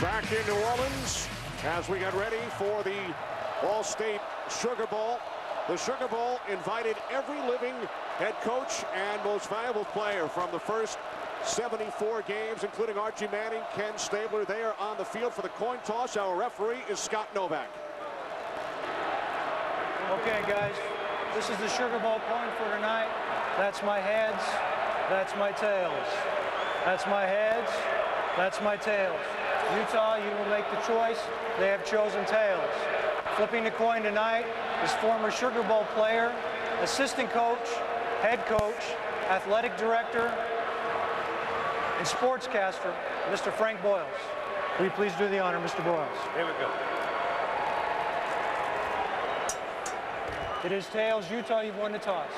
Back in New Orleans as we get ready for the All-State Sugar Bowl. The Sugar Bowl invited every living head coach and most valuable player from the first 74 games, including Archie Manning, Ken Stabler. They are on the field for the coin toss. Our referee is Scott Novak. Okay, guys, this is the Sugar Bowl coin for tonight. That's my heads, that's my tails. That's my heads, that's my tails. Utah, you will make the choice. They have chosen tails. Flipping the coin tonight is former Sugar Bowl player, assistant coach, head coach, athletic director, and sportscaster, Mr. Frank Boyles. Will you please do the honor, Mr. Boyles? Here we go. It is tails. Utah, you've won the toss.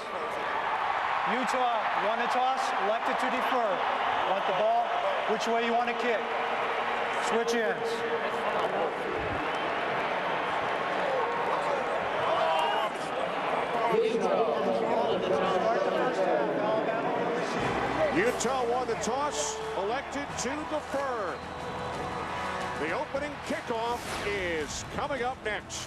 Utah won the toss, elected to defer. Want the ball? Which way you want to kick? Switch ends. Utah won the toss, elected to defer. The opening kickoff is coming up next.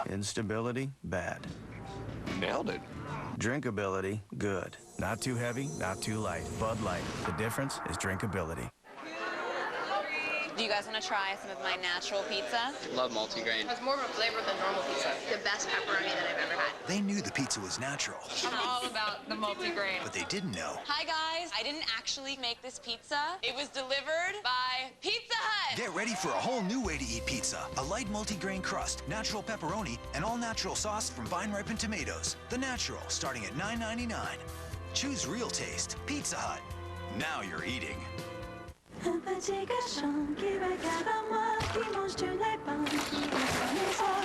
Instability, bad. Nailed it. Drinkability, good. Not too heavy, not too light. Bud Light. The difference is drinkability. Do you guys want to try some of my natural pizza? Love multigrain. It has more of a flavor than normal pizza. The best pepperoni that I've ever had. They knew the pizza was natural. I'm all about the multigrain. But they didn't know. Hi guys, I didn't actually make this pizza. It was delivered by Pizza Hut. Get ready for a whole new way to eat pizza. A light multigrain crust, natural pepperoni, and all-natural sauce from vine-ripened tomatoes. The Natural, starting at $9.99. Choose real taste. Pizza Hut. Now you're eating.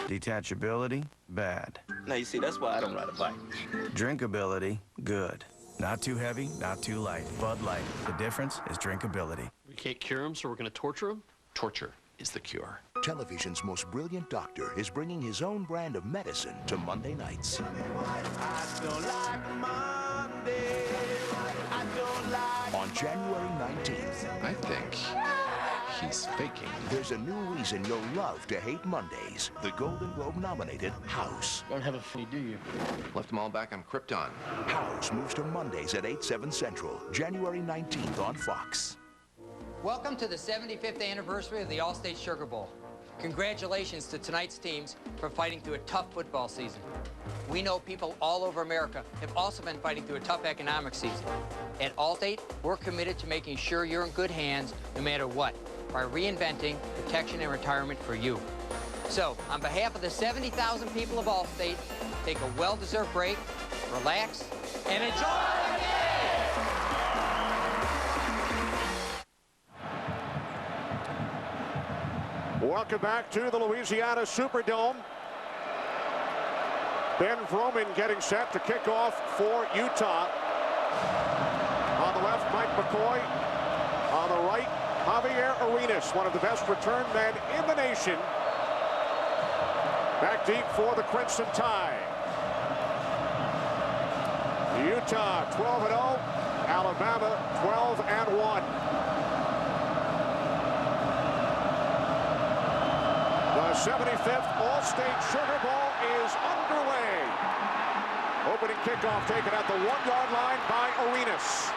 Detachability, bad. Now, you see, that's why I don't ride a bike. Drinkability, good. Not too heavy, not too light. Bud Light. The difference is drinkability. We can't cure him, so we're going to torture him. Torture is the cure. Television's most brilliant doctor is bringing his own brand of medicine to Monday nights. On January 19th, I think he's faking. there's a new reason you'll love to hate Mondays. The Golden Globe-nominated House. Don't have a funny, do you? Left them all back on Krypton. House moves to Mondays at 8, 7 Central, January 19th on Fox. Welcome to the 75th anniversary of the All-State Sugar Bowl. Congratulations to tonight's teams for fighting through a tough football season. We know people all over America have also been fighting through a tough economic season. At Allstate, we're committed to making sure you're in good hands no matter what, by reinventing protection and retirement for you. So, on behalf of the 70,000 people of Allstate, take a well-deserved break, relax, and enjoy the game! Welcome back to the Louisiana Superdome. Ben Vroman getting set to kick off for Utah. On the left, Mike McCoy. On the right, Javier Arenas, one of the best return men in the nation. Back deep for the Crimson Tide. Utah 12-0, Alabama 12-1. The 75th All-State Sugar Bowl is underway. Opening kickoff taken at the 1-yard line by Arenas.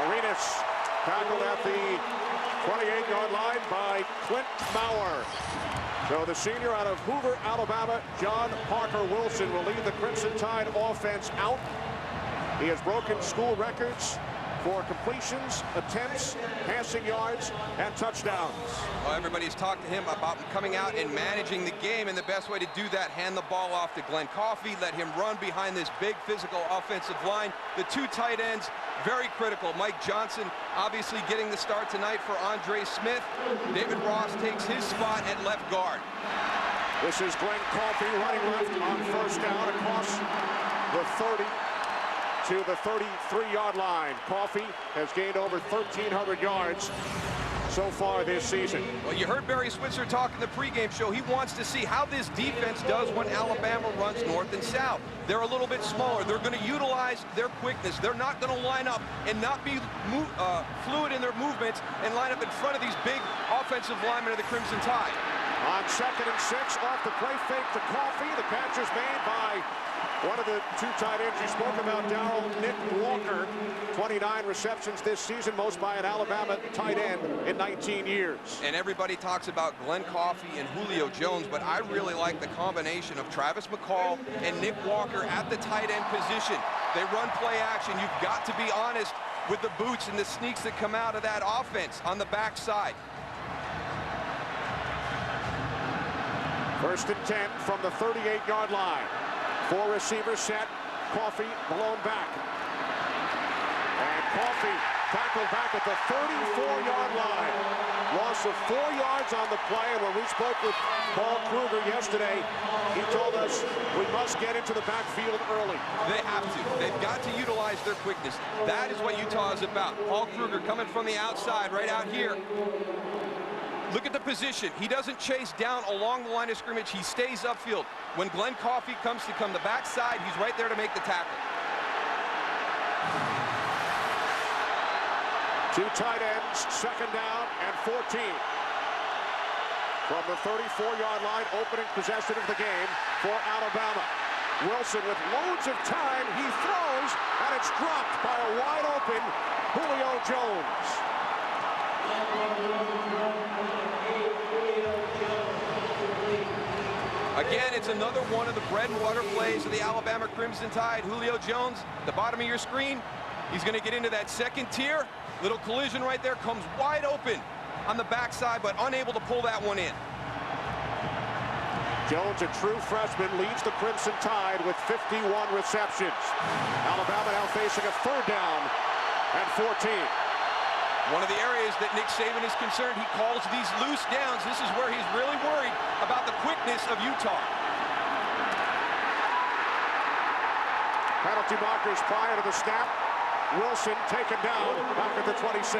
Arenas tackled at the 28-yard line by Clint Bauer. So the senior out of Hoover, Alabama, John Parker Wilson, will lead the Crimson Tide offense out. He has broken school records for completions, attempts, passing yards, and touchdowns. Well, everybody's talked to him about coming out and managing the game, and the best way to do that, hand the ball off to Glenn Coffey, let him run behind this big physical offensive line. The two tight ends, very critical. Mike Johnson obviously getting the start tonight for Andre Smith. David Ross takes his spot at left guard. This is Glenn Coffey running left on first down across the 30 to the 33-yard line. Coffey has gained over 1,300 yards so far this season. Well, you heard Barry Switzer talk in the pregame show. He wants to see how this defense does when Alabama runs north and south. They're a little bit smaller. They're going to utilize their quickness. They're not going to line up and not be fluid in their movements and line up in front of these big offensive linemen of the Crimson Tide. On 2nd and 6, off the play fake to Coffee. The catch is made by one of the two tight ends you spoke about, Darryl, Nick Walker. 29 receptions this season, most by an Alabama tight end in 19 years. And everybody talks about Glenn Coffee and Julio Jones, but I really like the combination of Travis McCall and Nick Walker at the tight end position. They run play action. You've got to be honest with the boots and the sneaks that come out of that offense on the backside. 1st and 10 from the 38-yard line. 4 receivers set. Coffee blown back. And Coffee tackled back at the 34-yard line. Loss of 4 yards on the play. And when we spoke with Paul Kruger yesterday, he told us we must get into the backfield early. They have to. They've got to utilize their quickness. That is what Utah is about. Paul Kruger coming from the outside right out here. Look at the position. He doesn't chase down along the line of scrimmage. He stays upfield. When Glenn Coffee comes to come the backside, he's right there to make the tackle. 2 tight ends, 2nd down and 14. From the 34-yard line, opening possession of the game for Alabama. Wilson with loads of time. He throws, and it's dropped by a wide-open Julio Jones. Again, it's another one of the bread and butter plays of the Alabama Crimson Tide. Julio Jones, the bottom of your screen. He's going to get into that 2nd tier. Little collision right there, comes wide open on the backside, but unable to pull that one in. Jones, a true freshman, leads the Crimson Tide with 51 receptions. Alabama now facing a 3rd down and 14. One of the areas that Nick Saban is concerned, he calls these loose downs. This is where he's really worried about the quickness of Utah. Penalty markers prior to the snap. Wilson taken down back at the 26.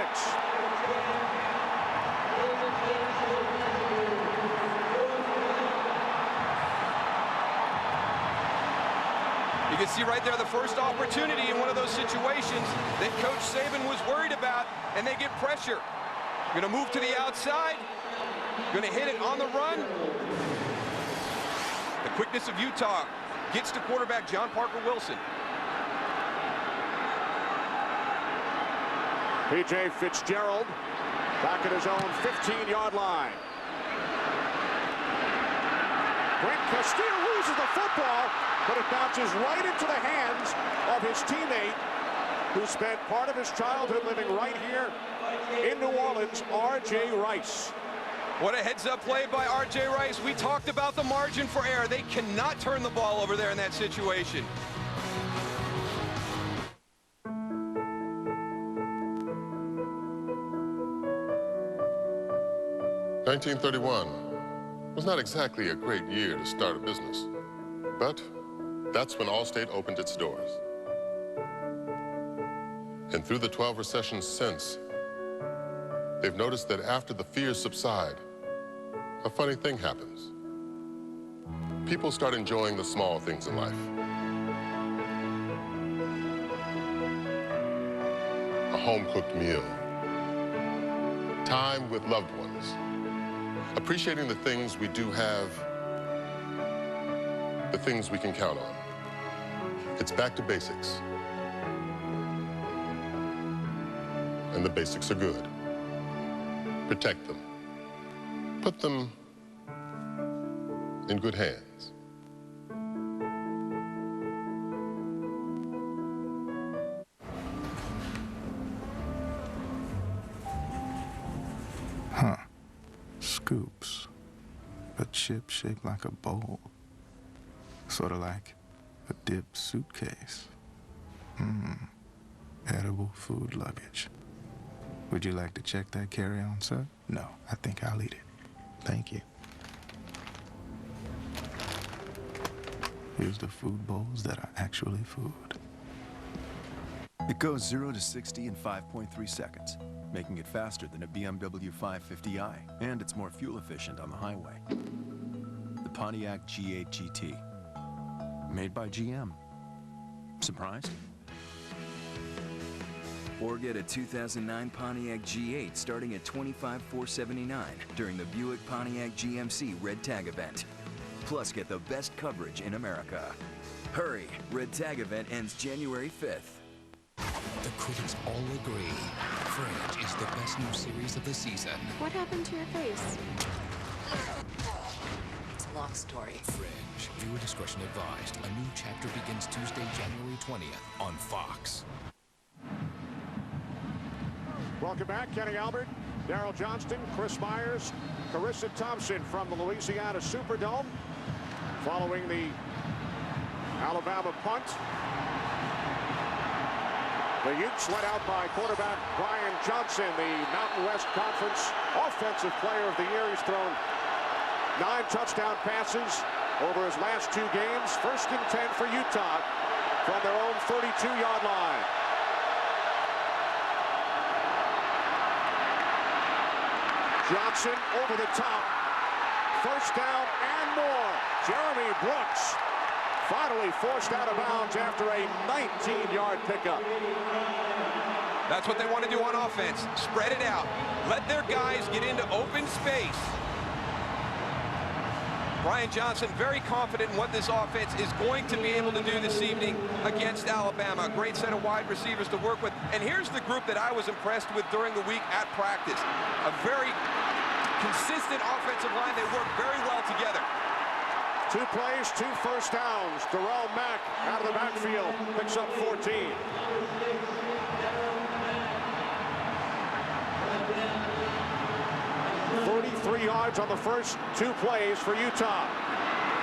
You can see right there the first opportunity in one of those situations that Coach Saban was worried about, and they get pressure. Going to move to the outside. Going to hit it on the run. The quickness of Utah gets to quarterback John Parker Wilson. P.J. Fitzgerald back at his own 15-yard line. Brent Castillo loses the football, but it bounces right into the hands of his teammate who spent part of his childhood living right here in New Orleans, R.J. Rice. What a heads-up play by R.J. Rice. We talked about the margin for error. They cannot turn the ball over there in that situation. "1931 was not exactly a great year to start a business, but that's when Allstate opened its doors. And through the 12 recessions since, they've noticed that after the fears subside, a funny thing happens. People start enjoying the small things in life. A home-cooked meal, time with loved ones, appreciating the things we do have, the things we can count on. It's back to basics. And the basics are good. Protect them. Put them in good hands. Huh. Scoops. A chip shaped like a bowl. Sort of like a dipped suitcase. Edible food luggage. Would you like to check that carry-on, sir? No, I think I'll eat it. Thank you. Here's the food bowls that are actually food. It goes 0 to 60 in 5.3 seconds. making it faster than a BMW 550i, and it's more fuel efficient on the highway. The Pontiac G8 GT. Made by GM. Surprised? Or get a 2009 Pontiac G8 starting at $25,479 during the Buick Pontiac GMC Red Tag event. Plus, get the best coverage in America. Hurry! Red Tag event ends January 5th. The critics all agree Fringe is the best new series of the season. What happened to your face? It's a long story. Fringe. Viewer discretion advised. A new chapter begins Tuesday, January 20th on Fox. Welcome back, Kenny Albert, Daryl Johnston, Chris Myers, Carissa Thompson from the Louisiana Superdome. Following the Alabama punt. The Utes led out by quarterback Brian Johnson, the Mountain West Conference Offensive Player of the Year. He's thrown 9 touchdown passes over his last 2 games. 1st and 10 for Utah from their own 32-yard line. Johnson over the top. 1st down and more. Jeremy Brooks finally forced out of bounds after a 19-yard pickup. That's what they want to do on offense. Spread it out. Let their guys get into open space. Brian Johnson very confident in what this offense is going to be able to do this evening against Alabama. A great set of wide receivers to work with. And here's the group that I was impressed with during the week at practice. A very consistent offensive line. They work very well together. 2 plays, 2 first downs. Darrell Mack out of the backfield picks up 14. $33 yards on the first 2 plays for Utah.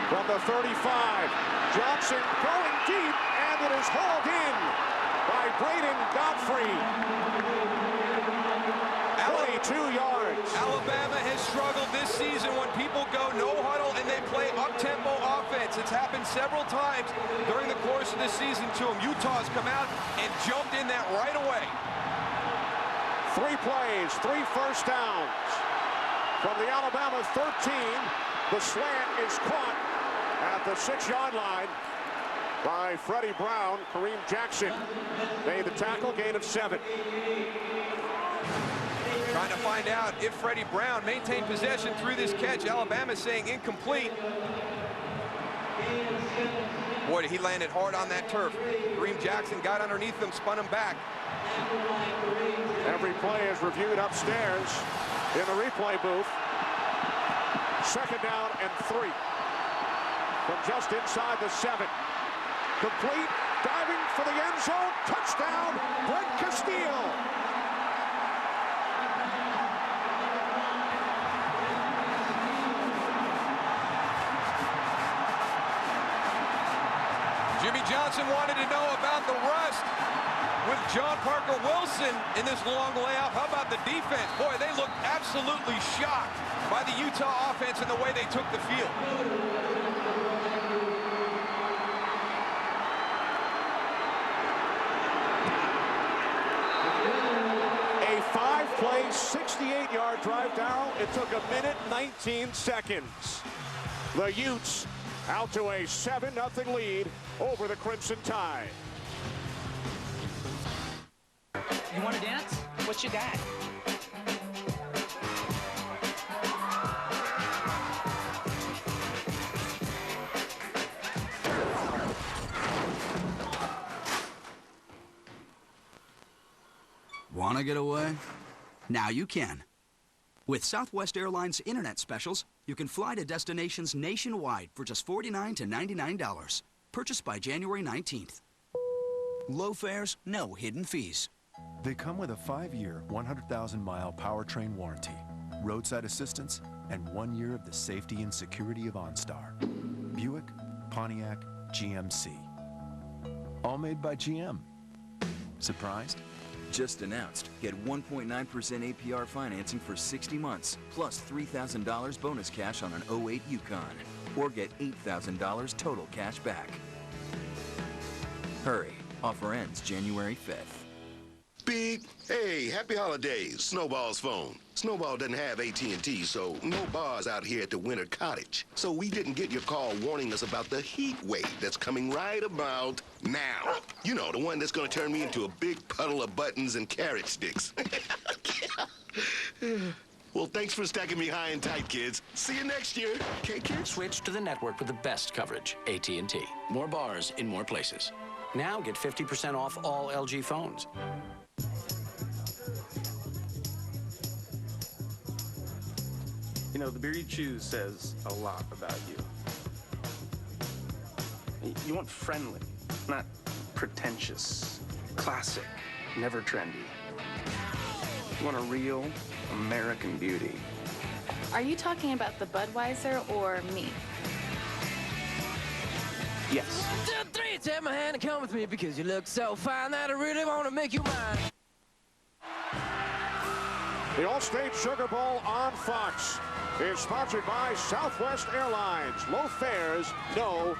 From the 35, Johnson going deep, and it is hauled in by Braden Godfrey. 22 yards. Alabama has struggled this season when people go no huddle and they play up-tempo offense. It's happened several times during the course of this season to them. Utah's come out and jumped in that right away. 3 plays, 3 first downs. From the Alabama 13, the slant is caught at the 6-yard line by Freddie Brown. Kareem Jackson made the tackle, gain of 7. Trying to find out if Freddie Brown maintained possession through this catch. Alabama saying incomplete. Boy, he landed hard on that turf. Kareem Jackson got underneath him, spun him back. Every play is reviewed upstairs in the replay booth. 2nd down and 3. From just inside the 7. Complete, diving for the end zone. Touchdown, Brent Castile. Jimmy Johnson wanted to know about the rust with John Parker Wilson in this long layoff. How about the defense? Boy, they looked absolutely shocked by the Utah offense and the way they took the field. A 5-play, 68-yard drive, Darryl. It took 1:19 seconds. The Utes out to a 7-0 lead over the Crimson Tide. You want to dance? What you got? Want to get away? Now you can. With Southwest Airlines Internet Specials, you can fly to destinations nationwide for just $49 to $99. Purchased by January 19th. Low fares, no hidden fees. They come with a 5-year, 100,000-mile powertrain warranty, roadside assistance, and 1 year of the safety and security of OnStar. Buick, Pontiac, GMC. All made by GM. Surprised? Just announced. Get 1.9% APR financing for 60 months, plus $3,000 bonus cash on an 08 Yukon. Or get $8,000 total cash back. Hurry. Offer ends January 5th. Big, hey, happy holidays. Snowball's phone. Snowball doesn't have AT&T, so no bars out here at the Winter Cottage. So we didn't get your call warning us about the heat wave that's coming right about now. You know, the one that's gonna turn me into a big puddle of buttons and carrot sticks. Well, thanks for stacking me high and tight, kids. See you next year. Okay, kids? Switch to the network with the best coverage, AT&T. More bars in more places. Now get 50% off all LG phones. You know, the beer you choose says a lot about you. You want friendly, not pretentious, classic, never trendy. You want a real American beauty. Are you talking about the Budweiser or me? Yes. 1, 2, 3, take my hand and come with me because you look so fine that I really want to make you mine. The Allstate Sugar Bowl on Fox is sponsored by Southwest Airlines. Low fares, no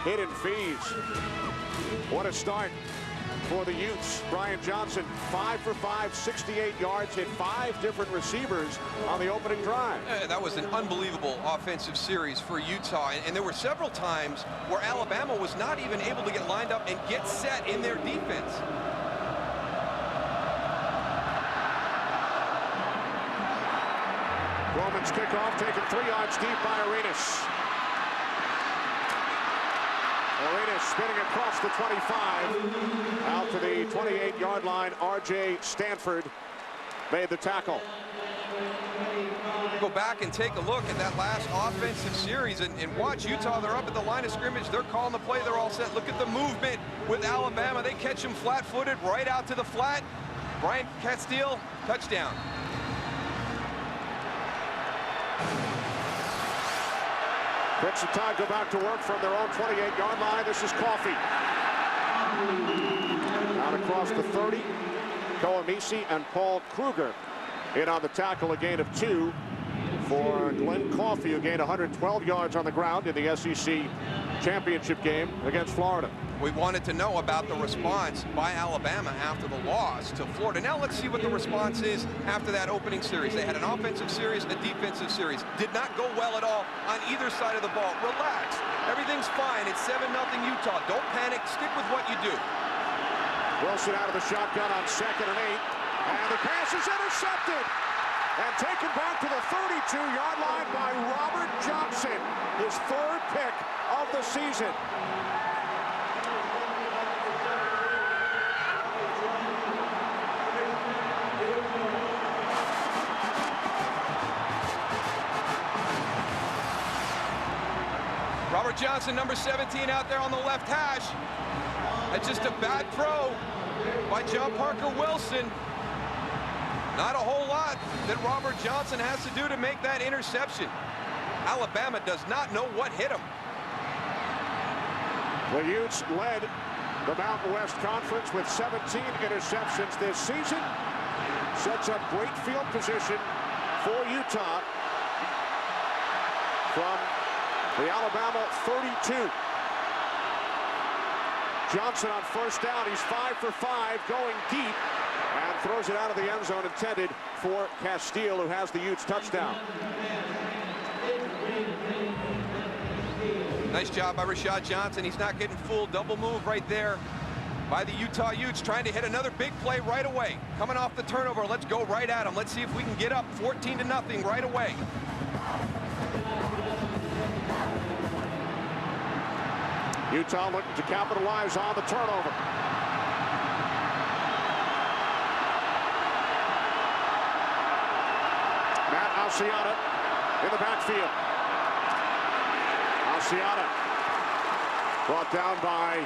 hidden fees. What a start for the Utes. Brian Johnson, 5 for 5, 68 yards, hit 5 different receivers on the opening drive. That was an unbelievable offensive series for Utah, and there were several times where Alabama was not even able to get lined up and get set in their defense. Roman's kickoff taken 3 yards deep by Arenas. Arenas spinning across the 25. Out to the 28-yard line. R.J. Stanford made the tackle. Go back and take a look at that last offensive series and watch Utah. They're up at the line of scrimmage. They're calling the play. They're all set. Look at the movement with Alabama. They catch him flat-footed right out to the flat. Brian Castile, touchdown. Prince and Tide go back to work from their own 28-yard line. This is Coffee. Out across the 30. Koamisi and Paul Kruger in on the tackle, a gain of 2 for Glenn Coffee, who gained 112 yards on the ground in the SEC championship game against Florida. We wanted to know about the response by Alabama after the loss to Florida. Now let's see what the response is after that opening series. They had an offensive series, a defensive series. Did not go well at all on either side of the ball. Relax. Everything's fine. It's 7-0 Utah. Don't panic. Stick with what you do. Wilson out of the shotgun on 2nd and 8. And the pass is intercepted. And taken back to the 32-yard line by Robert Johnson. His 3rd pick of the season. Robert Johnson, number 17, out there on the left hash. That's just a bad throw by John Parker Wilson. Not a whole lot that Robert Johnson has to do to make that interception. Alabama does not know what hit him. The Utes led the Mountain West Conference with 17 interceptions this season. Sets up great field position for Utah from the Alabama 32. Johnson on 1st down. He's 5 for 5, going deep, and throws it out of the end zone, intended for Castile, who has the Utes touchdown. Nice job by Rashad Johnson. He's not getting fooled. Double move right there by the Utah Utes, trying to hit another big play right away. Coming off the turnover, let's go right at him. Let's see if we can get up 14-0 right away. Utah looking to capitalize on the turnover. Matt Asiata in the backfield. Asiata brought down by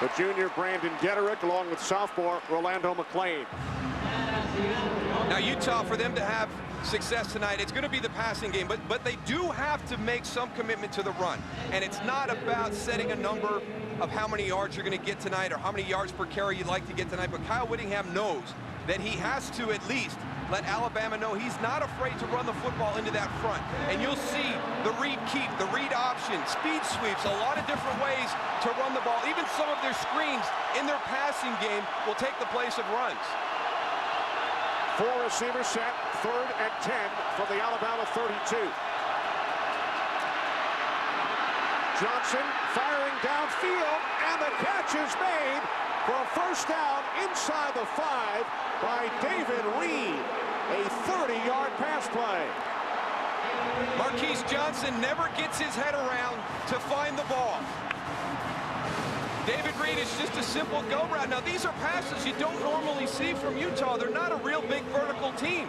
the junior Brandon Gederick, along with sophomore Rolando McClain. Now Utah, for them to have success tonight, it's going to be the passing game, but they do have to make some commitment to the run. And it's not about setting a number of how many yards you're going to get tonight or how many yards per carry you'd like to get tonight, but Kyle Whittingham knows that he has to at least let Alabama know he's not afraid to run the football into that front. And you'll see the read keep, the read option, speed sweeps, a lot of different ways to run the ball. Even some of their screens in their passing game will take the place of runs. 4 receiver set, 3rd and 10 from the Alabama 32. Johnson firing downfield, and the catch is made for a first down inside the 5 by David Reed. A 30-yard pass play. Marquise Johnson never gets his head around to find the ball. David Reed is just a simple go route. Now, these are passes you don't normally see from Utah. They're not a real big vertical team.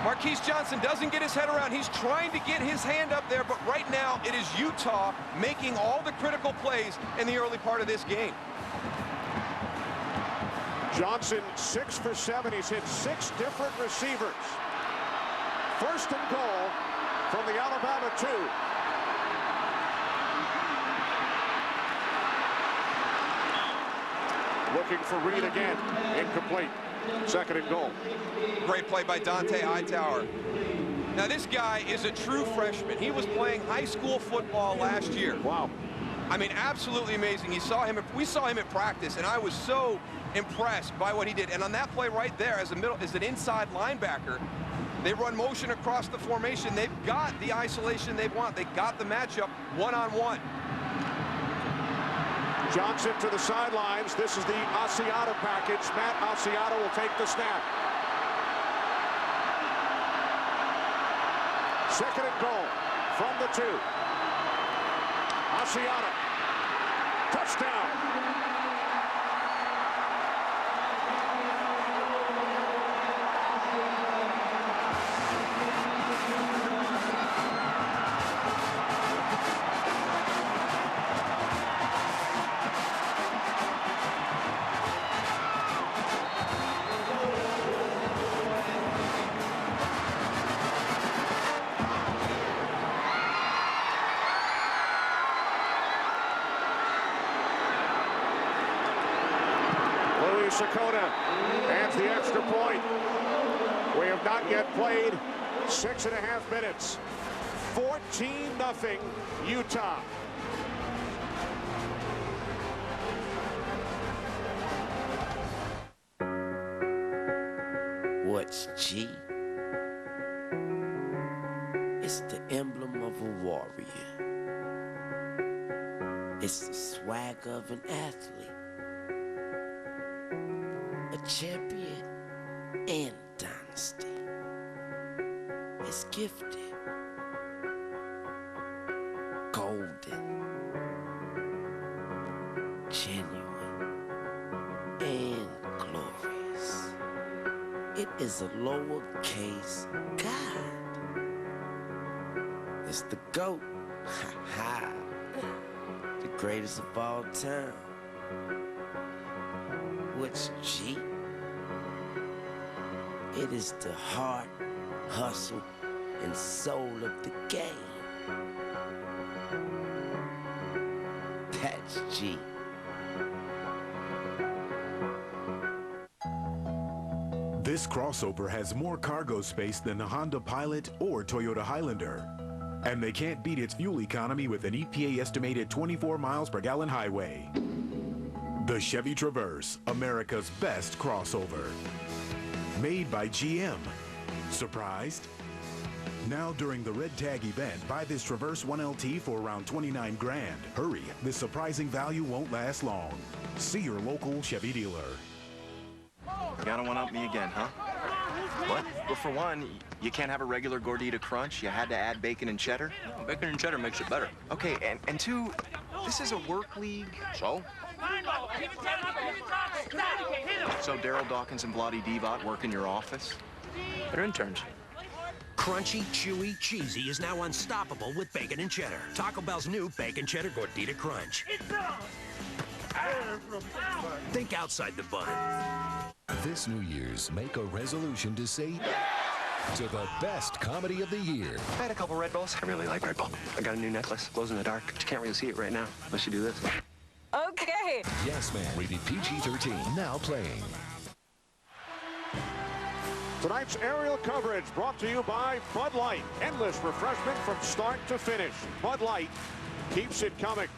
Marquise Johnson doesn't get his head around. He's trying to get his hand up there, but right now it is Utah making all the critical plays in the early part of this game. Johnson 6 for 7. He's hit 6 different receivers. 1st and goal from the Alabama 2. Looking for Reed again. Incomplete. 2nd and goal. Great play by Dante Hightower. Now this guy is a true freshman. He was playing high school football last year. Wow. I mean, absolutely amazing. We saw him at practice, and I was so impressed by what he did. And on that play right there, as an inside linebacker, they run motion across the formation. They've got the isolation they want. They got the matchup one-on-one. Johnson to the sidelines. This is the Asiata package. Matt Asiata will take the snap. 2nd and goal from the 2. Asiata. Touchdown. Sakota adds the extra point. We have not yet played 6.5 minutes. 14-0 Utah. What's G? It's the emblem of a warrior. It's the swag of an athlete. A champion and dynasty. It's gifted, golden, genuine, and glorious. It is a lowercase God. It's the GOAT. Ha ha. The greatest of all time. What's G? It is the heart, hustle, and soul of the game. That's G. This crossover has more cargo space than the Honda Pilot or Toyota Highlander. And they can't beat its fuel economy with an EPA-estimated 24 miles per gallon highway. The Chevy Traverse, America's best crossover. Made by GM. Surprised? Now during the Red Tag event, buy this Traverse 1LT for around $29 grand. Hurry, this surprising value won't last long. See your local Chevy dealer. You gotta one-up me again, huh? What? Well, for one, you can't have a regular Gordita Crunch. You had to add bacon and cheddar. Bacon and cheddar makes it better. Okay, and two, this is a work league. So? So Daryl Dawkins and Bloody Devot work in your office? They're interns. Crunchy, chewy, cheesy is now unstoppable with bacon and cheddar. Taco Bell's new Bacon Cheddar Gordita Crunch. Think outside the bun. This New Year's, make a resolution to say to the best comedy of the year. I had a couple Red Bulls. I really like Red Bull. I got a new necklace. Glows in the dark. You can't really see it right now unless you do this. Okay. Yes, Man. Rated PG-13. Now playing. Tonight's aerial coverage brought to you by Bud Light. Endless refreshment from start to finish. Bud Light keeps it coming.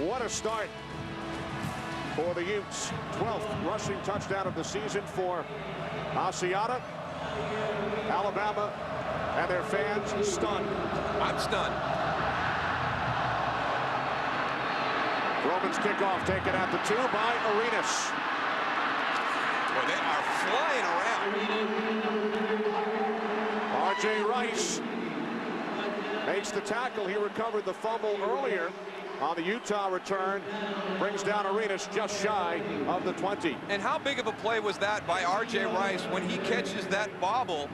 What a start for the Utes. 12th rushing touchdown of the season for Asiata. Alabama and their fans stunned. I'm stunned. Roman's kickoff taken at the 2 by Arenas. Boy, they are flying around. R.J. Rice makes the tackle. He recovered the fumble earlier on the Utah return. Brings down Arenas just shy of the 20. And how big of a play was that by R.J. Rice when he catches that bobble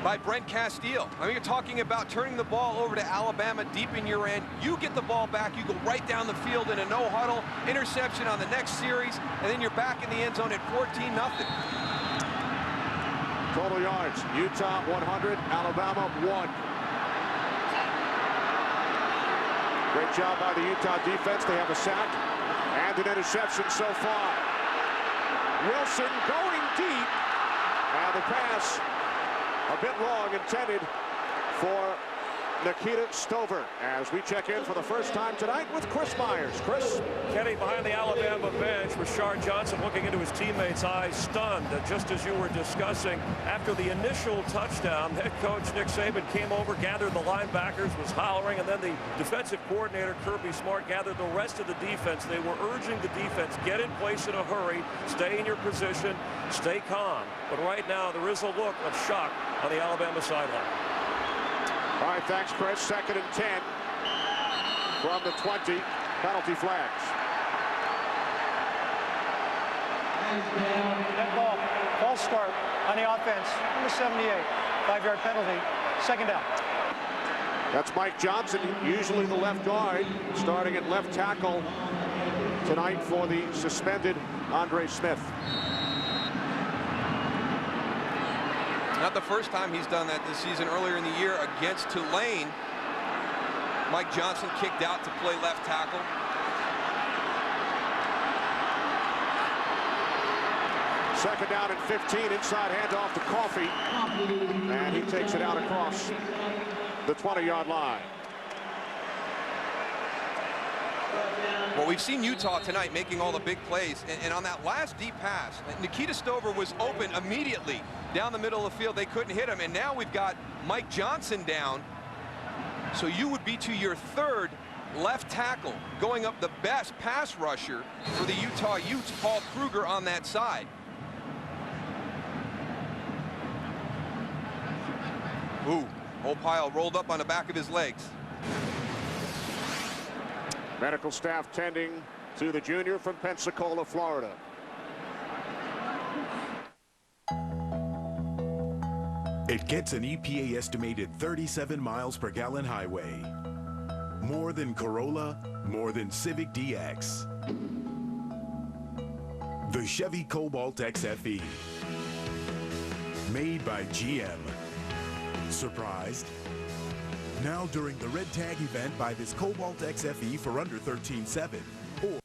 by Brent Castile? I mean, you're talking about turning the ball over to Alabama deep in your end. You get the ball back, you go right down the field in a no-huddle, interception on the next series, and then you're back in the end zone at 14-0. Total yards, Utah 100, Alabama 1. Great job by the Utah defense. They have a sack and an interception so far. Wilson going deep, and the pass a bit long, intended for Nikita Stover, as we check in for the first time tonight with Chris Myers. Chris? Kenny, behind the Alabama bench, Rashard Johnson looking into his teammates' eyes, stunned, just as you were discussing. After the initial touchdown, head coach Nick Saban came over, gathered the linebackers, was hollering, and then the defensive coordinator, Kirby Smart, gathered the rest of the defense. They were urging the defense, get in place in a hurry, stay in your position, stay calm. But right now, there is a look of shock on the Alabama sideline. All right, thanks, Chris. 2nd and 10 from the 20. Penalty flags. Net ball. False start on the offense. Number 78. 5-yard penalty. 2nd down. That's Mike Johnson, usually the left guard, starting at left tackle tonight for the suspended Andre Smith. Not the first time he's done that this season. Earlier in the year against Tulane, Mike Johnson kicked out to play left tackle. Second down and 15, inside handoff to Coffee, and he takes it out across the 20-yard line. Well, we've seen Utah tonight making all the big plays, and on that last deep pass, Nikita Stover was open immediately down the middle of the field. They couldn't hit him, and now we've got Mike Johnson down. So you would be to your 3rd left tackle, going up the best pass rusher for the Utah Utes, Paul Kruger, on that side. Ooh, Opile rolled up on the back of his legs. Medical staff tending to the junior from Pensacola, Florida. It gets an EPA estimated 37 miles per gallon highway. More than Corolla, more than Civic DX. The Chevy Cobalt XFE. Made by GM. Surprised? Now during the Red Tag event, buy this Cobalt XFE for under $13,700. Or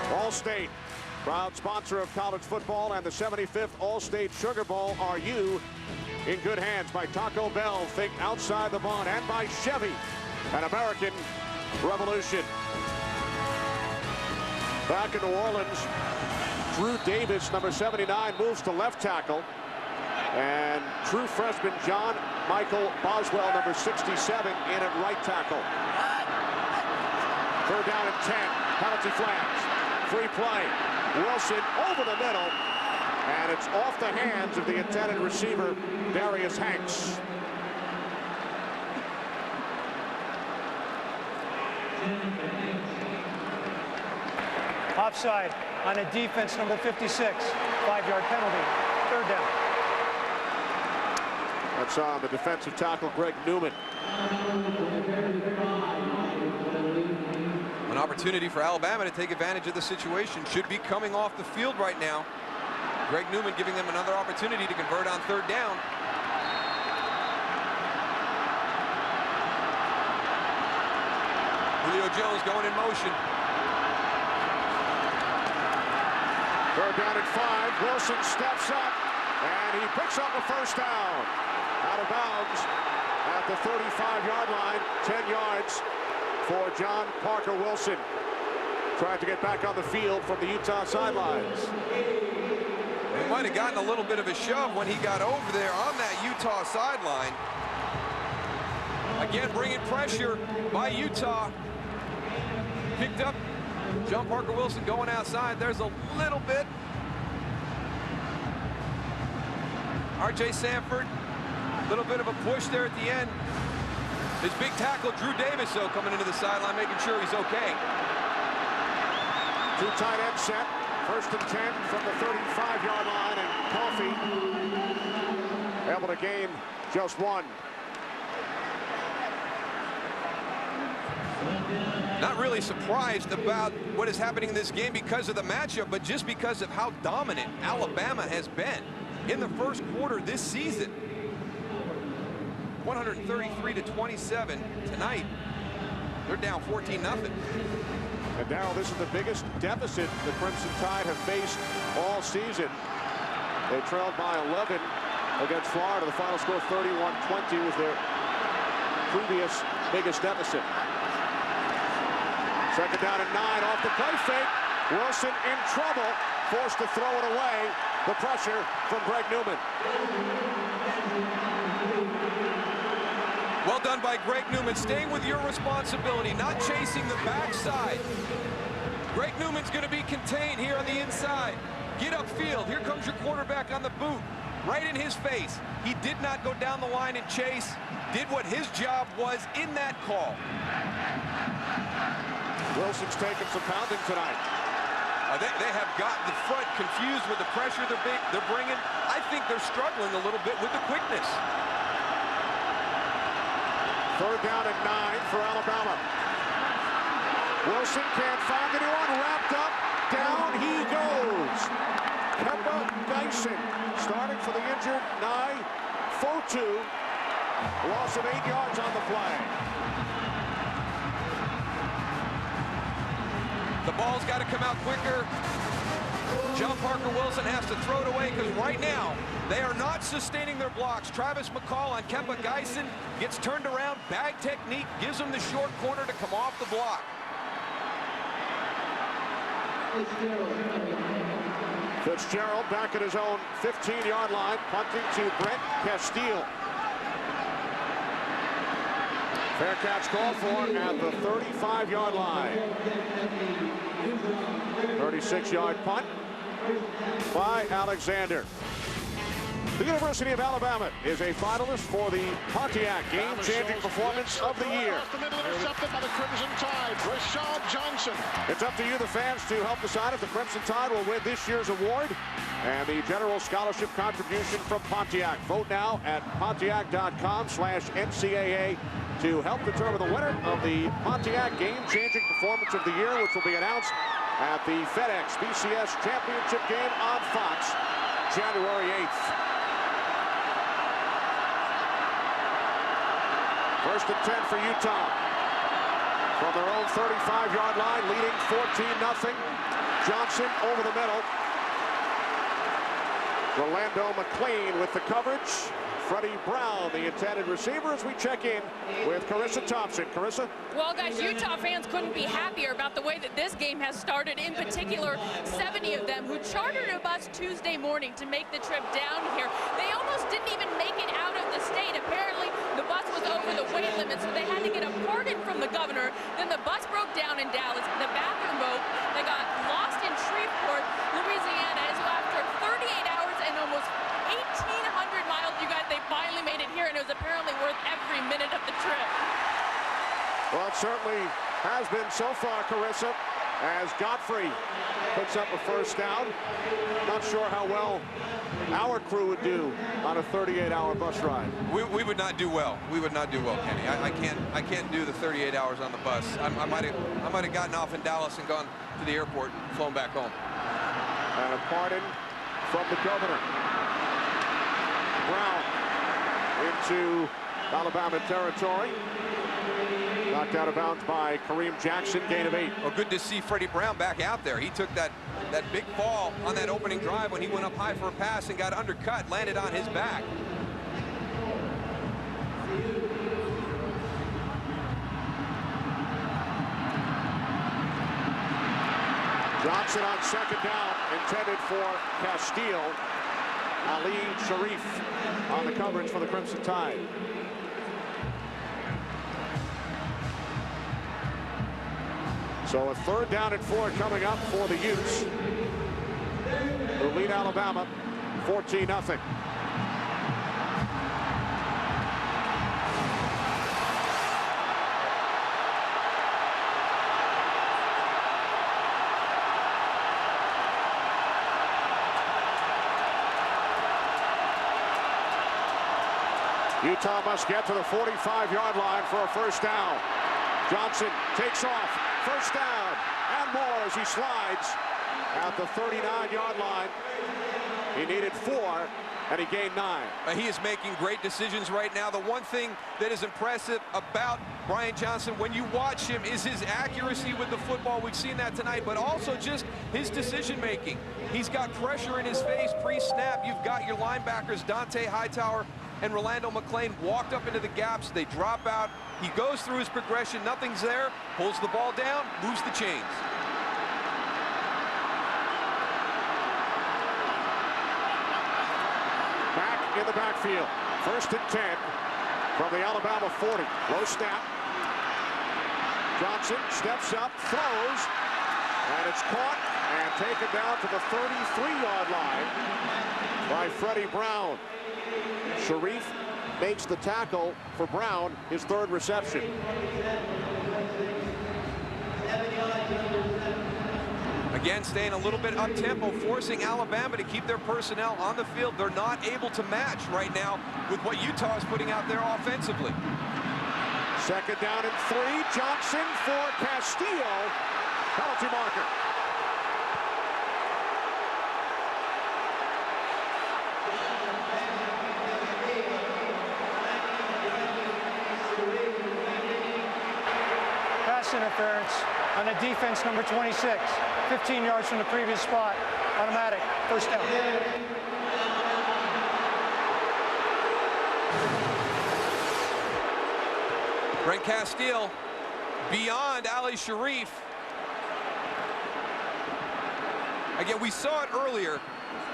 Allstate, proud sponsor of college football and the 75th Allstate Sugar Bowl. Are you in good hands? By Taco Bell, think outside the bun, and by Chevy, an American revolution. Back in New Orleans, Drew Davis, number 79, moves to left tackle, and true freshman John Michael Boswell, number 67, in at right tackle. 3rd down and 10, penalty flags, free play. Wilson over the middle, and it's off the hands of the intended receiver, Darius Hanks. Offside on a defense, number 56. 5-yard penalty. 3rd down. That's on the defensive tackle, Greg Newman. opportunity for Alabama to take advantage of the situation. Should be coming off the field right now. Greg Newman giving them another opportunity to convert on 3rd down. Julio Jones going in motion. 3rd down and 5. Wilson steps up, and he picks up a 1st down. Out of bounds at the 35-yard line. 10 yards for John Parker Wilson. Tried to get back on the field from the Utah sidelines. He might have gotten a little bit of a shove when he got over there on that Utah sideline. Again, bringing pressure by Utah. Picked up John Parker Wilson going outside. There's a little bit. R.J. Sanford, a little bit of a push there at the end. His big tackle, Drew Davis, though, coming into the sideline, making sure he's okay. 2 tight end set. 1st and 10 from the 35-yard line, and Coffey able to gain just 1. Not really surprised about what is happening in this game because of the matchup, but just because of how dominant Alabama has been in the 1st quarter this season. 133-27 tonight. They're down 14-0. And Darryl, this is the biggest deficit the Crimson Tide have faced all season. They trailed by 11 against Florida. The final score 31-20 was their previous biggest deficit. 2nd down and 9 off the play fake. Wilson in trouble, forced to throw it away. The pressure from Greg Newman. Well done by Greg Newman, staying with your responsibility, not chasing the backside. Greg Newman's going to be contained here on the inside. Get upfield. Here comes your quarterback on the boot, right in his face. He did not go down the line and chase, did what his job was in that call. Wilson's taking some pounding tonight. They have got the front confused with the pressure they're bringing. I think they're struggling a little bit with the quickness. 3rd down and 9 for Alabama. Wilson can't find anyone. Wrapped up. Down he goes. Kemba Dyson starting for the injured Nai Fotu. Loss of 8 yards on the play. The ball's got to come out quicker. John Parker Wilson has to throw it away because right now they are not sustaining their blocks. Travis McCall on Kemba Dyson gets turned around. Bag technique gives him the short corner to come off the block. Fitzgerald back at his own 15-yard line, punting to Brent Castile. Fair catch called for at the 35-yard line. 36-yard punt by Alexander. The University of Alabama is a finalist for the Pontiac Game-Changing Performance of the Year. The middle intercepted by the Crimson Tide, Rashad Johnson. It's up to you, the fans, to help decide if the Crimson Tide will win this year's award and the general scholarship contribution from Pontiac. Vote now at pontiac.com/NCAA to help determine the winner of the Pontiac Game-Changing Performance of the Year, which will be announced at the FedEx BCS Championship game on Fox, January 8th. 1st and 10 for Utah. From their own 35-yard line, leading 14-0. Johnson over the middle. Rolando McClain with the coverage. Freddie Brown, the intended receiver, as we check in with Carissa Thompson. Carissa? Well, guys, Utah fans couldn't be happier about the way that this game has started. In particular, 70 of them who chartered a bus Tuesday morning to make the trip down here. They almost didn't even make it out of the state. Apparently, the bus was over the weight limit, so they had to get a pardon from the governor. Then the bus broke down in Dallas. The bathroom broke. They got lost in Shreveport, Louisiana. And so after 38 hours and almost 1,800 miles, you guys, they finally made it here, and it was apparently worth every minute of the trip. Well, it certainly has been so far, Carissa. as Godfrey picks up a first down. Not sure how well our crew would do on a 38-hour bus ride. We would not do well. We would not do well, Kenny. I can't do the 38 hours on the bus. I might have gotten off in Dallas and gone to the airport and flown back home. And a pardon from the governor. Brown into Alabama territory. Knocked out of bounds by Kareem Jackson, gain of 8. Well, good to see Freddie Brown back out there. He took that big fall on that opening drive when he went up high for a pass and got undercut, landed on his back. Johnson on second down, intended for Castile. Ali Sharif on the coverage for the Crimson Tide. So a 3rd down and 4 coming up for the Utes, who lead Alabama 14-0. Utah must get to the 45-yard line for a first down. Johnson takes off, first down, and more as he slides at the 39-yard line. He needed 4, and he gained 9. He is making great decisions right now. The one thing that is impressive about Brian Johnson when you watch him is his accuracy with the football. We've seen that tonight, but also just his decision making. He's got pressure in his face pre-snap. You've got your linebackers, Dante Hightower and Rolando McClain, walked up into the gaps. They drop out. He goes through his progression. Nothing's there. Pulls the ball down, moves the chains. Back in the backfield. 1st and 10 from the Alabama 40. Low snap. Johnson steps up, throws, and it's caught and taken down to the 33-yard line by Freddie Brown. Sharif makes the tackle for Brown, his 3rd reception. Again, staying a little bit up-tempo, forcing Alabama to keep their personnel on the field. They're not able to match right now with what Utah is putting out there offensively. 2nd down and 3. Johnson for Castillo. Penalty marker. Pass interference on the defense, number 26. 15 yards from the previous spot. Automatic. First down. Brent Castile beyond Ali Sharif. Again, we saw it earlier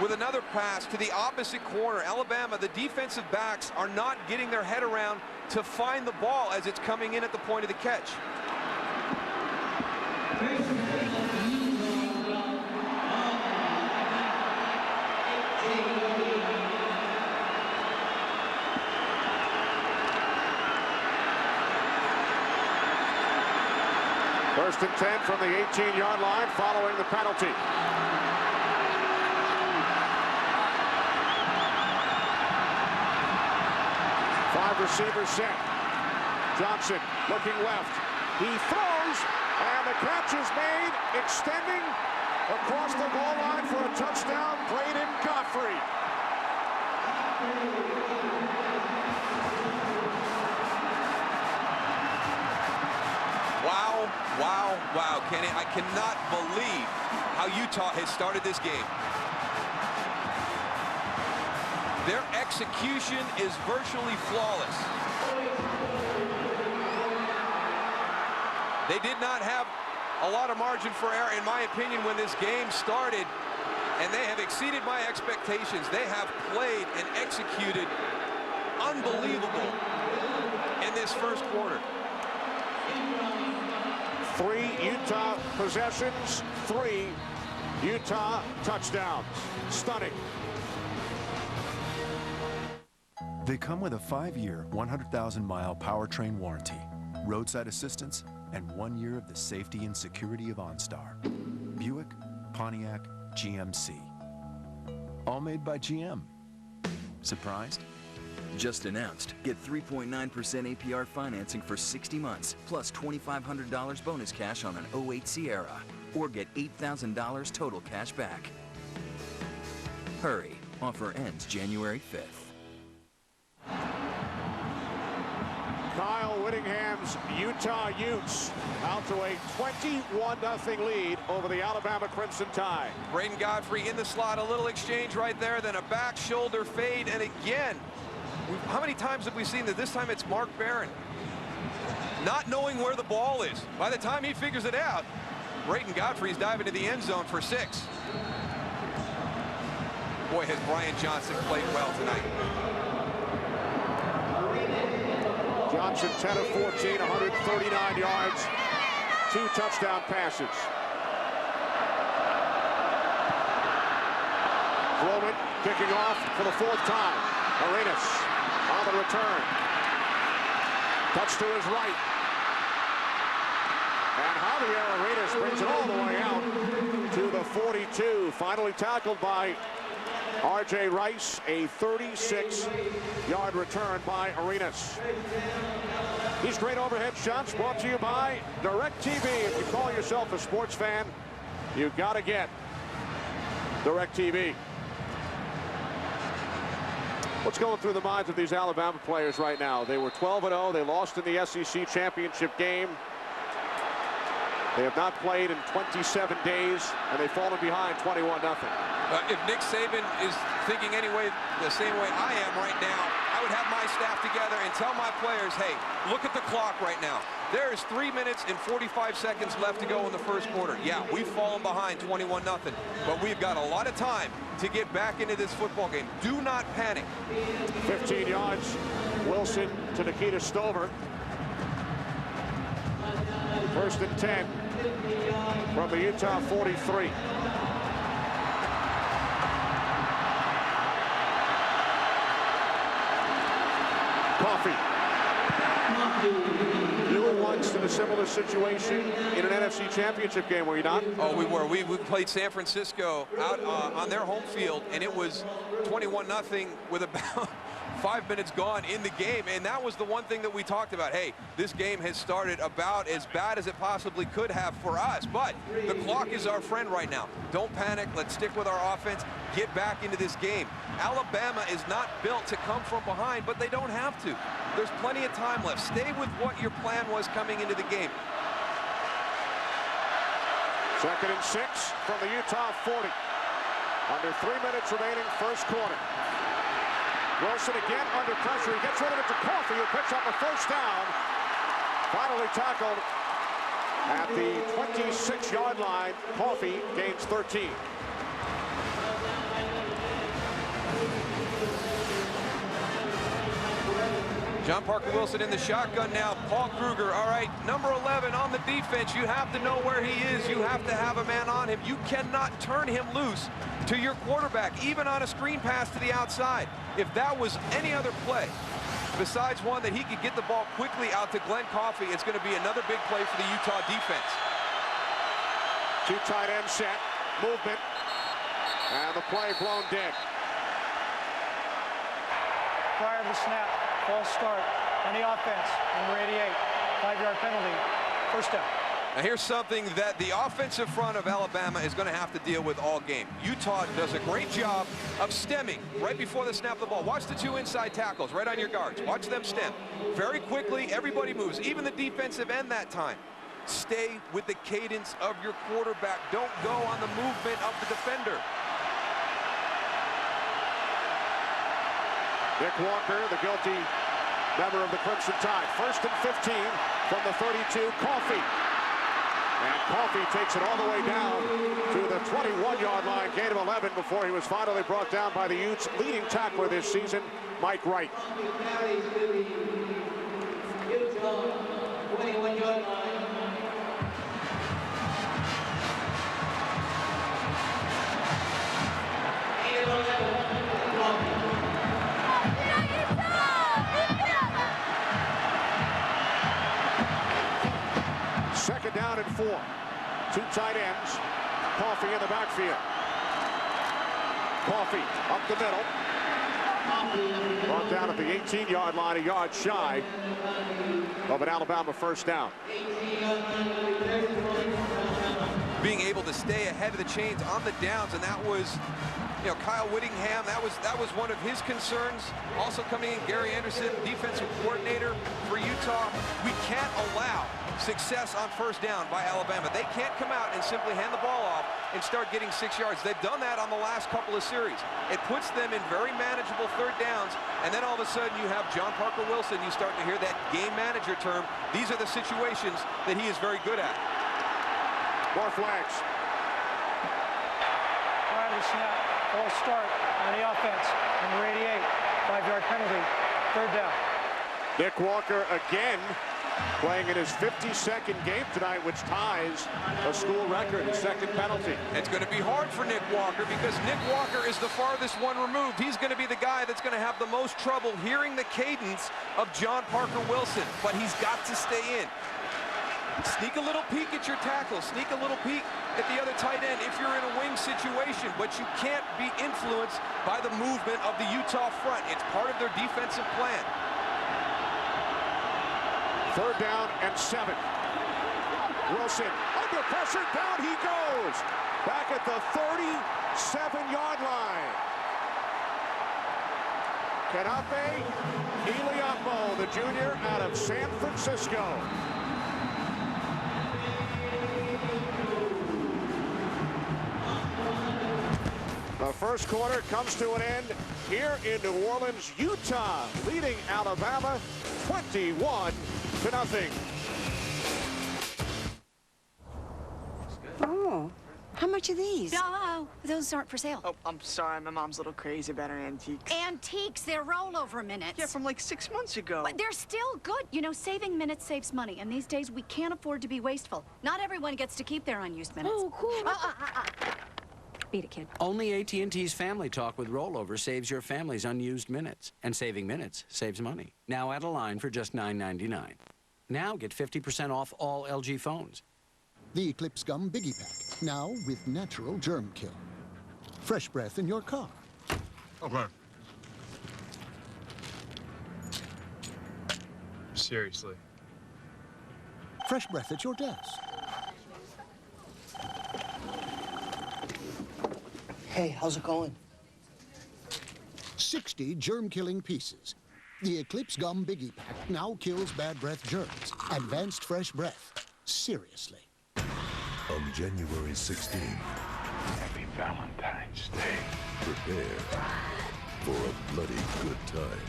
with another pass to the opposite corner. Alabama, the defensive backs are not getting their head around to find the ball as it's coming in at the point of the catch. First and 10 from the 18-yard line following the penalty. Five receivers set. Johnson looking left. He throws, and the catch is made, extending across the goal line for a touchdown, Braden Godfrey. Wow, wow, wow, Kenny. I cannot believe how Utah has started this game. Their execution is virtually flawless. They did not have a lot of margin for error, in my opinion, when this game started, and they have exceeded my expectations. They have played and executed unbelievable in this first quarter. 3 Utah possessions, 3 Utah touchdowns. Stunning. They come with a 5-year, 100,000-mile powertrain warranty, roadside assistance, and 1 year of the safety and security of OnStar. Buick, Pontiac, GMC. All made by GM. Surprised? Just announced. Get 3.9% APR financing for 60 months, plus $2,500 bonus cash on an 08 Sierra. Or get $8,000 total cash back. Hurry. Offer ends January 5th. Kyle Whittingham's Utah Utes out to a 21-0 lead over the Alabama Crimson Tide. Braden Godfrey in the slot, a little exchange right there, then a back shoulder fade, and again, how many times have we seen that? This time it's Mark Barron not knowing where the ball is. By the time he figures it out, Braden Godfrey's diving to the end zone for 6. Boy, has Brian Johnson played well tonight. Johnson 10 of 14, 139 yards, 2 touchdown passes. Roman kicking off for the 4th time. Arenas on the return. Touch to his right. And Javier Arenas brings it all the way out to the 42. Finally tackled by R.J. Rice, a 36-yard return by Arenas. These great overhead shots brought to you by DirecTV. If you call yourself a sports fan, you gotta get DirecTV. What's going through the minds of these Alabama players right now? They were 12-0. They lost in the SEC championship game. They have not played in 27 days, and they've fallen behind 21-0. If Nick Saban is thinking anyway the same way I am right now, I would have my staff together and tell my players, hey, look at the clock right now. There is 3 minutes and 45 seconds left to go in the first quarter. Yeah, we've fallen behind 21-0, but we've got a lot of time to get back into this football game. Do not panic. 15 yards, Wilson to Nikita Stover. 1st and 10 from the Utah 43. Coffee. You were once in a similar situation in an NFC championship game, were you not? Oh, we were. We played San Francisco out on their home field, and it was 21-0 with about 5 minutes gone in the game, and that was the one thing that we talked about. Hey, this game has started about as bad as it possibly could have for us, but the clock is our friend right now. Don't panic. Let's stick with our offense. Get back into this game. Alabama is not built to come from behind, but they don't have to. There's plenty of time left. Stay with what your plan was coming into the game. 2nd and 6 from the Utah 40. Under 3 minutes remaining, first quarter. Wilson again under pressure. He gets rid of it to Coffey, who picks up a 1st down. Finally tackled at the 26-yard line. Coffey gains 13. John Parker Wilson in the shotgun now. Paul Kruger, all right, number 11 on the defense. You have to know where he is. You have to have a man on him. You cannot turn him loose to your quarterback, even on a screen pass to the outside. If that was any other play, besides one that he could get the ball quickly out to Glenn Coffey, it's going to be another big play for the Utah defense. 2 tight end set, movement, and the play blown dead. Prior to the snap, false start on the offense, number 88, 5-yard penalty, 1st down. Now here's something that the offensive front of Alabama is going to have to deal with all game. Utah does a great job of stemming right before the snap of the ball. Watch the 2 inside tackles right on your guards. Watch them stem. Very quickly, everybody moves, even the defensive end that time. Stay with the cadence of your quarterback. Don't go on the movement of the defender. Nick Walker, the guilty member of the Crimson Tide. 1st and 15 from the 32, Coffey. And Coffey takes it all the way down to the 21-yard line, gain of 11 before he was finally brought down by the Utes' leading tackler this season, Mike Wright. 4. 2 tight ends. Coffey in the backfield. Coffey up the middle. Brought down at the 18-yard line, a yard shy of an Alabama first down. Being able to stay ahead of the chains on the downs, and that was, you know, Kyle Whittingham, that was one of his concerns. Also coming in, Gary Anderson, defensive coordinator for Utah. We can't allow success on first down by Alabama. They can't come out and simply hand the ball off and start getting 6 yards. They've done that on the last couple of series. It puts them in very manageable third downs, and then all of a sudden you have John Parker Wilson. You start to hear that game manager term. These are the situations that he is very good at. More flags. Prior to the snap, false start on the offense. Number 88, 5-yard penalty, third down. Nick Walker again playing in his 52nd game tonight, which ties a school record, his second penalty. It's going to be hard for Nick Walker because Nick Walker is the farthest one removed. He's going to be the guy that's going to have the most trouble hearing the cadence of John Parker Wilson, but he's got to stay in. Sneak a little peek at your tackle. Sneak a little peek at the other tight end if you're in a wing situation, but you can't be influenced by the movement of the Utah front. It's part of their defensive plan. Third down and 7. Wilson under pressure, down he goes. Back at the 37-yard line. Kenape Iliapo, the junior out of San Francisco. The first quarter comes to an end here in New Orleans. Utah leading Alabama 21-0. Oh, how much are these? No, those aren't for sale. Oh, I'm sorry. My mom's a little crazy about her antiques. Antiques, they're rollover minutes. Yeah, from like 6 months ago. But they're still good. You know, saving minutes saves money, and these days we can't afford to be wasteful. Not everyone gets to keep their unused minutes. Oh, cool. Beat it, kid. Only AT&T's Family Talk with Rollover saves your family's unused minutes. And saving minutes saves money. Now add a line for just $9.99. Now get 50% off all LG phones. The Eclipse Gum Biggie Pack, now with natural germ kill. Fresh breath in your car. Okay. Seriously. Fresh breath at your desk. Hey, how's it going? 60 germ-killing pieces. The Eclipse Gum Biggie Pack now kills bad breath germs. Advanced fresh breath. Seriously. On January 16th, Happy Valentine's Day. Prepare for a bloody good time.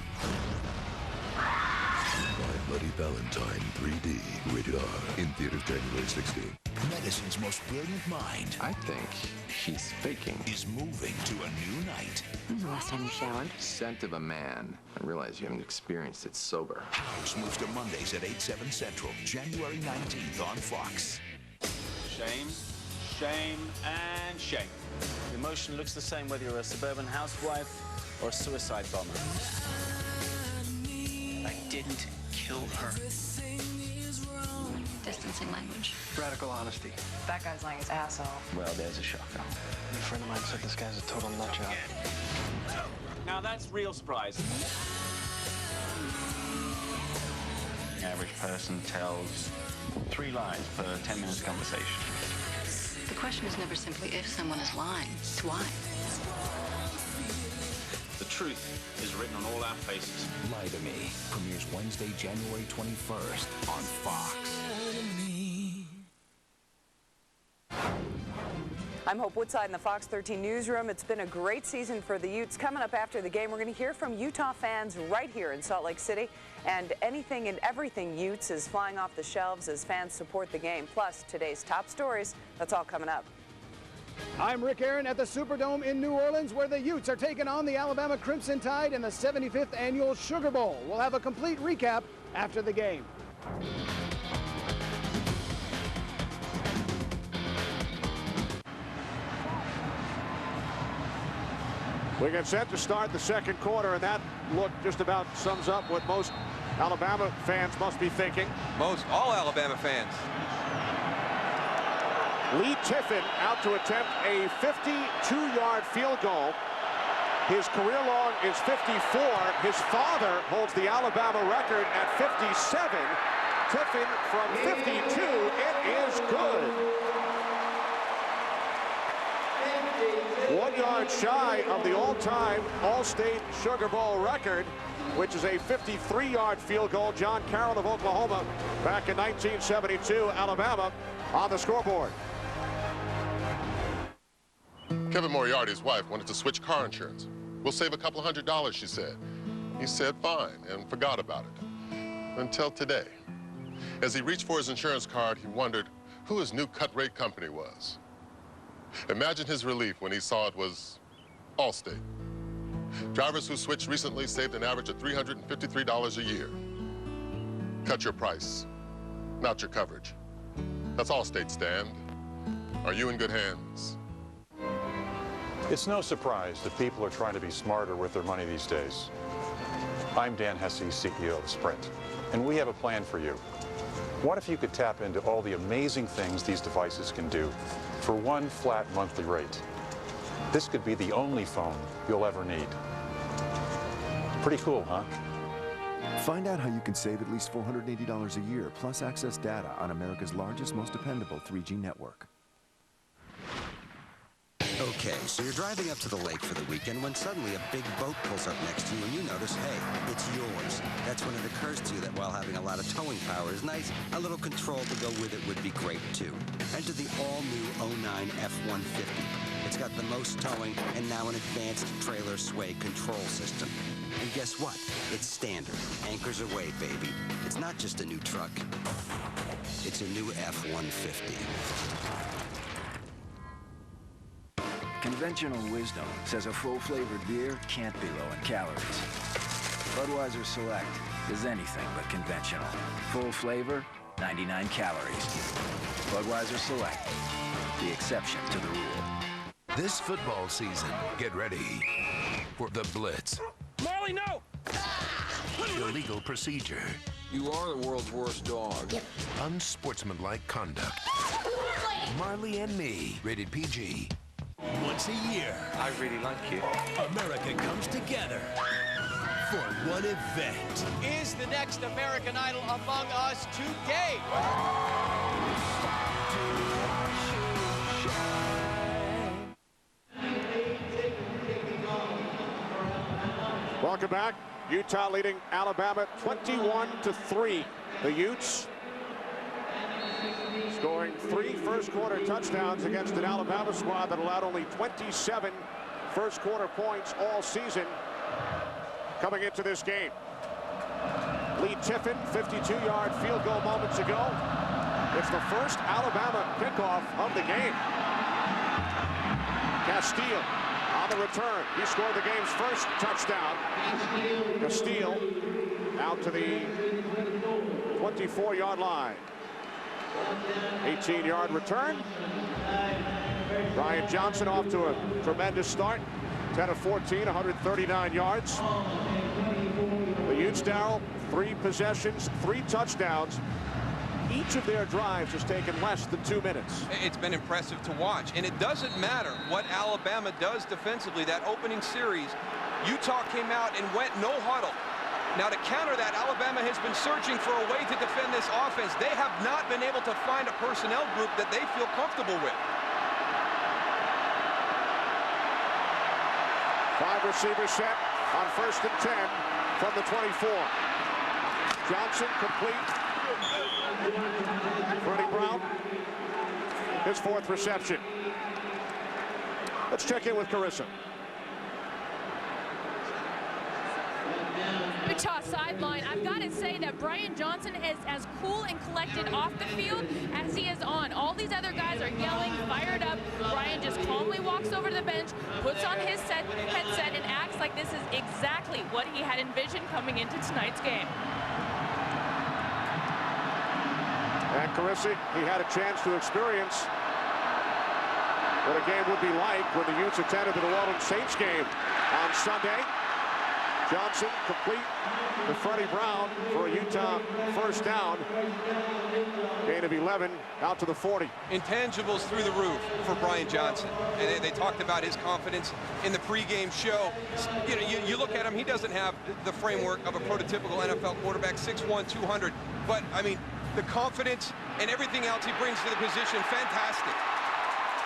My Bloody Valentine 3D, rated R, in theaters January 16th. Medicine's most brilliant mind, I think he's faking. is moving to a new night. When's the last time you showered? Scent of a man. I realize you haven't experienced it sober. House moves to Mondays at 8, 7 Central, January 19th on Fox. Shame, shame, and shame. The emotion looks the same whether you're a suburban housewife or a suicide bomber. I didn't kill her. Distancing language. Radical honesty. That guy's lying his ass off. Well, there's a shocker. A friend of mine said this guy's a total nutjob. Now that's real surprise. The average person tells 3 lies per 10 minutes conversation. The question is never simply if someone is lying, it's why. The truth is written on all our faces. Lie to Me premieres Wednesday, January 21st on Fox. I'm Hope Woodside in the Fox 13 newsroom. It's been a great season for the Utes. Coming up after the game, we're going to hear from Utah fans right here in Salt Lake City. And anything and everything Utes is flying off the shelves as fans support the game. Plus, today's top stories. That's all coming up. I'm Rick Aaron at the Superdome in New Orleans, where the Utes are taking on the Alabama Crimson Tide in the 75th annual Sugar Bowl. We'll have a complete recap after the game. We get set to start the second quarter, and that look just about sums up what most Alabama fans must be thinking. All Alabama fans. Lee Tiffin out to attempt a 52-yard field goal. His career long is 54. His father holds the Alabama record at 57. Tiffin from 52. It is good. 1 yard shy of the all-time All-State Sugar Bowl record, which is a 53-yard field goal. John Carroll of Oklahoma back in 1972. Alabama on the scoreboard. Kevin Moriarty's wife wanted to switch car insurance. We'll save a couple $100, she said. He said fine and forgot about it. Until today. As he reached for his insurance card, he wondered who his new cut-rate company was. Imagine his relief when he saw it was Allstate. Drivers who switched recently saved an average of $353 a year. Cut your price, not your coverage. That's Allstate, Stan. Are you in good hands? It's no surprise that people are trying to be smarter with their money these days. I'm Dan Hesse, CEO of Sprint, and we have a plan for you. What if you could tap into all the amazing things these devices can do for one flat monthly rate? This could be the only phone you'll ever need. Pretty cool, huh? Find out how you can save at least $480 a year, plus access data on America's largest, most dependable 3G network. Okay, so you're driving up to the lake for the weekend when suddenly a big boat pulls up next to you and you notice, hey, it's yours. That's when it occurs to you that while having a lot of towing power is nice, a little control to go with it would be great too. Enter the all-new 09 F-150. It's got the most towing and now an advanced trailer sway control system. And guess what? It's standard. Anchors away, baby. It's not just a new truck. It's a new F-150. Conventional wisdom says a full-flavored beer can't be low in calories. Budweiser Select is anything but conventional. Full flavor, 99 calories. Budweiser Select, the exception to the rule. This football season, get ready for the Blitz. Marley, no! Illegal procedure. You are the world's worst dog. Unsportsmanlike conduct. Marley and Me, rated PG. Once a year, I really like you. America comes together for one event. Is the next American Idol among us today? Welcome back. Utah leading Alabama 21-3. The Utes scoring 3 first-quarter touchdowns against an Alabama squad that allowed only 27 first-quarter points all season coming into this game. Lee Tiffin, 52-yard field goal moments ago. It's the first Alabama kickoff of the game. Castile on the return. He scored the game's first touchdown. Castile out to the 24-yard line. 18-yard return. Brian Johnson off to a tremendous start. 10 of 14, 139 yards. The Utes, Darrell, 3 possessions, 3 touchdowns. Each of their drives has taken less than 2 minutes. It's been impressive to watch, and it doesn't matter what Alabama does defensively. That opening series, Utah came out and went no huddle. Now, to counter that, Alabama has been searching for a way to defend this offense. They have not been able to find a personnel group that they feel comfortable with. 5 receivers set on 1st and 10 from the 24. Johnson complete. Freddie Brown, his 4th reception. Let's check in with Carissa. Utah sideline, I've got to say that Brian Johnson is as cool and collected off the field as he is on. All these other guys are yelling, fired up. Brian just calmly walks over to the bench, puts on his headset, and acts like this is exactly what he had envisioned coming into tonight's game. And Carissa, he had a chance to experience what a game would be like when the Utes attended the New Orleans Saints game on Sunday. Johnson complete to Freddie Brown for a Utah first down. Gain of 11 out to the 40. Intangibles through the roof for Brian Johnson. And they talked about his confidence in the pregame show. You know, you look at him, he doesn't have the framework of a prototypical NFL quarterback, 6'1", 200. But, I mean, the confidence and everything else he brings to the position, fantastic.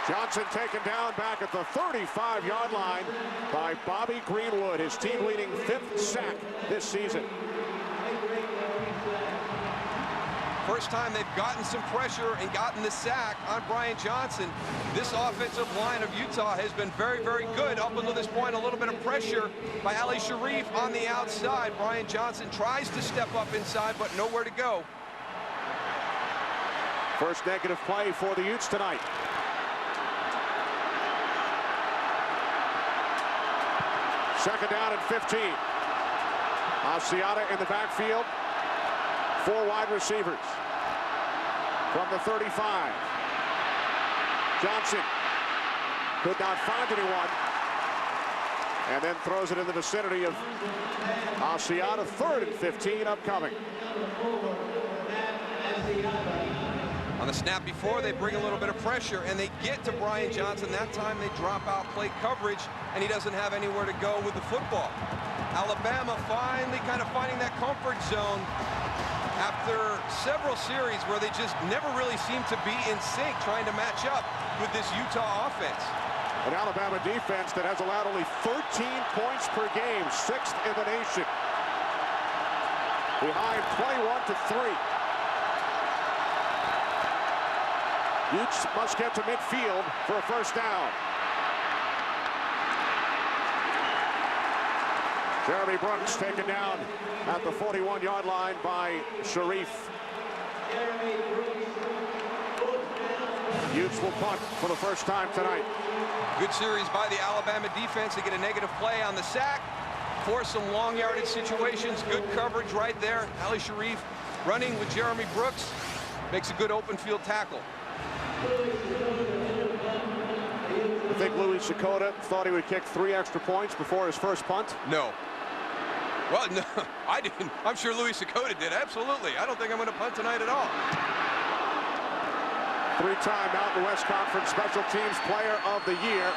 Johnson taken down back at the 35-yard line by Bobby Greenwood, his team-leading 5th sack this season. First time they've gotten some pressure and gotten the sack on Brian Johnson. This offensive line of Utah has been very, very good. Up until this point, a little bit of pressure by Ali Sharif on the outside. Brian Johnson tries to step up inside, but nowhere to go. First negative play for the Utes tonight. Second down and 15. Asiata in the backfield. 4 wide receivers. From the 35. Johnson could not find anyone. And then throws it in the vicinity of Asiata. 3rd and 15 upcoming. On the snap before, they bring a little bit of pressure, and they get to Brian Johnson. That time they drop out play coverage, and he doesn't have anywhere to go with the football. Alabama finally kind of finding that comfort zone after several series where they just never really seem to be in sync trying to match up with this Utah offense. An Alabama defense that has allowed only 13 points per game, 6th in the nation. Behind 21-3. Utes must get to midfield for a first down. Jeremy Brooks taken down at the 41-yard line by Sharif. Utes will punt for the first time tonight. Good series by the Alabama defense to get a negative play on the sack, force some long yardage situations, good coverage right there. Ali Sharif running with Jeremy Brooks, makes a good open field tackle. You think Louis Sakota thought he would kick 3 extra points before his first punt? No. Well, no, I didn't. I'm sure Louis Sakota did. Absolutely. I don't think I'm going to punt tonight at all. 3-time Mountain West Conference Special Teams Player of the Year.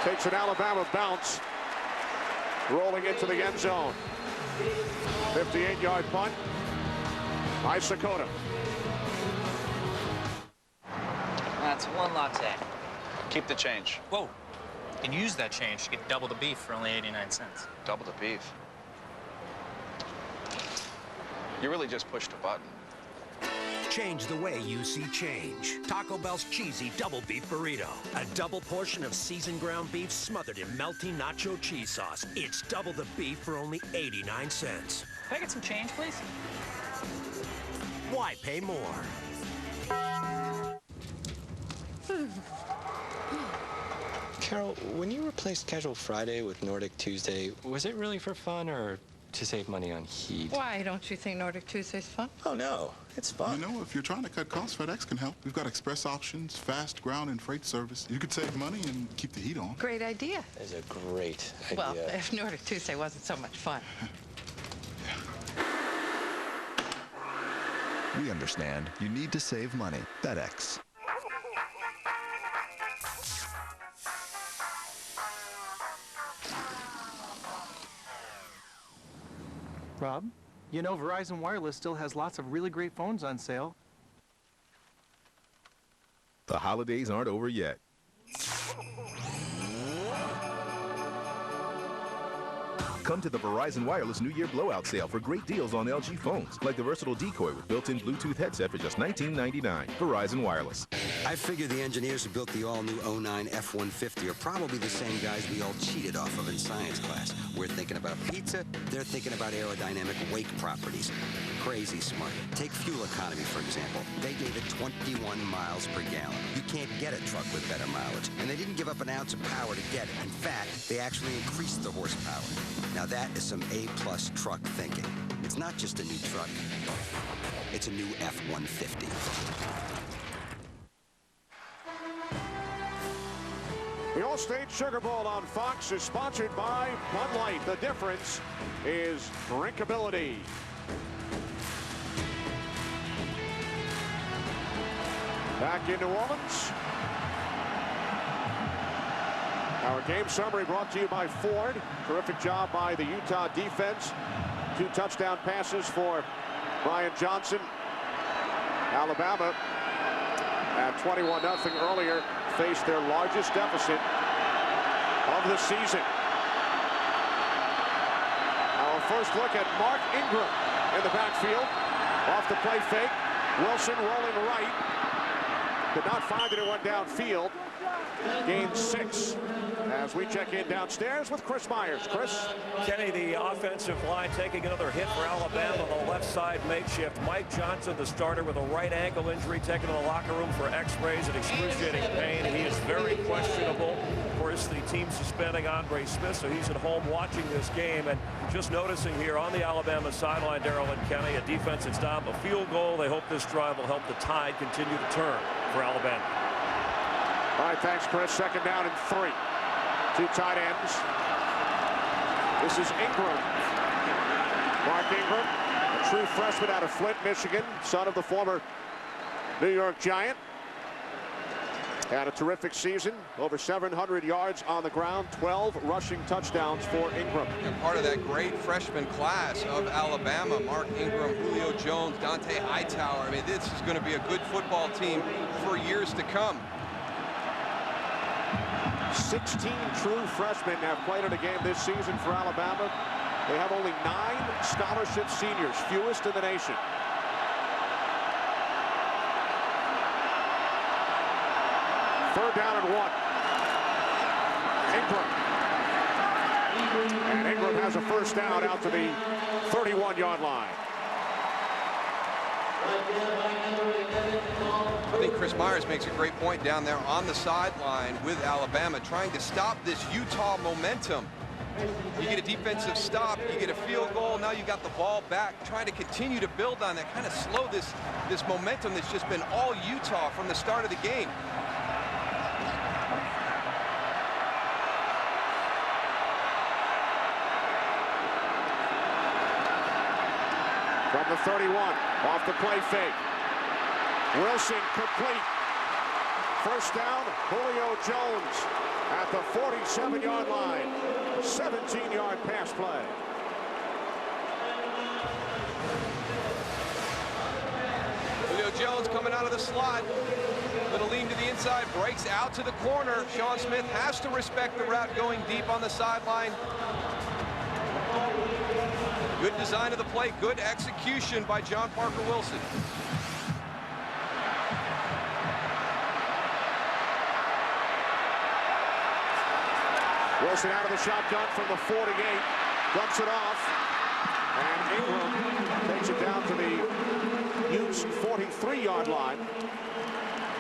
Takes an Alabama bounce. Rolling into the end zone. 58-yard punt by Sakota. That's 1 latte. Keep the change. Whoa. You can use that change to get double the beef for only 89 cents. Double the beef? You really just pushed a button. Change the way you see change. Taco Bell's cheesy double beef burrito. A double portion of seasoned ground beef smothered in melty nacho cheese sauce. It's double the beef for only 89 cents. Can I get some change, please? Why pay more? Carol, when you replaced Casual Friday with Nordic Tuesday, was it really for fun or to save money on heat? Why don't you think Nordic Tuesday's fun? Oh, no. It's fun. You know, if you're trying to cut costs, FedEx can help. We've got express options, fast ground and freight service. You could save money and keep the heat on. Great idea. It's a great idea. Well, if Nordic Tuesday wasn't so much fun. We understand you need to save money. FedEx. Rob, you know Verizon Wireless still has lots of really great phones on sale. The holidays aren't over yet. Come to the Verizon Wireless New Year blowout sale for great deals on LG phones, like the versatile Decoy with built-in Bluetooth headset for just $19.99. Verizon Wireless. I figure the engineers who built the all-new 09 F-150 are probably the same guys we all cheated off of in science class. We're thinking about pizza, they're thinking about aerodynamic wake properties. Crazy smart. Take fuel economy, for example. They gave it 21 miles per gallon. You can't get a truck with better mileage, and they didn't give up an ounce of power to get it. In fact, they actually increased the horsepower. Now that is some A-plus truck thinking. It's not just a new truck. It's a new F-150. The All-State Sugar Bowl on Fox is sponsored by Bud Light. The difference is drinkability. Back in New Orleans. Our game summary brought to you by Ford. Terrific job by the Utah defense. 2 touchdown passes for Brian Johnson. Alabama at 21-0 earlier faced their largest deficit of the season. Our first look at Mark Ingram in the backfield. Off the play fake. Wilson rolling right. Could not find it. It went downfield. Gained 6 as we check in downstairs with Chris Myers. Chris? Kenny, the offensive line taking another hit for Alabama on the left side makeshift. Mike Johnson, the starter, with a right ankle injury, taken to the locker room for x-rays and excruciating pain. He is very questionable. Of course, the team suspending Andre Smith, so he's at home watching this game. And just noticing here on the Alabama sideline, Darrell and Kenny, a defensive stop, a field goal. They hope this drive will help the tide continue to turn for Alabama. All right, thanks, Chris. Second down and 3. 2 tight ends. This is Ingram. Mark Ingram, a true freshman out of Flint, Michigan, son of the former New York Giant. Had a terrific season, over 700 yards on the ground, 12 rushing touchdowns for Ingram. And part of that great freshman class of Alabama, Mark Ingram, Julio Jones, Dante Hightower. I mean, this is going to be a good football team for years to come. 16 true freshmen have played in a game this season for Alabama. They have only 9 scholarship seniors, fewest in the nation. Third down and 1. Ingram. And Ingram has a first down out to the 31-yard line. I think Chris Myers makes a great point down there on the sideline with Alabama, trying to stop this Utah momentum. You get a defensive stop, you get a field goal, now you got the ball back, trying to continue to build on that, kind of slow this momentum that's just been all Utah from the start of the game. From the 31, off the play fake. Wilson complete. First down, Julio Jones at the 47-yard line. 17-yard pass play. Julio Jones coming out of the slot. Little lean to the inside, breaks out to the corner. Sean Smith has to respect the route going deep on the sideline. Good design of the play, good execution by John Parker Wilson. Wilson out of the shotgun from the 48, dumps it off, and Ingram takes it down to the Utes' 43-yard line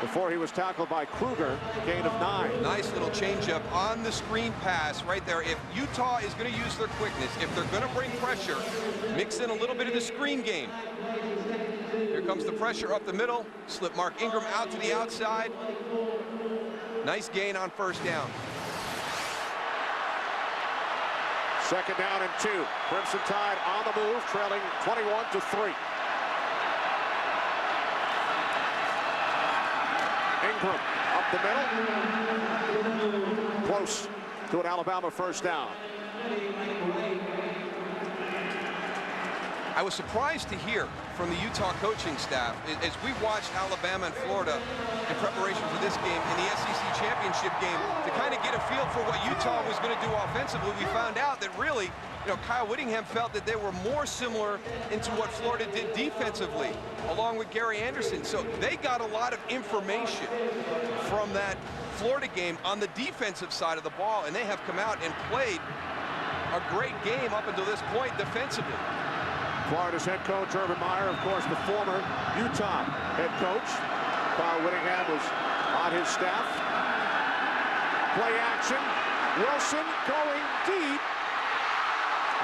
before he was tackled by Kruger, gain of 9. Nice little changeup on the screen pass right there. If Utah is going to use their quickness, if they're going to bring pressure, mix in a little bit of the screen game. Here comes the pressure up the middle, slip Mark Ingram out to the outside. Nice gain on first down. Second down and 2. Crimson Tide on the move, trailing 21-3. Ingram up the middle. Close to an Alabama first down. I was surprised to hear from the Utah coaching staff as we watched Alabama and Florida in preparation for this game in the SEC championship game to kind of get a feel for what Utah was going to do offensively. We found out that really, Kyle Whittingham felt that they were more similar into what Florida did defensively, along with Gary Anderson. So they got a lot of information from that Florida game on the defensive side of the ball, and they have come out and played a great game up until this point defensively. Florida's head coach, Urban Meyer, of course, the former Utah head coach. Kyle Whittingham was on his staff. Play action. Wilson going deep.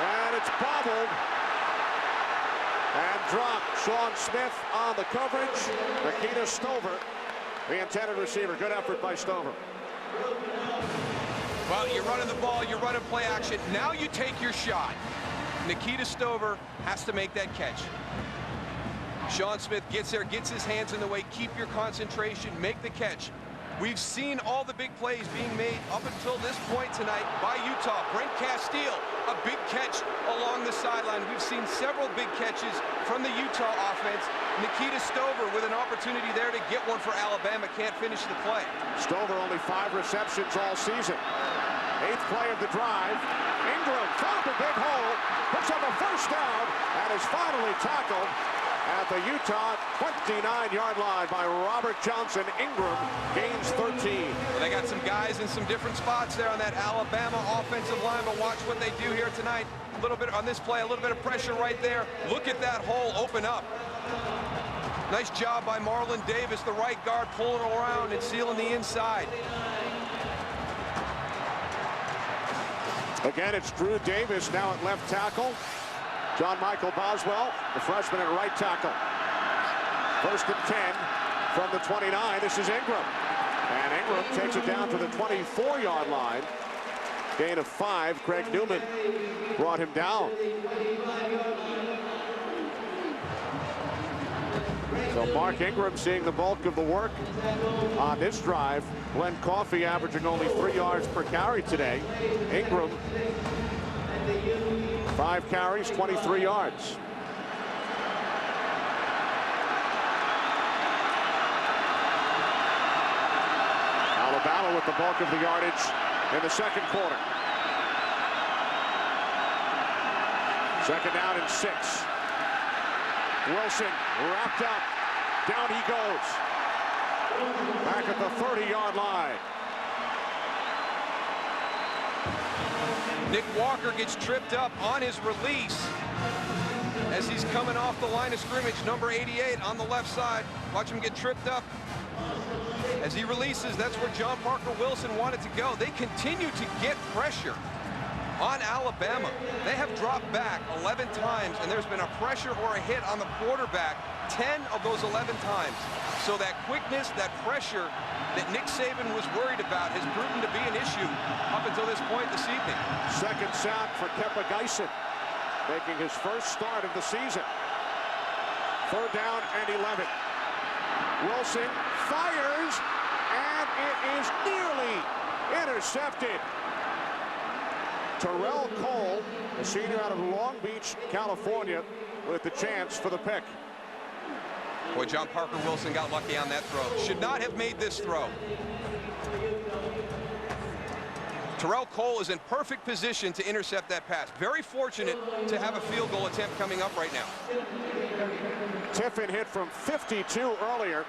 And it's bobbled and dropped. Sean Smith on the coverage. Nikita Stover, the intended receiver. Good effort by Stover. Well, you're running the ball, you're running play action. Now you take your shot. Nikita Stover has to make that catch. Sean Smith gets there, gets his hands in the way. Keep your concentration, make the catch. We've seen all the big plays being made up until this point tonight by Utah. Brent Castile, a big catch along the sideline. We've seen several big catches from the Utah offense. Nikita Stover with an opportunity there to get one for Alabama. Can't finish the play. Stover only 5 receptions all season. 8th play of the drive. Ingram found a big hole, picks up a first down, and is finally tackled at the Utah 29-yard line by Robert Johnson. Ingram gains 13. Well, they got some guys in some different spots there on that Alabama offensive line, but watch what they do here tonight. A little bit on this play, a little bit of pressure right there. Look at that hole open up. Nice job by Marlon Davis, the right guard, pulling around and sealing the inside. Again, it's Drew Davis now at left tackle. John Michael Boswell, the freshman at right tackle. 1st and 10 from the 29. This is Ingram. And Ingram takes it down to the 24-yard line. Gain of 5. Craig Newman brought him down. So Mark Ingram seeing the bulk of the work on this drive. Glenn Coffey averaging only 3 yards per carry today. Ingram, 5 carries, 23 yards. Alabama with the bulk of the yardage in the second quarter. 2nd down and 6. Wilson wrapped up. Down he goes. Back at the 30-yard line. Nick Walker gets tripped up on his release as he's coming off the line of scrimmage. Number 88 on the left side. Watch him get tripped up. As he releases, that's where John Parker Wilson wanted to go. They continue to get pressure on Alabama. They have dropped back 11 times, and there's been a pressure or a hit on the quarterback 10 of those 11 times. So that quickness, that pressure that Nick Saban was worried about has proven to be an issue up until this point this evening. 2nd sack for Keppa Geisen, making his first start of the season. 3rd down and 11. Wilson fires, and it is nearly intercepted. Terrell Cole, a senior out of Long Beach, California, with the chance for the pick. Boy, John Parker Wilson got lucky on that throw. Should not have made this throw. Terrell Cole is in perfect position to intercept that pass. Very fortunate to have a field goal attempt coming up right now. Tiffin hit from 52 earlier.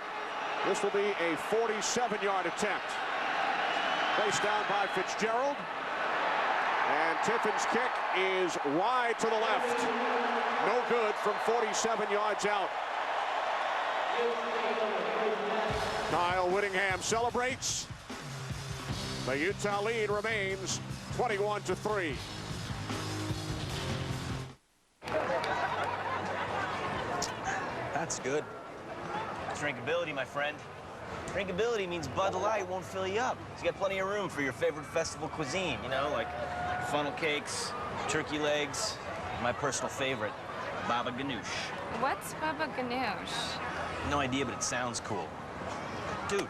This will be a 47-yard attempt. Placed down by Fitzgerald. And Tiffin's kick is wide to the left. No good from 47 yards out. Kyle Whittingham celebrates. The Utah lead remains 21-3. That's good. Drinkability, my friend. Drinkability means Bud Light won't fill you up. You got plenty of room for your favorite festival cuisine, you know, like funnel cakes, turkey legs, my personal favorite, baba ganoush. What's baba ganoush? No idea, but it sounds cool. Dude,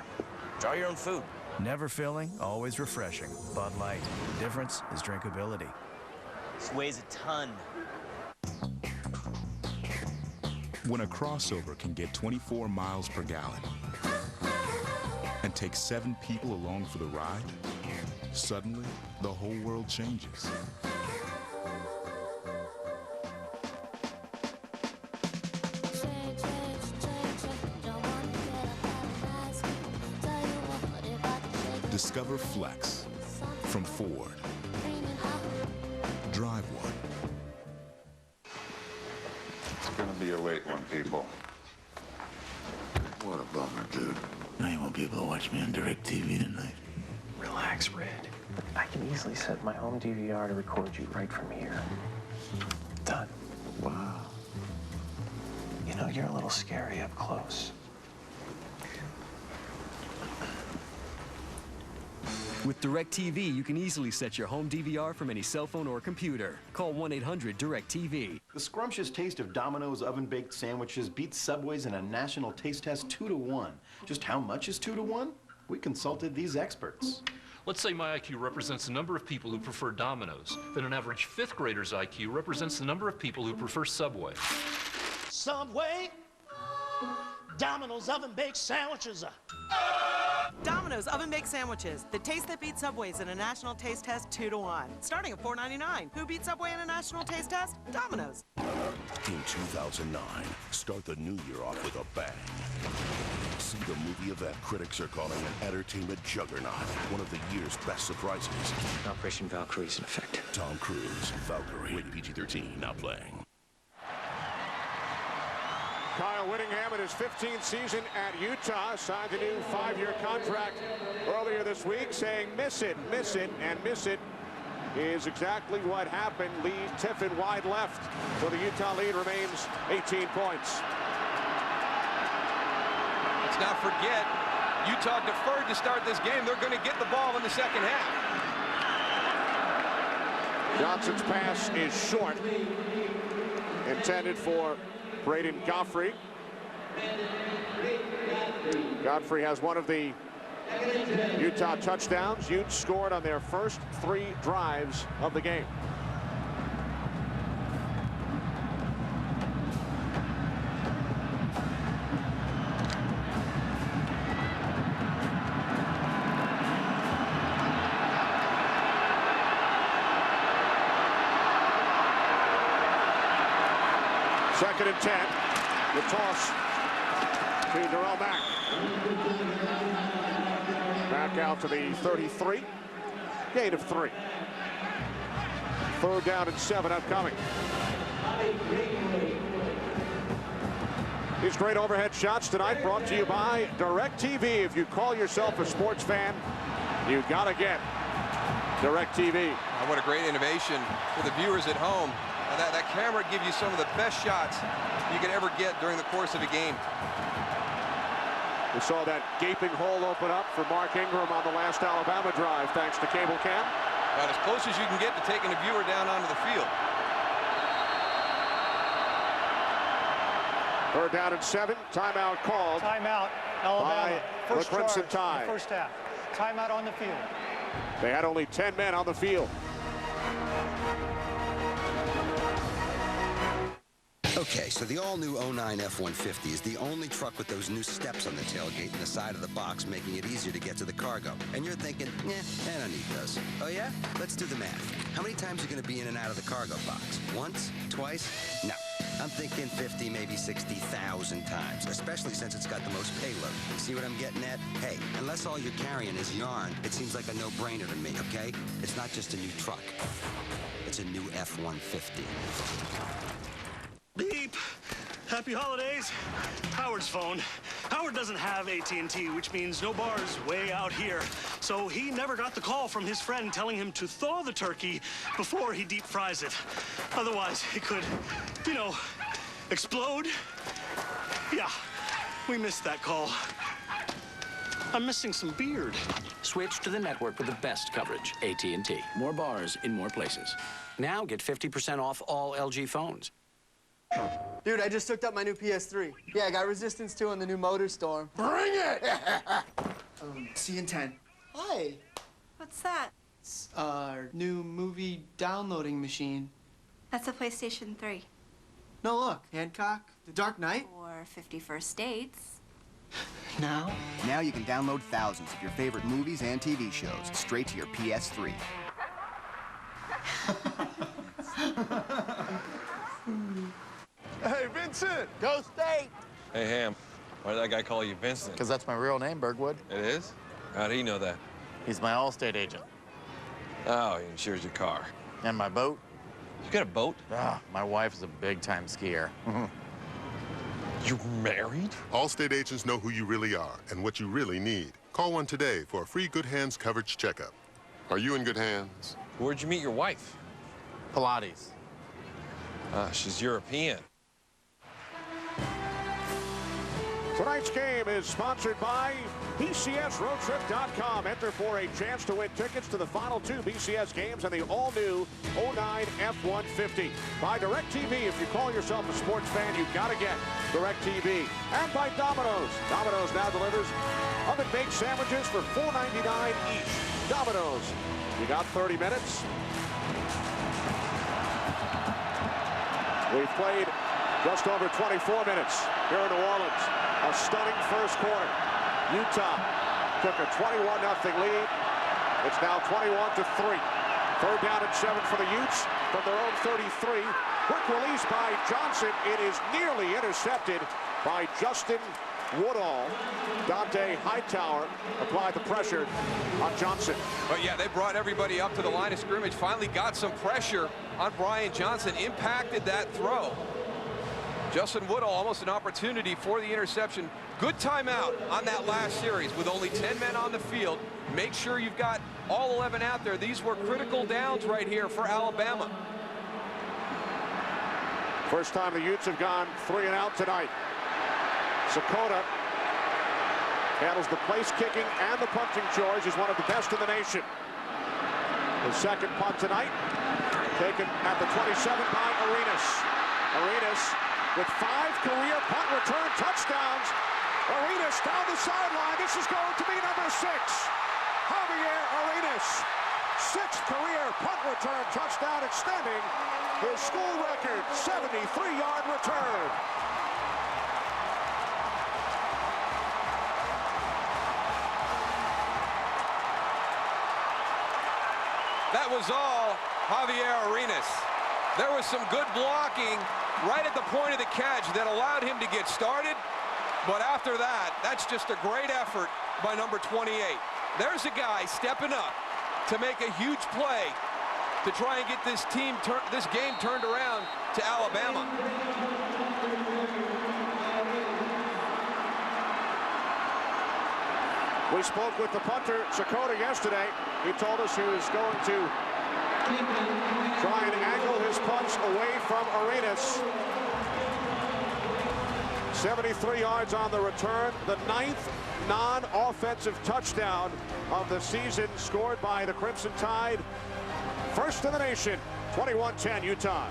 draw your own food. Never filling, always refreshing. Bud Light. The difference is drinkability. This weighs a ton. When a crossover can get 24 miles per gallon and take 7 people along for the ride, suddenly the whole world changes. Discover Flex from Ford. Drive one. It's gonna be a late one, people. What a bummer, dude. Now you won't be able to watch me on DirecTV tonight. Relax, Red. I can easily set my home DVR to record you right from here. Done. Wow. You know, you're a little scary up close. With DirecTV, you can easily set your home DVR from any cell phone or computer. Call 1-800-DirecTV. The scrumptious taste of Domino's oven-baked sandwiches beats Subway's in a national taste test 2-to-1. Just how much is 2-to-1? We consulted these experts. Let's say my IQ represents the number of people who prefer Domino's. Then an average fifth grader's IQ represents the number of people who prefer Subway. Subway, Domino's oven-baked sandwiches. Domino's oven-baked sandwiches. The taste that beats Subway's in a national taste test 2-to-1. Starting at $4.99. Who beat Subway in a national taste test? Domino's. In 2009, start the new year off with a bang. See the movie event critics are calling an entertainment juggernaut. One of the year's best surprises. Operation Valkyrie is in effect. Tom Cruise, Valkyrie, rated PG-13, now playing. Kyle Whittingham in his 15th season at Utah signed a new 5-year contract earlier this week, saying miss it, and miss it is exactly what happened. Lee Tiffin wide left, so the Utah lead remains 18 points. Let's not forget, Utah deferred to start this game. They're going to get the ball in the second half. Johnson's pass is short, intended for Braden Godfrey. Godfrey has one of the Utah touchdowns. Utes scored on their first 3 drives of the game. Second and 10. The toss to Darrell Mack. Back out to the 33. Gain of 3. 3rd down and 7 upcoming. These great overhead shots tonight brought to you by DirecTV. If you call yourself a sports fan, you gotta get DirecTV. What a great innovation for the viewers at home. That camera gives you some of the best shots you could ever get during the course of a game. We saw that gaping hole open up for Mark Ingram on the last Alabama drive, thanks to cable cam. About as close as you can get to taking a viewer down onto the field. 3rd down and 7. Timeout called. Timeout, Alabama. By the Crimson charge Tide. in the first half. Timeout on the field. They had only 10 men on the field. Okay, so the all-new 09 F-150 is the only truck with those new steps on the tailgate and the side of the box, making it easier to get to the cargo. And you're thinking, I don't need those. Oh, yeah? Let's do the math. How many times are you going to be in and out of the cargo box? Once? Twice? No. I'm thinking 50, maybe 60,000 times, especially since it's got the most payload. See what I'm getting at? Hey, unless all you're carrying is yarn, it seems like a no-brainer to me, okay? It's not just a new truck. It's a new F-150. Beep. Happy holidays. Howard's phone. Howard doesn't have AT&T, which means no bars way out here. So he never got the call from his friend telling him to thaw the turkey before he deep fries it. Otherwise, it could, you know, explode. Yeah, we missed that call. I'm missing some beard. Switch to the network with the best coverage, AT&T. More bars in more places. Now get 50% off all LG phones. Dude, I just hooked up my new PS3. Yeah, I got Resistance 2 on the new Motor Storm. Bring it! See you in 10. Hi. What's that? It's our new movie downloading machine. That's a PlayStation 3. No, look. Hancock, The Dark Knight. Or 50 First Dates. Now? Now you can download thousands of your favorite movies and TV shows straight to your PS3. Hey, Vincent! Go State! Hey, Ham. Why did that guy call you Vincent? Because that's my real name, Bergwood. It is? How did he know that? He's my Allstate agent. Oh, he insures your car. And my boat. You got a boat? Ah, my wife is a big-time skier. You're married? Allstate agents know who you really are and what you really need. Call one today for a free Good Hands coverage checkup. Are you in good hands? Where'd you meet your wife? Pilates. She's European. Tonight's game is sponsored by BCSRoadTrip.com. Enter for a chance to win tickets to the final 2 BCS games and the all-new 09 F-150. By DirecTV, if you call yourself a sports fan, you've got to get DirecTV. And by Domino's. Domino's now delivers oven-baked sandwiches for $4.99 each. Domino's. You got 30 minutes. We've played just over 24 minutes here in New Orleans. A stunning first quarter. Utah took a 21-0 lead. It's now 21-3. Third down and 7 for the Utes from their own 33. Quick release by Johnson. It is nearly intercepted by Justin Woodall. Dante Hightower applied the pressure on Johnson. But yeah, they brought everybody up to the line of scrimmage. Finally got some pressure on Brian Johnson. Impacted that throw. Justin Woodall, almost an opportunity for the interception. Good timeout on that last series with only 10 men on the field. Make sure you've got all 11 out there. These were critical downs right here for Alabama. First time the Utes have gone 3 and out tonight. Sakota handles the place kicking and the punting chores. He's one of the best in the nation. The second punt tonight taken at the 27 by Arenas. Arenas with 5 career punt return touchdowns. Arenas down the sideline. This is going to be number 6. Javier Arenas. 6th career punt return touchdown, extending his school record 73-yard return. That was all Javier Arenas. There was some good blocking right at the point of the catch that allowed him to get started. But after that, that's just a great effort by number 28. There's a guy stepping up to make a huge play to try and get this game turned around to Alabama. We spoke with the punter, Sakota, yesterday. He told us he was going to try and angle his punts away from Arenas. 73 yards on the return. The 9th non-offensive touchdown of the season scored by the Crimson Tide. First in the nation, 21-10 Utah.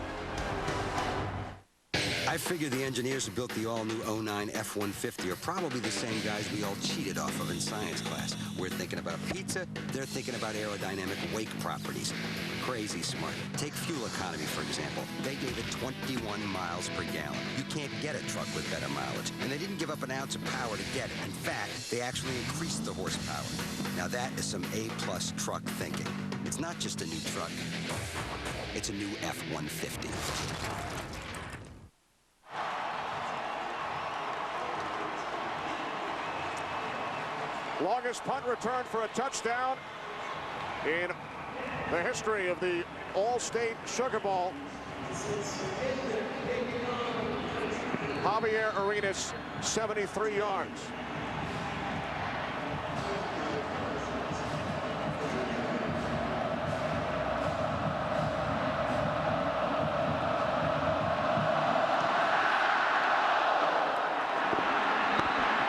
I figure the engineers who built the all-new 09 F-150 are probably the same guys we all cheated off of in science class. We're thinking about pizza, they're thinking about aerodynamic wake properties. Crazy smart. Take fuel economy, for example. They gave it 21 miles per gallon. You can't get a truck with better mileage. And they didn't give up an ounce of power to get it. In fact, they actually increased the horsepower. Now that is some A-plus truck thinking. It's not just a new truck. It's a new F-150. Longest punt return for a touchdown in the history of the All-State Sugar Bowl. Javier Arenas, 73 yards.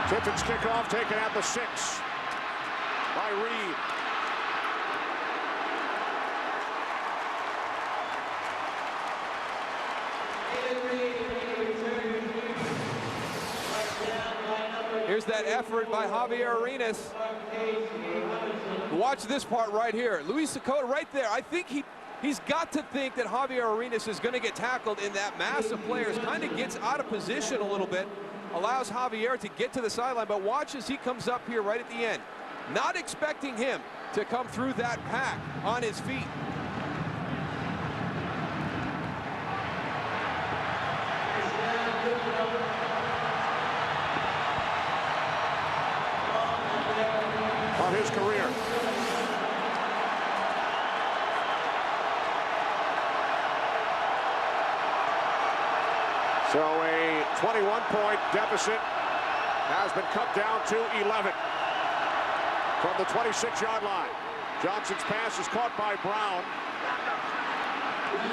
Tipton's kickoff taken at the 6 by Reed. Here's that effort by Javier Arenas. Watch this part right here. Luis Sakota right there. I think he's got to think that Javier Arenas is going to get tackled in that mass of players. Kind of gets out of position a little bit. Allows Javier to get to the sideline, but watch as he comes up here right at the end. Not expecting him to come through that pack on his feet. Of his career. So a 21-point deficit has been cut down to 11 from the 26-yard line. Johnson's pass is caught by Brown.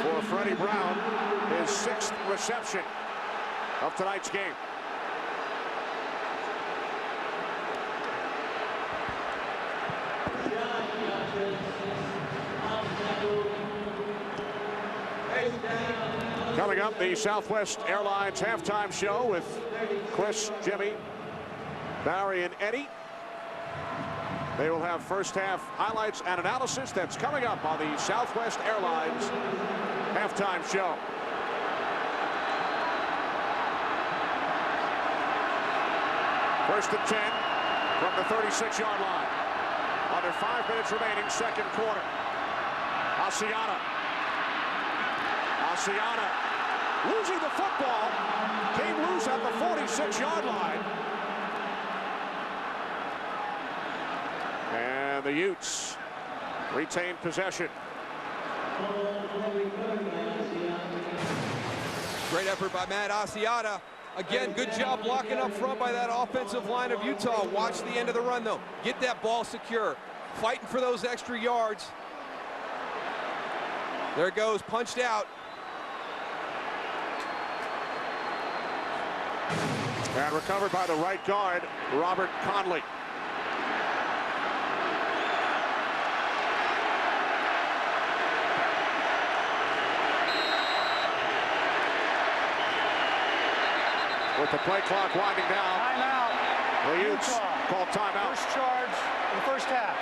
For Freddie Brown, his 6th reception of tonight's game. Coming up, the Southwest Airlines halftime show with Chris, Jimmy, Barry, and Eddie. They will have first half highlights and analysis. That's coming up on the Southwest Airlines halftime show. First and 10 from the 36-yard line. Under 5 minutes remaining, second quarter. Asiata losing the football. Came loose at the 46-yard line. And the Utes retain possession. Great effort by Matt Asiata. Again, good job blocking up front by that offensive line of Utah. Watch the end of the run, though. Get that ball secure. Fighting for those extra yards. There it goes, punched out. And recovered by the right guard, Robert Conley. With the play clock winding down. Timeout. The Utes call timeout. First charge in the first half.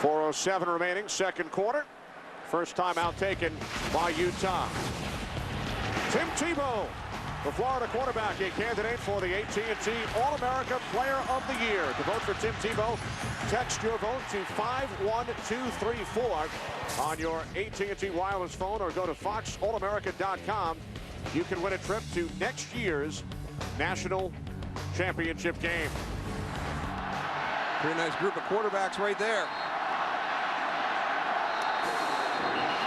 4:07 remaining, second quarter. First timeout taken by Utah. Tim Tebow, the Florida quarterback, a candidate for the AT&T All-America Player of the Year. To vote for Tim Tebow, text your vote to 51234 on your AT&T wireless phone or go to foxallamerica.com. You can win a trip to next year's national championship game. Pretty nice group of quarterbacks right there.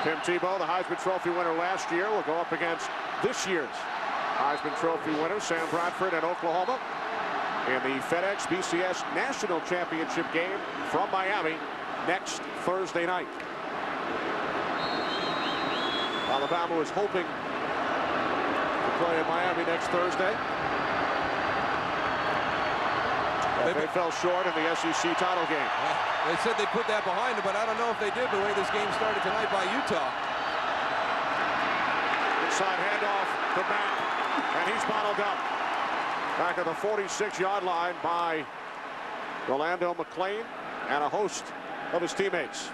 Tim Tebow, the Heisman Trophy winner last year, will go up against this year's Heisman Trophy winner, Sam Bradford, in Oklahoma, in the FedEx BCS National Championship game from Miami next Thursday night. Alabama was hoping to play in Miami next Thursday. They fell short in the SEC title game. They said they put that behind them, but I don't know if they did the way this game started tonight by Utah. Inside handoff to Mack, and he's bottled up. Back at the 46-yard line by Rolando McClain and a host of his teammates.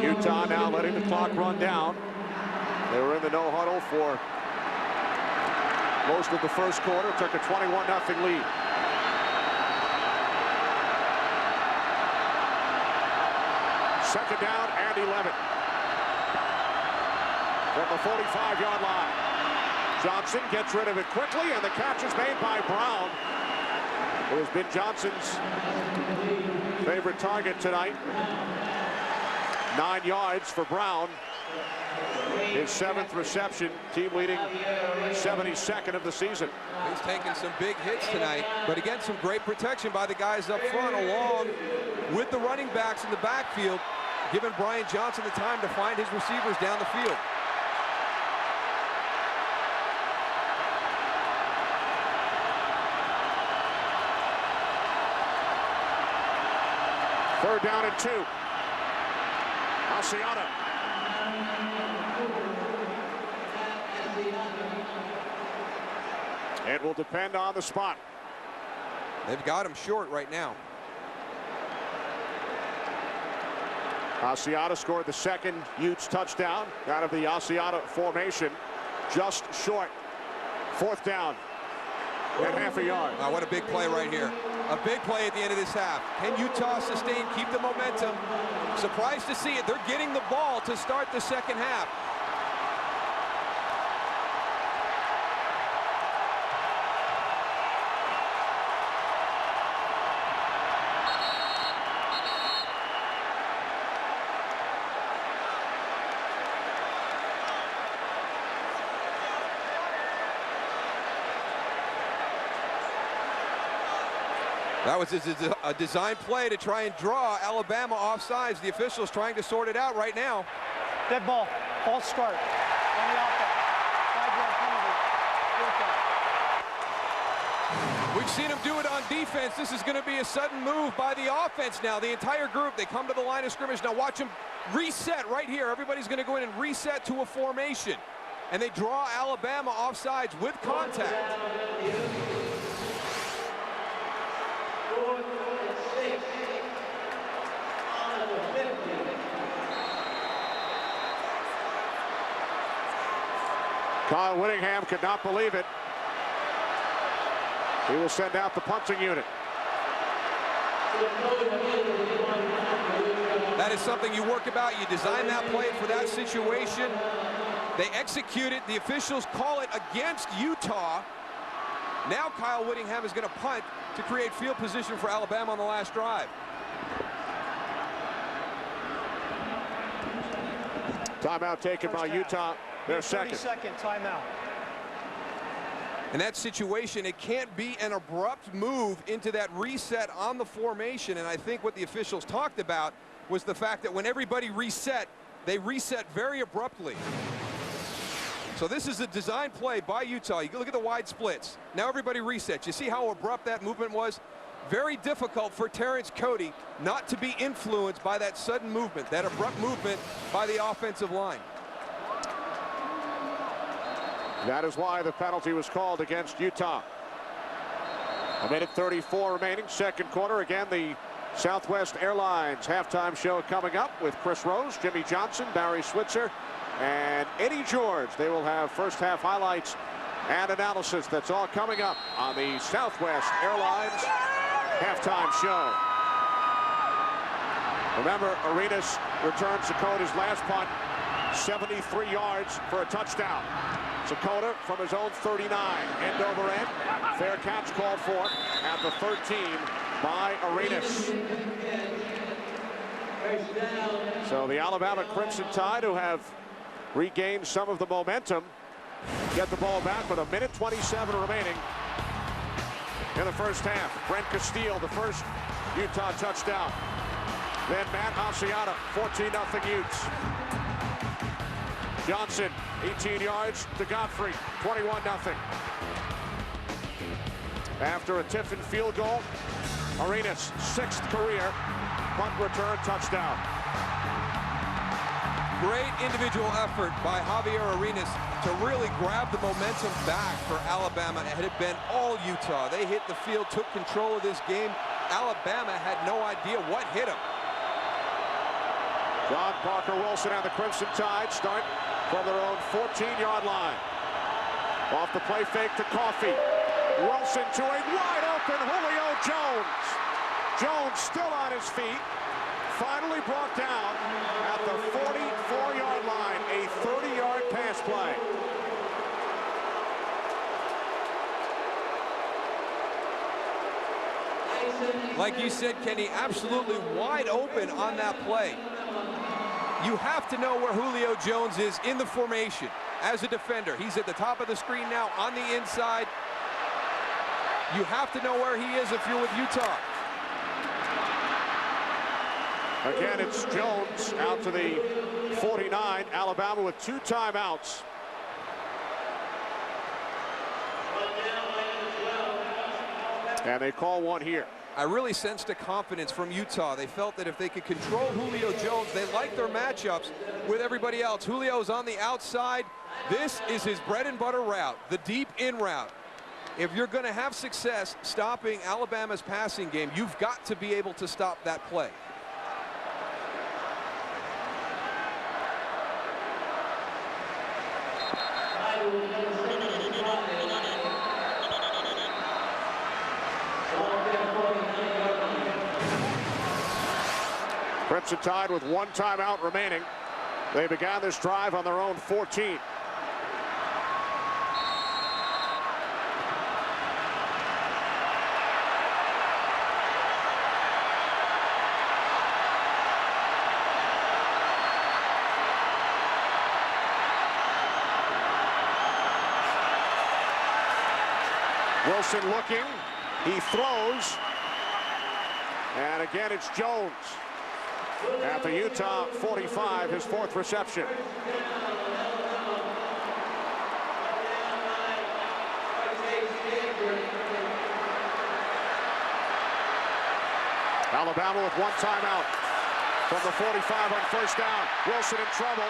Utah now letting the clock run down. They were in the no huddle for most of the first quarter. Took a 21-0 lead. Second down and 11. From the 45-yard line. Johnson gets rid of it quickly, and the catch is made by Brown, who has been Johnson's favorite target tonight. 9 yards for Brown. His 7th reception, team leading 72nd of the season. He's taking some big hits tonight, but again, some great protection by the guys up front, along with the running backs in the backfield, giving Brian Johnson the time to find his receivers down the field. Third down and 2. Asiata. It will depend on the spot. They've got him short right now. Asiata scored the second Utes touchdown out of the Asiata formation. Just short. Fourth down and half a yard. What a big play right here. A big play at the end of this half. Can Utah sustain, keep the momentum? Surprised to see it. They're getting the ball to start the second half. That was a design play to try and draw Alabama off sides. The officials trying to sort it out right now. Dead ball. False start. On the offense. 5-yard penalty. We've seen him do it on defense. This is going to be a sudden move by the offense now. The entire group, they come to the line of scrimmage. Now watch him reset right here. Everybody's going to go in and reset to a formation. And they draw Alabama offsides with contact. Kyle Whittingham could not believe it. He will send out the punting unit. That is something you work about. You design that play for that situation. They execute it. The officials call it against Utah. Now Kyle Whittingham is going to punt to create field position for Alabama on the last drive. Timeout taken by Utah. Their second. 30-second timeout. In that situation, it can't be an abrupt move into that reset on the formation. And I think what the officials talked about was the fact that when everybody reset, they reset very abruptly. So this is a design play by Utah. You look at the wide splits. Now everybody resets. You see how abrupt that movement was? Very difficult for Terrence Cody not to be influenced by that sudden movement, that abrupt movement by the offensive line. That is why the penalty was called against Utah. A minute 34 remaining, second quarter. Again, the Southwest Airlines halftime show coming up with Chris Rose, Jimmy Johnson, Barry Switzer, and Eddie George. They will have first half highlights and analysis. That's all coming up on the Southwest Airlines halftime show. Remember, Arenas returns Dakota's last punt, 73 yards for a touchdown. Dakota from his own 39, end over end. Fair catch called for at the 13 by Arenas. So the Alabama Crimson Tide, who have regained some of the momentum, get the ball back with a minute 27 remaining in the first half. Brent Castile, the first Utah touchdown. Then Matt Asiata, 14-0 Utes. Johnson, 18 yards to Godfrey, 21-0. After a Tiffin field goal, Arenas' 6th career punt return touchdown. Great individual effort by Javier Arenas to really grab the momentum back for Alabama. It had been all Utah. They hit the field, took control of this game. Alabama had no idea what hit them. John Parker Wilson and the Crimson Tide start from their own 14-yard line. Off the play fake to Coffey. Wilson to a wide-open Julio Jones. Jones still on his feet. Finally brought down at the 44-yard line. A 30-yard pass play. Like you said, Kenny, absolutely wide open on that play. You have to know where Julio Jones is in the formation as a defender. He's at the top of the screen now on the inside. You have to know where he is if you're with Utah. Again, it's Jones out to the 49. Alabama with 2 timeouts. And they call one here. I really sensed a confidence from Utah. They felt that if they could control Julio Jones, they like their matchups with everybody else. Julio's on the outside. This is his bread and butter route, the deep in route. If you're going to have success stopping Alabama's passing game, you've got to be able to stop that play. Crimson Tide with 1 timeout remaining. They began this drive on their own 14. Wilson looking, he throws, and again it's Jones. at the Utah 45, his 4th reception. Alabama with 1 timeout from the 45 on 1st down. Wilson in trouble.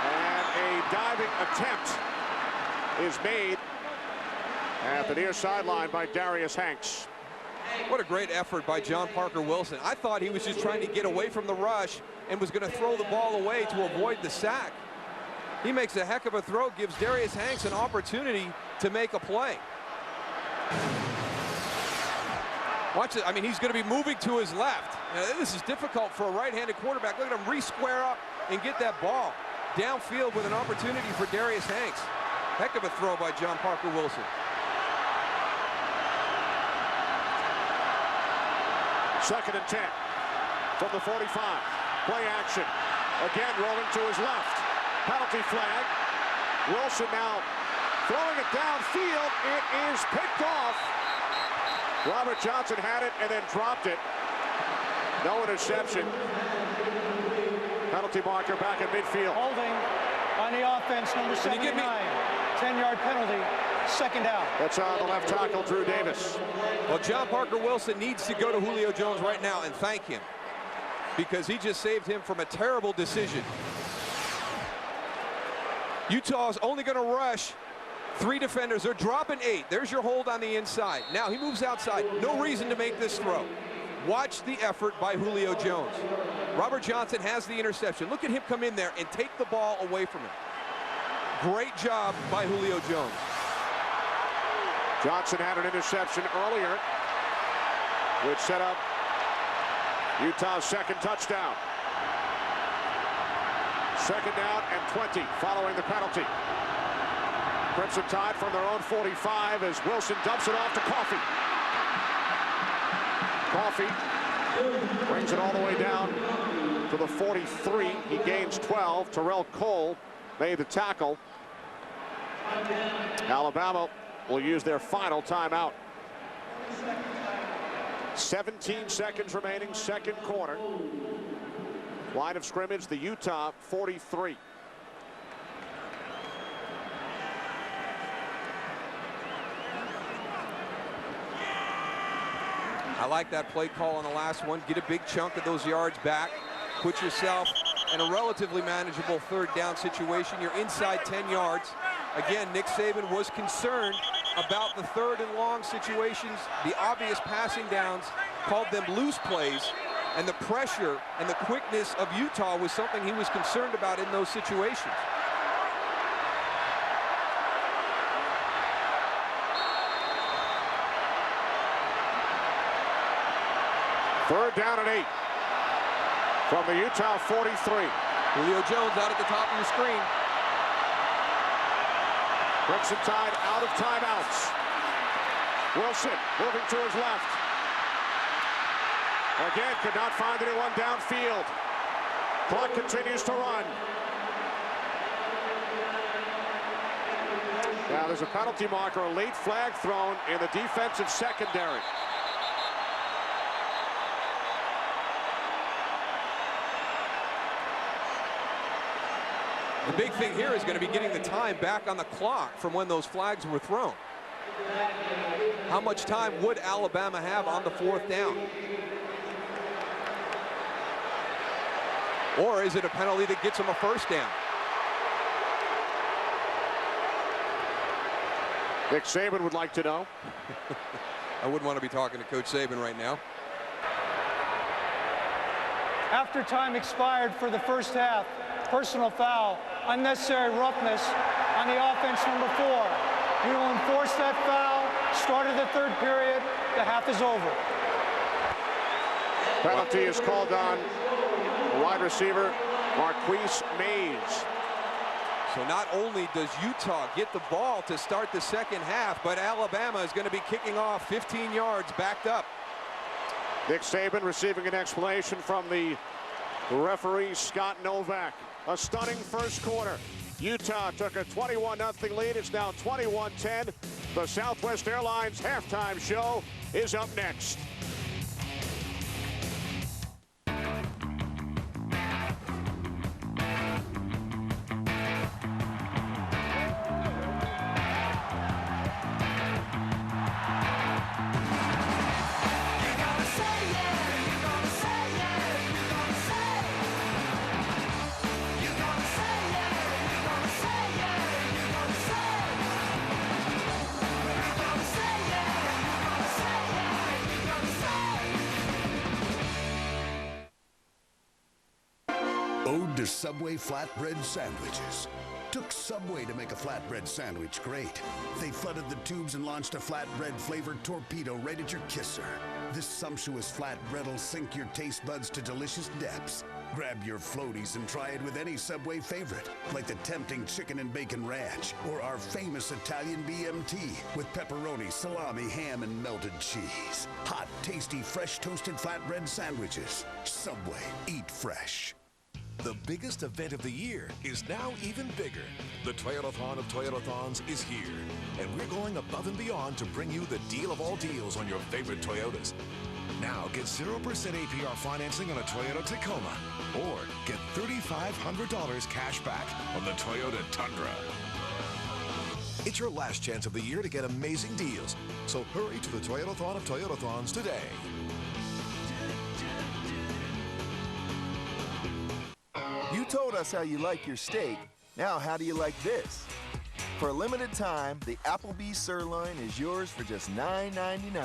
And a diving attempt is made at the near sideline by Darius Hanks. What a great effort by John Parker Wilson. I thought he was just trying to get away from the rush and was going to throw the ball away to avoid the sack. He makes a heck of a throw, gives Darius Hanks an opportunity to make a play. Watch it. I mean, he's going to be moving to his left. Now, this is difficult for a right-handed quarterback. Look at him re-square up and get that ball downfield with an opportunity for Darius Hanks. Heck of a throw by John Parker Wilson. Second and 10 from the 45. Play action. Again rolling to his left. Penalty flag. Wilson now throwing it downfield. It is picked off. Robert Johnson had it and then dropped it. No interception. Penalty marker back at midfield. Holding on the offense, number 79. 10-yard penalty, 2nd down. That's on the left tackle, Drew Davis. Well, John Parker Wilson needs to go to Julio Jones right now and thank him, because he just saved him from a terrible decision. Utah's only going to rush 3 defenders. They're dropping 8. There's your hold on the inside. Now he moves outside. No reason to make this throw. Watch the effort by Julio Jones. Robert Johnson has the interception. Look at him come in there and take the ball away from him. Great job by Julio Jones. Johnson had an interception earlier, which set up Utah's 2nd touchdown. 2nd down and 20 following the penalty. Crimson Tide from their own 45 as Wilson dumps it off to Coffey. Coffey brings it all the way down to the 43. He gains 12. Terrell Cole made the tackle. Alabama will use their final timeout. 17 seconds remaining, 2nd quarter. Line of scrimmage, the Utah 43. I like that play call on the last one. Get a big chunk of those yards back. Put yourself in a relatively manageable 3rd down situation. You're inside 10 yards. Again, Nick Saban was concerned about the 3rd and long situations, the obvious passing downs, called them loose plays, and the pressure and the quickness of Utah was something he was concerned about in those situations. Third down and 8 from the Utah 43. Julio Jones out at the top of your screen. Crimson Tide out of timeouts. Wilson moving to his left. Again, could not find anyone downfield. Clock continues to run. Now there's a penalty marker, a late flag thrown in the defensive secondary. The big thing here is going to be getting the time back on the clock from when those flags were thrown. How much time would Alabama have on the 4th down? Or is it a penalty that gets them a 1st down? Nick Saban would like to know. I wouldn't want to be talking to Coach Saban right now. After time expired for the 1st half, personal foul, unnecessary roughness on the offense, number 4. We will enforce that foul. Start of the 3rd period. The half is over. Penalty is called on wide receiver Marquise Mays. So not only does Utah get the ball to start the 2nd half, but Alabama is going to be kicking off 15 yards backed up. Nick Saban receiving an explanation from the referee Scott Novak. A stunning 1st quarter. Utah took a 21-0 lead. It's now 21-10. The Southwest Airlines halftime show is up next. Ode to Subway flatbread sandwiches. Took Subway to make a flatbread sandwich great. They flooded the tubes and launched a flatbread-flavored torpedo right at your kisser. This sumptuous flatbread'll sink your taste buds to delicious depths. Grab your floaties and try it with any Subway favorite, like the tempting chicken and bacon ranch, or our famous Italian BMT with pepperoni, salami, ham, and melted cheese. Hot, tasty, fresh toasted flatbread sandwiches. Subway, eat fresh. The biggest event of the year is now even bigger. The Toyotathon of Toyotathons is here, and we're going above and beyond to bring you the deal of all deals on your favorite Toyotas. Now get 0% APR financing on a Toyota Tacoma, or get $3,500 cash back on the Toyota Tundra. It's your last chance of the year to get amazing deals, so hurry to the Toyotathon of Toyotathons today. You told us how you like your steak. Now, how do you like this? For a limited time, the Applebee's sirloin is yours for just $9.99.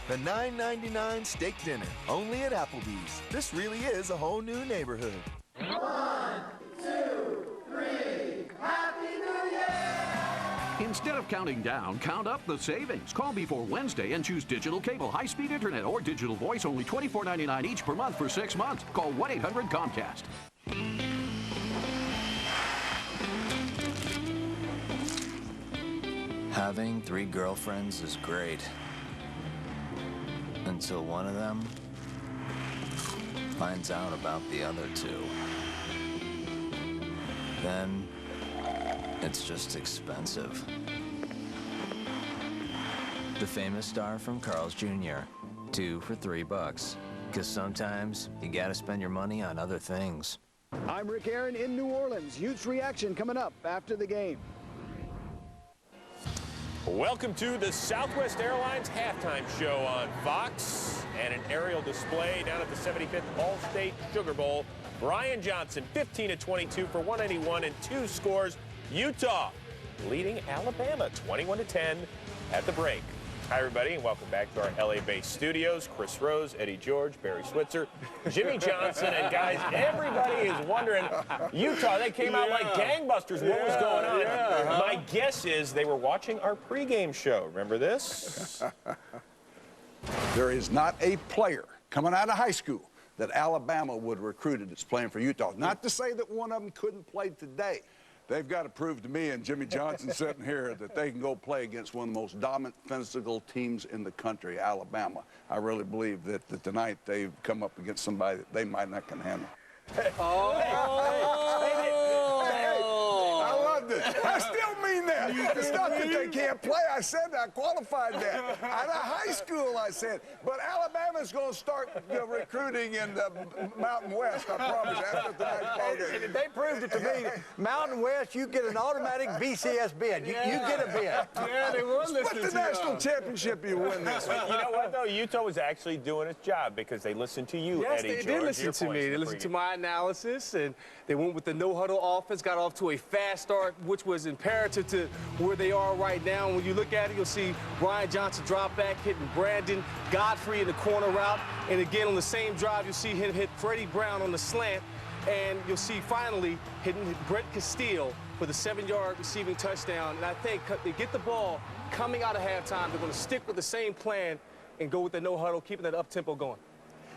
The $9.99 steak dinner, only at Applebee's. This really is a whole new neighborhood. 1, 2, 3, Happy New Year! Instead of counting down, count up the savings. Call before Wednesday and choose digital cable, high-speed internet, or digital voice, only $24.99 each per month for 6 months. Call 1-800-COMCAST. Having 3 girlfriends is great. Until one of them finds out about the other 2. Then it's just expensive. The famous star from Carl's Jr. 2 for $3. Because sometimes you gotta spend your money on other things. I'm Rick Aaron in New Orleans. Utes Reaction coming up after the game. Welcome to the Southwest Airlines halftime show on Fox, and an aerial display down at the 75th All-State Sugar Bowl. Brian Johnson, 15 of 22 for 181 and 2 scores. Utah leading Alabama 21-10 at the break. Hi, everybody, and welcome back to our LA-based studios. Chris Rose, Eddie George, Barry Switzer, Jimmy Johnson, and guys, everybody is wondering, Utah, they came out like gangbusters. What was going on? My guess is they were watching our pregame show. Remember this? There is not a player coming out of high school that Alabama would recruit that's playing for Utah. Not to say that one of them couldn't play today. They've got to prove to me and Jimmy Johnson sitting here that they can go play against one of the most dominant physical teams in the country, Alabama. I really believe that tonight they've come up against somebody that they might not can handle. I loved it. I still mean that. It's not that they can't play. I said that. I qualified that. Out of high school, I said. But Alabama's going to start recruiting in the Mountain West, I promise, after tonight's ball game. They proved it to me. Mountain West, you get an automatic BCS bid. You get a bid. Yeah, they won this. Split the national championship, you win this. But you know what, though? Utah was actually doing its job because they listened to you, yes, Eddie George. They did listen to me. They listened to my analysis, and they went with the no-huddle offense, got off to a fast start, which was imperative to where they are right now. And when you look at it, you'll see Brian Johnson drop back, hitting Brandon Godfrey in the corner route. And again, on the same drive, you'll see him hit Freddie Brown on the slant. And you'll see finally hitting Brett Castile for the 7-yard receiving touchdown. And I think they get the ball coming out of halftime. They're going to stick with the same plan and go with the no-huddle, keeping that up-tempo going.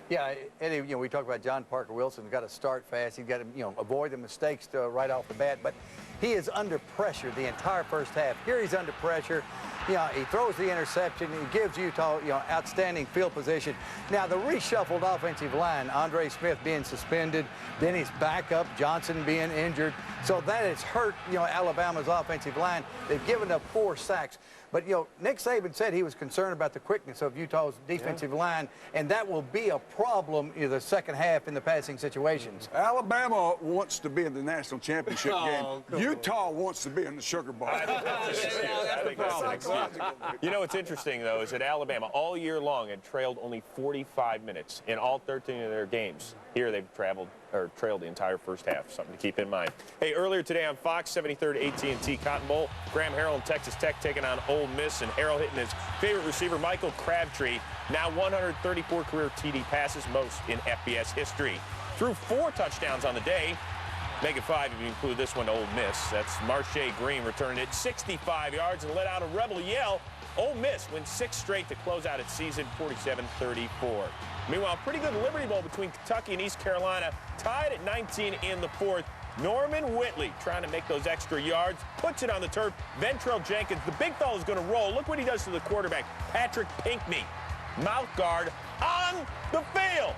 Yeah, Eddie, we talk about John Parker Wilson. Got to start fast. He's got to, avoid the mistakes right off the bat. But he is under pressure the entire first half. Here he's under pressure. He throws the interception. He gives Utah, outstanding field position. Now, the reshuffled offensive line, Andre Smith being suspended, then his backup, Johnson, being injured. So that has hurt, Alabama's offensive line. They've given up 4 sacks. But, Nick Saban said he was concerned about the quickness of Utah's defensive line, and that will be a problem in the second half in the passing situations. Alabama wants to be in the national championship game. Utah wants to be in the Sugar Bowl. You know what's interesting, though, is that Alabama all year long had trailed only 45 minutes in all 13 of their games. Here they've trailed the entire first half, something to keep in mind. Hey, earlier today on Fox, 73rd AT&T Cotton Bowl, Graham Harrell and Texas Tech taking on Ole Miss, and Harrell hitting his favorite receiver, Michael Crabtree, now 134 career TD passes, most in FBS history. threw 4 touchdowns on the day. Make it 5 if you include this one to Ole Miss. That's Marche Green returned it 65 yards and let out a rebel yell. Ole Miss wins 6 straight to close out its season 47-34. Meanwhile, pretty good Liberty Bowl between Kentucky and East Carolina, tied at 19 in the 4th. Norman Whitley trying to make those extra yards, puts it on the turf. Ventrell Jenkins, the big fella's going to roll. Look what he does to the quarterback, Patrick Pinckney. Mouth guard on the field.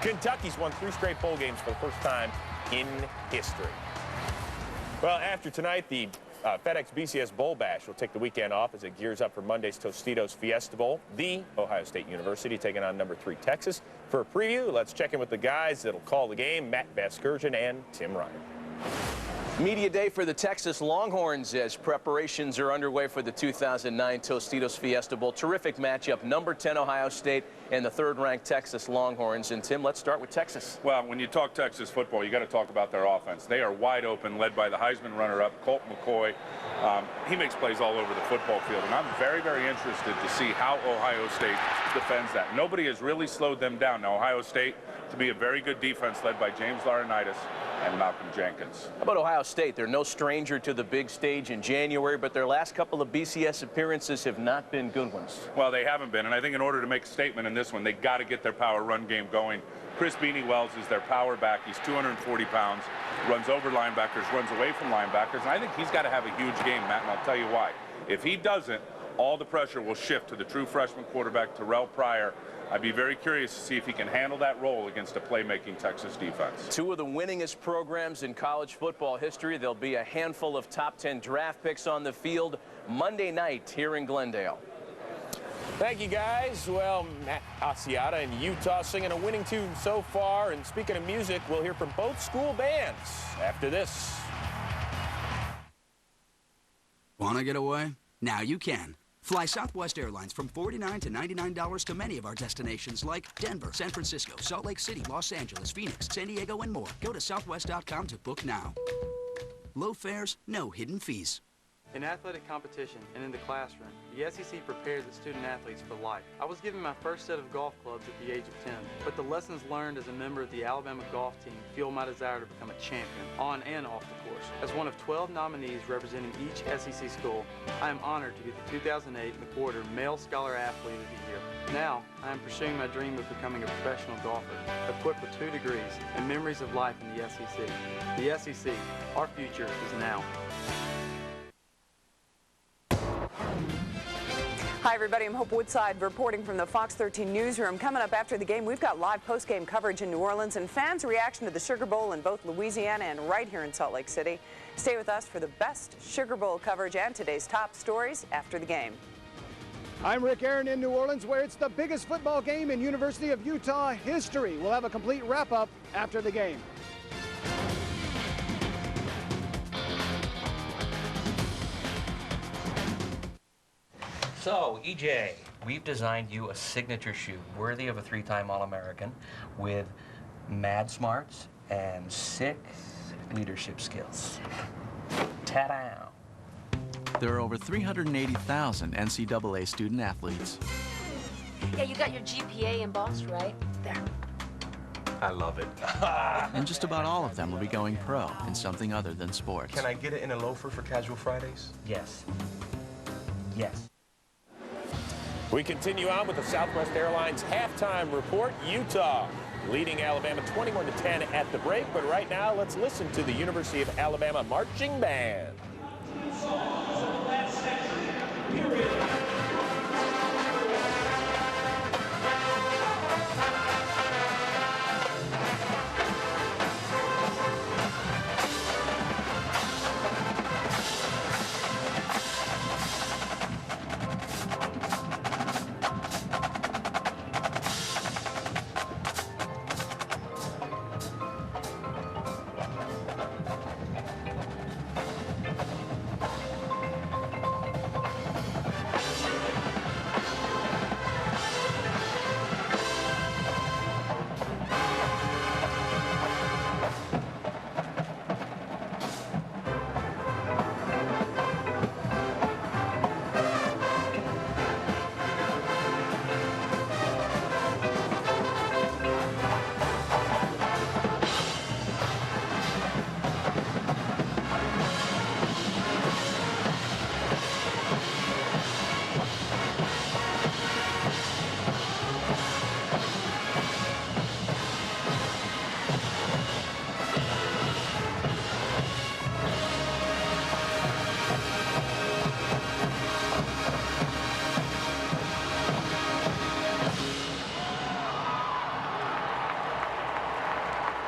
Kentucky's won 3 straight bowl games for the first time in history. Well, after tonight, the FedEx BCS Bowl Bash will take the weekend off as it gears up for Monday's Tostitos Fiesta Bowl. The Ohio State University taking on number 3 Texas. For a preview, let's check in with the guys that'll call the game, Matt Vasgersian and Tim Ryan. Media day for the Texas Longhorns as preparations are underway for the 2009 Tostitos Fiesta Bowl. Terrific matchup, number 10 Ohio State and the 3rd-ranked Texas Longhorns. And Tim, let's start with Texas. Well, when you talk Texas football, you got to talk about their offense. They are wide open, led by the Heisman runner-up, Colt McCoy. He makes plays all over the football field, and I'm very, very interested to see how Ohio State defends that. Nobody has really slowed them down. Now, Ohio State, to be a very good defense led by James Laurinaitis and Malcolm Jenkins. How about Ohio State? They're no stranger to the big stage in January, but their last couple of BCS appearances have not been good ones. Well, they haven't been, and I think in order to make a statement in this one, they got to get their power run game going. Chris Beanie Wells is their power back. He's 240 pounds, runs over linebackers, runs away from linebackers, and I think he's got to have a huge game, Matt, and I'll tell you why. If he doesn't, all the pressure will shift to the true freshman quarterback, Terrell Pryor. I'd be very curious to see if he can handle that role against a playmaking Texas defense. 2 of the winningest programs in college football history. There'll be a handful of top 10 draft picks on the field Monday night here in Glendale. Thank you, guys. Well, Matt Asiata in Utah singing a winning tune so far. And speaking of music, we'll hear from both school bands after this. Want to get away? Now you can. Fly Southwest Airlines from $49 to $99 to many of our destinations like Denver, San Francisco, Salt Lake City, Los Angeles, Phoenix, San Diego, and more. Go to southwest.com to book now. Low fares, no hidden fees. In athletic competition and in the classroom, the SEC prepares its student athletes for life. I was given my first set of golf clubs at the age of 10, but the lessons learned as a member of the Alabama golf team fuel my desire to become a champion on and off the course. As one of 12 nominees representing each SEC school, I am honored to be the 2008 McWhorter Male Scholar Athlete of the Year. Now, I am pursuing my dream of becoming a professional golfer, equipped with 2 degrees and memories of life in the SEC. The SEC, our future is now. Hi, everybody. I'm Hope Woodside reporting from the Fox 13 newsroom. Coming up after the game, we've got live post-game coverage in New Orleans and fans' reaction to the Sugar Bowl in both Louisiana and right here in Salt Lake City. Stay with us for the best Sugar Bowl coverage and today's top stories after the game. I'm Rick Aaron in New Orleans, where it's the biggest football game in University of Utah history. We'll have a complete wrap-up after the game. So, EJ, we've designed you a signature shoe worthy of a 3-time All-American with mad smarts and sick leadership skills. Ta-da! There are over 380,000 NCAA student athletes. Yeah, you got your GPA embossed, right? There. I love it. And just about all of them will be going pro in something other than sports. Can I get it in a loafer for casual Fridays? Yes. Yes. We continue on with the Southwest Airlines halftime report. Utah leading Alabama 21-10 at the break. But right now, let's listen to the University of Alabama marching band.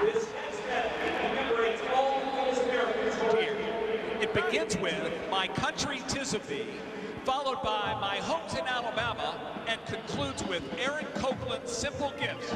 This step commemorates all Polish Americans here. It begins with My Country 'Tis of Thee, followed by My Home's in Alabama, and concludes with Aaron Copeland's Simple Gifts.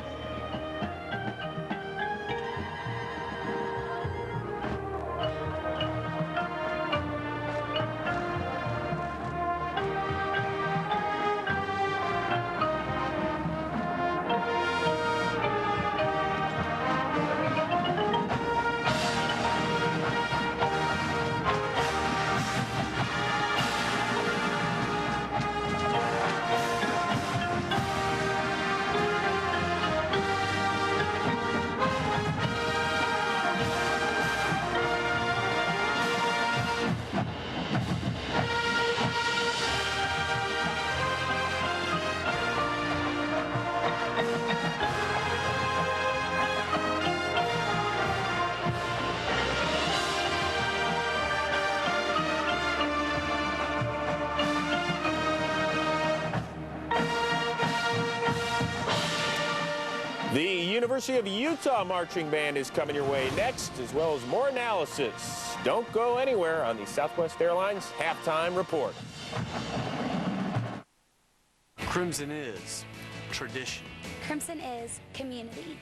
The University of Utah Marching Band is coming your way next, as well as more analysis. Don't go anywhere on the Southwest Airlines Halftime Report. Crimson is tradition. Crimson is community.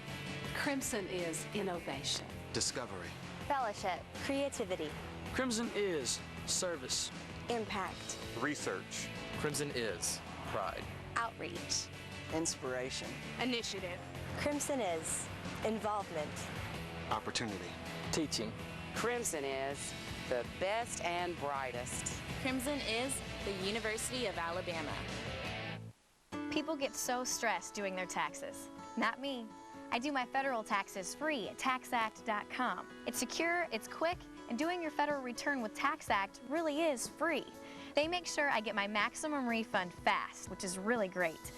Crimson is innovation. Discovery. Fellowship. Creativity. Crimson is service. Impact. Research. Crimson is pride. Outreach. Inspiration. Initiative. Crimson is involvement. Opportunity. Teaching. Crimson is the best and brightest. Crimson is the University of Alabama. People get so stressed doing their taxes. Not me. I do my federal taxes free at TaxAct.com. It's secure, it's quick, and doing your federal return with TaxAct really is free. They make sure I get my maximum refund fast, which is really great.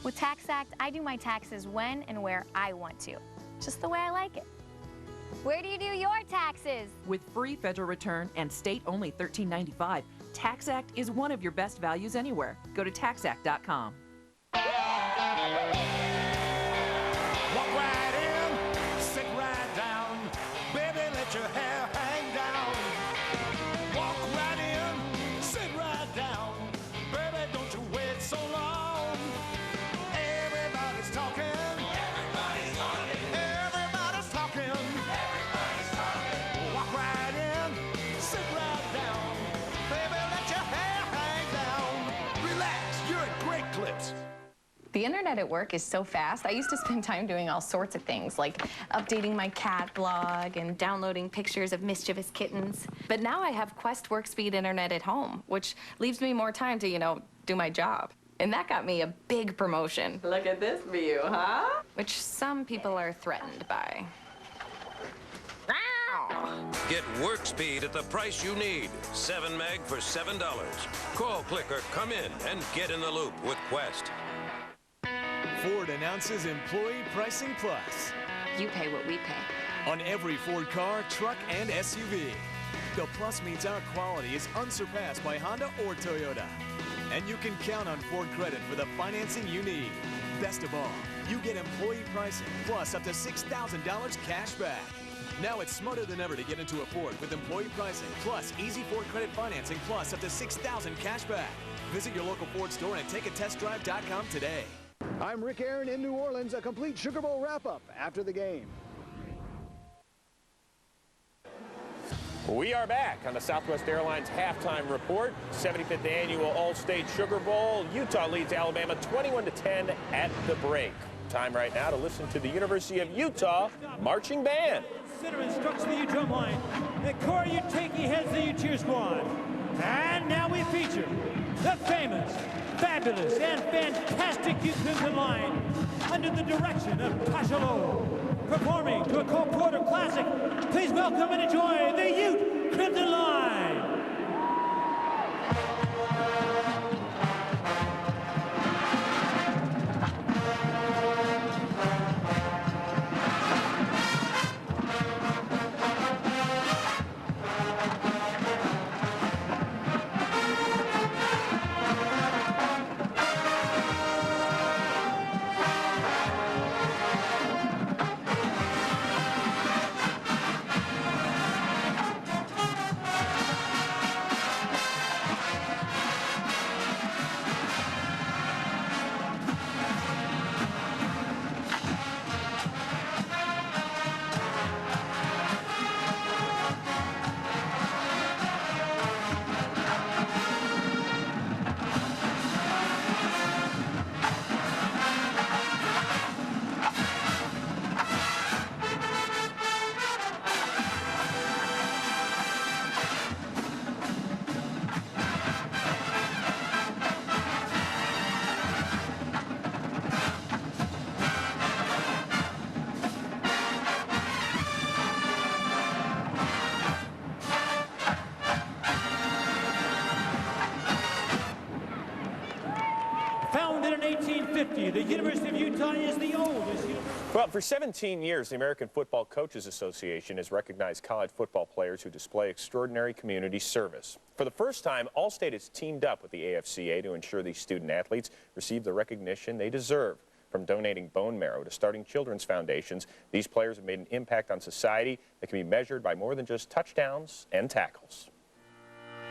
With TaxAct, I do my taxes when and where I want to, just the way I like it. Where do you do your taxes? With free federal return and state-only $13.95, TaxAct is one of your best values anywhere. Go to TaxAct.com. Walk right in, sit right down, baby, let your hair hang down. Walk right in, sit right down, baby, don't you wait so long. Everybody's talking, everybody's talking, everybody's talking, everybody's talking. Walk right in, sit right down, baby, let your hair hang down. Relax, you're in great clips. The internet at work is so fast. I used to spend time doing all sorts of things, like updating my cat blog and downloading pictures of mischievous kittens. But now I have Quest WorkSpeed internet at home, which leaves me more time to, do my job. And that got me a big promotion. Look at this view, huh? Which some people are threatened by. Get WorkSpeed at the price you need. 7 meg for $7. Call, click, or come in and get in the loop with Quest. Ford announces Employee Pricing Plus. You pay what we pay. On every Ford car, truck, and SUV. The Plus means our quality is unsurpassed by Honda or Toyota. And you can count on Ford Credit for the financing you need. Best of all, you get employee pricing plus up to $6,000 cash back. Now it's smarter than ever to get into a Ford with employee pricing plus easy Ford Credit financing plus up to $6,000 cash back. Visit your local Ford store and takeatestdrive.com today. I'm Rick Aaron in New Orleans, a complete Sugar Bowl wrap-up after the game. We are back on the Southwest Airlines Halftime Report. 75th Annual All-State Sugar Bowl. Utah leads Alabama 21-10 at the break. Time right now to listen to the University of Utah Marching Band. Center instructs the U drum line. And Corey Utake heads the U cheer squad. And now we feature the famous, fabulous, and fantastic U Crimson line under the direction of Tasha Lowe. Performing to a Cole Porter classic, please welcome and enjoy the Ute Crimson Line. you, the University of Utah is the oldest university. Well, for 17 years, the American Football Coaches Association has recognized college football players who display extraordinary community service. For the first time, Allstate has teamed up with the AFCA to ensure these student athletes receive the recognition they deserve. From donating bone marrow to starting children's foundations, these players have made an impact on society that can be measured by more than just touchdowns and tackles.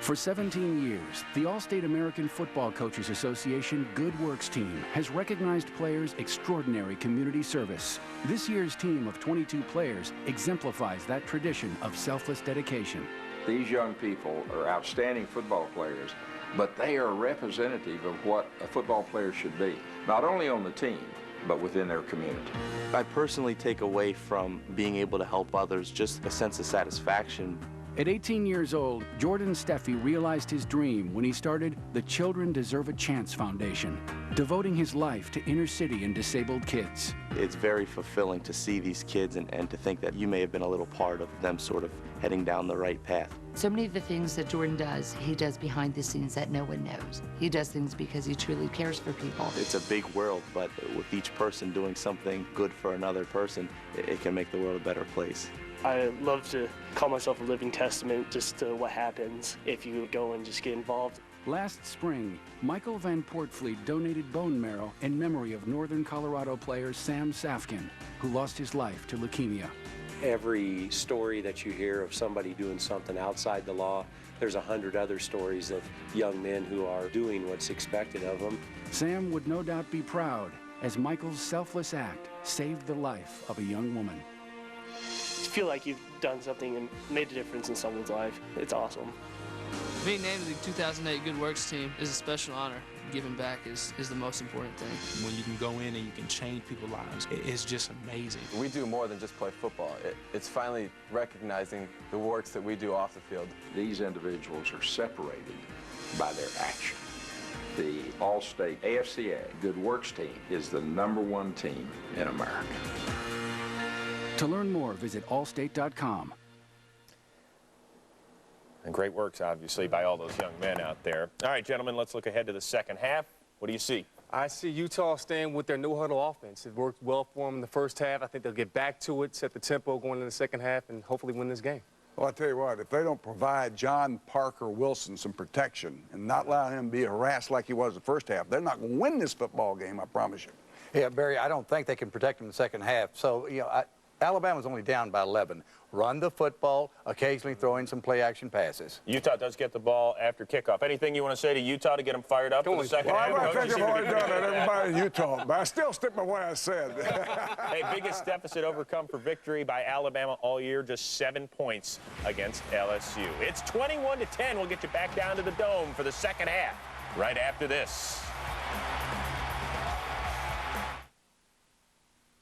For 17 years, the Allstate American Football Coaches Association Good Works team has recognized players' extraordinary community service. This year's team of 22 players exemplifies that tradition of selfless dedication. These young people are outstanding football players, but they are representative of what a football player should be, not only on the team, but within their community. I personally take away from being able to help others just a sense of satisfaction. At 18 years old, Jordan Steffi realized his dream when he started the Children Deserve a Chance Foundation, devoting his life to inner city and disabled kids. It's very fulfilling to see these kids and to think that you may have been a little part of them sort of heading down the right path. So many of the things that Jordan does, he does behind the scenes that no one knows. He does things because he truly cares for people. It's a big world, but with each person doing something good for another person, it can make the world a better place. I love to call myself a living testament just to what happens if you go and just get involved. Last spring, Michael Van Poortvliet donated bone marrow in memory of Northern Colorado player Sam Safkin, who lost his life to leukemia. Every story that you hear of somebody doing something outside the law, there's 100 other stories of young men who are doing what's expected of them. Sam would no doubt be proud as Michael's selfless act saved the life of a young woman. You feel like you've done something and made a difference in someone's life. It's awesome. Being named to the 2008 Good Works team is a special honor. Giving back is the most important thing. When you can go in and you can change people's lives, it's just amazing. We do more than just play football. It's finally recognizing the works that we do off the field. These individuals are separated by their action. The Allstate AFCA Good Works team is the #1 team in America. To learn more, visit allstate.com. And great works, obviously, by all those young men out there. All right, gentlemen, let's look ahead to the second half. What do you see? I see Utah staying with their no-huddle offense. It worked well for them in the first half. I think they'll get back to it, set the tempo going into the second half, and hopefully win this game. Well, I tell you what, if they don't provide John Parker Wilson some protection and not allow him to be harassed like he was the first half, they're not going to win this football game, I promise you. Yeah, Barry, I don't think they can protect him in the second half. So, you know, Alabama's only down by 11. Run the football, occasionally throw in some play-action passes. Utah does get the ball after kickoff. Anything you want to say to Utah to get them fired up for the second half? Well, I think I've already done it, everybody in Utah, but I still stick by what I said. Hey, biggest deficit overcome for victory by Alabama all year, just 7 points against LSU. It's 21-10. We'll get you back down to the Dome for the second half right after this.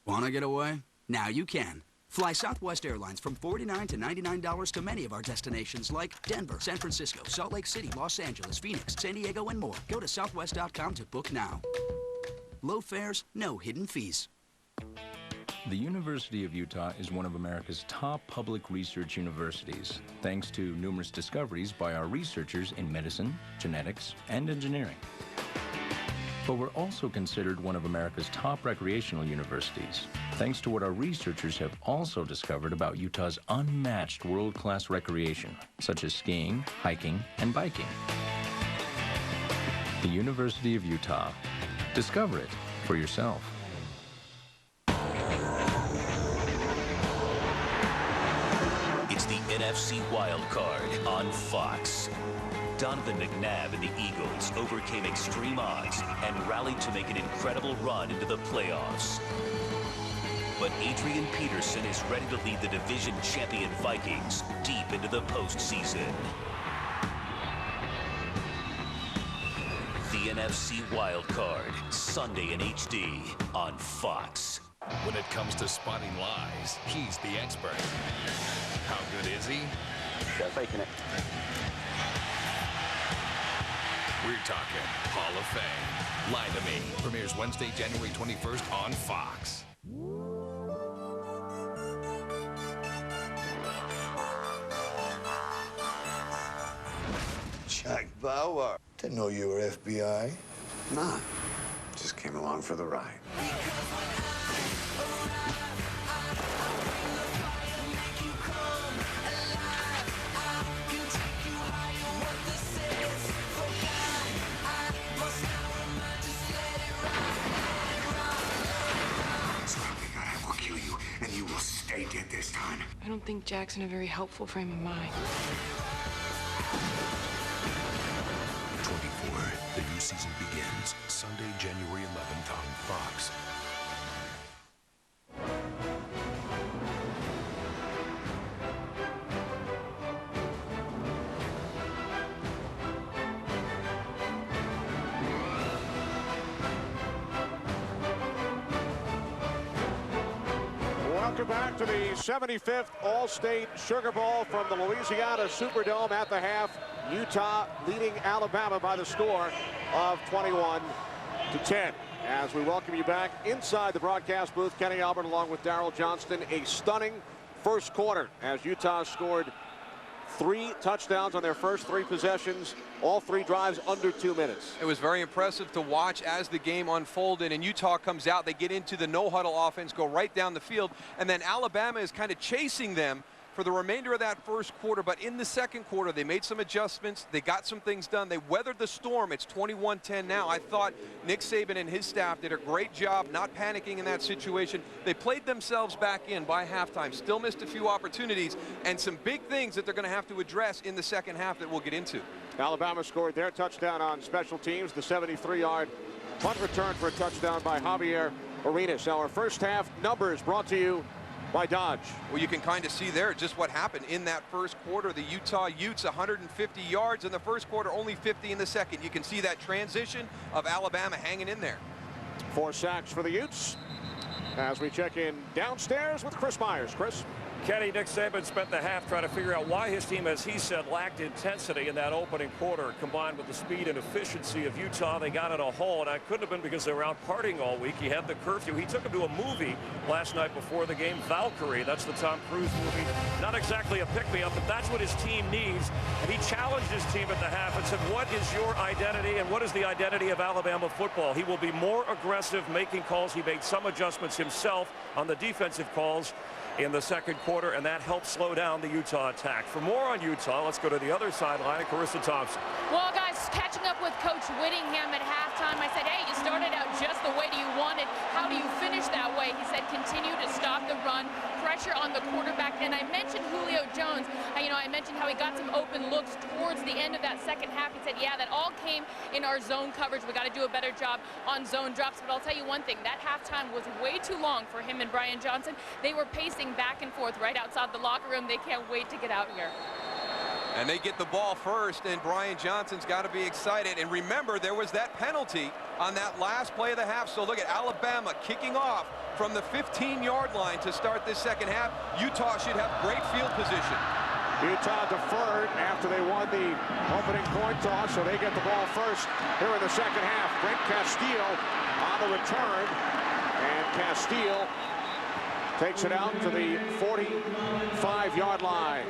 Want to get away? Now you can. Fly Southwest Airlines from $49 to $99 to many of our destinations like Denver, San Francisco, Salt Lake City, Los Angeles, Phoenix, San Diego, and more. Go to southwest.com to book now. Low fares, no hidden fees. The University of Utah is one of America's top public research universities, thanks to numerous discoveries by our researchers in medicine, genetics, and engineering. But we're also considered one of America's top recreational universities, thanks to what our researchers have also discovered about Utah's unmatched world-class recreation, such as skiing, hiking, and biking. The University of Utah. Discover it for yourself. It's the NFC Wild Card on Fox. Donovan McNabb and the Eagles overcame extreme odds and rallied to make an incredible run into the playoffs. But Adrian Peterson is ready to lead the division champion Vikings deep into the postseason. The NFC Wild Card, Sunday in HD on Fox. When it comes to spotting lies, he's the expert. How good is he? They're faking it. We're talking Hall of Fame. Lie to Me premieres Wednesday, January 21st on Fox. Jack Bauer. Didn't know you were FBI. Nah, just came along for the ride. And you will stay dead this time. I don't think Jack's in a very helpful frame of mind. 24. The new season begins Sunday, January 11th on Fox. Welcome back to the 75th All-State Sugar Bowl from the Louisiana Superdome. At the half, Utah leading Alabama by the score of 21-10. As we welcome you back inside the broadcast booth, Kenny Albert along with Darryl Johnston. A stunning first quarter as Utah scored 3 touchdowns on their first 3 possessions, all 3 drives under 2 minutes. It was very impressive to watch as the game unfolded, and Utah comes out, they get into the no-huddle offense, go right down the field, and then Alabama is kind of chasing them for the remainder of that first quarter. But in the second quarter, they made some adjustments. They got some things done. They weathered the storm. It's 21-10 now. I thought Nick Saban and his staff did a great job not panicking in that situation. They played themselves back in by halftime, still missed a few opportunities, and some big things that they're going to have to address in the second half that we'll get into. Alabama scored their touchdown on special teams, the 73-yard punt return for a touchdown by Javier Arenas. Our first half numbers brought to you by Dodge. Well, you can kind of see there just what happened in that first quarter. The Utah Utes 150 yards in the first quarter, only 50 in the second. You can see that transition of Alabama hanging in there. 4 sacks for the Utes as we check in downstairs with Chris Myers. Chris? Kenny, Nick Saban spent the half trying to figure out why his team, as he said, lacked intensity in that opening quarter. Combined with the speed and efficiency of Utah, they got in a hole, and that couldn't have been because they were out partying all week. He had the curfew. He took him to a movie last night before the game, Valkyrie. That's the Tom Cruise movie. Not exactly a pick-me-up, but that's what his team needs. And he challenged his team at the half and said, what is your identity and what is the identity of Alabama football? He will be more aggressive making calls. He made some adjustments himself on the defensive calls in the second quarter, and that helped slow down the Utah attack. For more on Utah, let's go to the other sideline, Carissa Thompson. Well, guys, catching up with Coach Whittingham at halftime, I said, hey, you started out just the way you wanted. How do you finish that way? He said, continue to stop the run, pressure on the quarterback. And I mentioned Julio Jones. I mentioned how he got some open looks towards the end of that second half. He said, yeah, that all came in our zone coverage. We got to do a better job on zone drops. But I'll tell you one thing, that halftime was way too long for him and Brian Johnson. They were pacing back and forth right outside the locker room. They can't wait to get out here. And they get the ball first, and Brian Johnson's got to be excited. And remember, there was that penalty on that last play of the half. So look at Alabama kicking off from the 15-yard line to start this second half. Utah should have great field position. Utah deferred after they won the opening coin toss, so they get the ball first here in the second half. Brent Castile on the return, and Castile takes it out to the 45-yard line.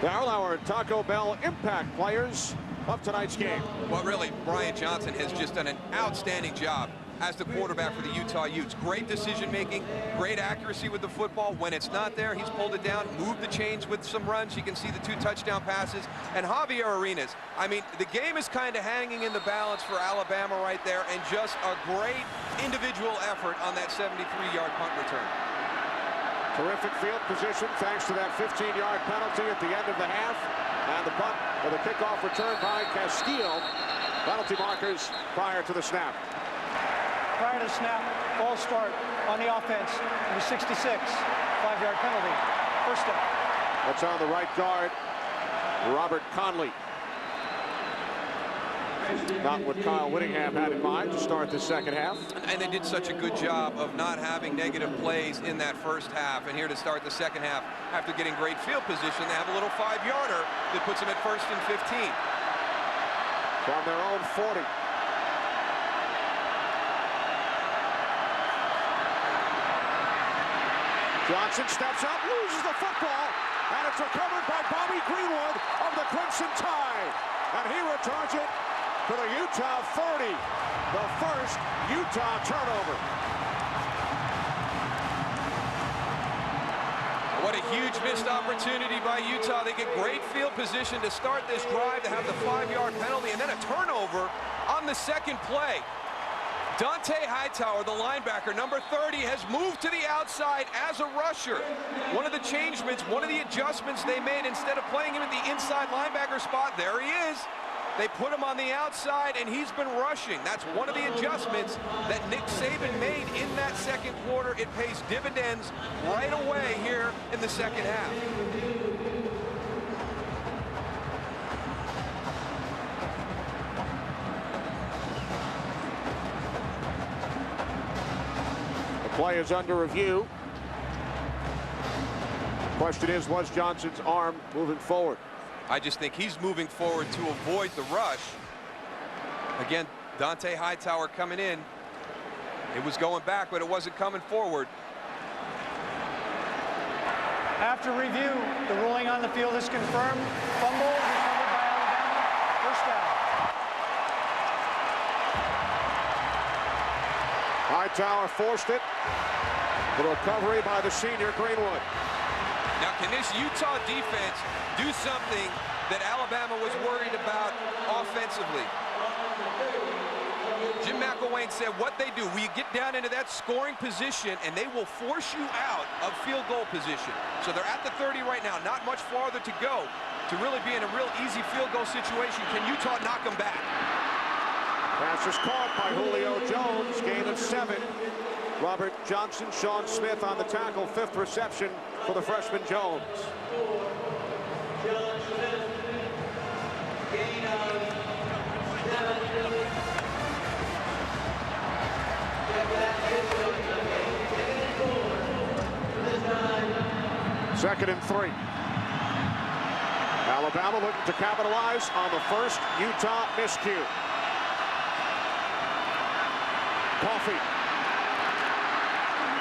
Darryl, our Taco Bell impact players of tonight's game. Well, really, Brian Johnson has just done an outstanding job as the quarterback for the Utah Utes. Great decision-making, great accuracy with the football. When it's not there, he's pulled it down, moved the chains with some runs. You can see the 2 touchdown passes. And Javier Arenas, I mean, the game is kind of hanging in the balance for Alabama right there, and just a great individual effort on that 73-yard punt return. Terrific field position thanks to that 15-yard penalty at the end of the half. And the punt or the kickoff return by Castile. Penalty markers prior to the snap. Prior to the snap, ball start on the offense. It was 66, 5-yard penalty. First step. That's on the right guard, Robert Conley. Not what Kyle Whittingham had in mind to start the second half. And they did such a good job of not having negative plays in that first half. And here to start the second half, after getting great field position, they have a little 5-yarder that puts them at 1st and 15. From their own 40. Johnson steps up, loses the football, and it's recovered by Bobby Greenwood of the Crimson Tide. And he returns it to the Utah 30. The first Utah turnover. What a huge missed opportunity by Utah. They get great field position to start this drive, to have the 5-yard penalty, and then a turnover on the second play. Dante Hightower, the linebacker, number 30, has moved to the outside as a rusher. One of the changements, one of the adjustments they made, instead of playing him in the inside linebacker spot, there he is. They put him on the outside, and he's been rushing. That's one of the adjustments that Nick Saban made in that second quarter. It pays dividends right away here in the second half. The play is under review. Question is, was Johnson's arm moving forward? I just think he's moving forward to avoid the rush. Again, Dante Hightower coming in. It was going back, but it wasn't coming forward. After review, the ruling on the field is confirmed. Fumble recovered by Alabama. First down. Hightower forced it. The recovery by the senior Greenwood. Now, can this Utah defense do something that Alabama was worried about offensively? Jim McElwain said what they do, we get down into that scoring position and they will force you out of field goal position. So they're at the 30 right now, not much farther to go to really be in a real easy field goal situation. Can Utah knock them back? Pass is caught by Julio Jones, gain of 7. Robert Johnson, Sean Smith on the tackle, 5th reception for the freshman Jones. Second and 3. Alabama looking to capitalize on the first Utah miscue.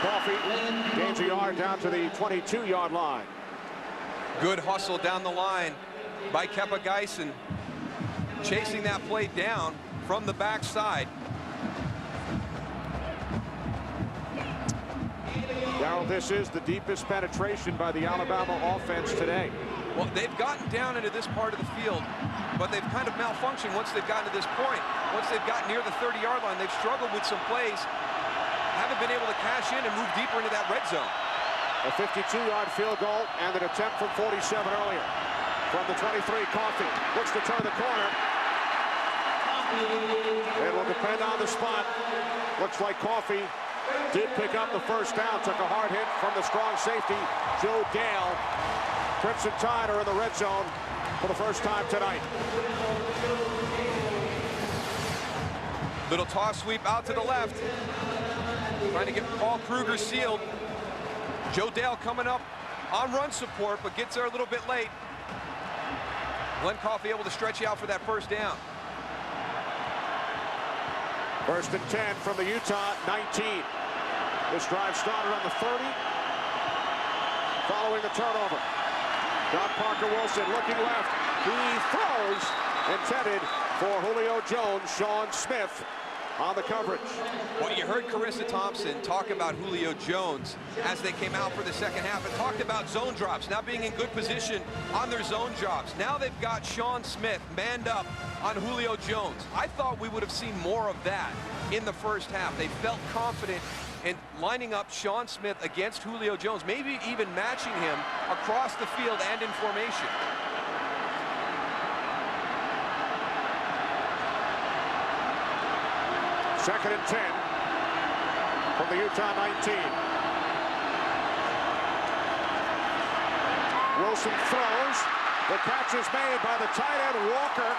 Coffee gains a yard down to the 22-yard line. Good hustle down the line by Kepa Geisen, chasing that play down from the backside. Darrell, this is the deepest penetration by the Alabama offense today. Well, they've gotten down into this part of the field, but they've kind of malfunctioned once they've gotten to this point. Once they've gotten near the 30-yard line, they've struggled with some plays, haven't been able to cash in and move deeper into that red zone. A 52-yard field goal and an attempt from 47 earlier. From the 23, Coffee looks to turn the corner. It will depend on the spot. Looks like Coffee did pick up the first down, took a hard hit from the strong safety, Joe Dale. Crimson Tide are in the red zone for the first time tonight. Little toss sweep out to the left. Trying to get Paul Kruger sealed. Joe Dale coming up on run support, but gets there a little bit late. Glenn Coffey able to stretch out for that first down. First and 10 from the Utah 19. This drive started on the 30. Following the turnover. John Parker Wilson looking left. He throws, intended for Julio Jones. Sean Smith on the coverage. Well, you heard Carissa Thompson talk about Julio Jones as they came out for the second half and talked about zone drops, now being in good position on their zone drops. Now they've got Sean Smith manned up on Julio Jones. I thought we would have seen more of that in the first half. They felt confident in lining up Sean Smith against Julio Jones, maybe even matching him across the field and in formation. Second and 10 from the Utah 19. Wilson throws. The catch is made by the tight end Walker.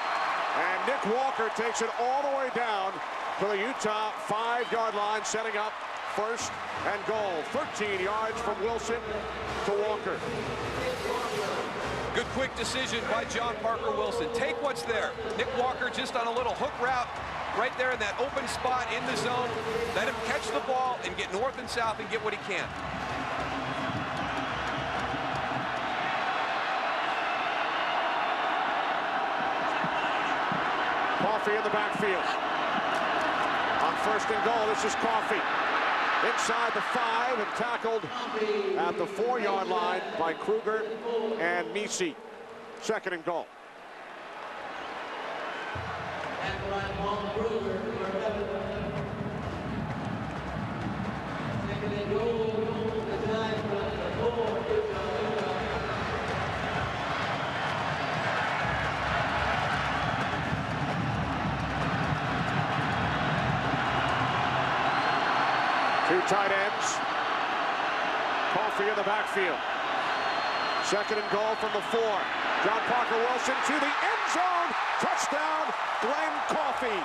And Nick Walker takes it all the way down to the Utah 5-yard line, setting up first and goal. 13 yards from Wilson to Walker. Good quick decision by John Parker Wilson. Take what's there. Nick Walker just on a little hook route right there in that open spot in the zone. Let him catch the ball and get north and south and get what he can. Coffey in the backfield. On 1st and goal, this is Coffey. Inside the 5 and tackled at the 4-yard line by Kruger and Nisi. 2nd and goal. Two tight ends. Coffey in the backfield. 2nd and goal from the 4. John Parker Wilson to the end zone. Touchdown, Glenn Coffey.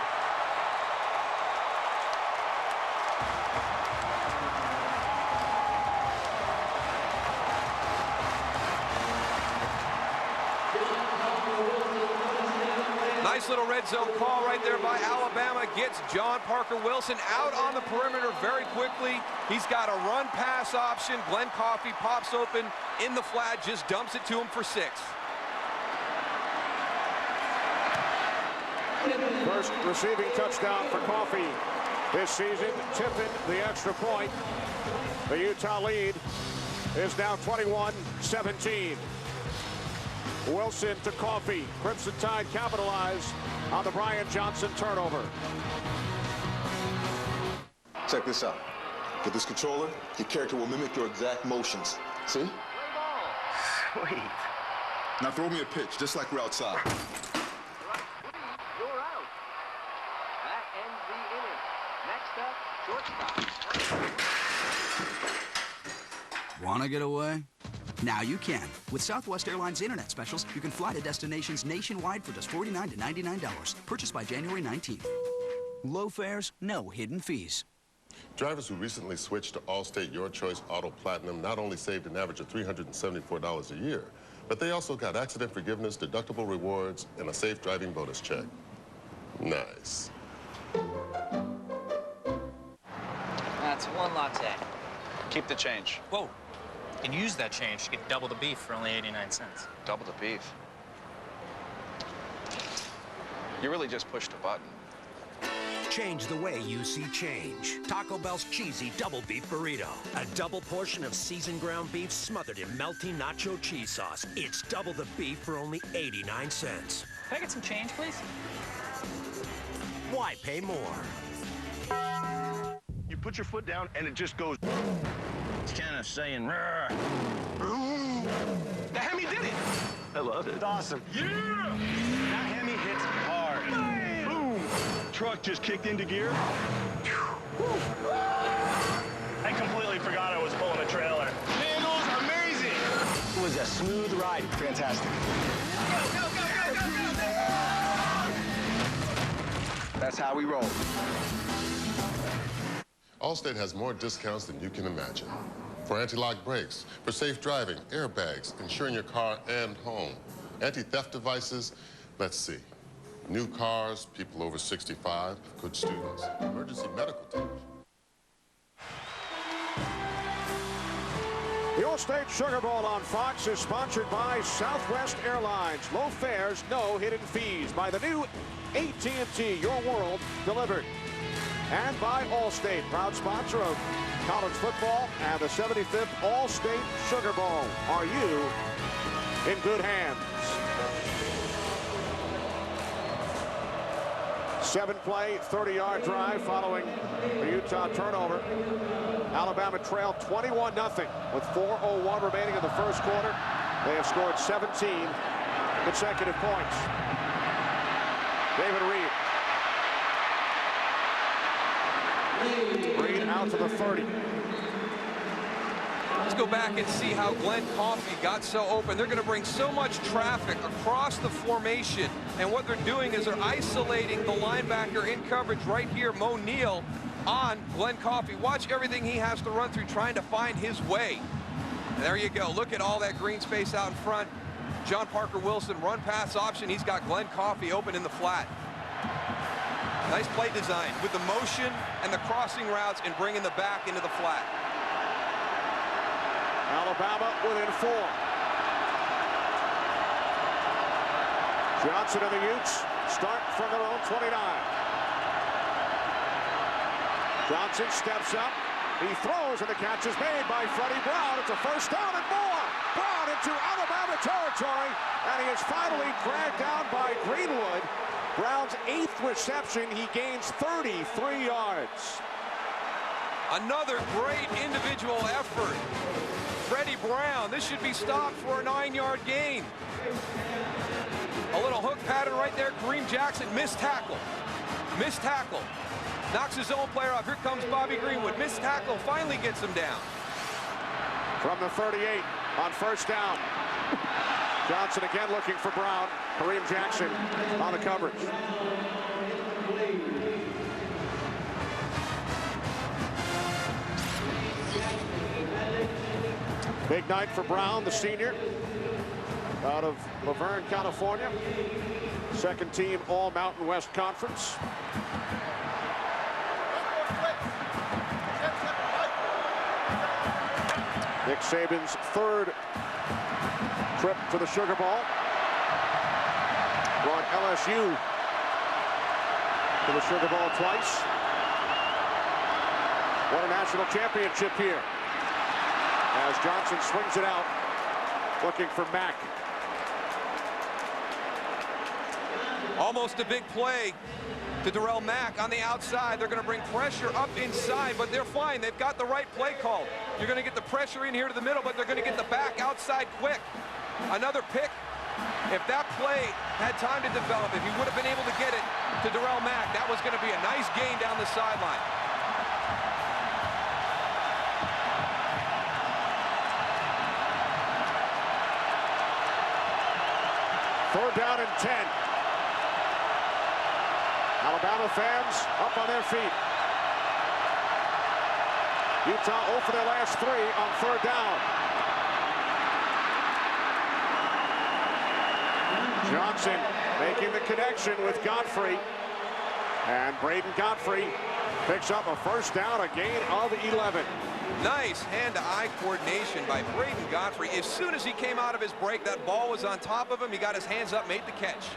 Nice little red zone call right there by Alabama. Gets John Parker Wilson out on the perimeter very quickly. He's got a run-pass option. Glenn Coffey pops open in the flat, just dumps it to him for 6. First receiving touchdown for Coffey this season, tipping the extra point. The Utah lead is now 21-17. Wilson to Coffey. Crimson Tide capitalize on the Brian Johnson turnover. Check this out. With this controller, your character will mimic your exact motions. See? Sweet. Now throw me a pitch, just like we're outside. You're out. That ends the inning. Next up, shortstop. Want to get away? Now you can. With Southwest Airlines Internet specials, you can fly to destinations nationwide for just $49 to $99. Purchased by January 19th. Low fares, no hidden fees. Drivers who recently switched to Allstate Your Choice Auto Platinum not only saved an average of $374 a year, but they also got accident forgiveness, deductible rewards, and a safe driving bonus check. Nice. That's 1 latte. Keep the change. Whoa. You can use that change to get double the beef for only 89 cents. Double the beef. You really just pushed a button. Change the way you see change. Taco Bell's cheesy double beef burrito. A double portion of seasoned ground beef smothered in melty nacho cheese sauce. It's double the beef for only 89 cents. Can I get some change, please? Why pay more? You put your foot down and it just goes. It's kind of saying, "Rrr." The Hemi did it. I love it. It's awesome. Yeah! That Hemi hits hard. Bam! Boom! Truck just kicked into gear. I completely forgot I was pulling a trailer. Man, it was amazing. It was a smooth ride. Fantastic. Go, go, go, go, go, go! That's how we roll. Allstate has more discounts than you can imagine. For anti-lock brakes, for safe driving, airbags, insuring your car and home, anti-theft devices, let's see. New cars, people over 65, good students, emergency medical teams. The Allstate Sugar Bowl on Fox is sponsored by Southwest Airlines. Low fares, no hidden fees. By the new AT&T, your world delivered. And by Allstate, proud sponsor of college football and the 75th Allstate Sugar Bowl. Are you in good hands? 7-play, 30-yard drive following the Utah turnover. Alabama trailed 21-0 with 4:01 remaining in the first quarter. They have scored 17 consecutive points. David Reed. Reed out to the 30. Let's go back and see how Glenn Coffey got so open. They're going to bring so much traffic across the formation, and what they're doing is they're isolating the linebacker in coverage right here, Mo Neal, on Glenn Coffey. Watch everything he has to run through trying to find his way. And there you go. Look at all that green space out in front. John Parker Wilson, run pass option. He's got Glenn Coffey open in the flat. Nice play design with the motion and the crossing routes and bringing the back into the flat. Alabama within 4. Johnson and the Utes start from their own 29. Johnson steps up. He throws, and the catch is made by Freddie Brown. It's a first down and more. Brown into Alabama territory, and he is finally dragged down by Greenwood. Brown's 8th reception. He gains 33 yards. Another great individual effort. Freddie Brown, this should be stopped for a 9-yard gain. A little hook pattern right there. Kareem Jackson, missed tackle. Missed tackle. Knocks his own player off. Here comes Bobby Greenwood. Missed tackle, finally gets him down. From the 38 on first down. Johnson again looking for Brown. Kareem Jackson on the coverage. Big night for Brown, the senior, out of Laverne, California. Second team All Mountain West Conference. Nick Saban's 3rd trip to the Sugar Bowl. Brought LSU to the Sugar Bowl twice. Won a national championship here. As Johnson swings it out, looking for Mack. Almost a big play to Darrell Mack on the outside. They're going to bring pressure up inside, but they're fine. They've got the right play call. You're going to get the pressure in here to the middle, but they're going to get the back outside quick. Another pick. If that play had time to develop, if he would have been able to get it to Darrell Mack, that was going to be a nice gain down the sideline. Third down and 10. Alabama fans up on their feet. Utah 0 for their last 3 on third down. Johnson making the connection with Godfrey. And Braden Godfrey picks up a first down, a gain of 11. Nice hand-to-eye coordination by Braden Godfrey. As soon as he came out of his break, that ball was on top of him. He got his hands up, made the catch.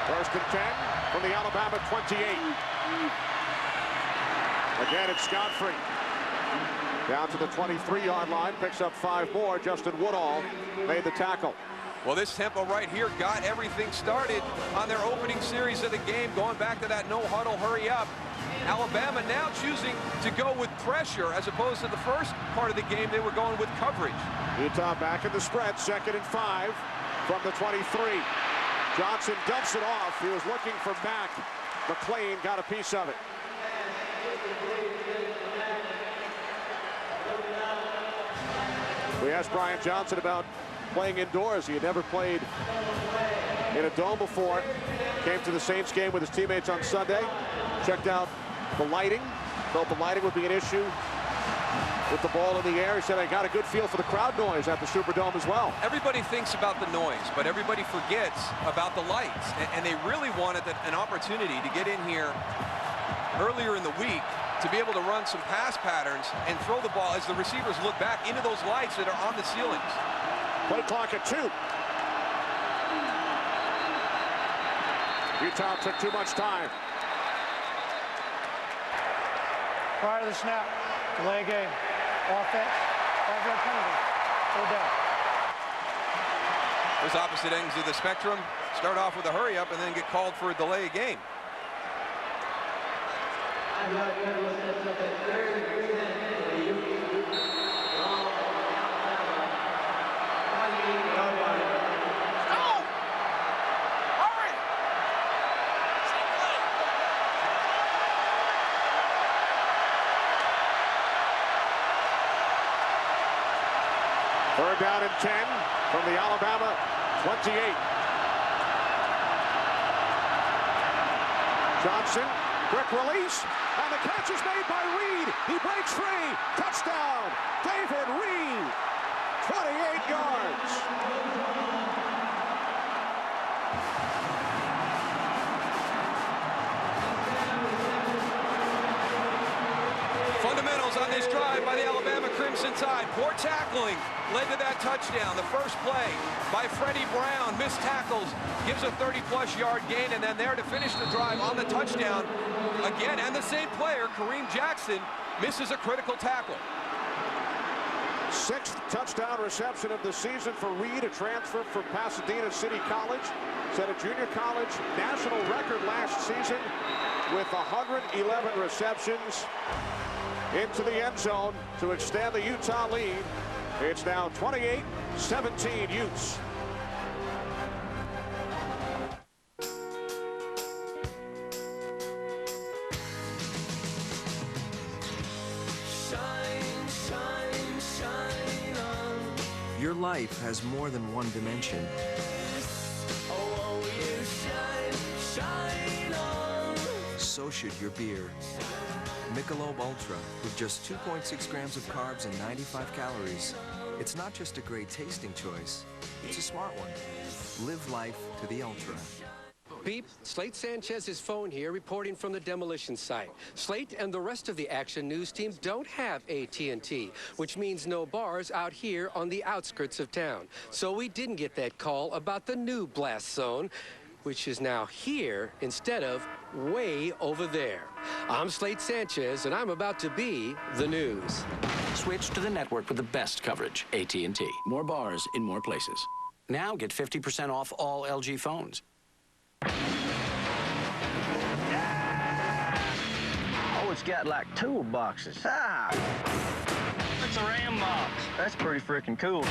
First and 10 from the Alabama 28. Again, it's Godfrey. Down to the 23-yard line, picks up 5 more. Justin Woodall made the tackle. Well, this tempo right here got everything started on their opening series of the game, going back to that no-huddle, hurry up. Alabama now choosing to go with pressure as opposed to the first part of the game. They were going with coverage. Utah back in the spread, 2nd and 5 from the 23. Johnson dumps it off. He was looking for Mack. McLean got a piece of it. We asked Brian Johnson about playing indoors. He had never played in a dome before. Came to the Saints game with his teammates on Sunday. Checked out the lighting. Felt the lighting would be an issue with the ball in the air. He said, I got a good feel for the crowd noise at the Superdome as well. Everybody thinks about the noise, but everybody forgets about the lights. And they really wanted an opportunity to get in here earlier in the week to be able to run some pass patterns and throw the ball as the receivers look back into those lights that are on the ceilings. Play clock at 2. Utah took too much time. Prior to the snap, delay game. Offense, 5-yard penalty. 4 down. Those opposite ends of the spectrum start off with a hurry up and then get called for a delay game. Third down and 10 from the Alabama 28. Johnson, quick release, and the catch is made by Reed. He breaks free. Touchdown, David Reed. 28 yards. Fundamentals on this drive by the Alabama Crimson Crimson Tide, poor tackling, led to that touchdown. The first play by Freddie Brown, missed tackles, gives a 30-plus yard gain, and then there to finish the drive on the touchdown again. And the same player, Kareem Jackson, misses a critical tackle. 6th touchdown reception of the season for Reed, a transfer from Pasadena City College. Set a junior college national record last season with 111 receptions into the end zone to extend the Utah lead. It's now 28-17 Utes. Your life has more than one dimension. So should your beer. Michelob Ultra, with just 2.6 grams of carbs and 95 calories. It's not just a great tasting choice, it's a smart one. Live life to the ultra. Beep, Slate Sanchez's phone here, reporting from the demolition site. Slate and the rest of the Action News team don't have AT&T, which means no bars out here on the outskirts of town. So we didn't get that call about the new blast zone, which is now here instead of way over there. I'm Slate Sanchez, and I'm about to be the news. Switch to the network with the best coverage, AT&T. More bars in more places. Now get 50% off all LG phones. Oh, it's got like toolboxes. Ah! It's a Ram box. That's pretty freaking cool.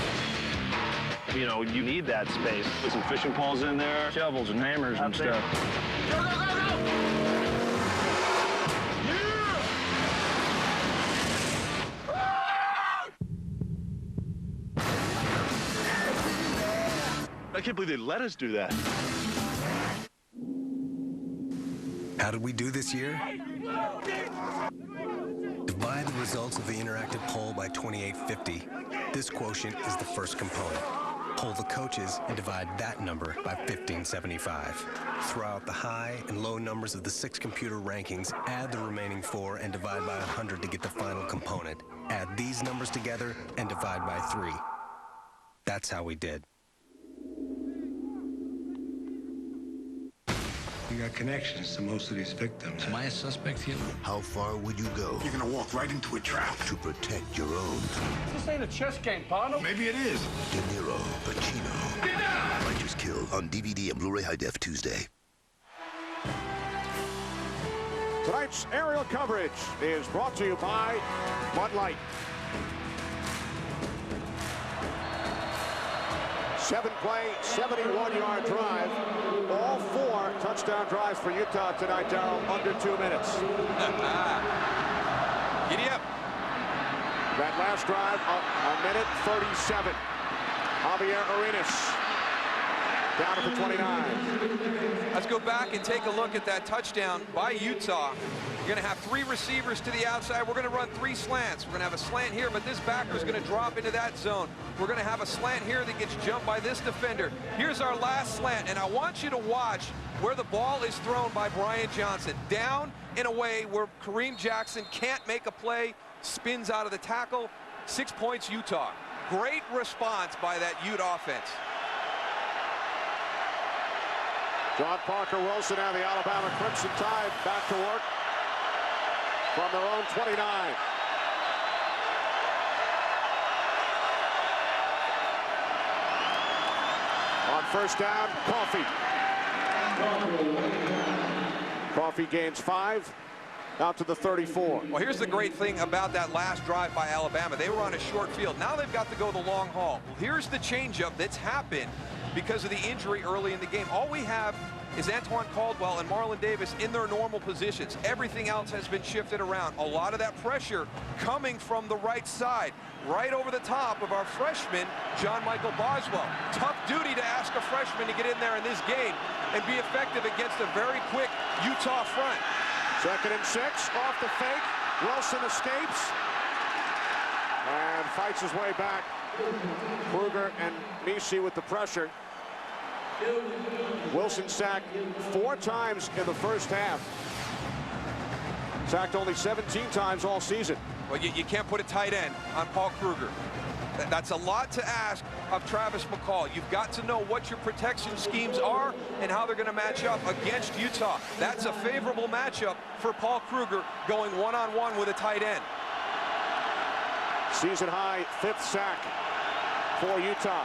You know, you need that space. Put some fishing poles in there, shovels and hammers and stuff. Go, go, go, go! I can't believe they let us do that. How did we do this year? Divide the results of the interactive poll by 2850. This quotient is the first component. Poll the coaches and divide that number by 1575. Throw out the high and low numbers of the 6 computer rankings, add the remaining 4, and divide by 100 to get the final component. Add these numbers together and divide by 3. That's how we did. We got connections to most of these victims. Am I a suspect here? How far would you go? You're gonna walk right into a trap. To protect your own. This ain't a chess game, partner. Maybe it is. De Niro, Pacino. Get down! Righteous Kill on DVD and Blu-ray High Def Tuesday. Tonight's aerial coverage is brought to you by Bud Light. 7-play, 71-yard drive. All 4 touchdown drives for Utah tonight, Darrell, under 2 minutes. Giddy up. That last drive, a minute 37. Javier Arenas down at the 29. Let's go back and take a look at that touchdown by Utah. You're going to have 3 receivers to the outside. We're going to run 3 slants. We're going to have a slant here, but this backer is going to drop into that zone. We're going to have a slant here that gets jumped by this defender. Here's our last slant, and I want you to watch where the ball is thrown by Brian Johnson. Down in a way where Kareem Jackson can't make a play, spins out of the tackle. 6 points, Utah. Great response by that Ute offense. John Parker Wilson and the Alabama Crimson Tide back to work from their own 29. On first down, Coffee. Coffee gains 5 out to the 34. Well, here's the great thing about that last drive by Alabama. They were on a short field. Now they've got to go the long haul. Here's the changeup that's happened because of the injury early in the game. All we have is Antoine Caldwell and Marlon Davis in their normal positions. Everything else has been shifted around. A lot of that pressure coming from the right side, right over the top of our freshman, John Michael Boswell. Tough duty to ask a freshman to get in there in this game and be effective against a very quick Utah front. 2nd and 6, off the fake. Wilson escapes and fights his way back. Kruger and Misi with the pressure. Wilson sacked 4 times in the first half. Sacked only 17 times all season. Well, you can't put a tight end on Paul Kruger. That's a lot to ask of Travis McCall. You've got to know what your protection schemes are and how they're going to match up against Utah. That's a favorable matchup for Paul Kruger going one-on-one with a tight end. Season high 5th sack for Utah.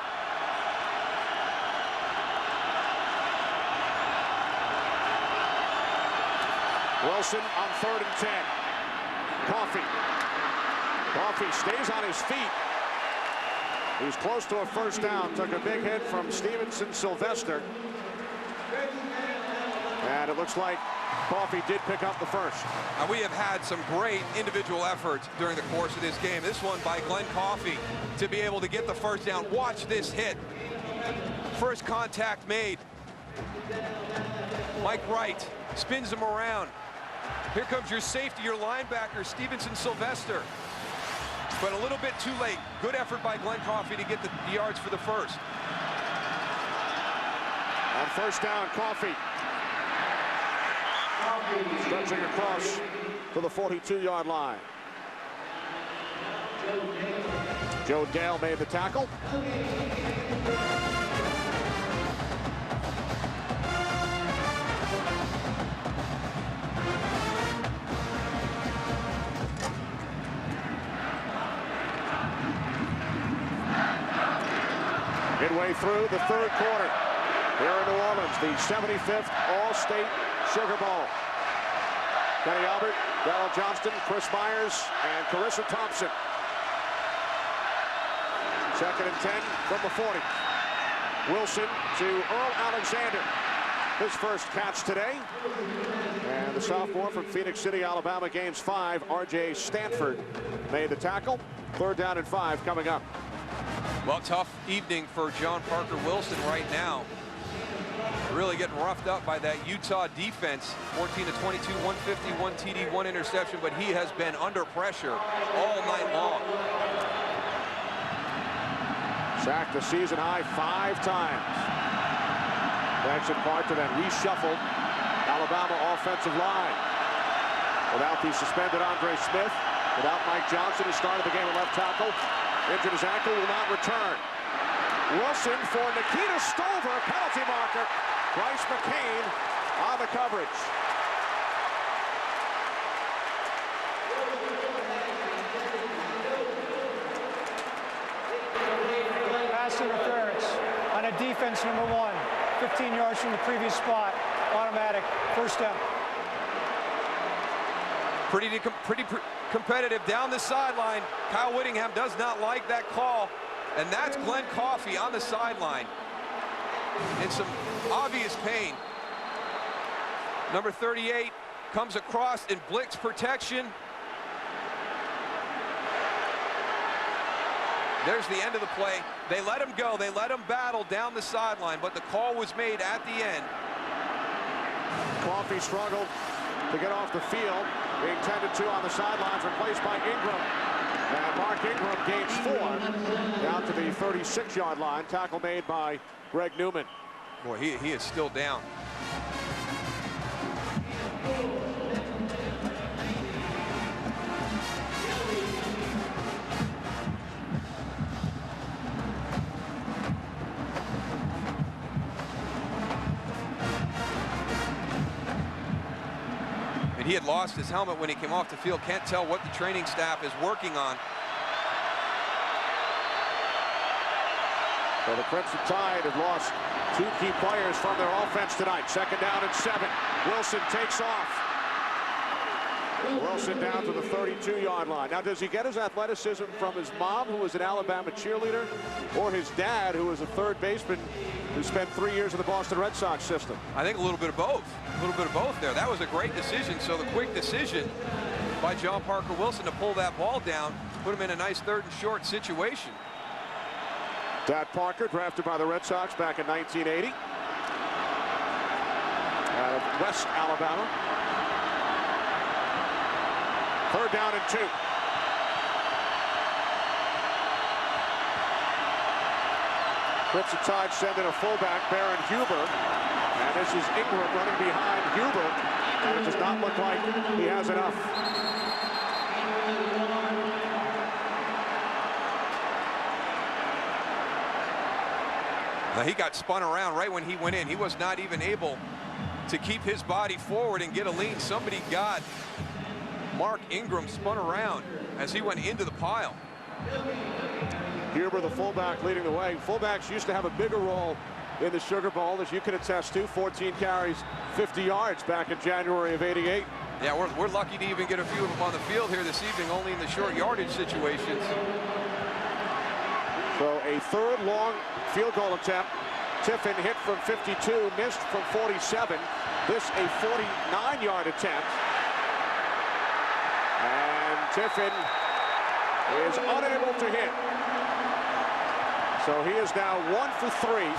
Wilson on 3rd and 10. Coffey stays on his feet. He's close to a first down. Took a big hit from Stevenson Sylvester. And it looks like Coffey did pick up the first. And we have had some great individual efforts during the course of this game. This one by Glenn Coffey to be able to get the first down. Watch this hit. First contact made. Mike Wright spins him around. Here comes your safety, your linebacker, Stevenson Sylvester. But a little bit too late. Good effort by Glenn Coffey to get the yards for the first. On first down, Coffey. Stretching across to the 42-yard line. Joe Dale made the tackle. Midway through the 3rd quarter here in New Orleans, the 75th All-State Sugar Bowl. Kenny Albert, Darryl Johnston, Chris Myers, and Carissa Thompson. 2nd and 10 from the 40. Wilson to Earl Alexander. His first catch today. And the sophomore from Phoenix City, Alabama, gains 5. R.J. Stanford made the tackle. 3rd down and 5 coming up. Well, tough evening for John Parker Wilson right now. Really getting roughed up by that Utah defense. 14 to 22, 151 TD, 1 interception, but he has been under pressure all night long. Sacked the season high 5 times. Thanks in part to that reshuffled Alabama offensive line. Without the suspended Andre Smith, without Mike Johnson, who started the game at left tackle. Injured his ankle, will not return. Wilson for Nikita Stover, penalty marker. Bryce McCain on the coverage. Pass interference on a defense number 1. 15 yards from the previous spot. Automatic. First down. Pretty competitive down the sideline. Kyle Whittingham does not like that call. And that's Glenn Coffey on the sideline in some obvious pain. Number 38 comes across in blitz protection. There's the end of the play. They let him go. They let him battle down the sideline, but the call was made at the end. Coffey struggled to get off the field. Being tended to on the sidelines, replaced by Ingram. And Mark Ingram gains 4 down to the 36-yard line. Tackle made by Greg Newman. Boy, he is still down. And he had lost his helmet when he came off the field. Can't tell what the training staff is working on. So the Crimson Tide have lost 2 key players from their offense tonight. 2nd down and 7. Wilson takes off. Wilson down to the 32-yard line. Now, does he get his athleticism from his mom, who was an Alabama cheerleader, or his dad, who was a third baseman who spent 3 years in the Boston Red Sox system? I think a little bit of both. A little bit of both there. That was a great decision. So the quick decision by John Parker Wilson to pull that ball down, put him in a nice 3rd and short situation. Dad Parker, drafted by the Red Sox back in 1980. Out of West Alabama. 3rd down and 2. Crimson Tide send in a fullback, Baron Huber. And this is Ingram running behind Huber. And it does not look like he has enough. Now, he got spun around right when he went in. He was not even able to keep his body forward and get a lean. Somebody got Mark Ingram spun around as he went into the pile. Huber, the fullback, leading the way. Fullbacks used to have a bigger role in the Sugar Bowl, as you can attest to. 14 carries, 50 yards back in January of '88. Yeah, we're lucky to even get a few of them on the field here this evening, only in the short yardage situations. So a third long field goal attempt. Tiffin hit from 52, missed from 47. This a 49-yard attempt. And Tiffin is unable to hit. So he is now 1 for 3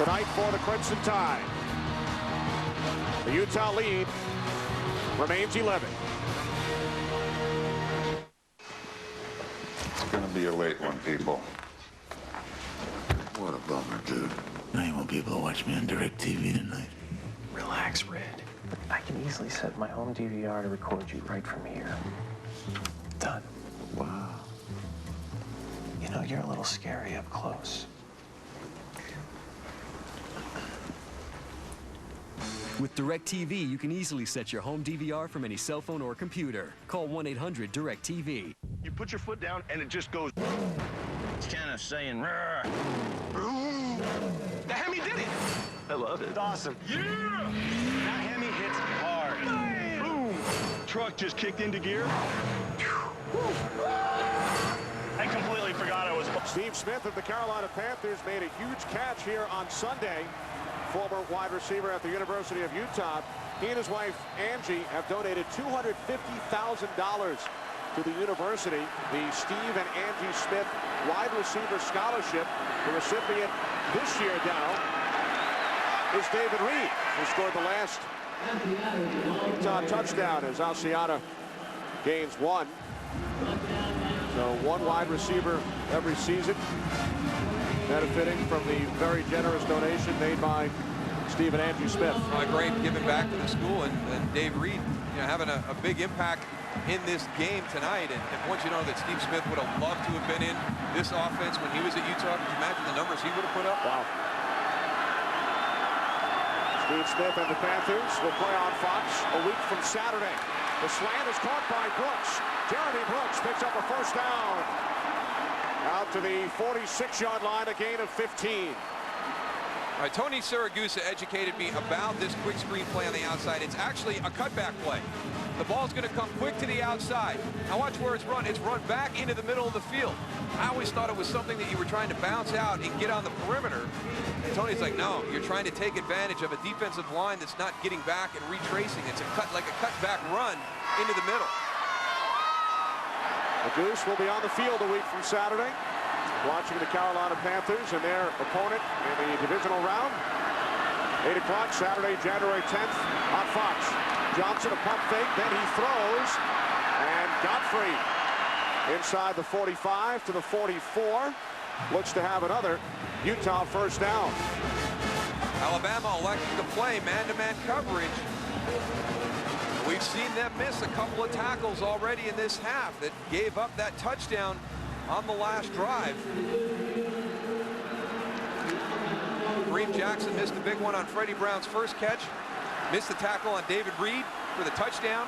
tonight for the Crimson Tide. The Utah lead remains 11. It's gonna be a late one, people. What a bummer, dude. Now you won't be able to watch me on DirecTV tonight. Relax, Red. I can easily set my home DVR to record you right from here. Done. Wow. You know, you're a little scary up close. With DirecTV, you can easily set your home DVR from any cell phone or computer. Call 1-800-DirecTV. You put your foot down and it just goes. It's kind of saying, "Rrr." The Hemi did it. I love it. It's awesome. Yeah! That Hemi hits hard. Bam! Boom! Truck just kicked into gear. I completely forgot I was. Steve Smith of the Carolina Panthers made a huge catch here on Sunday. Former wide receiver at the University of Utah. He and his wife, Angie, have donated $250,000 to the university. The Steve and Angie Smith Wide Receiver Scholarship. The recipient this year, Darryl, is David Reed, who scored the last Utah touchdown as Asiata gains 1. So 1 wide receiver every season, benefiting from the very generous donation made by Steve and Angie Smith. Great giving back to the school, and Dave Reed, having a big impact in this game tonight. And once you know that Steve Smith would have loved to have been in this offense when he was at Utah, could you imagine the numbers he would have put up? Wow. Steve Smith and the Panthers will play on Fox a week from Saturday. The slant is caught by Brooks. Jeremy Brooks picks up a first down. Out to the 46-yard line, a gain of 15. All right, Tony Siragusa educated me about this quick screen play on the outside. It's actually a cutback play. The ball's going to come quick to the outside. Now watch where it's run. It's run back into the middle of the field. I always thought it was something that you were trying to bounce out and get on the perimeter. And Tony's like, no, you're trying to take advantage of a defensive line that's not getting back and retracing. It's a cut, like a cutback run into the middle. The Goose will be on the field a week from Saturday, watching the Carolina Panthers and their opponent in the divisional round. 8 o'clock Saturday, January 10th on Fox. Johnson, a pump fake, then he throws, and Godfrey inside the 45 to the 44. Looks to have another Utah first down. Alabama electing to play man-to-man coverage. We've seen them miss a couple of tackles already in this half that gave up that touchdown on the last drive. Kareem Jackson missed a big one on Freddie Brown's first catch. Missed the tackle on David Reed for the touchdown.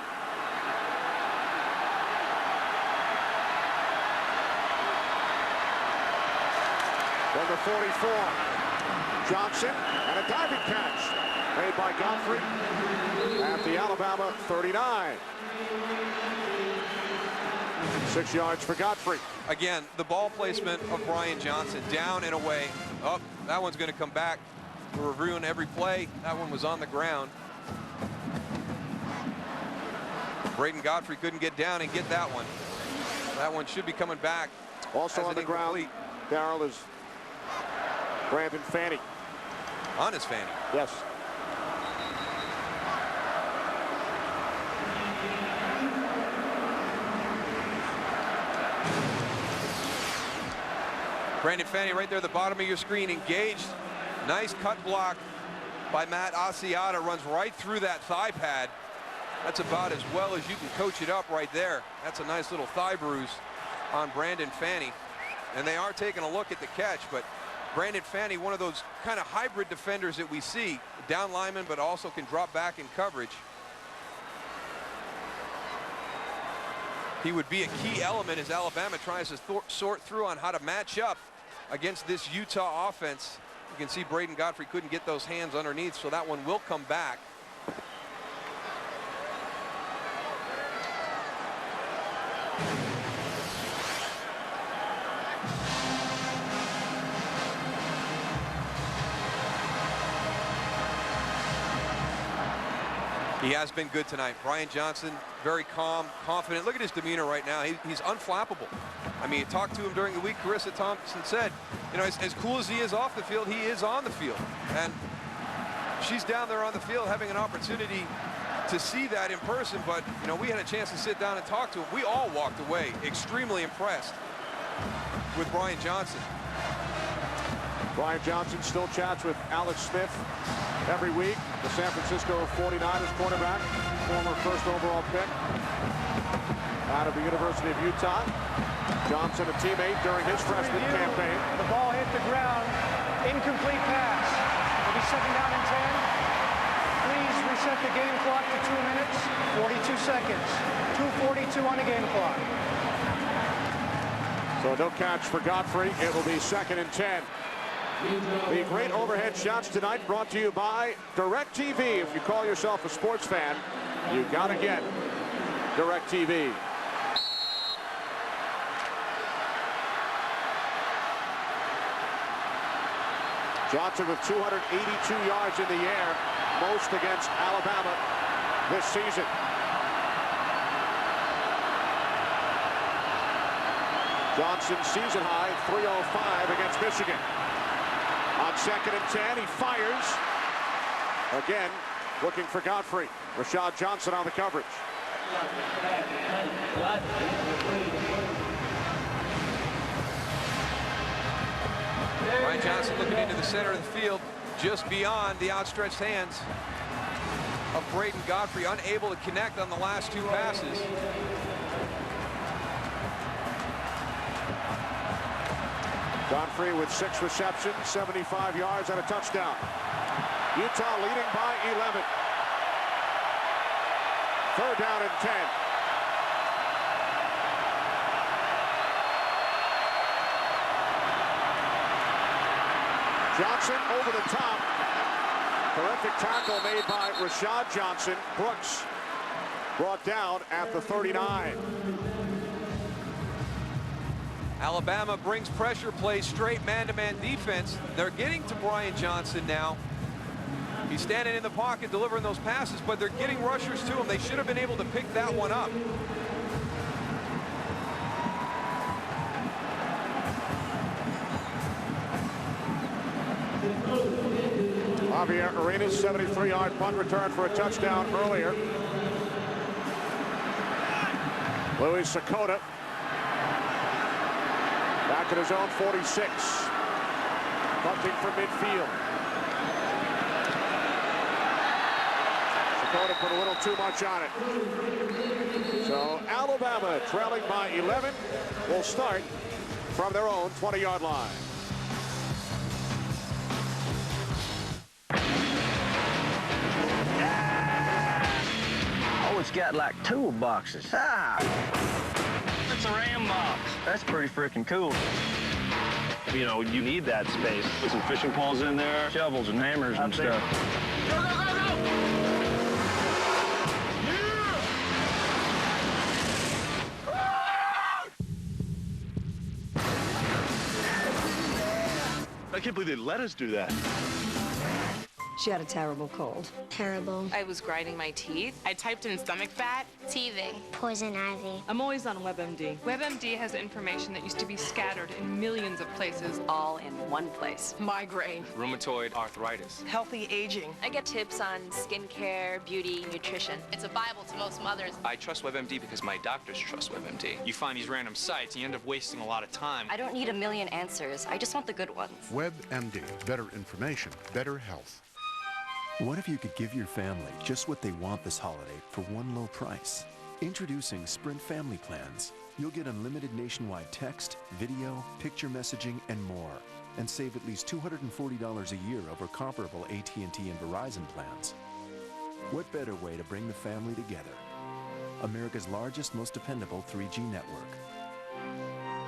Number 44, Johnson, and a diving catch made by Godfrey at the Alabama 39. 6 yards for Godfrey. Again, the ball placement of Brian Johnson, down and away. Oh, that one's going to come back. We're reviewing every play. That one was on the ground. Braden Godfrey couldn't get down and get that one. That one should be coming back. Also on the ground, Darryl, is Brandon Fanny. Honest Fanny. Yes. Brandon Fanny right there at the bottom of your screen, engaged. Nice cut block by Matt Asiata, runs right through that thigh pad. That's about as well as you can coach it up right there. That's a nice little thigh bruise on Brandon Fanny. And they are taking a look at the catch, but Brandon Fanny, one of those kind of hybrid defenders that we see, down lineman, but also can drop back in coverage. He would be a key element as Alabama tries to sort through on how to match up against this Utah offense. You can see Braden Godfrey couldn't get those hands underneath, so that one will come back. He has been good tonight. Brian Johnson, very calm, confident. Look at his demeanor right now. He's unflappable. I mean, talked to him during the week. Carissa Thompson said, you know, as cool as he is off the field, he is on the field. And she's down there on the field having an opportunity to see that in person. But, you know, we had a chance to sit down and talk to him. We all walked away extremely impressed with Brian Johnson. Brian Johnson still chats with Alex Smith every week, the San Francisco 49ers quarterback, former first overall pick out of the University of Utah. Johnson, a teammate during his freshman campaign. The ball hit the ground. Incomplete pass. It'll be second down and 10. Please reset the game clock to 2 minutes, 42 seconds. 2:42 on the game clock. So no catch for Godfrey. It will be second and 10. The great overhead shots tonight brought to you by DirecTV. If you call yourself a sports fan, you got to get DirecTV. Johnson with 282 yards in the air, most against Alabama this season. Johnson season high 305 against Michigan. On second and 10, he fires. Again, looking for Godfrey. Rashad Johnson on the coverage. Brian Johnson looking into the center of the field, just beyond the outstretched hands of Braden Godfrey, unable to connect on the last two passes. Godfrey with 6 receptions, 75 yards and a touchdown. Utah leading by 11. Third down and 10. Johnson over the top. Terrific tackle made by Rashad Johnson. Brooks brought down at the 39. Alabama brings pressure, plays straight man-to-man defense. They're getting to Brian Johnson now. He's standing in the pocket delivering those passes, but they're getting rushers to him. They should have been able to pick that one up. Javier Arenas, 73-yard punt return for a touchdown earlier. Louis Sakota back at his own 46. Punting from midfield. Sakota put a little too much on it. So Alabama trailing by 11 will start from their own 20-yard line. Oh, it's got like toolboxes. Ah! It's a Ram box. That's pretty freaking cool. You know, you need that space. Put some fishing poles in there, shovels and hammers and stuff. Go, go, go, go! I can't believe they let us do that. She had a terrible cold. Terrible. I was grinding my teeth. I typed in stomach fat. TV. Poison ivy. I'm always on WebMD. WebMD has information that used to be scattered in millions of places, all in one place. Migraine. Rheumatoid arthritis. Healthy aging. I get tips on skincare, beauty, nutrition. It's a Bible to most mothers. I trust WebMD because my doctors trust WebMD. You find these random sites and you end up wasting a lot of time. I don't need a million answers. I just want the good ones. WebMD. Better information, better health. What if you could give your family just what they want this holiday for one low price? Introducing Sprint Family Plans. You'll get unlimited nationwide text, video, picture messaging, and more, and save at least $240 a year over comparable AT&T and Verizon plans. What better way to bring the family together? America's largest, most dependable 3G network.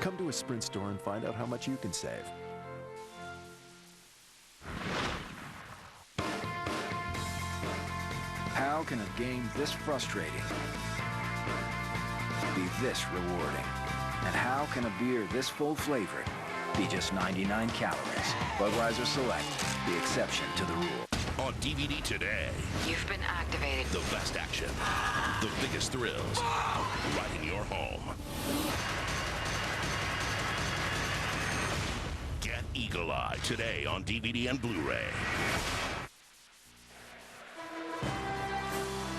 Come to a Sprint store and find out how much you can save. How can a game this frustrating be this rewarding? And how can a beer this full-flavored be just 99 calories? Budweiser Select, the exception to the rule. On DVD today. You've been activated. The best action. The biggest thrills. Right in your home. Get Eagle Eye today on DVD and Blu-ray.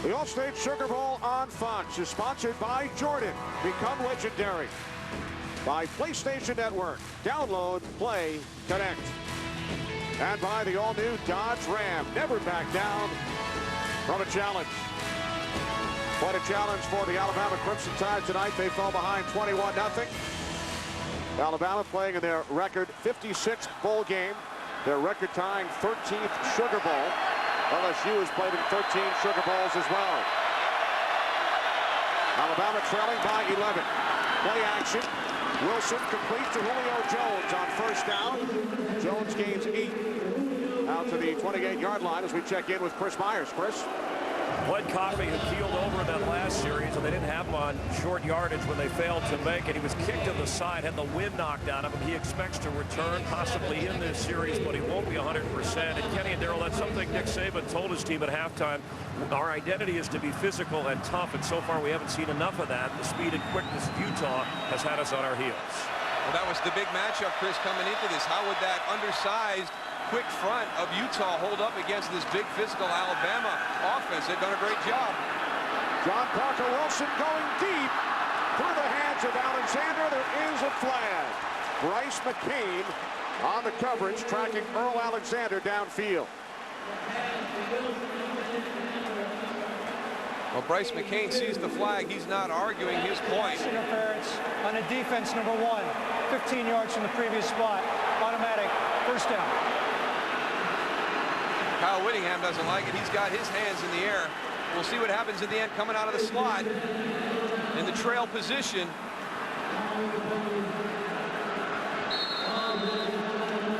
The Allstate Sugar Bowl on Fox is sponsored by Jordan. Become legendary. By PlayStation Network. Download, play, connect. And by the all-new Dodge Ram. Never back down from a challenge. Quite a challenge for the Alabama Crimson Tide tonight. They fell behind 21-0. Alabama playing in their record 56th bowl game. Their record-tying 13th Sugar Bowl. LSU has played in 13 Sugar Bowls as well. Alabama trailing by 11. Play action. Wilson completes to Julio Jones on first down. Jones gains 8 out to the 28-yard line as we check in with Chris Myers. Chris? Bud Coffey, who keeled over in that last series, and they didn't have him on short yardage when they failed to make it. He was kicked to the side, had the wind knocked out of him. He expects to return possibly in this series, but he won't be 100%. And Kenny and Darrell, that's something Nick Saban told his team at halftime. Our identity is to be physical and tough, and so far we haven't seen enough of that. The speed and quickness of Utah has had us on our heels. Well, that was the big matchup, Chris, coming into this. How would that undersized quick front of Utah hold up against this big physical Alabama offense? They've done a great job. John Parker Wilson going deep through the hands of Alexander. There is a flag. Bryce McCain on the coverage, tracking Earl Alexander downfield. Well, Bryce McCain sees the flag. He's not arguing his point. Interference on a defense number 1. 15 yards from the previous spot. Automatic first down. Kyle Whittingham doesn't like it. He's got his hands in the air. We'll see what happens in the end coming out of the slot in the trail position.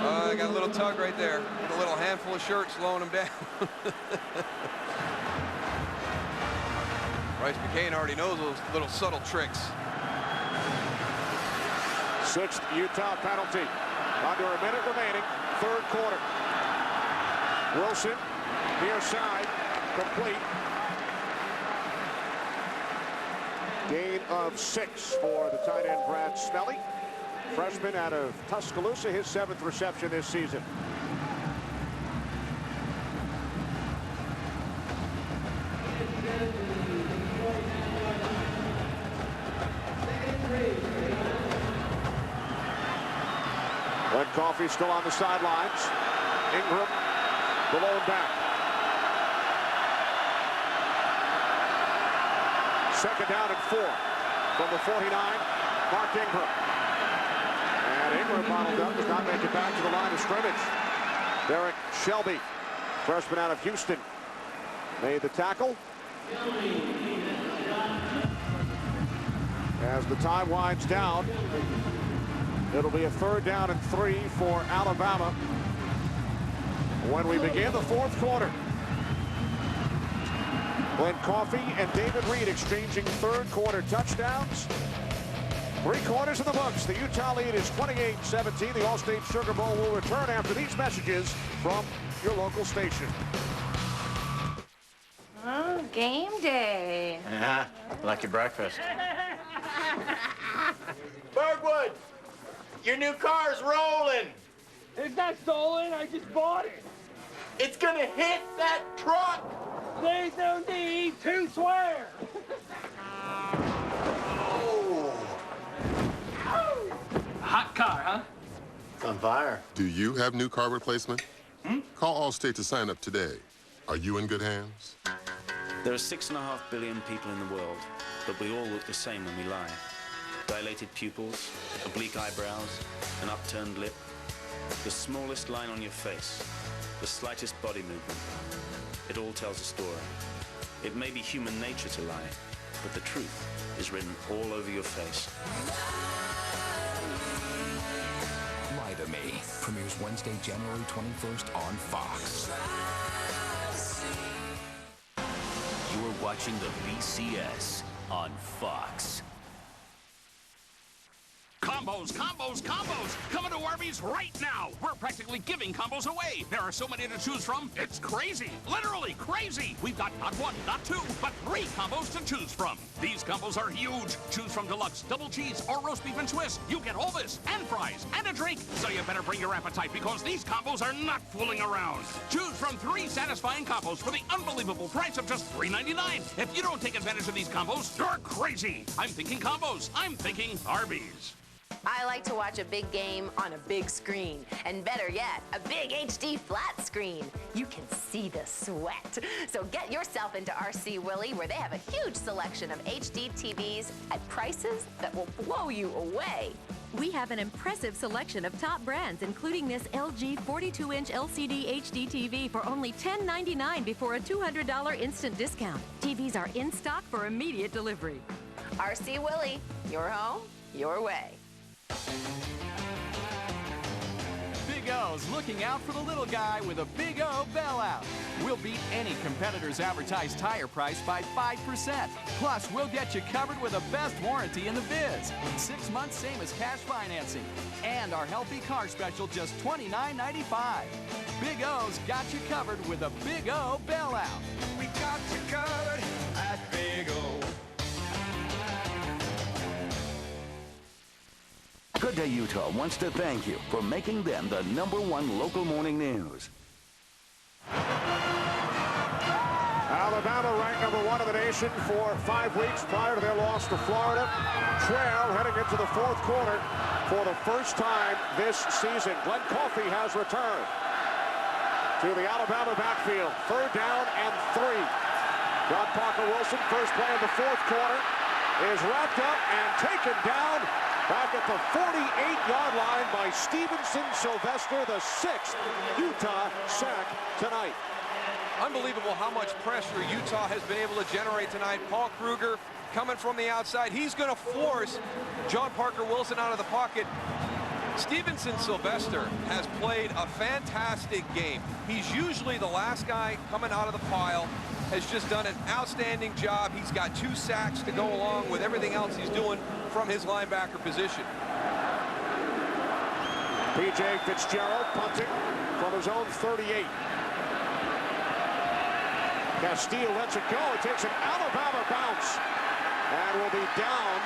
I got a little tug right there. A little handful of shirts slowing him down. Bryce McCain already knows those little subtle tricks. 6th Utah penalty. Under a minute remaining, 3rd quarter. Wilson, near side, complete. Gain of 6 for the tight end Brad Smelly. Freshman out of Tuscaloosa, his 7th reception this season. Glenn Coffey still on the sidelines. Ingram, the lone back. 2nd down and 4 from the 49. Mark Ingram. And Ingram bottled up, does not make it back to the line of scrimmage. Derek Shelby, freshman out of Houston, made the tackle. As the time winds down, it'll be a 3rd down and 3 for Alabama when we begin the 4th quarter. Glenn Coffey and David Reed exchanging 3rd quarter touchdowns. 3 quarters in the books. The Utah lead is 28-17. The Allstate Sugar Bowl will return after these messages from your local station. Oh, game day. Like your breakfast. Birdwood, your new car's rolling. It's not stolen. I just bought it. It's gonna hit that truck. There's no need to swear. Hot car, huh? It's on fire. Do you have new car replacement? Call Allstate to sign up today. Are you in good hands? There are 6.5 billion people in the world. but we all look the same when we lie. Dilated pupils, oblique eyebrows, an upturned lip, the smallest line on your face, the slightest body movement. It all tells a story. It may be human nature to lie, but the truth is written all over your face. Lie to Me premieres Wednesday, January 21st on Fox. You're watching the BCS on Fox. Combos, combos, combos! Coming to Arby's right now! We're practically giving combos away! There are so many to choose from, it's crazy! Literally crazy! We've got not one, not two, but 3 combos to choose from! These combos are huge! Choose from deluxe, double cheese, or roast beef and Swiss. You get all this, and fries, and a drink! So you better bring your appetite, because these combos are not fooling around! Choose from 3 satisfying combos for the unbelievable price of just $3.99! If you don't take advantage of these combos, you're crazy! I'm thinking combos. I'm thinking Arby's. I like to watch a big game on a big screen. And better yet, a big HD flat screen. You can see the sweat. So get yourself into RC Willey, where they have a huge selection of HD TVs at prices that will blow you away. We have an impressive selection of top brands, including this LG 42-inch LCD HD TV for only $10.99 before a $200 instant discount. TVs are in stock for immediate delivery. RC Willey, your home, your way. Big O's looking out for the little guy with a Big O bailout. We'll beat any competitor's advertised tire price by 5%. Plus, we'll get you covered with the best warranty in the biz. 6 months, same as cash financing. And our healthy car special, just $29.95. Big O's got you covered with a Big O bailout. We got you covered at Big O. Good Day Utah wants to thank you for making them the #1 local morning news. Alabama ranked #1 in the nation for 5 weeks prior to their loss to Florida. Trail heading into the 4th quarter for the first time this season. Glenn Coffey has returned to the Alabama backfield. 3rd down and 3. John Parker Wilson, first play in the 4th quarter, is wrapped up and taken down back at the 48-yard line by Stevenson Sylvester, the 6th Utah sack tonight. Unbelievable how much pressure Utah has been able to generate tonight. Paul Kruger coming from the outside. He's going to force John Parker Wilson out of the pocket. Stevenson Sylvester has played a fantastic game. He's usually the last guy coming out of the pile. Has just done an outstanding job. He's got 2 sacks to go along with everything else he's doing from his linebacker position. P.J. Fitzgerald punting from his own 38. Castile lets it go. It takes an Alabama bounce and will be down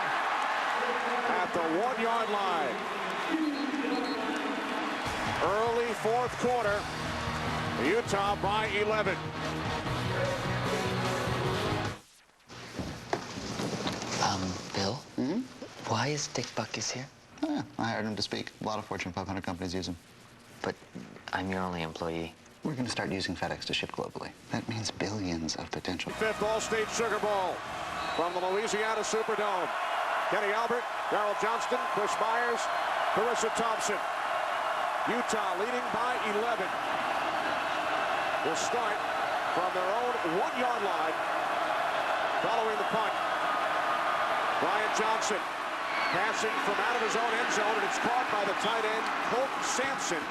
at the 1-yard line. Early 4th quarter, Utah by 11. Bill? Why is Dick Butkus here? Oh, yeah, I hired him to speak. A lot of Fortune 500 companies use him. But I'm your only employee. We're going to start using FedEx to ship globally. That means billions of potential. 5th All-State Sugar Bowl from the Louisiana Superdome. Kenny Albert, Darrell Johnston, Chris Myers, Carissa Thompson. Utah leading by 11. Will start from their own 1-yard line following the punt. Brian Johnson passing from out of his own end zone, and it's caught by the tight end, Colt Sampson.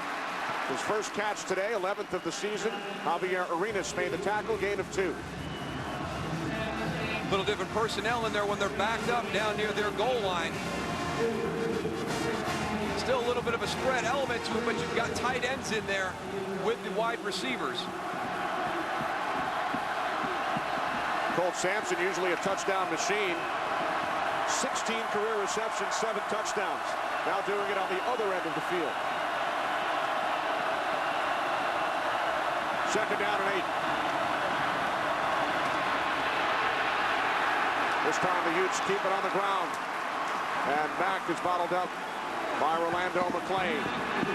His first catch today, 11th of the season. Javier Arenas made the tackle, gain of 2. Little different personnel in there when they're backed up down near their goal line. Still a little bit of a spread element to it, but you've got tight ends in there with the wide receivers. Colt Sampson, usually a touchdown machine. 16 career receptions, 7 touchdowns. Now doing it on the other end of the field. 2nd down and 8. This time the Utes keep it on the ground. And Mack is bottled up by Rolando McClain.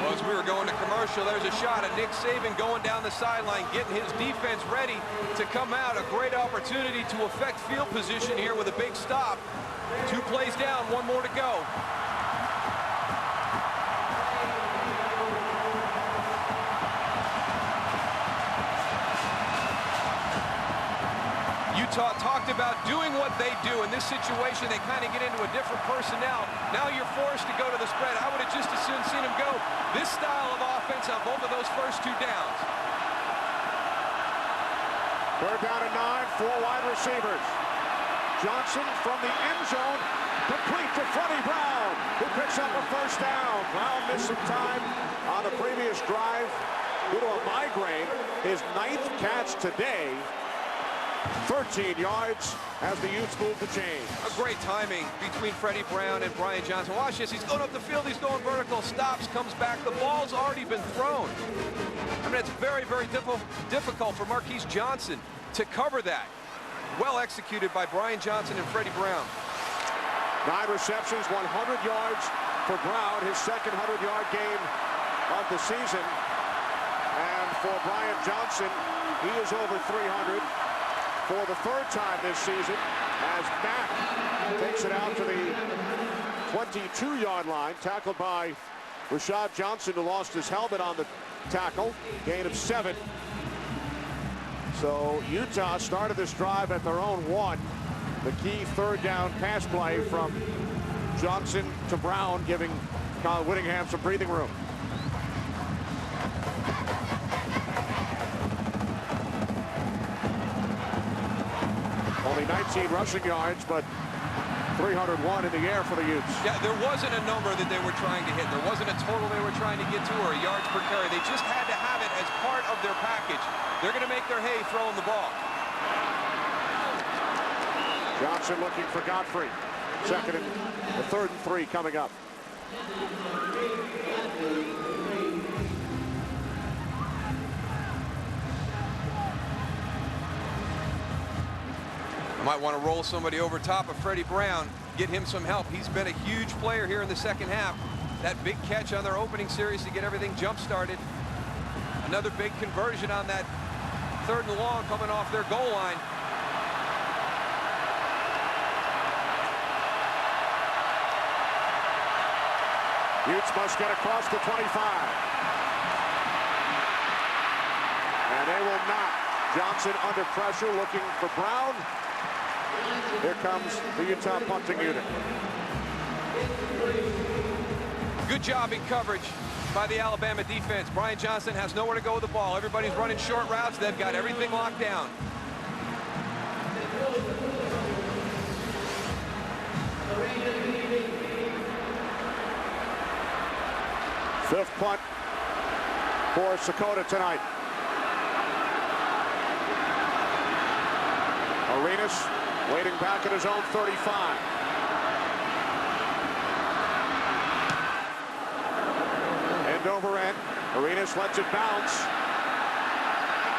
Well, as we were going to commercial, there's a shot of Nick Saban going down the sideline, getting his defense ready to come out. A great opportunity to affect field position here with a big stop. 2 plays down, 1 more to go. Utah talked about doing what they do. In this situation, they kind of get into a different personnel. Now you're forced to go to the spread. I would have just as soon seen them go this style of offense on both of those first 2 downs. 3rd down and 9, 4 wide receivers. Johnson from the end zone, complete to Freddie Brown, who picks up a 1st down. Brown missed some time on the previous drive due to a migraine. His 9th catch today. 13 yards as the Utes move the chains. A great timing between Freddie Brown and Brian Johnson. Watch this. He's going up the field. He's going vertical. Stops, comes back. The ball's already been thrown. I mean, it's very, very difficult for Marquise Johnson to cover that. Well executed by Brian Johnson and Freddie Brown. 9 receptions, 100 yards for Brown, his 2nd 100-yard game of the season. And for Brian Johnson, he is over 300. For the 3rd time this season, as Mack takes it out to the 22-yard line, tackled by Rashad Johnson, who lost his helmet on the tackle. Gain of 7. So Utah started this drive at their own 1. The key 3rd down pass play from Johnson to Brown, giving Kyle Whittingham some breathing room. Only 19 rushing yards, but 301 in the air for the Utes. Yeah, there wasn't a number that they were trying to hit. There wasn't a total they were trying to get to or a yards per carry. They just had to have it as part of their package. They're going to make their hay throwing the ball. Johnson looking for Godfrey. 2nd and 3rd and 3 coming up. Might want to roll somebody over top of Freddie Brown, get him some help. He's been a huge player here in the 2nd half. That big catch on their opening series to get everything jump-started. Another big conversion on that 3rd and long coming off their goal line. Utes must get across the 25. And they will not. Johnson under pressure, looking for Brown. Here comes the Utah punting unit. Good job in coverage by the Alabama defense. Brian Johnson has nowhere to go with the ball. Everybody's running short routes. They've got everything locked down. Fifth punt for Sakota tonight. Arenas waiting back at his own 35. End over end. Arenas lets it bounce.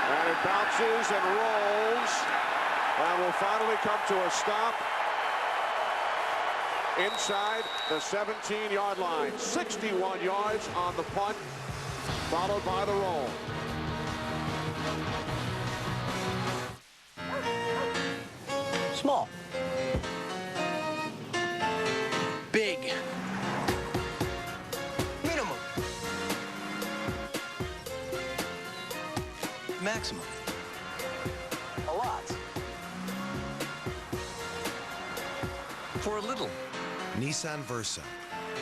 And it bounces and rolls. And will finally come to a stop inside the 17-yard line. 61 yards on the punt, followed by the roll. Small. Big. Minimum. Maximum. A lot. For a little. Nissan Versa,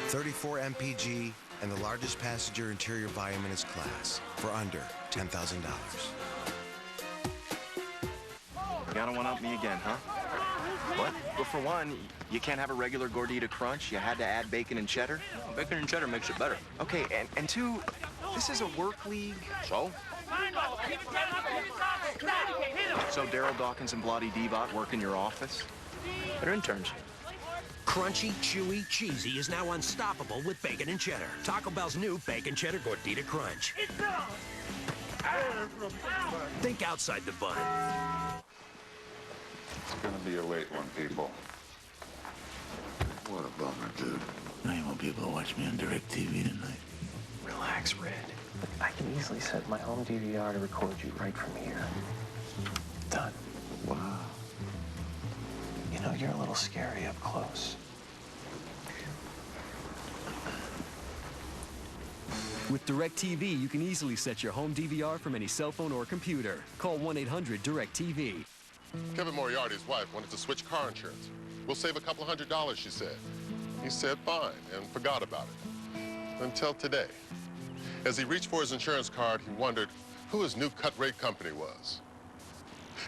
34 mpg and the largest passenger interior volume in its class for under $10,000. You gotta one-up me again, huh? What? Well, for one, you can't have a regular Gordita Crunch. You had to add bacon and cheddar. Oh, bacon and cheddar makes it better. Okay, and two, this is a work league. So? So Daryl Dawkins and Bloody Devot work in your office? They're interns. Crunchy, chewy, cheesy is now unstoppable with bacon and cheddar. Taco Bell's new Bacon Cheddar Gordita Crunch. Think outside the bun. It's gonna be a late one, people. What a bummer, dude. Now you won't be able to watch me on DirecTV tonight. Relax, Red. Look, I can easily set my home DVR to record you right from here. Done. Wow. You know, you're a little scary up close. With DirecTV, you can easily set your home DVR from any cell phone or computer. Call 1-800-DirecTV. Kevin Moriarty's wife wanted to switch car insurance. We'll save a couple $100, she said. He said fine and forgot about it. Until today. As he reached for his insurance card, he wondered who his new cut rate company was.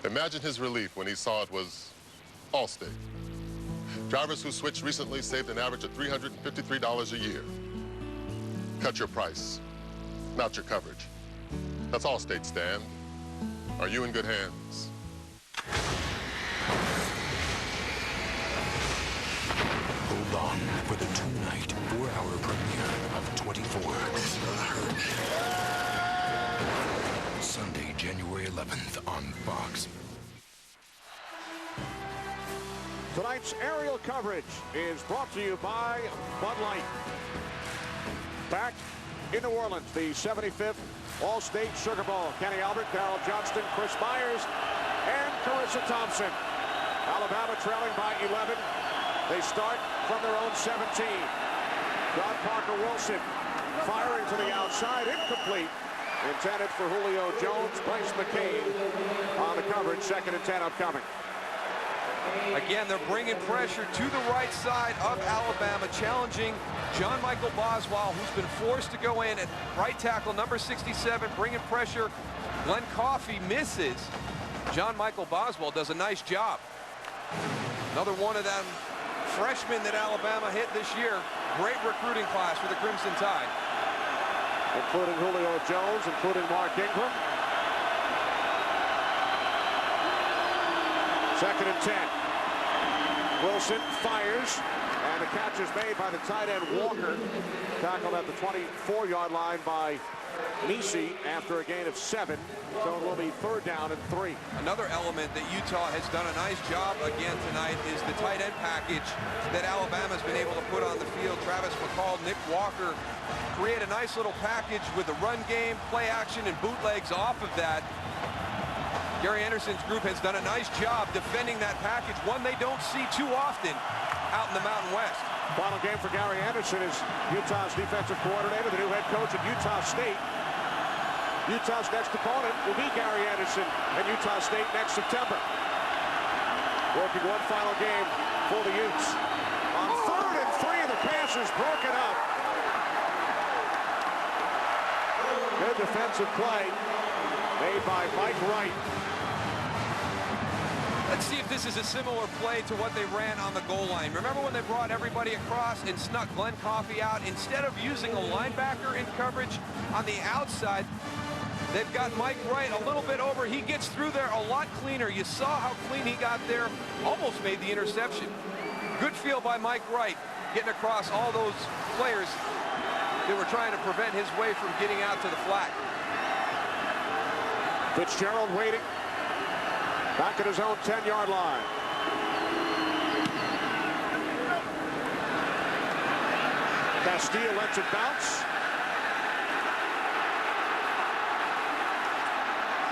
Imagine his relief when he saw it was Allstate. Drivers who switched recently saved an average of $353 a year. Cut your price, not your coverage. That's Allstate, Stan. Are you in good hands? Hold on for the two-night, 4-hour premiere of 24. Sunday, January 11th on Fox. Tonight's aerial coverage is brought to you by Bud Light. Back in New Orleans, the 75th All-State Sugar Bowl. Kenny Albert, Darryl Johnston, Chris Myers, and Carissa Thompson. Alabama trailing by 11. They start from their own 17. John Parker Wilson firing to the outside, incomplete. Intended for Julio Jones. Bryce McCain on the coverage. 2nd and 10 upcoming. Again, they're bringing pressure to the right side of Alabama, challenging John Michael Boswell, who's been forced to go in at right tackle, number 67, bringing pressure. Glenn Coffey misses. John Michael Boswell does a nice job. Another one of them freshmen that Alabama hit this year. Great recruiting class for the Crimson Tide. Including Julio Jones, including Mark Ingram. 2nd and 10. Wilson fires, and the catch is made by the tight end Walker. Tackled at the 24-yard line by Nisi after a gain of 7. So it will be 3rd down and 3. Another element that Utah has done a nice job again tonight is the tight end package that Alabama's been able to put on the field. Travis McCall, Nick Walker create a nice little package with the run game, play action, and bootlegs off of that. Gary Anderson's group has done a nice job defending that package, one they don't see too often out in the Mountain West. Final game for Gary Anderson is Utah's defensive coordinator, the new head coach at Utah State. Utah's next opponent will be Gary Anderson and Utah State next September. Working one final game for the Utes. On 3rd and 3, the pass is broken up. Good defensive play made by Mike Wright. Let's see if this is a similar play to what they ran on the goal line. Remember when they brought everybody across and snuck Glenn Coffey out? Instead of using a linebacker in coverage on the outside, they've got Mike Wright a little bit over. He gets through there a lot cleaner. You saw how clean he got there. Almost made the interception. Good feel by Mike Wright getting across all those players that were trying to prevent his way from getting out to the flat. Fitzgerald waiting. Back at his own 10-yard line. Castile lets it bounce.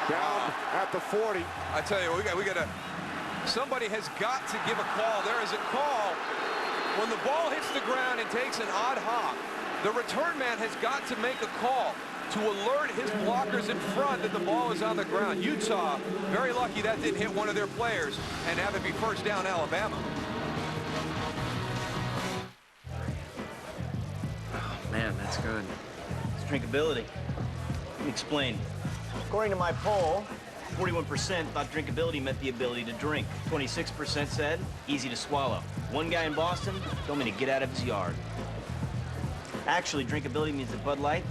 Down at the 40. I tell you, we got to. Somebody has got to give a call. There is a call when the ball hits the ground and takes an odd hop. The return man has got to make a call to alert his blockers in front that the ball is on the ground. Utah, very lucky that didn't hit one of their players and have it be 1st down Alabama. Oh, man, that's good. It's drinkability. Let me explain. According to my poll, 41% thought drinkability meant the ability to drink. 26% said easy to swallow. One guy in Boston told me to get out of his yard. Actually, drinkability means that Bud Light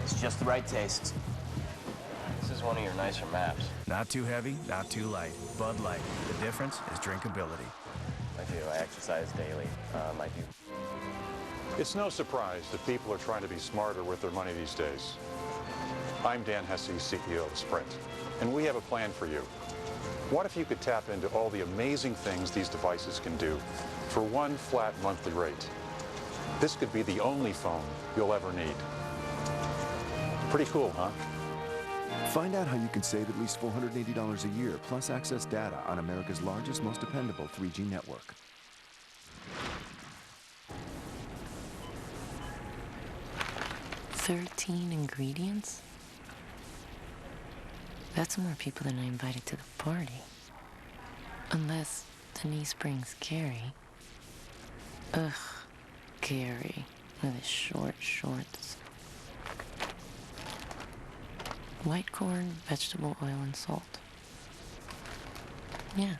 is just the right taste. This is one of your nicer maps. Not too heavy, not too light. Bud Light. The difference is drinkability. I do. I exercise daily. I do. It's no surprise that people are trying to be smarter with their money these days. I'm Dan Hesse, CEO of Sprint, and we have a plan for you. What if you could tap into all the amazing things these devices can do for one flat monthly rate? This could be the only phone you'll ever need. Pretty cool, huh? Find out how you can save at least $480 a year, plus access data on America's largest, most dependable 3G network. "13 ingredients? That's more people than I invited to the party. Unless Denise brings Gary. Ugh, Gary with his short shorts. White corn, vegetable oil, and salt. Yeah,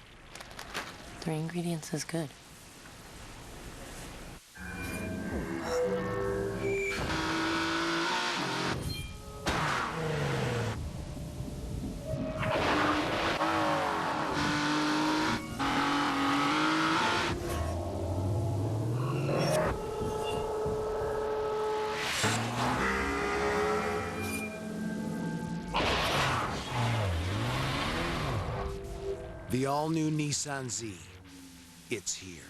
3 ingredients is good. The all-new Nissan Z. It's here.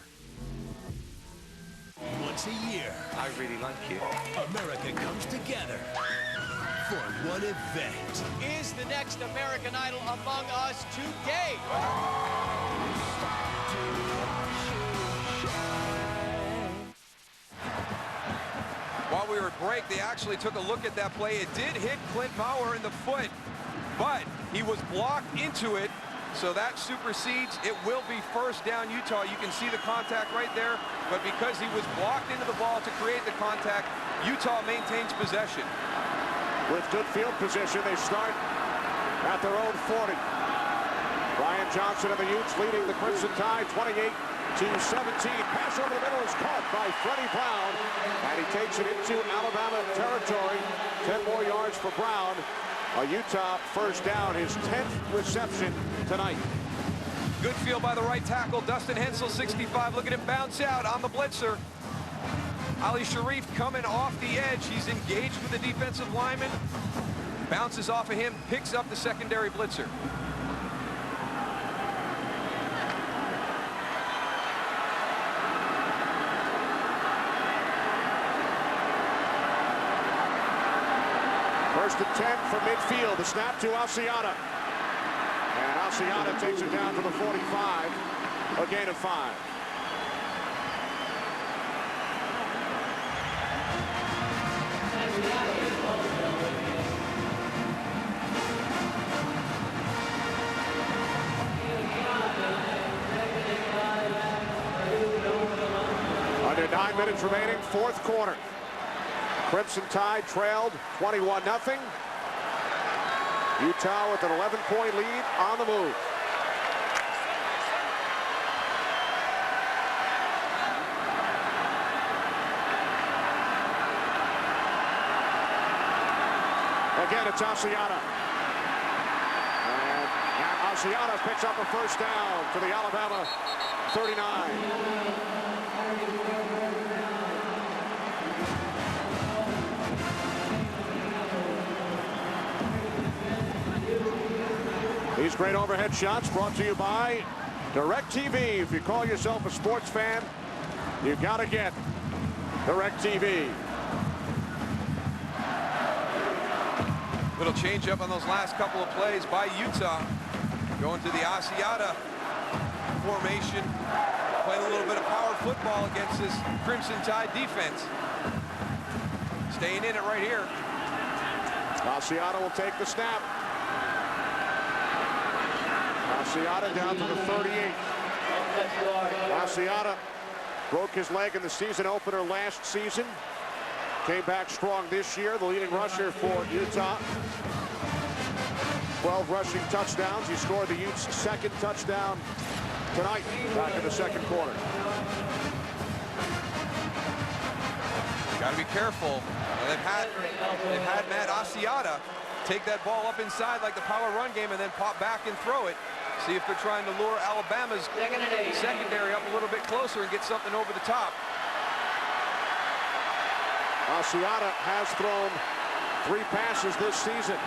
Once a year, I really like you. America comes together for one event. Is the next American Idol among us today? While we were at break, they actually took a look at that play. It did hit Clint Maurer in the foot, but he was blocked into it. So that supersedes. It will be first down Utah. You can see the contact right there, but because he was blocked into the ball to create the contact, Utah maintains possession. With good field position, they start at their own 40. Brian Johnson and the Utes leading the Crimson Tide 28-17. Pass over the middle is caught by Freddie Brown, and he takes it into Alabama territory. 10 more yards for Brown. A Utah first down, his 10th reception tonight. Good field by the right tackle, Dustin Hensel, 65. Look at him bounce out on the blitzer. Ali Sharif coming off the edge. He's engaged with the defensive lineman. Bounces off of him, picks up the secondary blitzer. First and 10 from midfield. The snap to Asiata. And Asiata takes it down to the 45. A gain of 5. Under 9 minutes remaining, fourth quarter. Crimson Tide trailed 21-0. Utah with an 11-point lead on the move. Again, it's Asiata. And Asiata picks up a first down to the Alabama 39. These great overhead shots brought to you by DirecTV. If you call yourself a sports fan, you gotta get DirecTV. Little change up on those last couple of plays by Utah. Going to the Asiata formation. Playing a little bit of power football against this Crimson Tide defense. Staying in it right here. Asiata will take the snap. Asiata down to the 38. Asiata broke his leg in the season opener last season. Came back strong this year, the leading rusher for Utah. 12 rushing touchdowns. He scored the Utes' second touchdown tonight, back in the second quarter. Got to be careful. They've had Matt Asiata take that ball up inside like the power run game and then pop back and throw it. See if they're trying to lure Alabama's secondary up a little bit closer and get something over the top. Asiata has thrown 3 passes this season.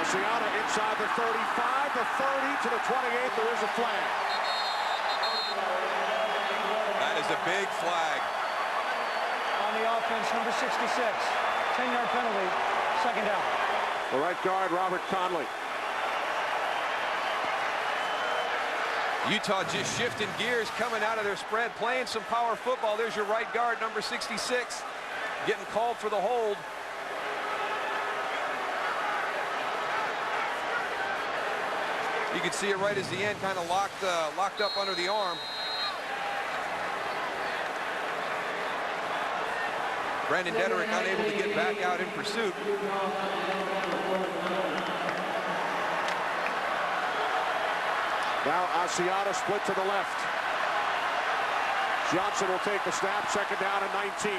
Asiata inside the 35, the 30 to the 28. There is a flag. a big flag. On the offense, number 66. 10-yard penalty, second down. The right guard, Robert Conley. Utah just shifting gears, coming out of their spread, playing some power football. There's your right guard, number 66, getting called for the hold. You can see it right as the end kind of locked up under the arm. Brandon Dederick unable to get back out in pursuit. Now Asiata split to the left. Johnson will take the snap, second down and 19.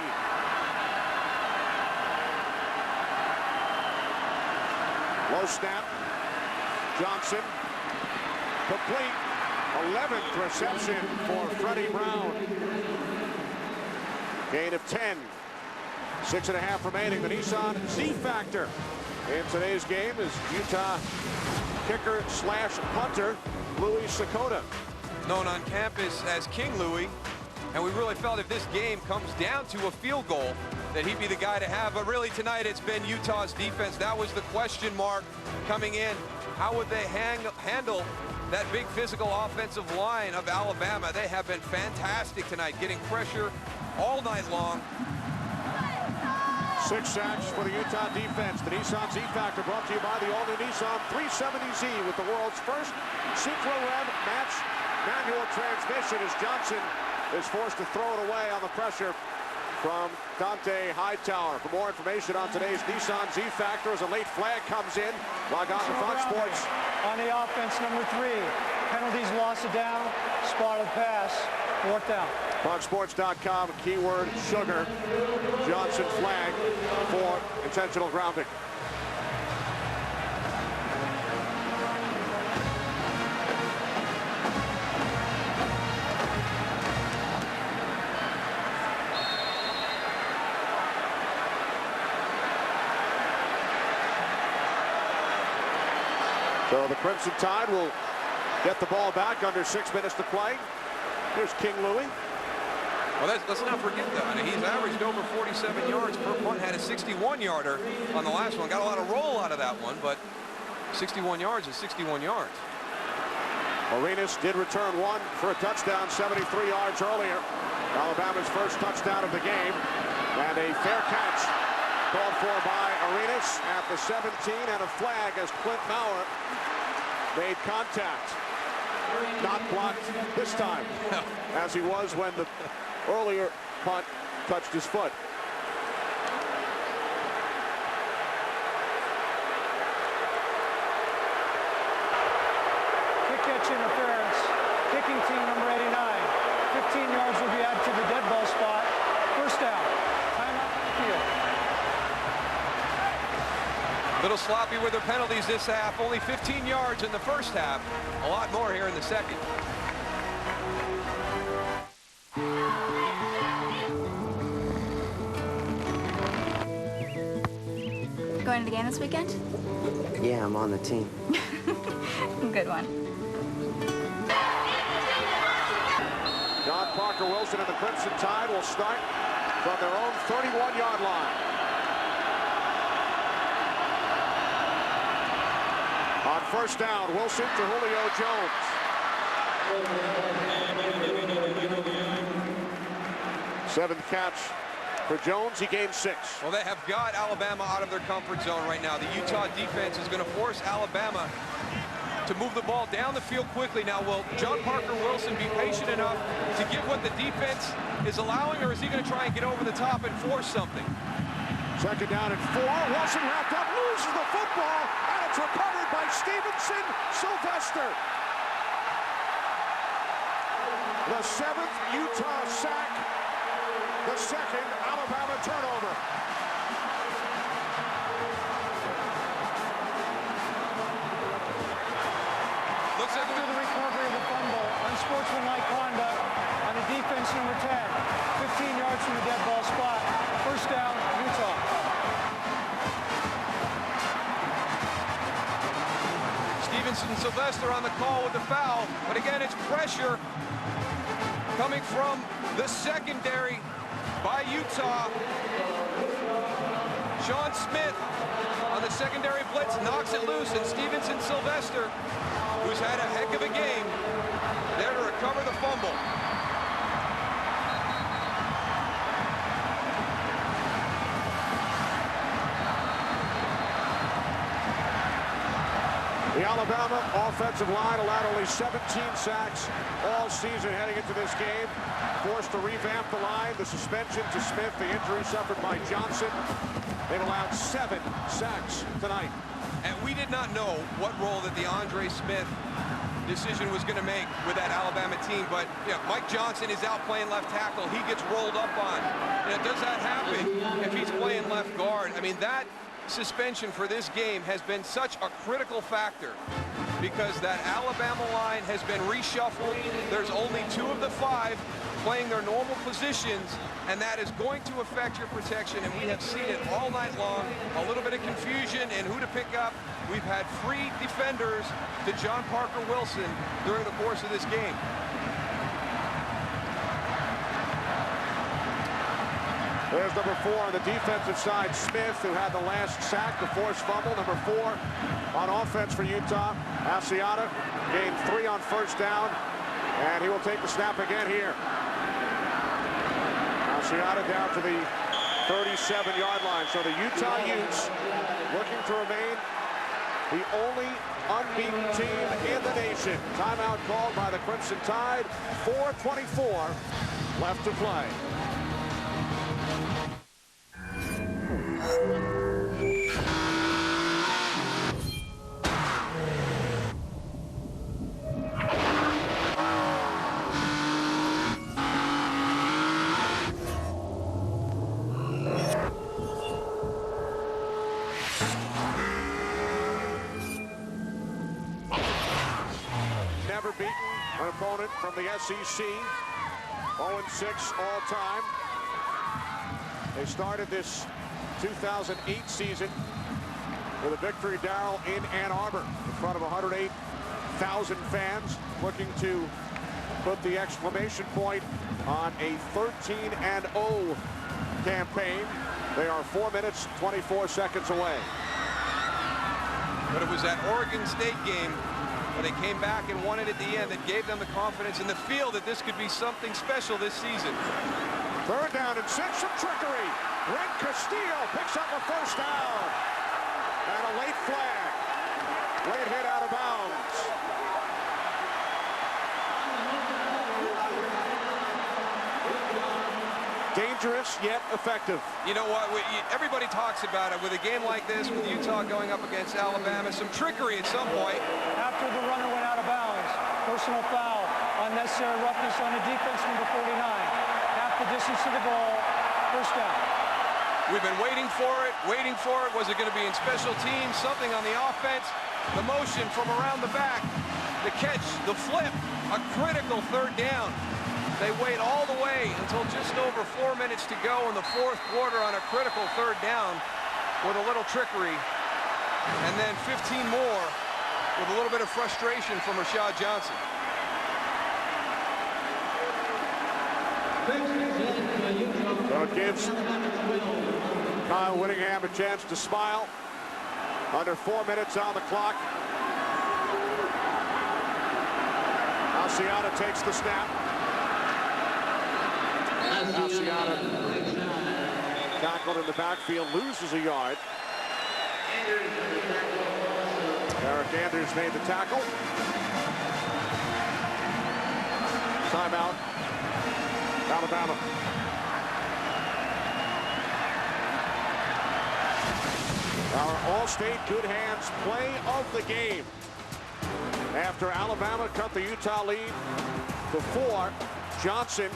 Low snap. Johnson. Complete. 11th reception for Freddie Brown. Gain of 10. 6.5 remaining. The Nissan Z-Factor in today's game is Utah kicker slash punter Louis Sakota. Known on campus as King Louis. And we really felt if this game comes down to a field goal that he'd be the guy to have. But really tonight it's been Utah's defense. That was the question mark coming in. How would they handle that big physical offensive line of Alabama? They have been fantastic tonight, getting pressure all night long. 6 sacks for the Utah defense. The Nissan Z-Factor brought to you by the all-new Nissan 370Z with the world's first Synchro-Rev match manual transmission as Johnson is forced to throw it away on the pressure from Dante Hightower. For more information on today's Nissan Z-Factor as a late flag comes in, log on to Fox Sports. On the offense, number 3. Penalties, loss of down, spotted pass, fourth down. FoxSports.com, keyword sugar. Johnson flag for intentional grounding. So the Crimson Tide will get the ball back under 6 minutes to play. Here's King Louis. Well, let's not forget, though, I mean, he's averaged over 47 yards per punt, had a 61-yarder on the last one. Got a lot of roll out of that one, but 61 yards is 61 yards. Arenas did return one for a touchdown 73 yards earlier. Alabama's first touchdown of the game. And a fair catch called for by Arenas at the 17, and a flag as Clint Maurer made contact. Not blocked this time, as he was when the earlier punt touched his foot. Quick catch interference. Kicking team number 89. 15 yards will be added to the dead ball spot. First down. Timeout on the field. A little sloppy with their penalties this half. Only 15 yards in the first half. A lot more here in the second. Going to the game this weekend? Yeah, I'm on the team. Good one. John Parker Wilson and the Crimson Tide will start from their own 31-yard line. On first down, Wilson to Julio Jones. Seventh catch for Jones. He gained 6. Well, they have got Alabama out of their comfort zone right now. The Utah defense is going to force Alabama to move the ball down the field quickly. Now, will John Parker Wilson be patient enough to get what the defense is allowing, or is he going to try and get over the top and force something? Second down and 4. Wilson wrapped up, loses the football, and it's recovered by Stevenson Sylvester. The 7th Utah sack, the 2nd Alabama turnover. Looks after the recovery of the fumble, unsportsmanlike conduct on the defense number 10. 15 yards from the dead ball spot. First down, Utah. Stevenson Sylvester on the call with the foul, but again, it's pressure Coming from the secondary by Utah. Sean Smith on the secondary blitz knocks it loose, and Stevenson Sylvester, who's had a heck of a game, there to recover the fumble. The Alabama offensive line allowed only 17 sacks all season heading into this game. Forced to revamp the line. The suspension to Smith, the injury suffered by Johnson. They've allowed 7 sacks tonight. And we did not know what role that the Andre Smith decision was going to make with that Alabama team. But Mike Johnson is out playing left tackle. He gets rolled up on. Does that happen if he's playing left guard? I mean, that suspension for this game has been such a critical factor because that Alabama line has been reshuffled. There's only 2 of the 5 playing their normal positions, and that is going to affect your protection, and we have seen it all night long. A little bit of confusion in who to pick up. We've had free defenders to John Parker Wilson during the course of this game. There's number 4 on the defensive side, Smith, who had the last sack, the forced fumble. Number 4 on offense for Utah, Asiata, gained 3 on first down, and he will take the snap again here. Asiata down to the 37-yard line. So the Utah Utes looking to remain the only unbeaten team in the nation. Timeout called by the Crimson Tide. 4:24 left to play. Never beaten an opponent from the SEC. 0-6 all time. They started this 2008 season with a victory, Darrell, in Ann Arbor in front of 108,000 fans, looking to put the exclamation point on a 13-0 campaign. They are 4 minutes, 24 seconds away. But it was that Oregon State game where they came back and won it at the end that gave them the confidence in the field that this could be something special this season. 3rd down and 6, some trickery. Brent Castillo picks up a first down. And a late flag. Late hit out of bounds. Dangerous yet effective. You know what? Everybody talks about it with a game like this, with Utah going up against Alabama. Some trickery at some point. After the runner went out of bounds, personal foul, unnecessary roughness on the defense, number 49. Half the distance to the goal, first down. We've been waiting for it, waiting for it. Was it going to be in special teams, something on the offense? The motion from around the back, the catch, the flip, a critical 3rd down. They wait all the way until just over 4 minutes to go in the 4th quarter on a critical 3rd down with a little trickery. And then 15 more with a little bit of frustration from Rashad Johnson. So it gives Kyle Whittingham a chance to smile. Under 4 minutes on the clock. Asiata takes the snap. Asiata tackled in the backfield, loses a yard. Eric Andrews made the tackle. Timeout, Alabama. Our All-State Good Hands play of the game. After Alabama cut the Utah lead to 4, Johnson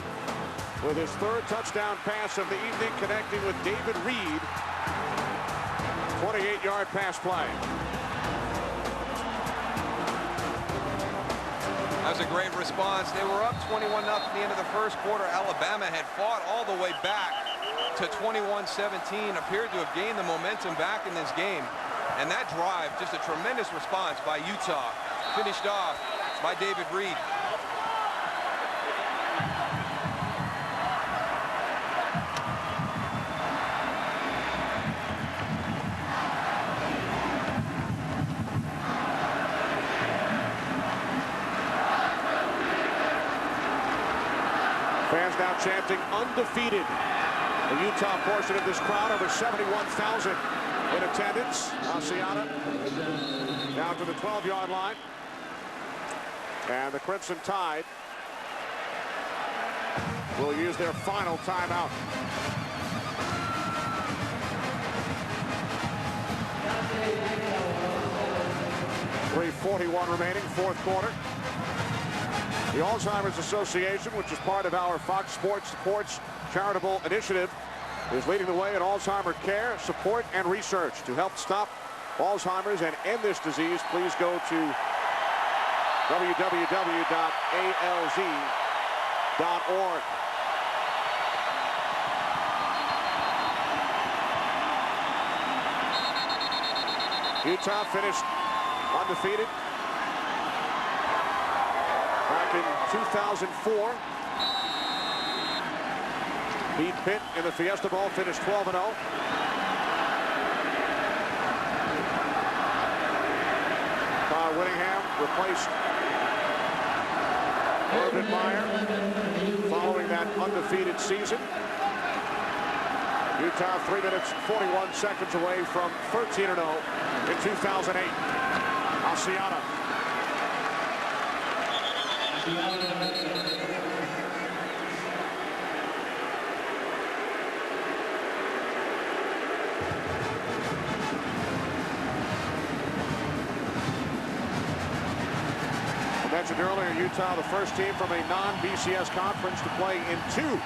with his 3rd touchdown pass of the evening, connecting with David Reed. 28-yard pass play. That was a great response. They were up 21-0 at the end of the 1st quarter. Alabama had fought all the way back to 21-17, appeared to have gained the momentum back in this game. And that drive, just a tremendous response by Utah, finished off by David Reed. now chanting undefeated. The Utah portion of this crowd, over 71,000 in attendance. Asiata down to the 12-yard line. And the Crimson Tide will use their final timeout. 3:41 remaining, fourth quarter. The Alzheimer's Association, which is part of our Fox Sports Supports charitable initiative, is leading the way in Alzheimer care, support, and research. To help stop Alzheimer's and end this disease, please go to www.alz.org. Utah finished undefeated back in 2004. Beat Pitt in the Fiesta Bowl, finished 12-0. Kyle Whittingham replaced Urban Meyer following that undefeated season. Utah 3 minutes 41 seconds away from 13-0 in 2008. Asiata. I mentioned earlier, Utah, the first team from a non-BCS conference to play in 2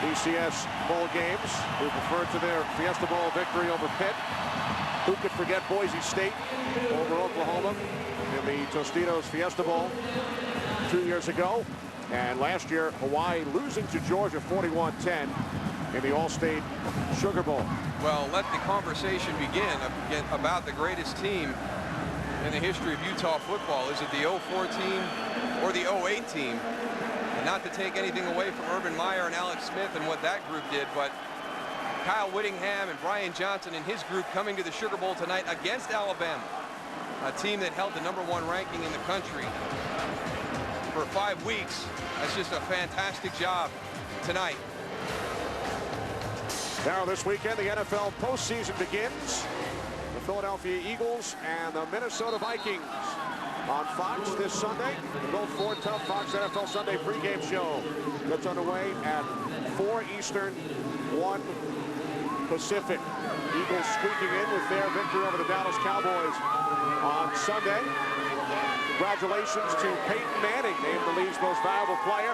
BCS bowl games. We refer to their Fiesta Bowl victory over Pitt. Who could forget Boise State over Oklahoma in the Tostitos Fiesta Bowl 2 years ago? And last year, Hawaii losing to Georgia 41-10 in the All-State Sugar Bowl. Well, let the conversation begin about the greatest team in the history of Utah football. Is it the 04 team or the 08 team? And not to take anything away from Urban Meyer and Alex Smith and what that group did, but Kyle Whittingham and Brian Johnson and his group coming to the Sugar Bowl tonight against Alabama, a team that held the #1 ranking in the country for 5 weeks. That's just a fantastic job tonight. Now this weekend, the NFL postseason begins. The Philadelphia Eagles and the Minnesota Vikings on Fox this Sunday. The Bill Ford Tough Fox NFL Sunday pregame show gets underway at 4 Eastern, 1 Pacific. Eagles squeaking in with their victory over the Dallas Cowboys on Sunday. Congratulations to Peyton Manning, named the league's most valuable player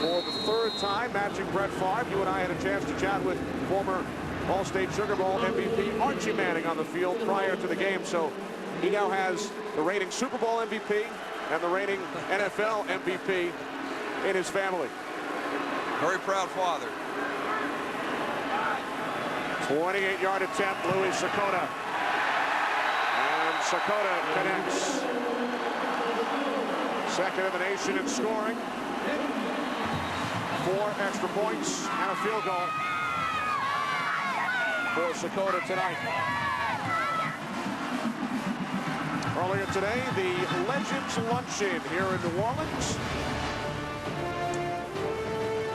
for the 3rd time, matching Brett Favre. You and I had a chance to chat with former All-State Sugar Bowl MVP Archie Manning on the field prior to the game, so he now has the reigning Super Bowl MVP and the reigning NFL MVP in his family. Very proud father. 28-yard attempt, Louis Sakota. And Sakota connects. Second in the nation in scoring. 4 extra points and a field goal for Sakota tonight. Earlier today, the Legends Luncheon here in New Orleans.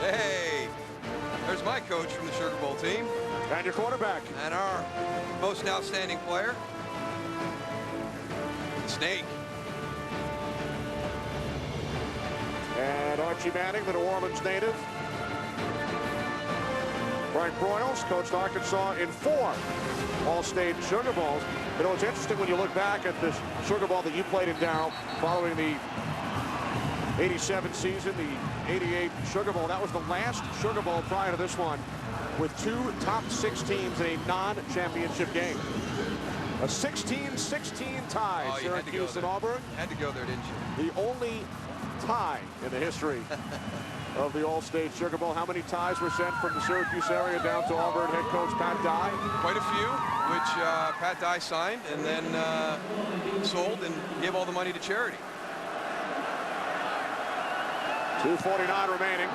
Hey, there's my coach from the Sugar Bowl team. And your quarterback. And our most outstanding player, the Snake. And Archie Manning, the New Orleans native. Frank Broyles coached Arkansas in 4 All-State Sugar Bowls. You know, it's interesting when you look back at this Sugar Bowl that you played in, Darryl, following the 87 season, the 88 Sugar Bowl. That was the last Sugar Bowl prior to this one, with 2 top 6 teams in a non-championship game. A 16-16 tie, Syracuse and Auburn. Had to go there, didn't you? The only tie in the history of the All-State Sugar Bowl. How many ties were sent from the Syracuse area down to Auburn head coach Pat Dye? Quite a few, which Pat Dye signed and then sold and gave all the money to charity. 2:49 remaining.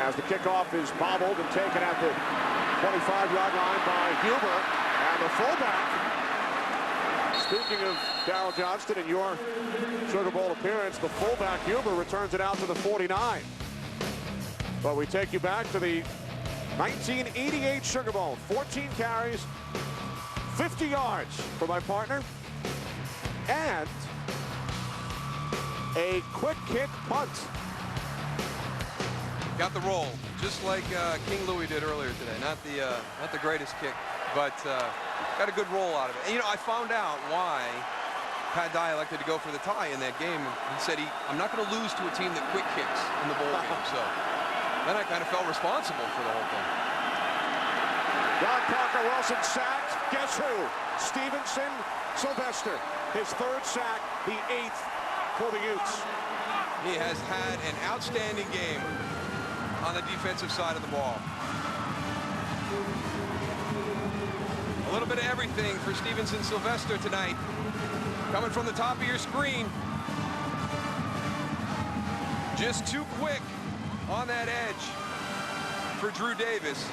As the kickoff is bobbled and taken at the 25-yard line by Huber. And the fullback Speaking of Daryl Johnston and your Sugar Bowl appearance, the fullback Huber returns it out to the 49. But we take you back to the 1988 Sugar Bowl. 14 carries, 50 yards for my partner, and a quick kick punt. Got the roll, just like King Louis did earlier today. Not the greatest kick, but got a good roll out of it. And, you know, I found out why Pat Dye elected to go for the tie in that game. He said, I'm not going to lose to a team that quick kicks in the bowl game. So then I kind of felt responsible for the whole thing. John Parker Wilson sacked. Guess who? Stevenson Sylvester. His third sack, the 8th for the Utes. He has had an outstanding game on the defensive side of the ball. A little bit of everything for Stevenson Sylvester tonight. Coming from the top of your screen. Just too quick on that edge for Drew Davis.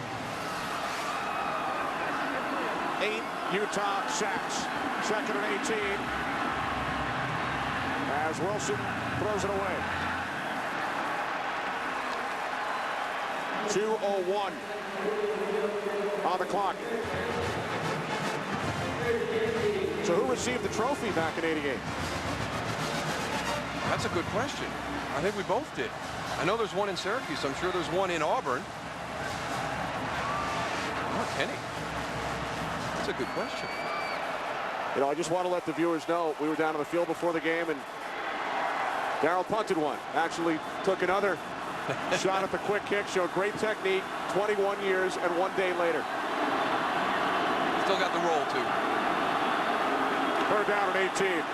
8 Utah sacks. 2nd and 18. As Wilson throws it away. 2:01 on the clock. So who received the trophy back in '88? That's a good question. I think we both did. I know there's one in Syracuse. I'm sure there's one in Auburn. Oh, Kenny. That's a good question. You know, I just want to let the viewers know we were down on the field before the game, and Daryl punted one. Actually took another shot at the quick kick. Showed great technique. 21 years and 1 day later. Still got the roll, too. Third down at 18.